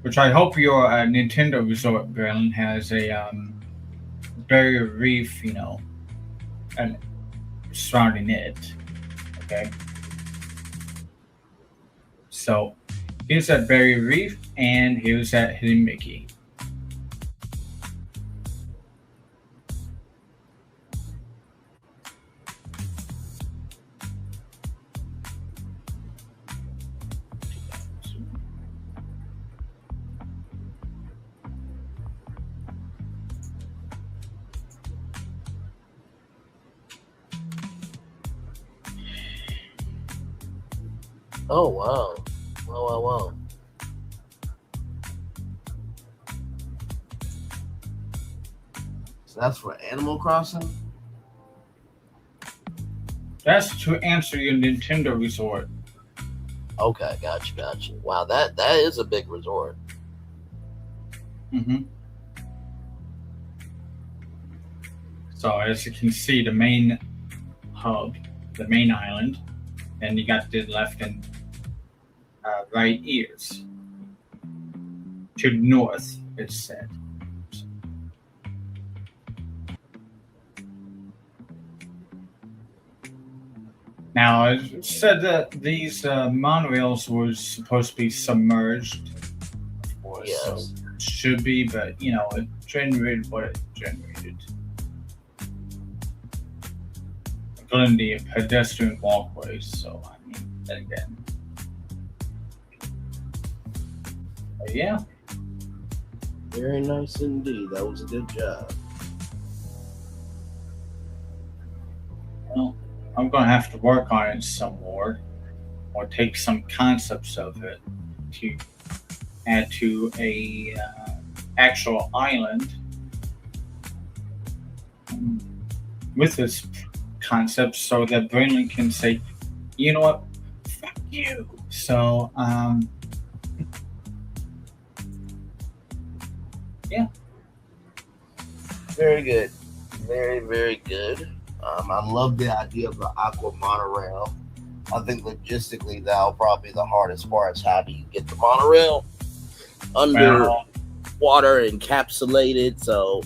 Which I hope your Nintendo Resort, Braylon, has a barrier reef, and surrounding it. Okay. So here's that barrier reef, and here's that Hidden Mickey. Oh, wow. Wow. So that's for Animal Crossing? That's to answer your Nintendo resort. Okay, gotcha. Wow, that is a big resort. Mm-hmm. So as you can see, the main hub, the main island, and you got the left and right ears. To the north, it's said. Now, it said that these monorails were supposed to be submerged. Of course, Yes. so it should be, but you know, it generated what it generated. Plenty of pedestrian walkways, so I mean, then again. But yeah. Very nice indeed. That was a good job. Well, I'm going to have to work on it some more, or take some concepts of it to add to a actual island with this concept, so that Braylon can say, you know what, fuck you. So, yeah. Very good. Very, very good. I love the idea of the aqua monorail. I think logistically that'll probably be the hardest part is how do you get the monorail under water encapsulated so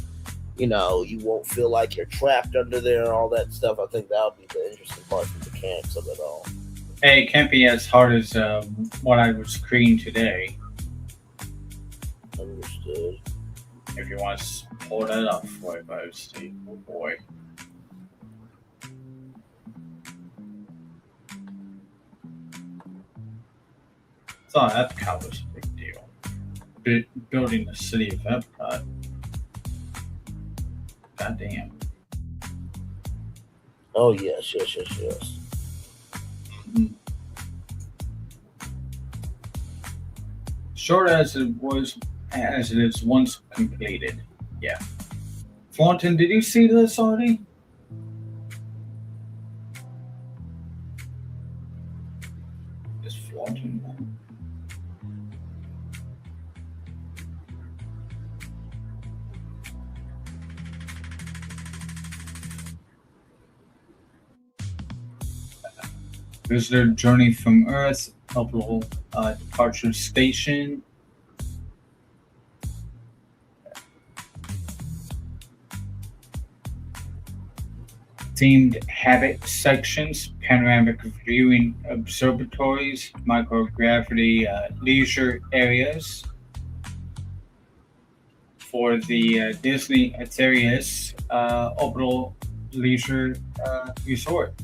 you know you won't feel like you're trapped under there and all that stuff. I think that'll be the interesting part, the mechanics of it all. Hey, it can't be as hard as what I was screening today. Understood. If you want to pull that up for it, but see, oh boy. Thought Epcot was a big deal. Building the city of Epcot. Goddamn. Oh yes. Short as it is once completed. Yeah. Thornton, did you see this already? Is Thornton? Visitor journey from Earth, Hubble departure station. Themed habit sections, panoramic viewing observatories, microgravity leisure areas. For the Disney Aetherius Orbital Leisure Resort.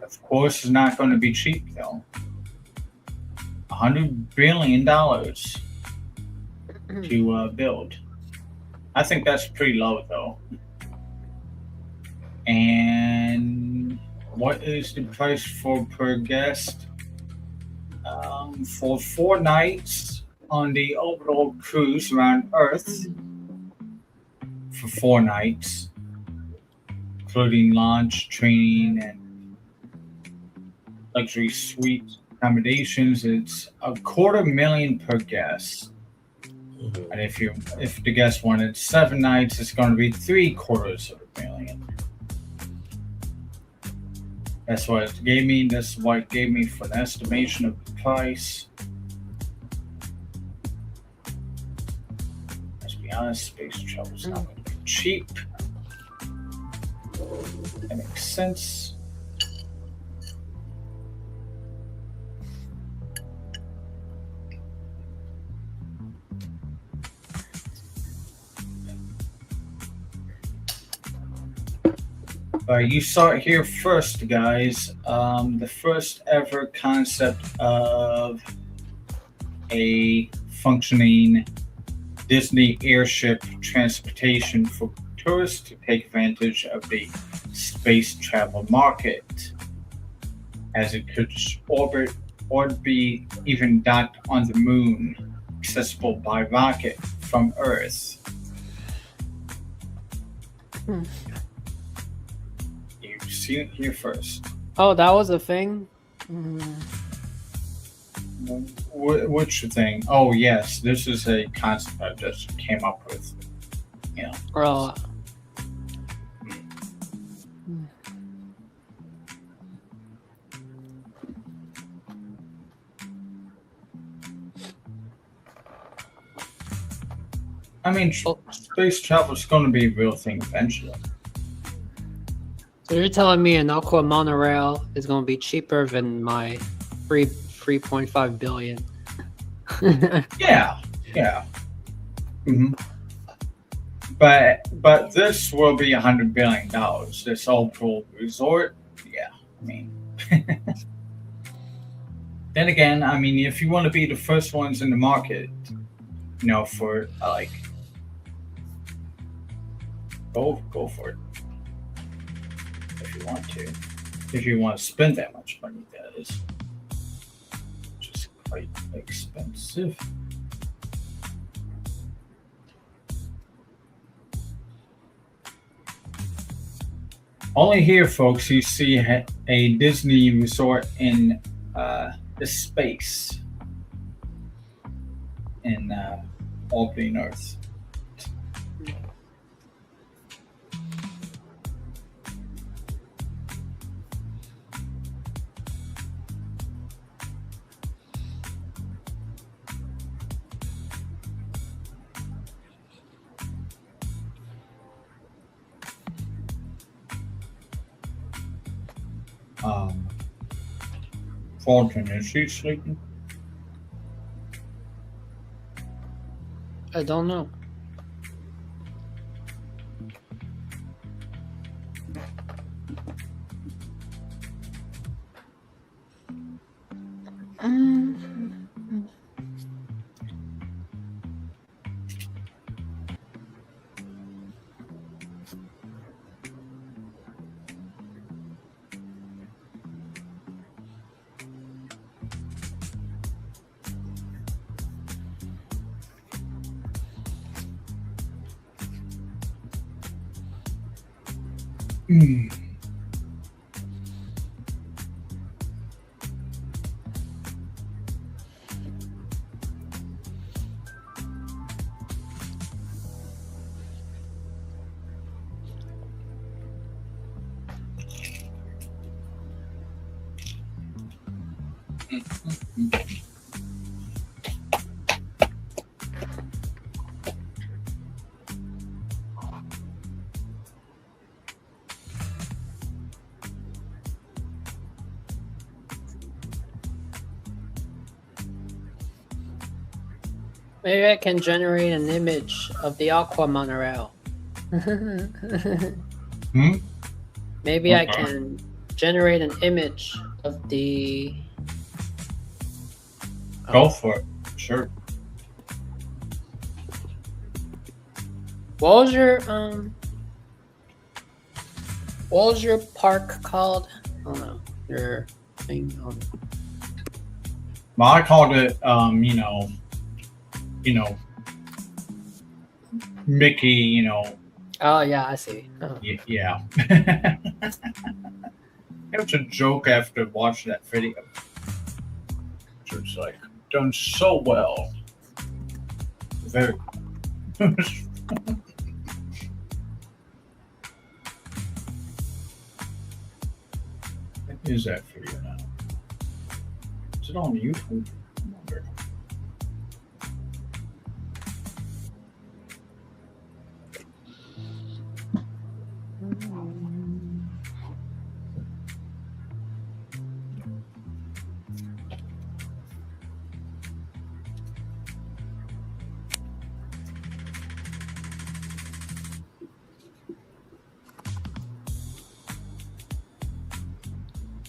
Of course, it's not going to be cheap though. $100 billion to build. I think that's pretty low though. And what is the price for per guest? For 4 nights on the orbital cruise around Earth, for 4 nights, including launch, training, and luxury suite accommodations, it's $250,000 per guest. And if the guest wanted 7 nights, it's going to be $750,000. That's what it gave me. That's what it gave me for an estimation of the price. Let's be honest, space travel is not going to be cheap. That makes sense. You saw it here first, guys. The first ever concept of a functioning Disney airship transportation for tourists to take advantage of the space travel market, as it could orbit or be even docked on the moon accessible by rocket from Earth. Hmm. You see it here first. Oh, that was a thing? Mm. Which thing? Oh, yes. This is a concept I just came up with. You know. Oh. I mean, space travel is going to be a real thing eventually. So you're telling me an aqua monorail is going to be cheaper than my 3.5 billion? Yeah. Mm-hmm. But this will be $100 billion. This Opal resort, yeah. I mean, then again, I mean, if you want to be the first ones in the market, you know, for like, go for it if you want to. If you want to spend that much money, that is, which is quite expensive. Only here, folks, you see a Disney resort in the space in orbiting Earth. Fulton, is she sleeping? I don't know. Maybe I can generate an image of the aqua monorail. Maybe I can generate an image of the... Go for it. Sure. What was your park called? Oh no, your thing on... Well, I called it, Mickey, Oh yeah, I see. Oh. Yeah. It was a joke after watching that video. It was like done so well. Very. What is that video now? Is it on YouTube?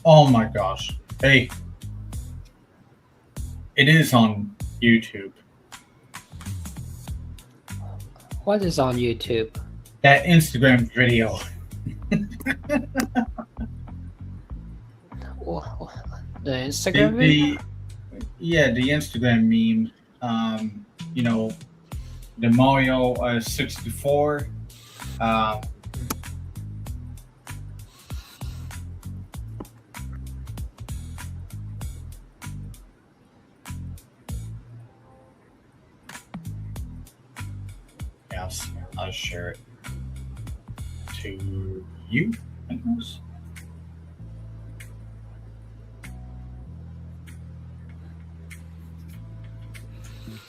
Oh my gosh. Hey. It is on YouTube. What is on YouTube? That Instagram video. The Instagram video? The Instagram meme. you know, the Mario 64. Yes, I'll share it to you, I guess.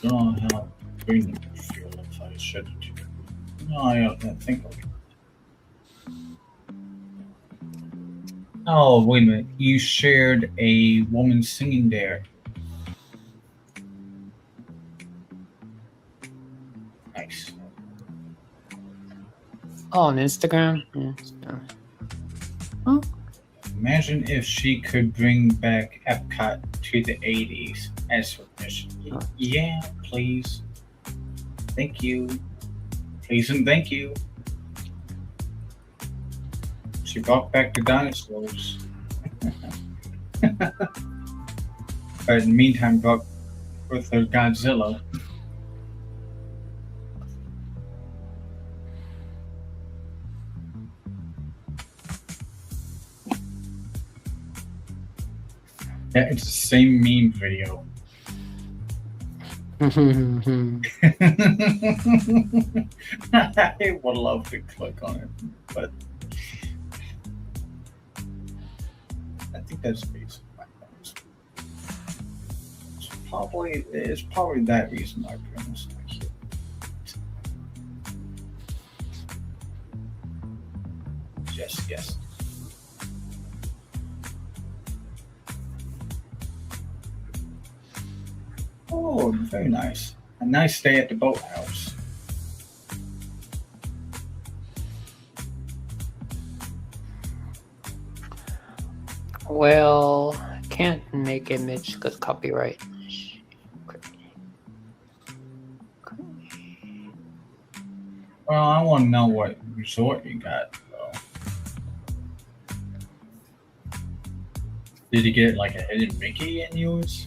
Don't know how green it would feel if I shared it to you. No, I don't think I'll do it. Oh, wait a minute. You shared a woman singing there. Nice. Oh, on Instagram? Yeah. Oh. Imagine if she could bring back Epcot to the 80s as her mission. Yeah, please. Thank you. Please and thank you. She brought back the dinosaurs. But in the meantime, brought with her Godzilla. Yeah, it's the same meme video. I would love to click on it, but I think that's the reason why. It's probably that reason why Prince not here. Just guess. Oh, very nice. A nice stay at the boathouse. Well, I can't make image because copyright. Well, I want to know what resort you got, though. Did you get like a hidden Mickey in yours?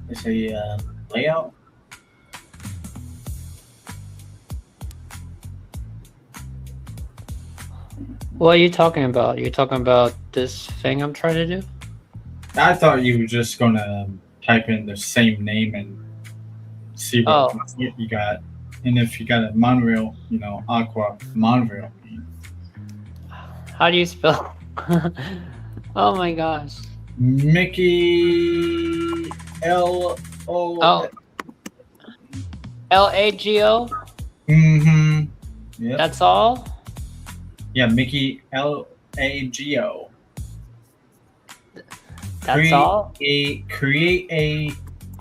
It's a layout. What are you talking about? You're talking about this thing I'm trying to do? I thought you were just gonna type in the same name and see what you got. And if you got a monorail, you know, Aqua monorail. How do you spell? Oh my gosh. Mickey L-O... Oh. L-A-G-O? Mm-hmm. Yep. That's all? Yeah, Mickey L-A-G-O. That's all? Create a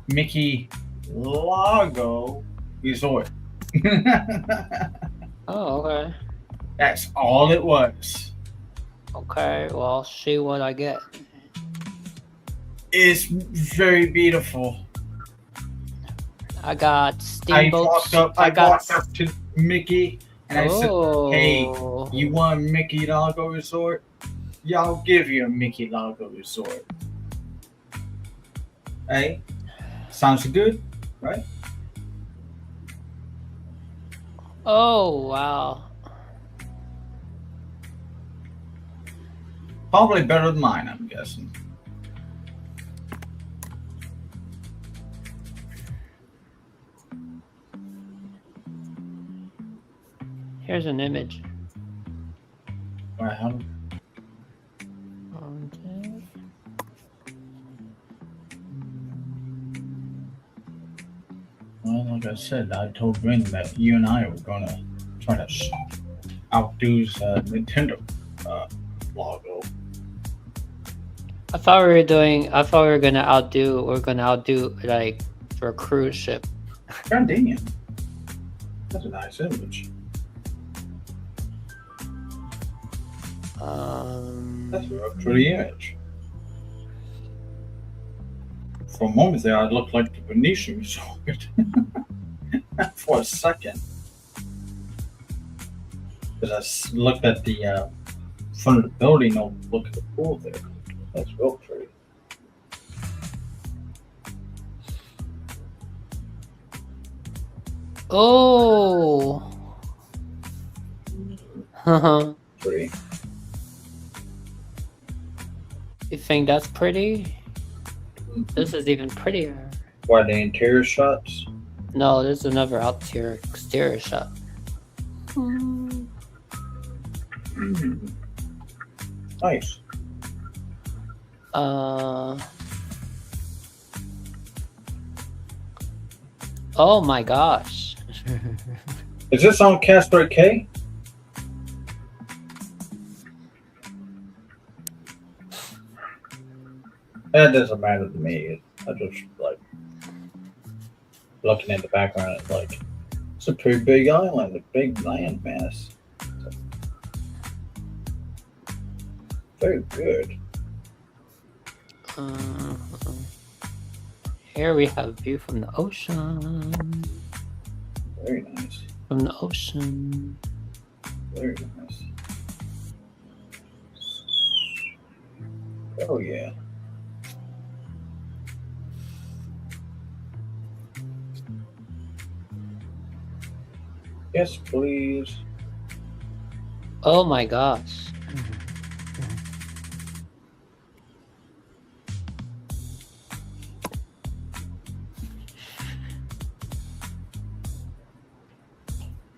Mickey Lago Resort. Oh, okay. That's all it was. Okay, well, I'll see what I get. It's very beautiful. I got steamboats. I walked up to Mickey and I said, "Hey, Oh. you want a Mickey Lago Resort? Yeah, I'll give you a Mickey Lago Resort." Hey, sounds good, right? Oh, wow. Probably better than mine, I'm guessing. Here's an image. Wow. Okay. Well, like I said, I told Brandon that you and I were gonna try to outdo Nintendo logo. I thought we were gonna outdo like for a cruise ship. God damn. That's a nice image. That's a pretty image. For a moment there, I looked like the Venetian Resort. For a second. Because I looked at the front of the building, I'll look at the pool there. That's real pretty. Oh. Pretty. You think that's pretty? This is even prettier. What, the interior shots? No, there's another exterior shot. Nice. Oh my gosh. Is this on Casper K? That doesn't matter to me. I just like looking at the background. It's like it's a pretty big island, a big land mass. Very good. Here we have a view from the ocean. Very nice. From the ocean. Very nice. Oh yeah. Yes, please. Oh my gosh.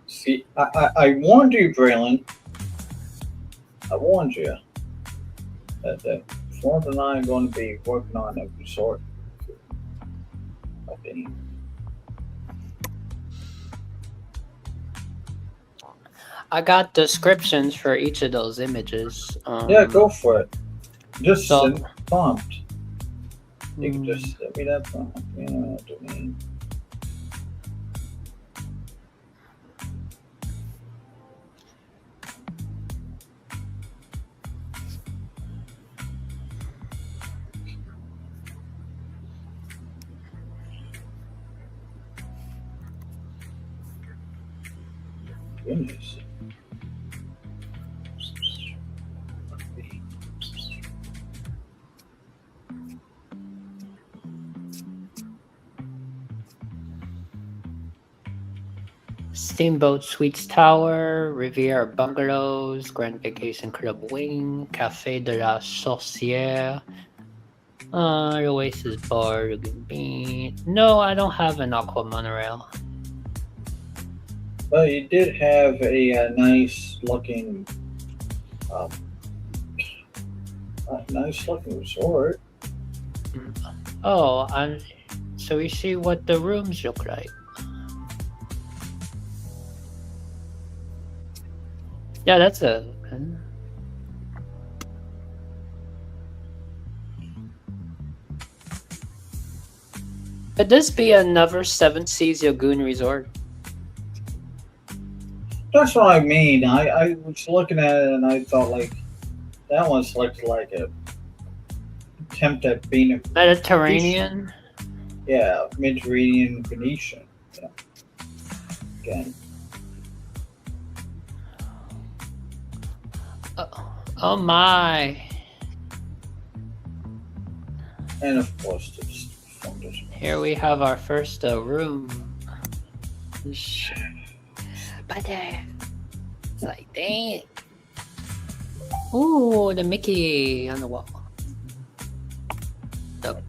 See, I warned you, Braylon. I warned you that Florence and I are going to be working on a resort. I got descriptions for each of those images. Yeah, go for it. Just so, send prompt. You can just send me that prompt. You know what I mean? Goodness. Steamboat Suites Tower, Riviera Bungalows, Grand Vacation Club Wing, Café de la Sorcière, Oasis Bar, Lagoon Beach. No, I don't have an aqua monorail. Well, you did have a nice looking resort. Oh, so we see what the rooms look like. Yeah, that's a. Could this be another Seven Seas Lagoon resort? That's what I mean. I was looking at it and I thought like that one looks like a attempt at being a Mediterranean. Yeah, Mediterranean Venetian. Yeah. Again. Oh my! And of course, it's here we have our first room. But it's like, dang. Ooh, the Mickey on the wall. Look,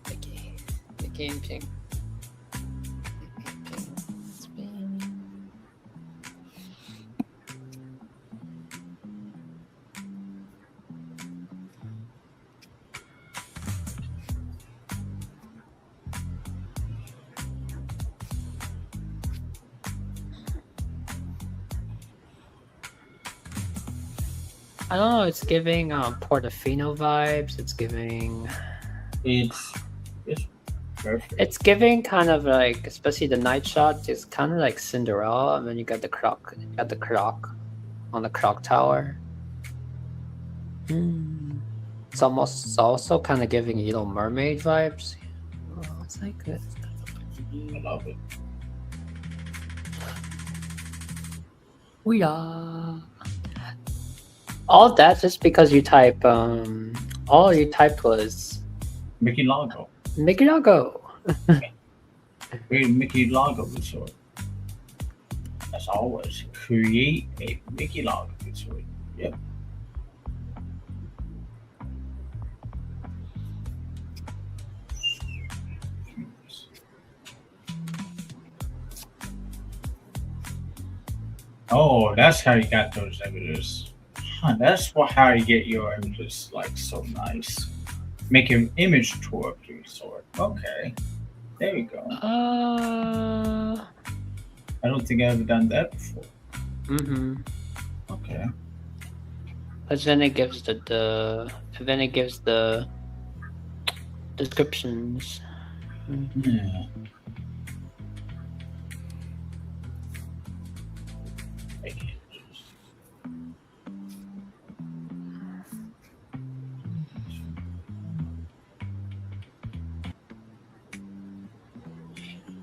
Mickey and Pink. I don't know. It's giving Portofino vibes. It's giving. It's perfect. It's giving kind of like, especially the night shot. It's kind of like Cinderella, and then you got the clock. You got the clock on the clock tower. It's also kind of giving Little Mermaid vibes. Oh, it's like good. I love it. We are. All that just because you type all you typed was Mickey Lago. Mickey Lago. Mickey Lago resort. As always, create a Mickey log. Yep. Oh, that's how you got those images. Huh, that's how you get your images like so nice. Make an image tour of your sort. Okay. There you go. I don't think I've ever done that before. Okay. But then it gives the descriptions. Yeah.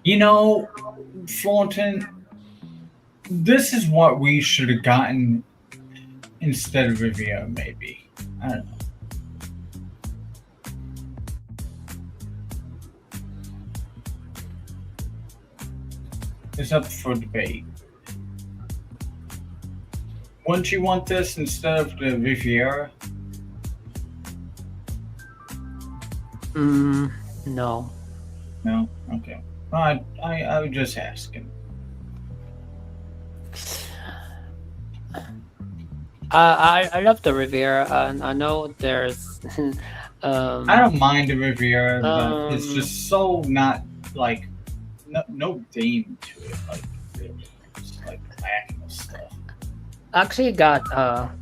You know, Thornton, this is what we should have gotten instead of Riviera, maybe. I don't know. It's up for debate. Wouldn't you want this instead of the Riviera? No. No? Okay. I was just asking. I love the Riviera. I know there's. I don't mind the Riviera, but it's just so not like no theme to it. Like it's like lacking of stuff. Actually got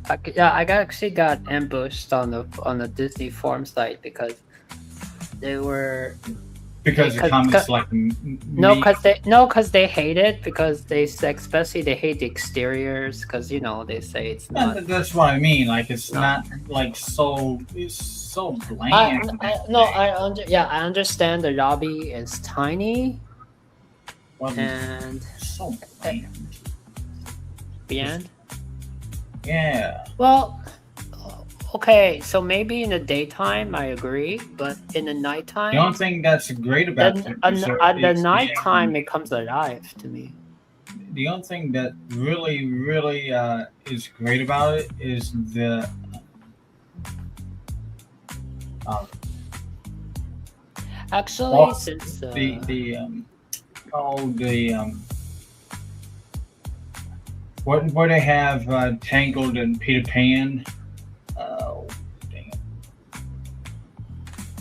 actually got ambushed on the Disney forum site because they were. Because the comments like because they hate it because especially they hate the exteriors because they say it's not. Yeah, that's what I mean. Like it's not like it's so bland. I understand the lobby is tiny. And so bland. Bland. Yeah. Well. Okay, so maybe in the daytime I agree, but in the nighttime, the only thing that's great about it at the nighttime it comes alive to me. The only thing that really is great about it is the actually since where they have Tangled and Peter Pan. Oh, dang it.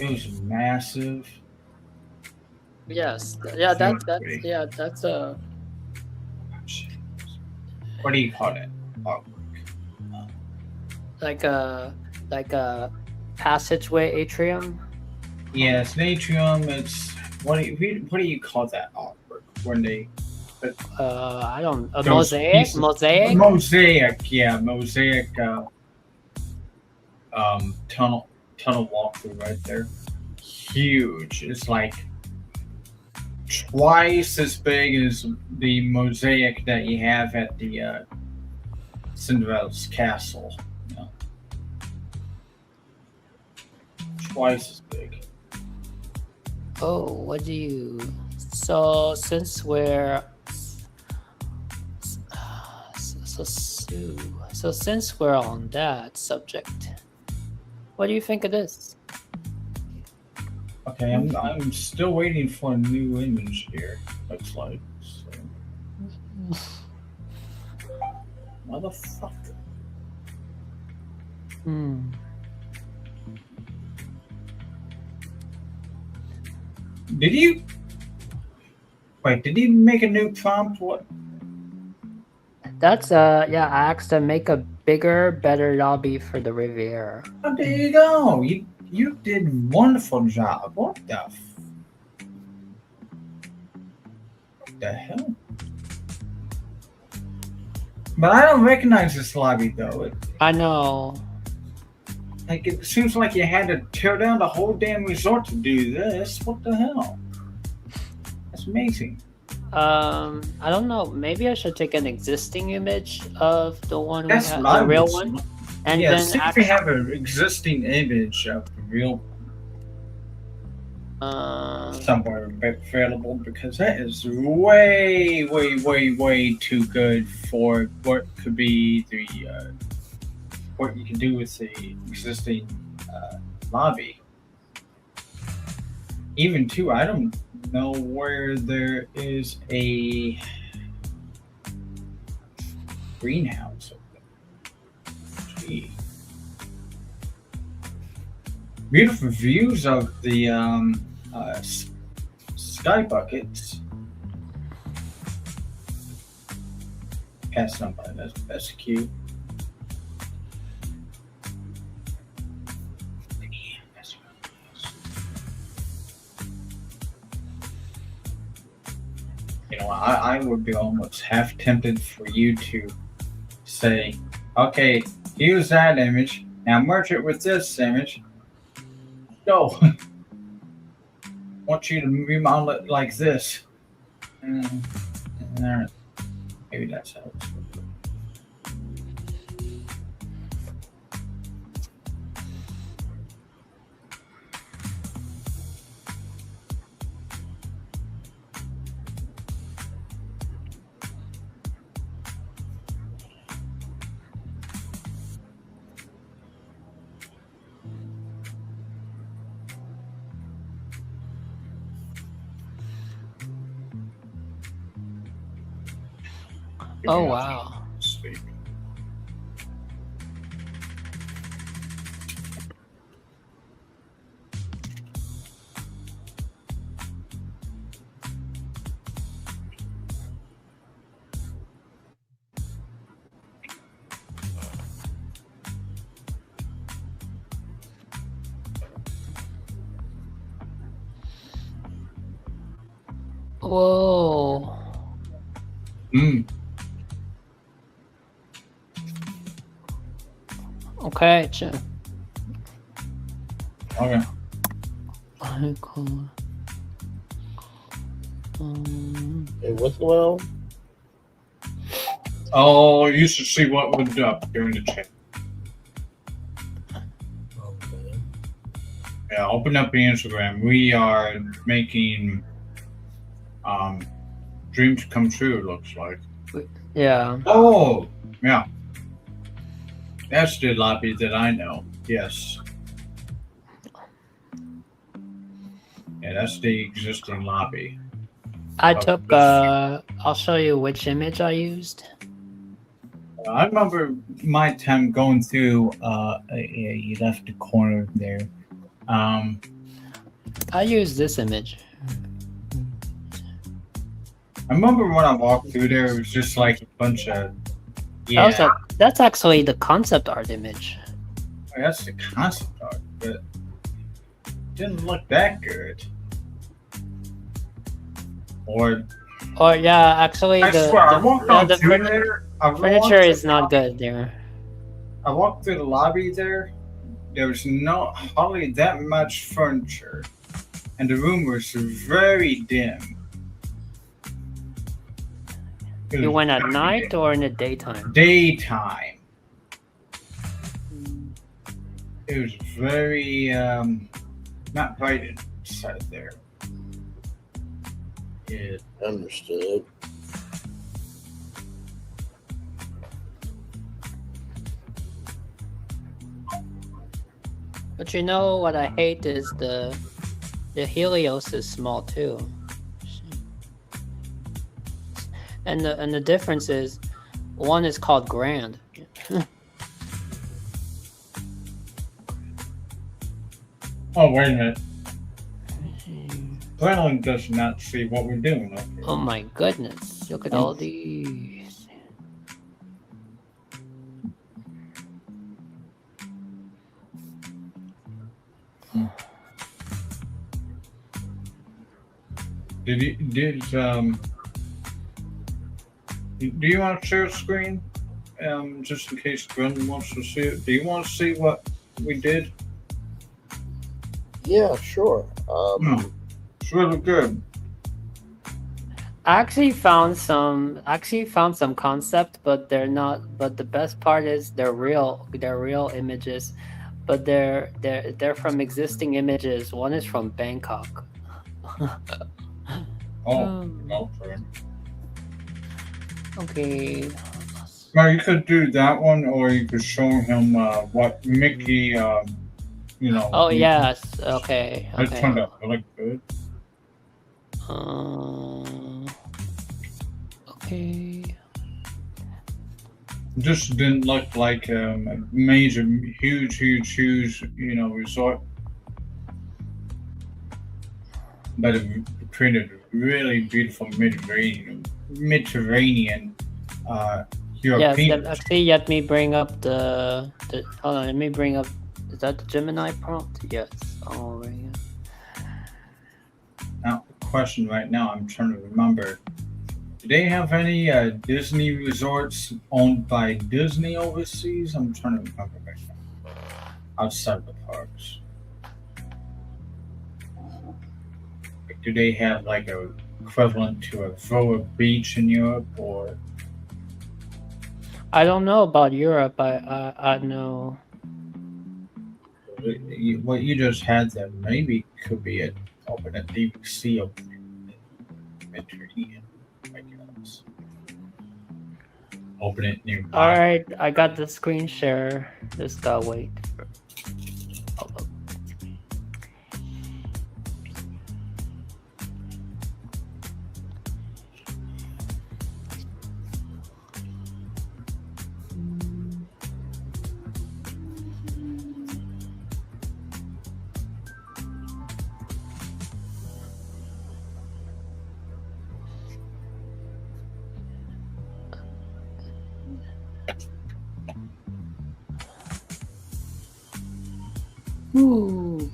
It was massive. Yes. Yeah, that's a. What do you call it? Like a passageway atrium? Yes, an atrium. It's what do you call that artwork when they I don't mosaic? Mosaic, yeah, mosaic tunnel walkthrough right there. Huge. It's like twice as big as the mosaic that you have at the Cinderella's castle. You know? Twice as big. Oh, what do you? So since we're since we're on that subject, what do you think of this? Okay, I'm still waiting for a new image here. Looks like. So. Motherfucker. Did you? Wait, did he make a new prompt? What? That's yeah. I asked to make a bigger, better lobby for the Riviera. Oh, there you go. You did a wonderful job. What the hell? But I don't recognize this lobby though. I know. Like it seems like you had to tear down the whole damn resort to do this. What the hell? That's amazing. I don't know. Maybe I should take an existing image of the one we That's have, what I the real was- one, and Yeah, then see if we have an existing image of the real one. somewhere available because that is way, way, way, way too good for what could be the what you can do with the existing lobby. Even too, I don't know where there is a greenhouse. Gee. Beautiful views of the sky buckets. Passing on by, that's cute. You know, I would be almost half tempted for you to say, okay, use that image, now merge it with this image. Go. Want you to remodel it like this. Maybe that's how it's going to Oh wow. sleep. Whoa. Okay. Okay. Hey, what's going on? Oh, you should see what went up during the chat. Yeah, open up the Instagram. We are making dreams come true, it looks like. Yeah. Oh, yeah. That's the lobby that I know. Yes. Yeah, that's the existing lobby. I took I'll show you which image I used. I remember my time going through you left the corner there. I used this image. I remember when I walked through there, it was just like a bunch of That's actually the concept art image. That's the concept art, but it didn't look that good. Or yeah, actually I swear, I walked on through there. Furniture is not good there. I walked through the lobby there. There was hardly that much furniture, and the room was very dim. You went at night or in the daytime? Daytime. It was very not bright inside there. Yeah. Understood. But you know what I hate is the Helios is small too. And the difference is one is called Grand. Oh, wait a minute. Braylon does not see what we're doing. Okay. Oh my goodness. Look at all these. Do you want to share a screen? Just in case Brendan wants to see it. Do you want to see what we did? Yeah, sure. It's really good. I actually found some concept, but they're not. But the best part is they're real images, but they're from existing images. One is from Bangkok. Okay. Okay. Well, you could do that one, or you could show him what Mickey, you know. Oh yes. Okay. It Okay. turned out really good. Okay. Just didn't look like a major, huge, you know, resort. But it created a really beautiful Mediterranean European. Yes. Actually, let me bring up the. Hold on. Let me bring up. Is that the Gemini prompt? Yes. All right. Now, the question right now, I'm trying to remember. Do they have any Disney resorts owned by Disney overseas? I'm trying to remember right now. Outside the parks. Do they have like a equivalent to a Voa Beach in Europe, or? I don't know about Europe. I know. What you just had there maybe could be an open at deep sea opening in Mediterranean, I guess. Open it nearby. All right, I got the screen share. Just gotta wait. Ooh.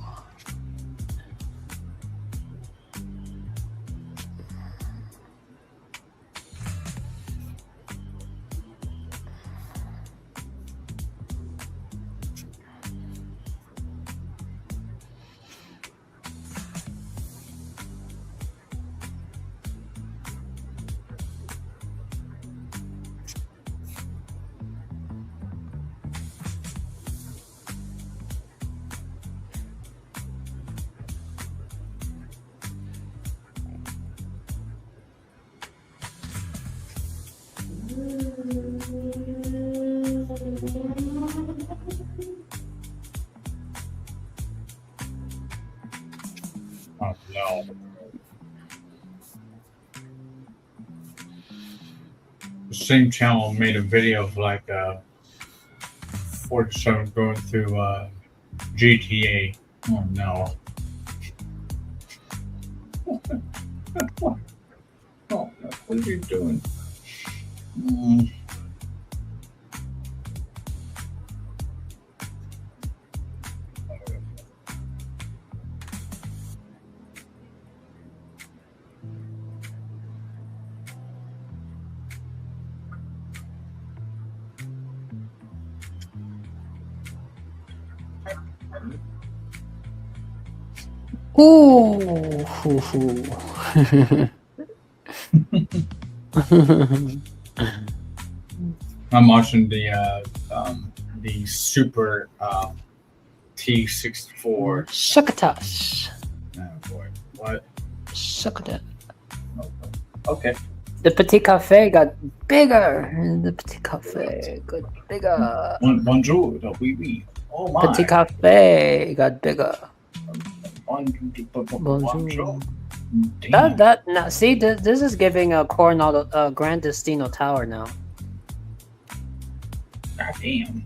Oh no. The same channel made a video of like 47 going through GTA. Oh no. Oh, no. What are you doing? Ooh. I'm watching the Super T64. Shakatash. Oh boy. What? Shakata. Okay. The Petit Cafe got bigger. The Petit Cafe got bigger. Bonjour, oui, oui. Oh my. Petit Cafe got bigger. Bonjour. That now see this is giving a Coronado Grand Destino Tower now. God damn.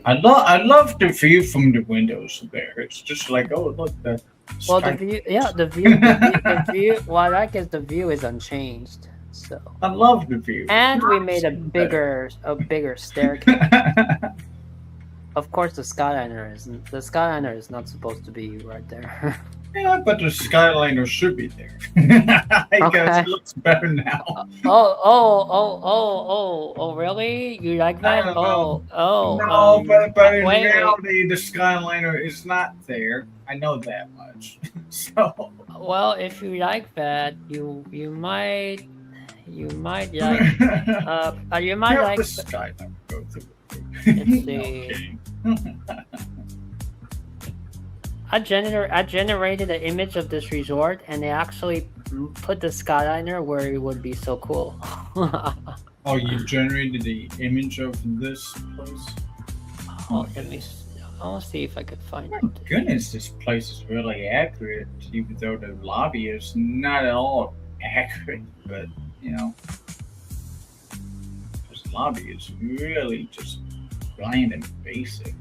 I love the view from the windows there. It's just like, oh look, the Well, sky. the view, yeah, the view. What I like is the view is unchanged. So I love the view. and we made a bigger staircase. Of course, the Skyliner is not supposed to be right there. Yeah, but the Skyliner should be there. I guess it looks better now. Oh, really? You like that? No, but in reality, the Skyliner is not there. I know that much. So, well, if you like that, you might like you might yeah, like the Skyliner go through. let's see. I generated an image of this resort, and they actually put the Skyliner where it would be so cool. Oh, you generated the image of this place? Oh, I'll see if I could find it. Goodness, this place is really accurate, even though the lobby is not at all accurate. But you know, this lobby is really just bland and basic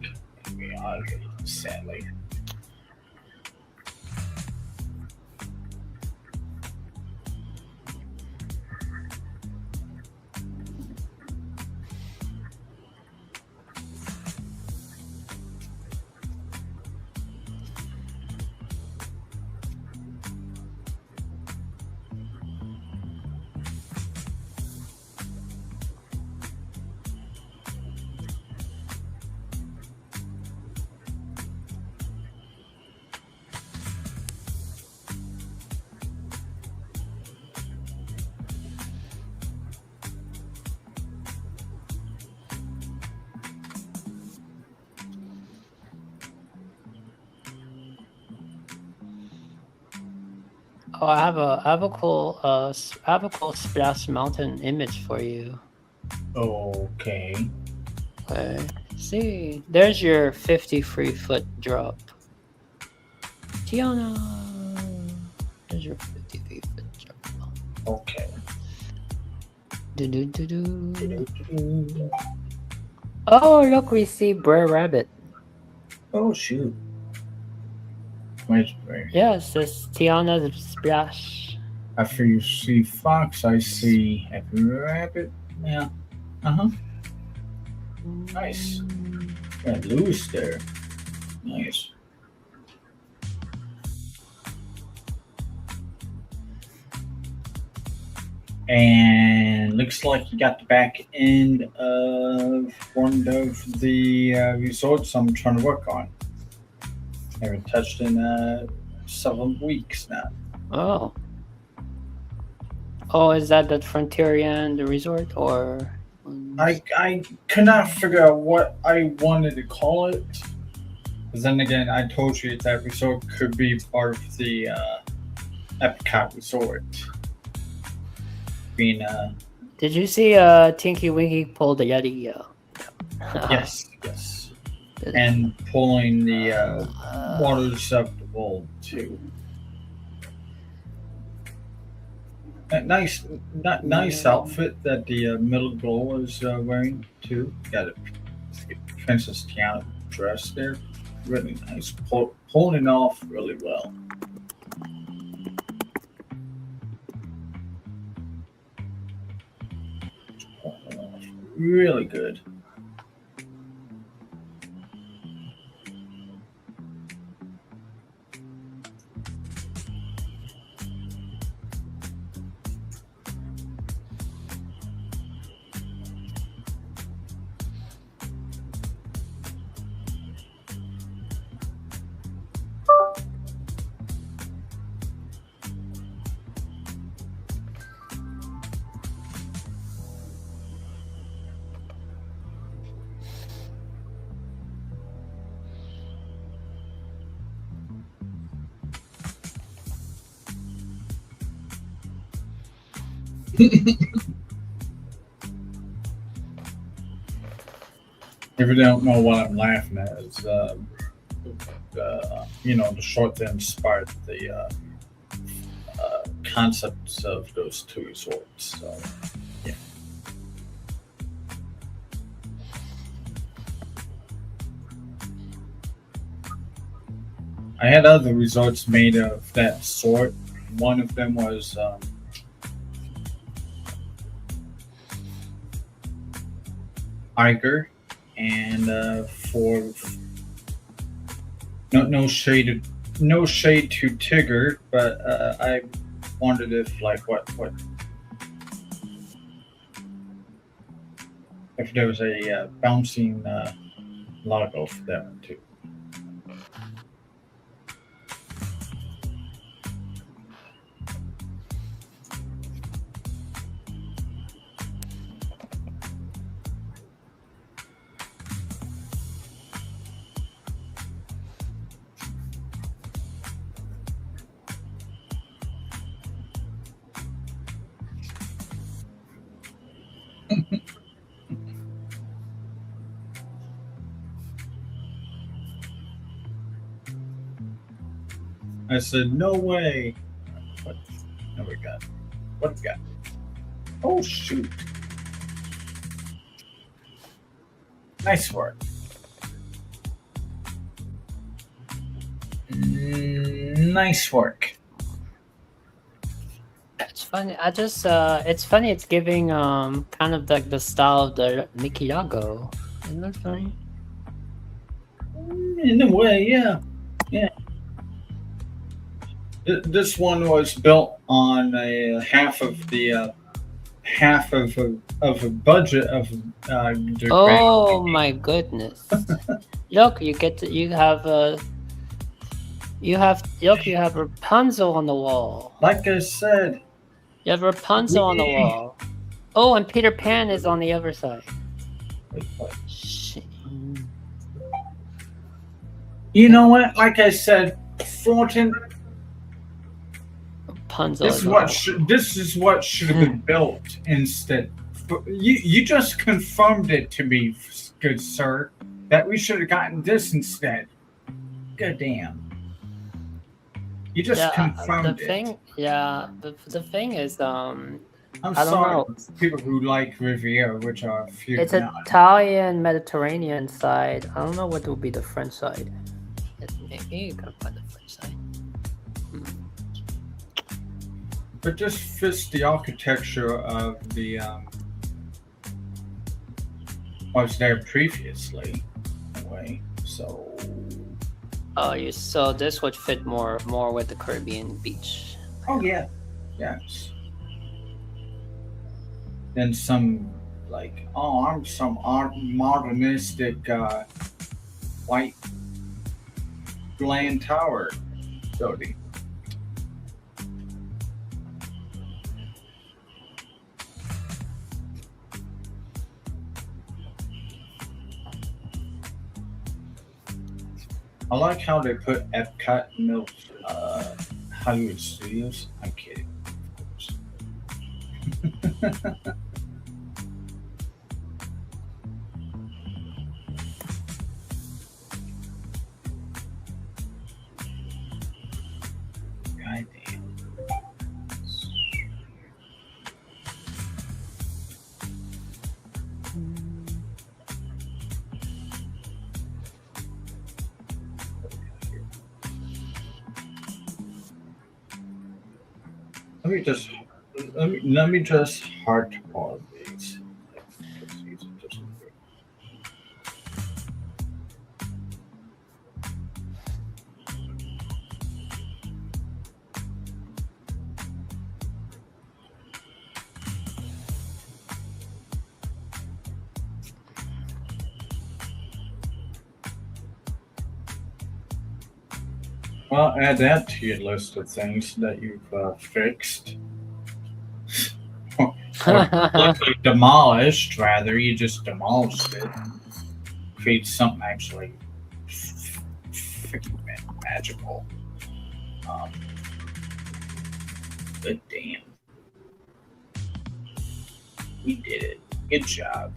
in reality, sadly. Oh, I have a cool Splash Mountain image for you. Okay. Okay. See, there's your 53-foot drop. Tiana, there's your 53-foot drop. Okay. Oh, look, we see Brer Rabbit. Oh shoot. Where's Brer? Yes, it's Tiana's Splash. After you see Fox, I see a rabbit. Yeah. Nice. Got loose there. Nice. And looks like you got the back end of one of the resorts I'm trying to work on. Haven't touched in several weeks now. Oh. Oh, is that the Frontierian, the resort, or? I could not figure out what I wanted to call it. But then again, I told you that resort could be part of the Epcot resort. Being Did you see Tinky Winky pull the Yeti? yes. And pulling the water susceptible too. Nice outfit that the middle girl is wearing too. Got a Princess Tiana dress there, really nice. Pulling off really well. Really good. If you don't know what I'm laughing at, it's the short that inspired the concepts of those two resorts. So, yeah. I had other resorts made of that sort. One of them was Iger, and for no shade to Tigger, but I wondered if if there was a bouncing logo for that one too. I said, no way. What we got? What we got? Oh, shoot. Nice work. Nice work. It's funny. It's funny. It's giving kind of like the style of the Nikiyago. Isn't that funny? In a way, yeah. This one was built on a half of a budget of the Oh my goodness! Look, you have Rapunzel on the wall. Like I said, you have Rapunzel on the wall. Oh, and Peter Pan is on the other side. Shit. You know what? Like I said, Fulton. Rapunzel. This is what should have been built instead. You just confirmed it to me, good sir, that we should have gotten this instead. God damn. You just confirmed it. The thing is, I'm I don't sorry, know. people who like Riviera, which are few It's now. Italian Mediterranean side. I don't know what would be the French side. Maybe you can find the French side. But this fits the architecture of the was there previously, in a way. So. So this would fit more with the Caribbean beach. Oh yeah, yes. Then some I'm some modernistic white land tower building. I like how they put Epcot in Hollywood Studios. I'm kidding, of course. God damn. Let me just heart all these. Well, add that to your list of things that you've fixed. or demolished, rather. You just demolished it and create something actually freaking magical. But damn. We did it. Good job.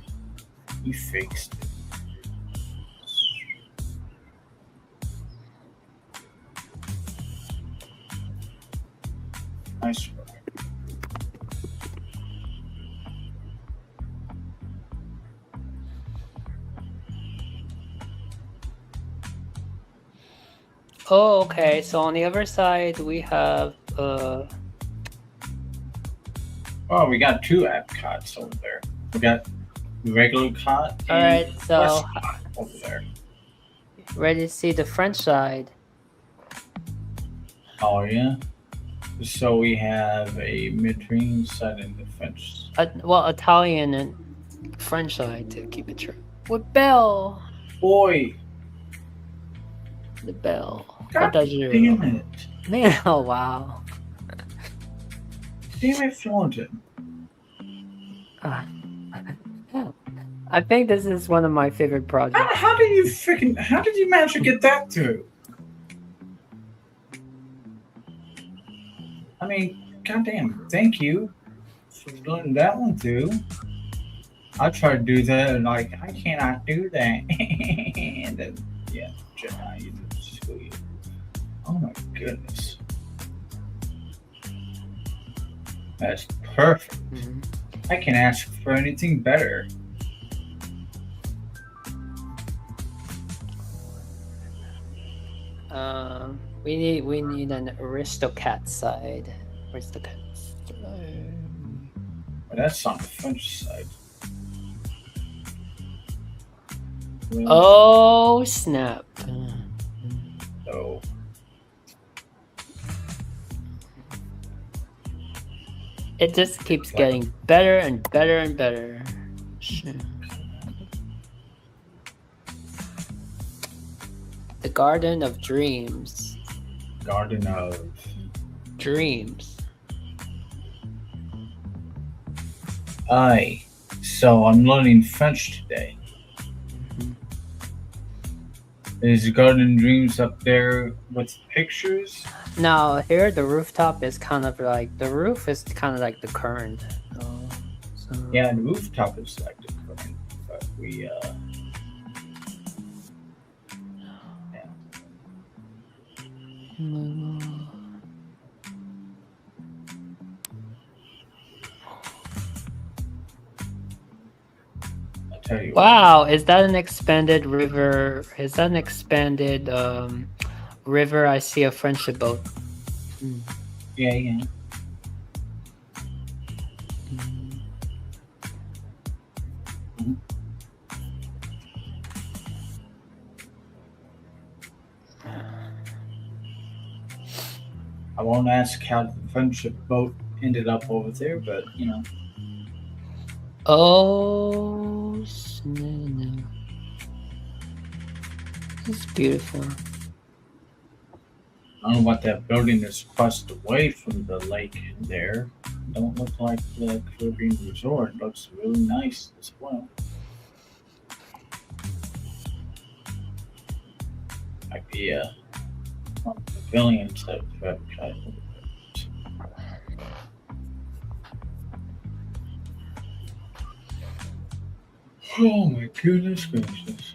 You fixed it. Nice work. Oh, okay. So on the other side, we have Oh, we got two Epcots over there. We got regular cot. All right, so Westcott over there. ready to see the French side. Oh yeah. So we have a mid-range side and the French. Well, Italian and French side to keep it true. With Belle. Boy. The Belle. God What does you? damn it. Man, oh wow. Damn it, Florentine. I think this is one of my favorite projects. How did you manage to get that through? I mean, goddamn, thank you for letting that one through. I tried to do that and I cannot do that. And then, yeah, Jedi, you just screw you. Oh my goodness. That's perfect. I can't ask for anything better. We need an Aristocat side. Aristocat. Well, that's on the French side. Oh snap! Oh. It just keeps getting better and better and better. The Garden of Dreams. Garden of Dreams. Aye. So I'm learning French today. Is Garden Dreams up there with pictures? No, here the rooftop is kind of like the roof is kind of like the current. So. Yeah, the rooftop is like the current, but we I'll tell you. Wow, is that an expanded river? Is that an expanded river? I see a friendship boat. Yeah, yeah. I won't ask how the friendship boat ended up over there, but you know. Oh, no. It's beautiful. I don't know what that building is across the way from the lake there. Don't look like the Caribbean Resort. Looks really nice as well. Might be a pavilion type of advertising. Oh my goodness gracious.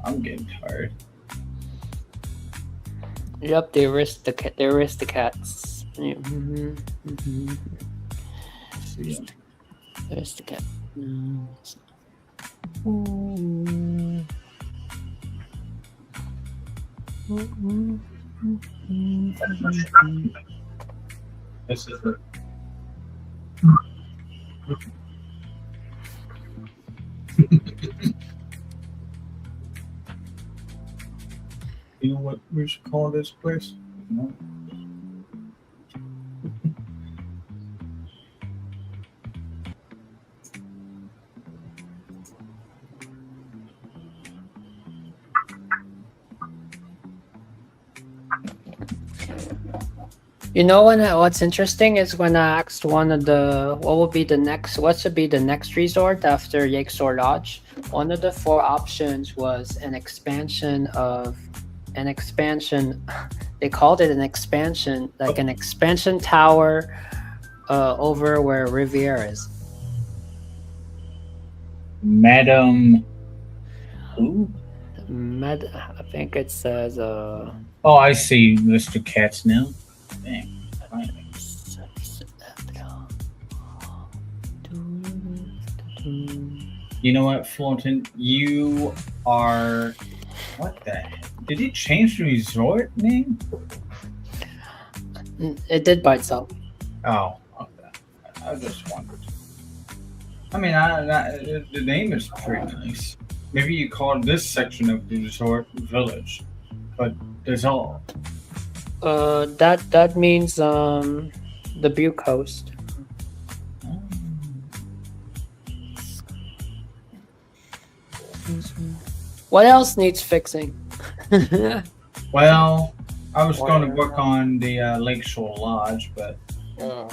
I'm getting tired. Yep, the Aristocats. Yeah. Aristocat. This is it. You know what we should call this place? No. You know what's interesting is when I asked one of the what should be the next resort after Yakesor Lodge. One of the 4 options was an expansion. They called it an expansion, like an expansion tower over where Riviera is. Madam who? I think it says Oh, I see Mr. Katz now. Dang. Finally. You know what, Fulton? You are... What the heck? Did he change the resort name? It did by itself. Oh, okay. I just wondered. I mean, the name is pretty nice. Maybe you call this section of the resort Village, but there's all. That means the Butte Coast. What else needs fixing? Well, I was going to work on the Lakeshore Lodge, but oh,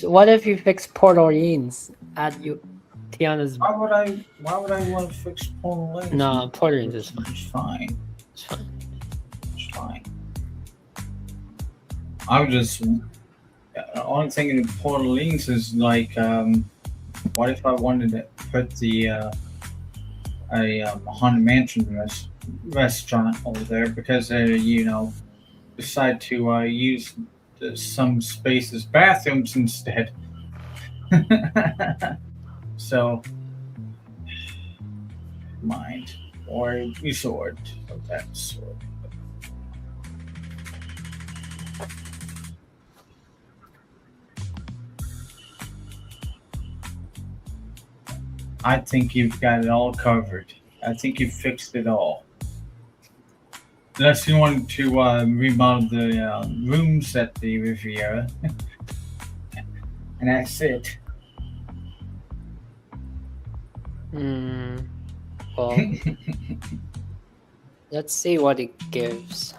what if you fix Port Orleans at Tiana's? Why would I want to fix Port Orleans? No, Port Orleans is fine. It's fine. It's fine. It's fine. I was just the only thing in Port Orleans is like, what if I wanted to put the a Haunted Mansion restaurant over there because decide to use some spaces bathrooms instead. So, mind or resort of that sort. I think you've got it all covered. I think you've fixed it all. Unless you wanted to remodel the rooms at the Riviera. And that's it. Well, let's see what it gives.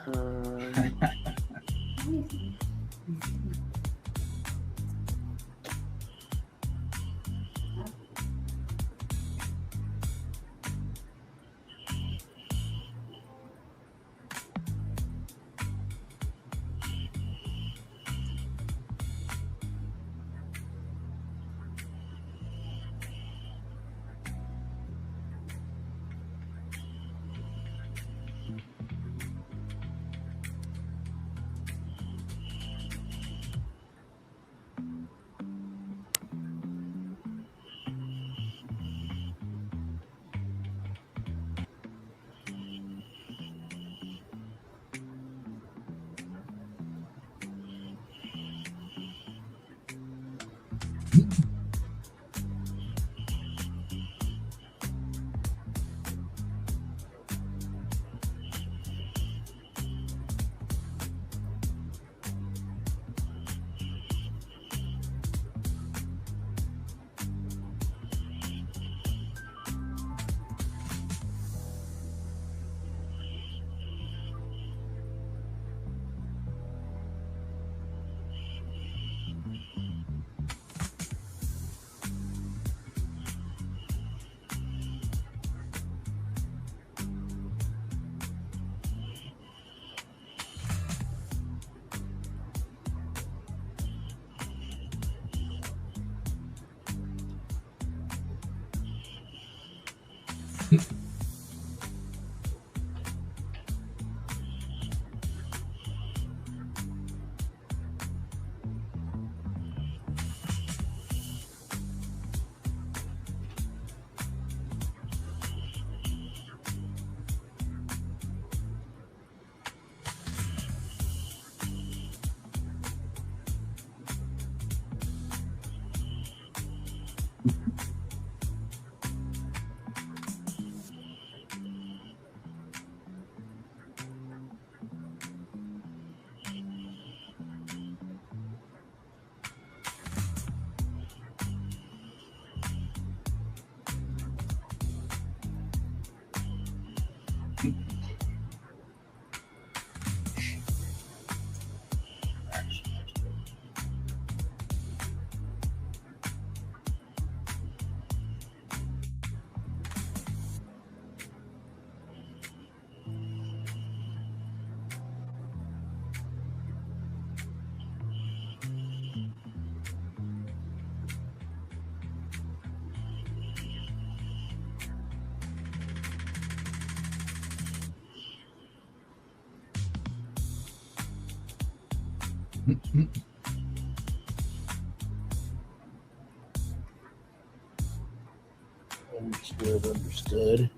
Understood.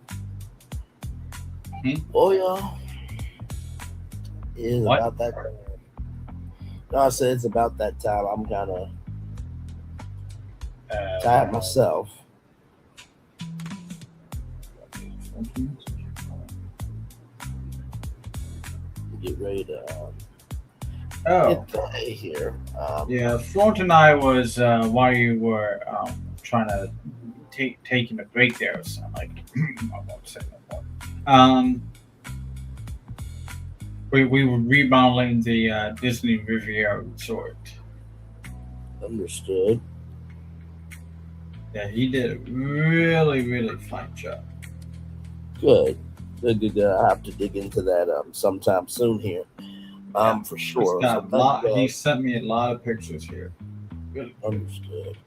Oh yeah. It's about that time. No, I said it's about that time. I'm kind of tired myself. Get ready to get here. Yeah, Florent and I was while you were trying to taking a break there. So I'm like, I won't say no more. We were remodeling the Disney Riviera Resort. Understood. Yeah, he did a really, really fine job. Good. I have to dig into that sometime soon here. For sure. He sent me a lot of pictures here. Really. Understood.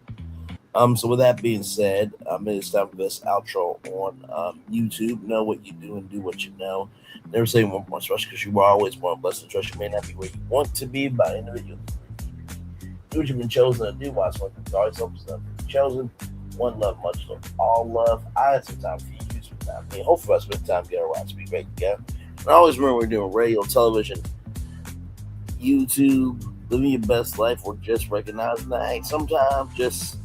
So with that being said, it's time for this outro on YouTube. Know what you do and do what you know. Never say one more special because you are always born blessed and trust. You may not be where you want to be by individual. Do what you've been chosen to do. Watch what you've always chosen. One love, much love, all love. I had some time for you, some time for me. Hopefully, I spend time together. Watch be great together. And always remember we're doing radio, television, YouTube, living your best life, or just recognizing that hey, sometimes just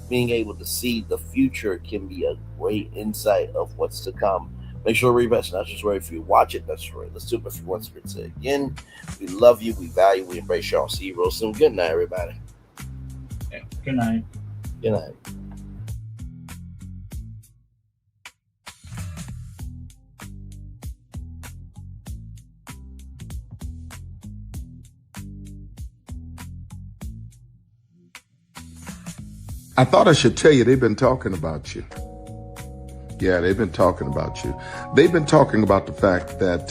being able to see the future can be a great insight of what's to come. Make sure to read best, not just right if you watch it, that's right. Let's do it if you want to say again. We love you, we value, we embrace y'all. See you real soon. Good night, everybody. Yeah, good night. Good night. I thought I should tell you they've been talking about you. Yeah, they've been talking about you. They've been talking about the fact that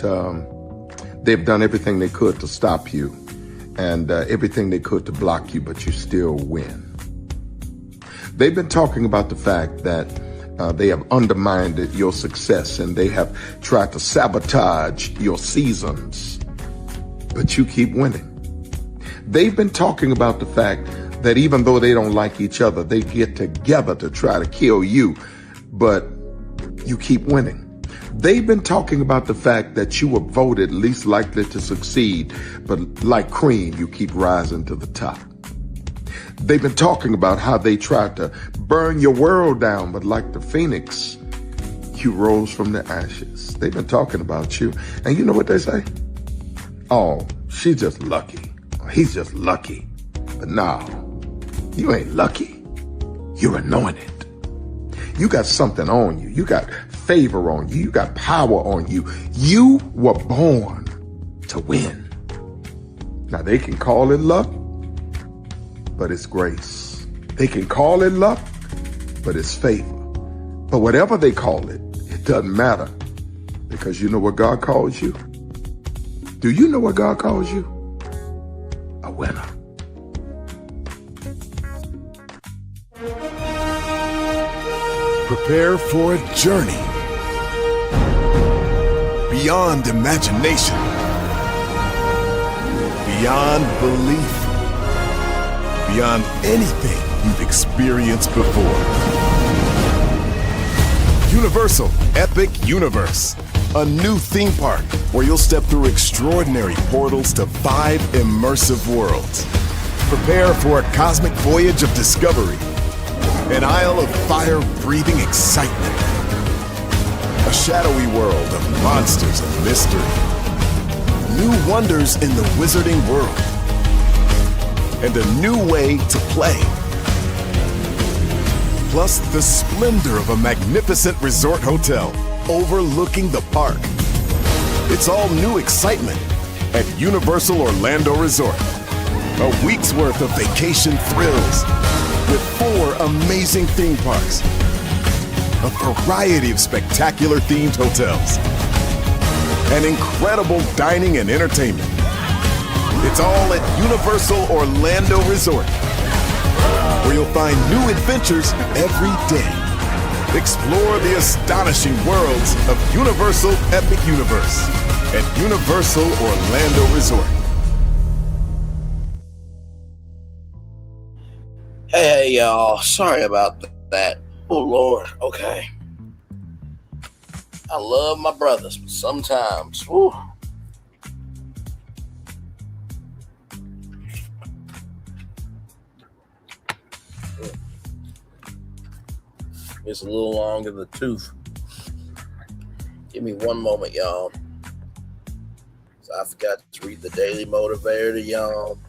they've done everything they could to stop you and everything they could to block you, but you still win. They've been talking about the fact that they have undermined your success and they have tried to sabotage your seasons, but you keep winning. They've been talking about the fact that even though they don't like each other, they get together to try to kill you, but you keep winning. They've been talking about the fact that you were voted least likely to succeed, but like cream, you keep rising to the top. They've been talking about how they tried to burn your world down, but like the phoenix, you rose from the ashes. They've been talking about you. And you know what they say? Oh, she's just lucky. He's just lucky. But no, you ain't lucky. You're anointed. You got something on you. You got favor on you. You got power on you. You were born to win. Now they can call it luck, but it's grace. They can call it luck, but it's favor. But whatever they call it, it doesn't matter. Because you know what God calls you? Do you know what God calls you? A winner. Prepare for a journey beyond imagination, beyond belief, beyond anything you've experienced before. Universal Epic Universe, a new theme park where you'll step through extraordinary portals to 5 immersive worlds. Prepare for a cosmic voyage of discovery, an isle of fire-breathing excitement, a shadowy world of monsters and mystery, new wonders in the wizarding world, and a new way to play. Plus the splendor of a magnificent resort hotel overlooking the park. It's all new excitement at Universal Orlando Resort. A week's worth of vacation thrills with 4 amazing theme parks, a variety of spectacular themed hotels, and incredible dining and entertainment. It's all at Universal Orlando Resort, where you'll find new adventures every day. Explore the astonishing worlds of Universal Epic Universe at Universal Orlando Resort. Hey, y'all. Sorry about that. Oh, Lord. Okay. I love my brothers, but sometimes, whew. It's a little long in the tooth. Give me one moment, y'all. So I forgot to read the Daily Motivator to y'all.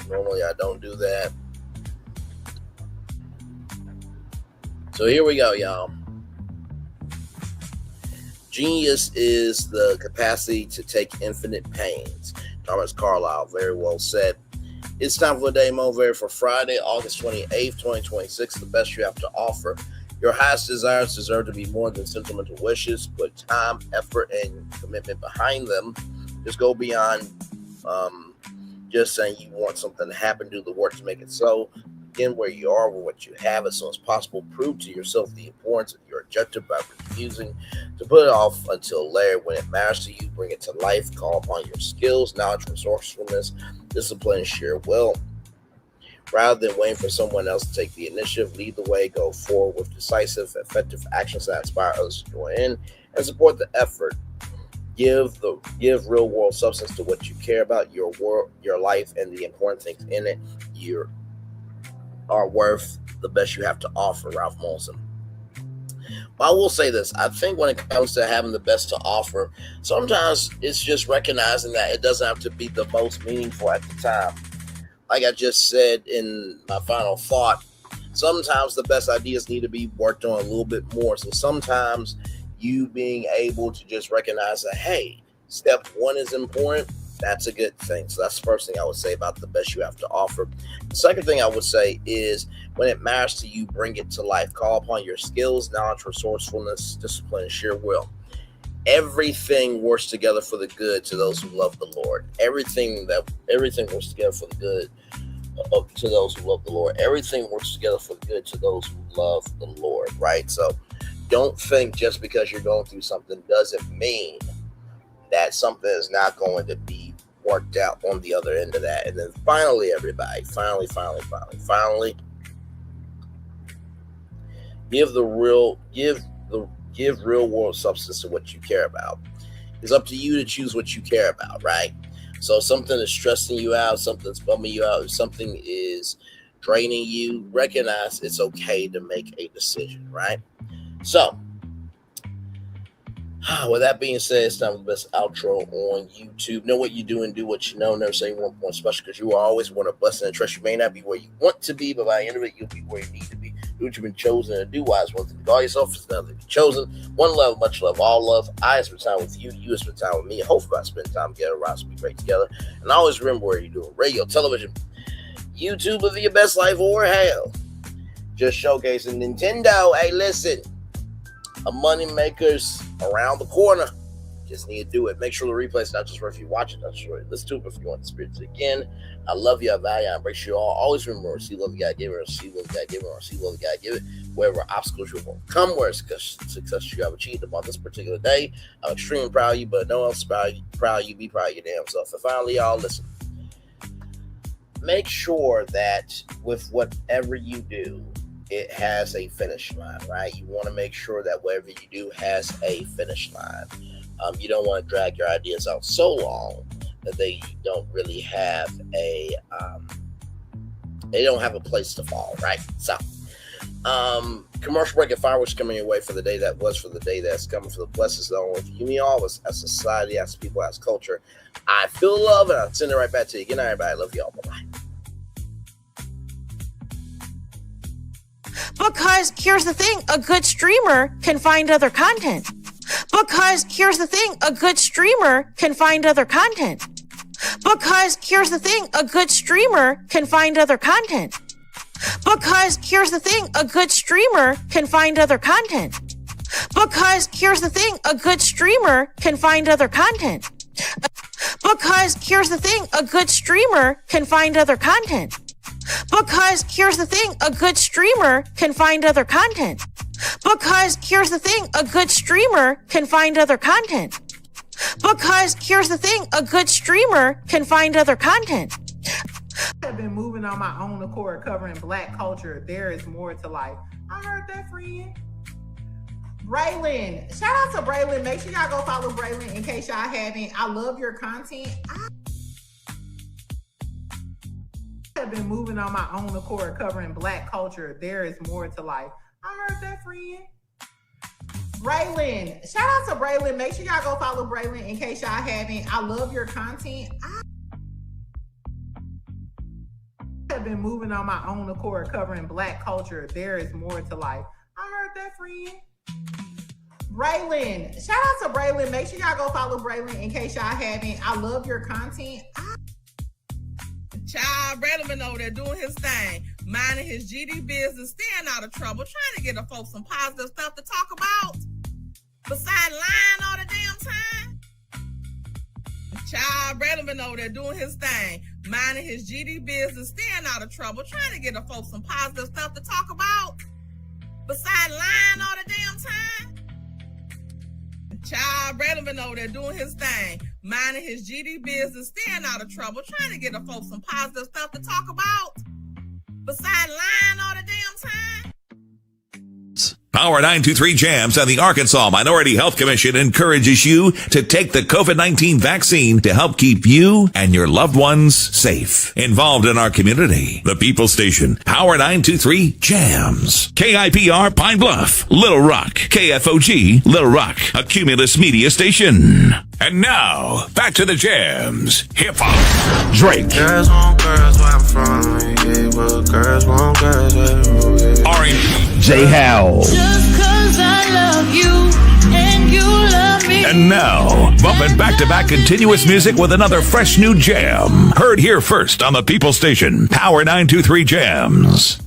Normally I don't do that. So here we go, y'all. Genius is the capacity to take infinite pains. Thomas Carlyle, very well said. It's time for the Daily Motivator for Friday, August 28th, 2026. The best you have to offer. Your highest desires deserve to be more than sentimental wishes. Put time, effort, and commitment behind them. Just go beyond just saying you want something to happen. Do the work to make it so. begin where you are with what you have as soon as possible. Prove to yourself the importance of your objective by refusing to put it off until later. When it matters to you, bring it to life. Call upon your skills, knowledge, resourcefulness, discipline, and sheer will. Rather than waiting for someone else to take the initiative, lead the way, go forward with decisive, effective actions that inspire others to join in and support the effort. Give real world substance to what you care about, your world, your life, and the important things in it. You are worth the best you have to offer, Ralph Molson. But I will say this, I think when it comes to having the best to offer, sometimes it's just recognizing that it doesn't have to be the most meaningful at the time. Like I just said in my final thought, sometimes the best ideas need to be worked on a little bit more. So sometimes you being able to just recognize that, hey, step one is important, that's a good thing. So that's the first thing I would say about the best you have to offer. The second thing I would say is when it matters to you, bring it to life. Call upon your skills, knowledge, resourcefulness, discipline, and sheer will. Everything works together for the good to those who love the Lord. Everything works together for the good to those who love the Lord. Everything works together for the good to those who love the Lord, right? So don't think just because you're going through something doesn't mean that something is not going to be worked out on the other end of that. And then finally, everybody, finally, give real world substance to what you care about. It's up to you to choose what you care about, right? So if something is stressing you out, something's bumming you out, if something is draining you, recognize it's okay to make a decision, right? So, with that being said, it's time for the best outro on YouTube. Know what you do and do what you know. Never say 1 point special, because you are always one of blessing and trust. You may not be where you want to be, but by the end of it, you'll be where you need to be. Do what you've been chosen to do. Wise one thing to call yourself is another to be chosen. One love, much love, all love. I have spent time with you. You have spent time with me. Hopefully, I spend time together. Rise, be great together. And always remember where you're doing radio, television, YouTube, live your best life, or hell, just showcasing Nintendo. Hey, listen. A money maker's around the corner. Just need to do it. Make sure the replay is not just for if you watch it, not just for listen to it, but if you want to experience it again. I love you, I value you, I embrace you all. Always remember, see love you gotta give it, or see love you gotta give it, or see love you gotta give it. Wherever obstacles you will overcome, where success you have achieved upon this particular day. I'm extremely proud of you, but no one else is proud of you. Be proud of your damn self. And finally, y'all, listen. Make sure that with whatever you do, it has a finish line, right? You want to make sure that whatever you do has a finish line. You don't want to drag your ideas out so long that they don't really have they don't have a place to fall, right? So, commercial break and fireworks coming your way for the day that was, for the day that's coming, for the blessings that only for you, me, all as a society, as people, as culture. I feel love, and I'll send it right back to you. Good night, everybody. I love y'all. Bye-bye. Because here's the thing, a good streamer can find other content. Because here's the thing, a good streamer can find other content. Because here's the thing, a good streamer can find other content. Because here's the thing, a good streamer can find other content. Because here's the thing, a good streamer can find other content. Because here's the thing, a good streamer can find other content. Because here's the thing, a good streamer can find other content. Because here's the thing, a good streamer can find other content. Because here's the thing, a good streamer can find other content. I've been moving on my own accord, covering Black culture. There is more to life. I heard that, friend. Braylon, shout out to Braylon. Make sure y'all go follow Braylon in case y'all haven't. I love your content. I've been moving on my own accord, covering Black culture. There is more to life. I heard that, friend. Braylon, shout out to Braylon. Make sure y'all go follow Braylon in case y'all haven't. I love your content. I've been moving on my own accord, covering Black culture. There is more to life. I heard that, friend. Braylon, shout out to Braylon. Make sure y'all go follow Braylon in case y'all haven't. I love your content. Child, Braylon been over there doing his thing, minding his GD business, staying out of trouble, trying to get the folks some positive stuff to talk about. Besides lying all the damn time. Child, Braylon been over there doing his thing, minding his GD business, staying out of trouble, trying to get the folks some positive stuff to talk about, besides lying all the damn time. Child, Braylon been over there doing his thing, minding his GD business, staying out of trouble, trying to get the folks some positive stuff to talk about, besides lying all the damn time. Power 923 Jams and the Arkansas Minority Health Commission encourages you to take the COVID-19 vaccine to help keep you and your loved ones safe. Involved in our community, the People Station, Power 923 Jams. KIPR Pine Bluff, Little Rock, KFOG, Little Rock, a Cumulus media station. And now, back to the jams. Hip Hop. Drake. Girls want girls where I'm from. Yeah, well, girls want girls where I'm from. R&B. J. Howell. Just 'cause I love you and you love me. And now, bumping back-to-back continuous music with another fresh new jam. Heard here first on the People Station, Power 923 Jams.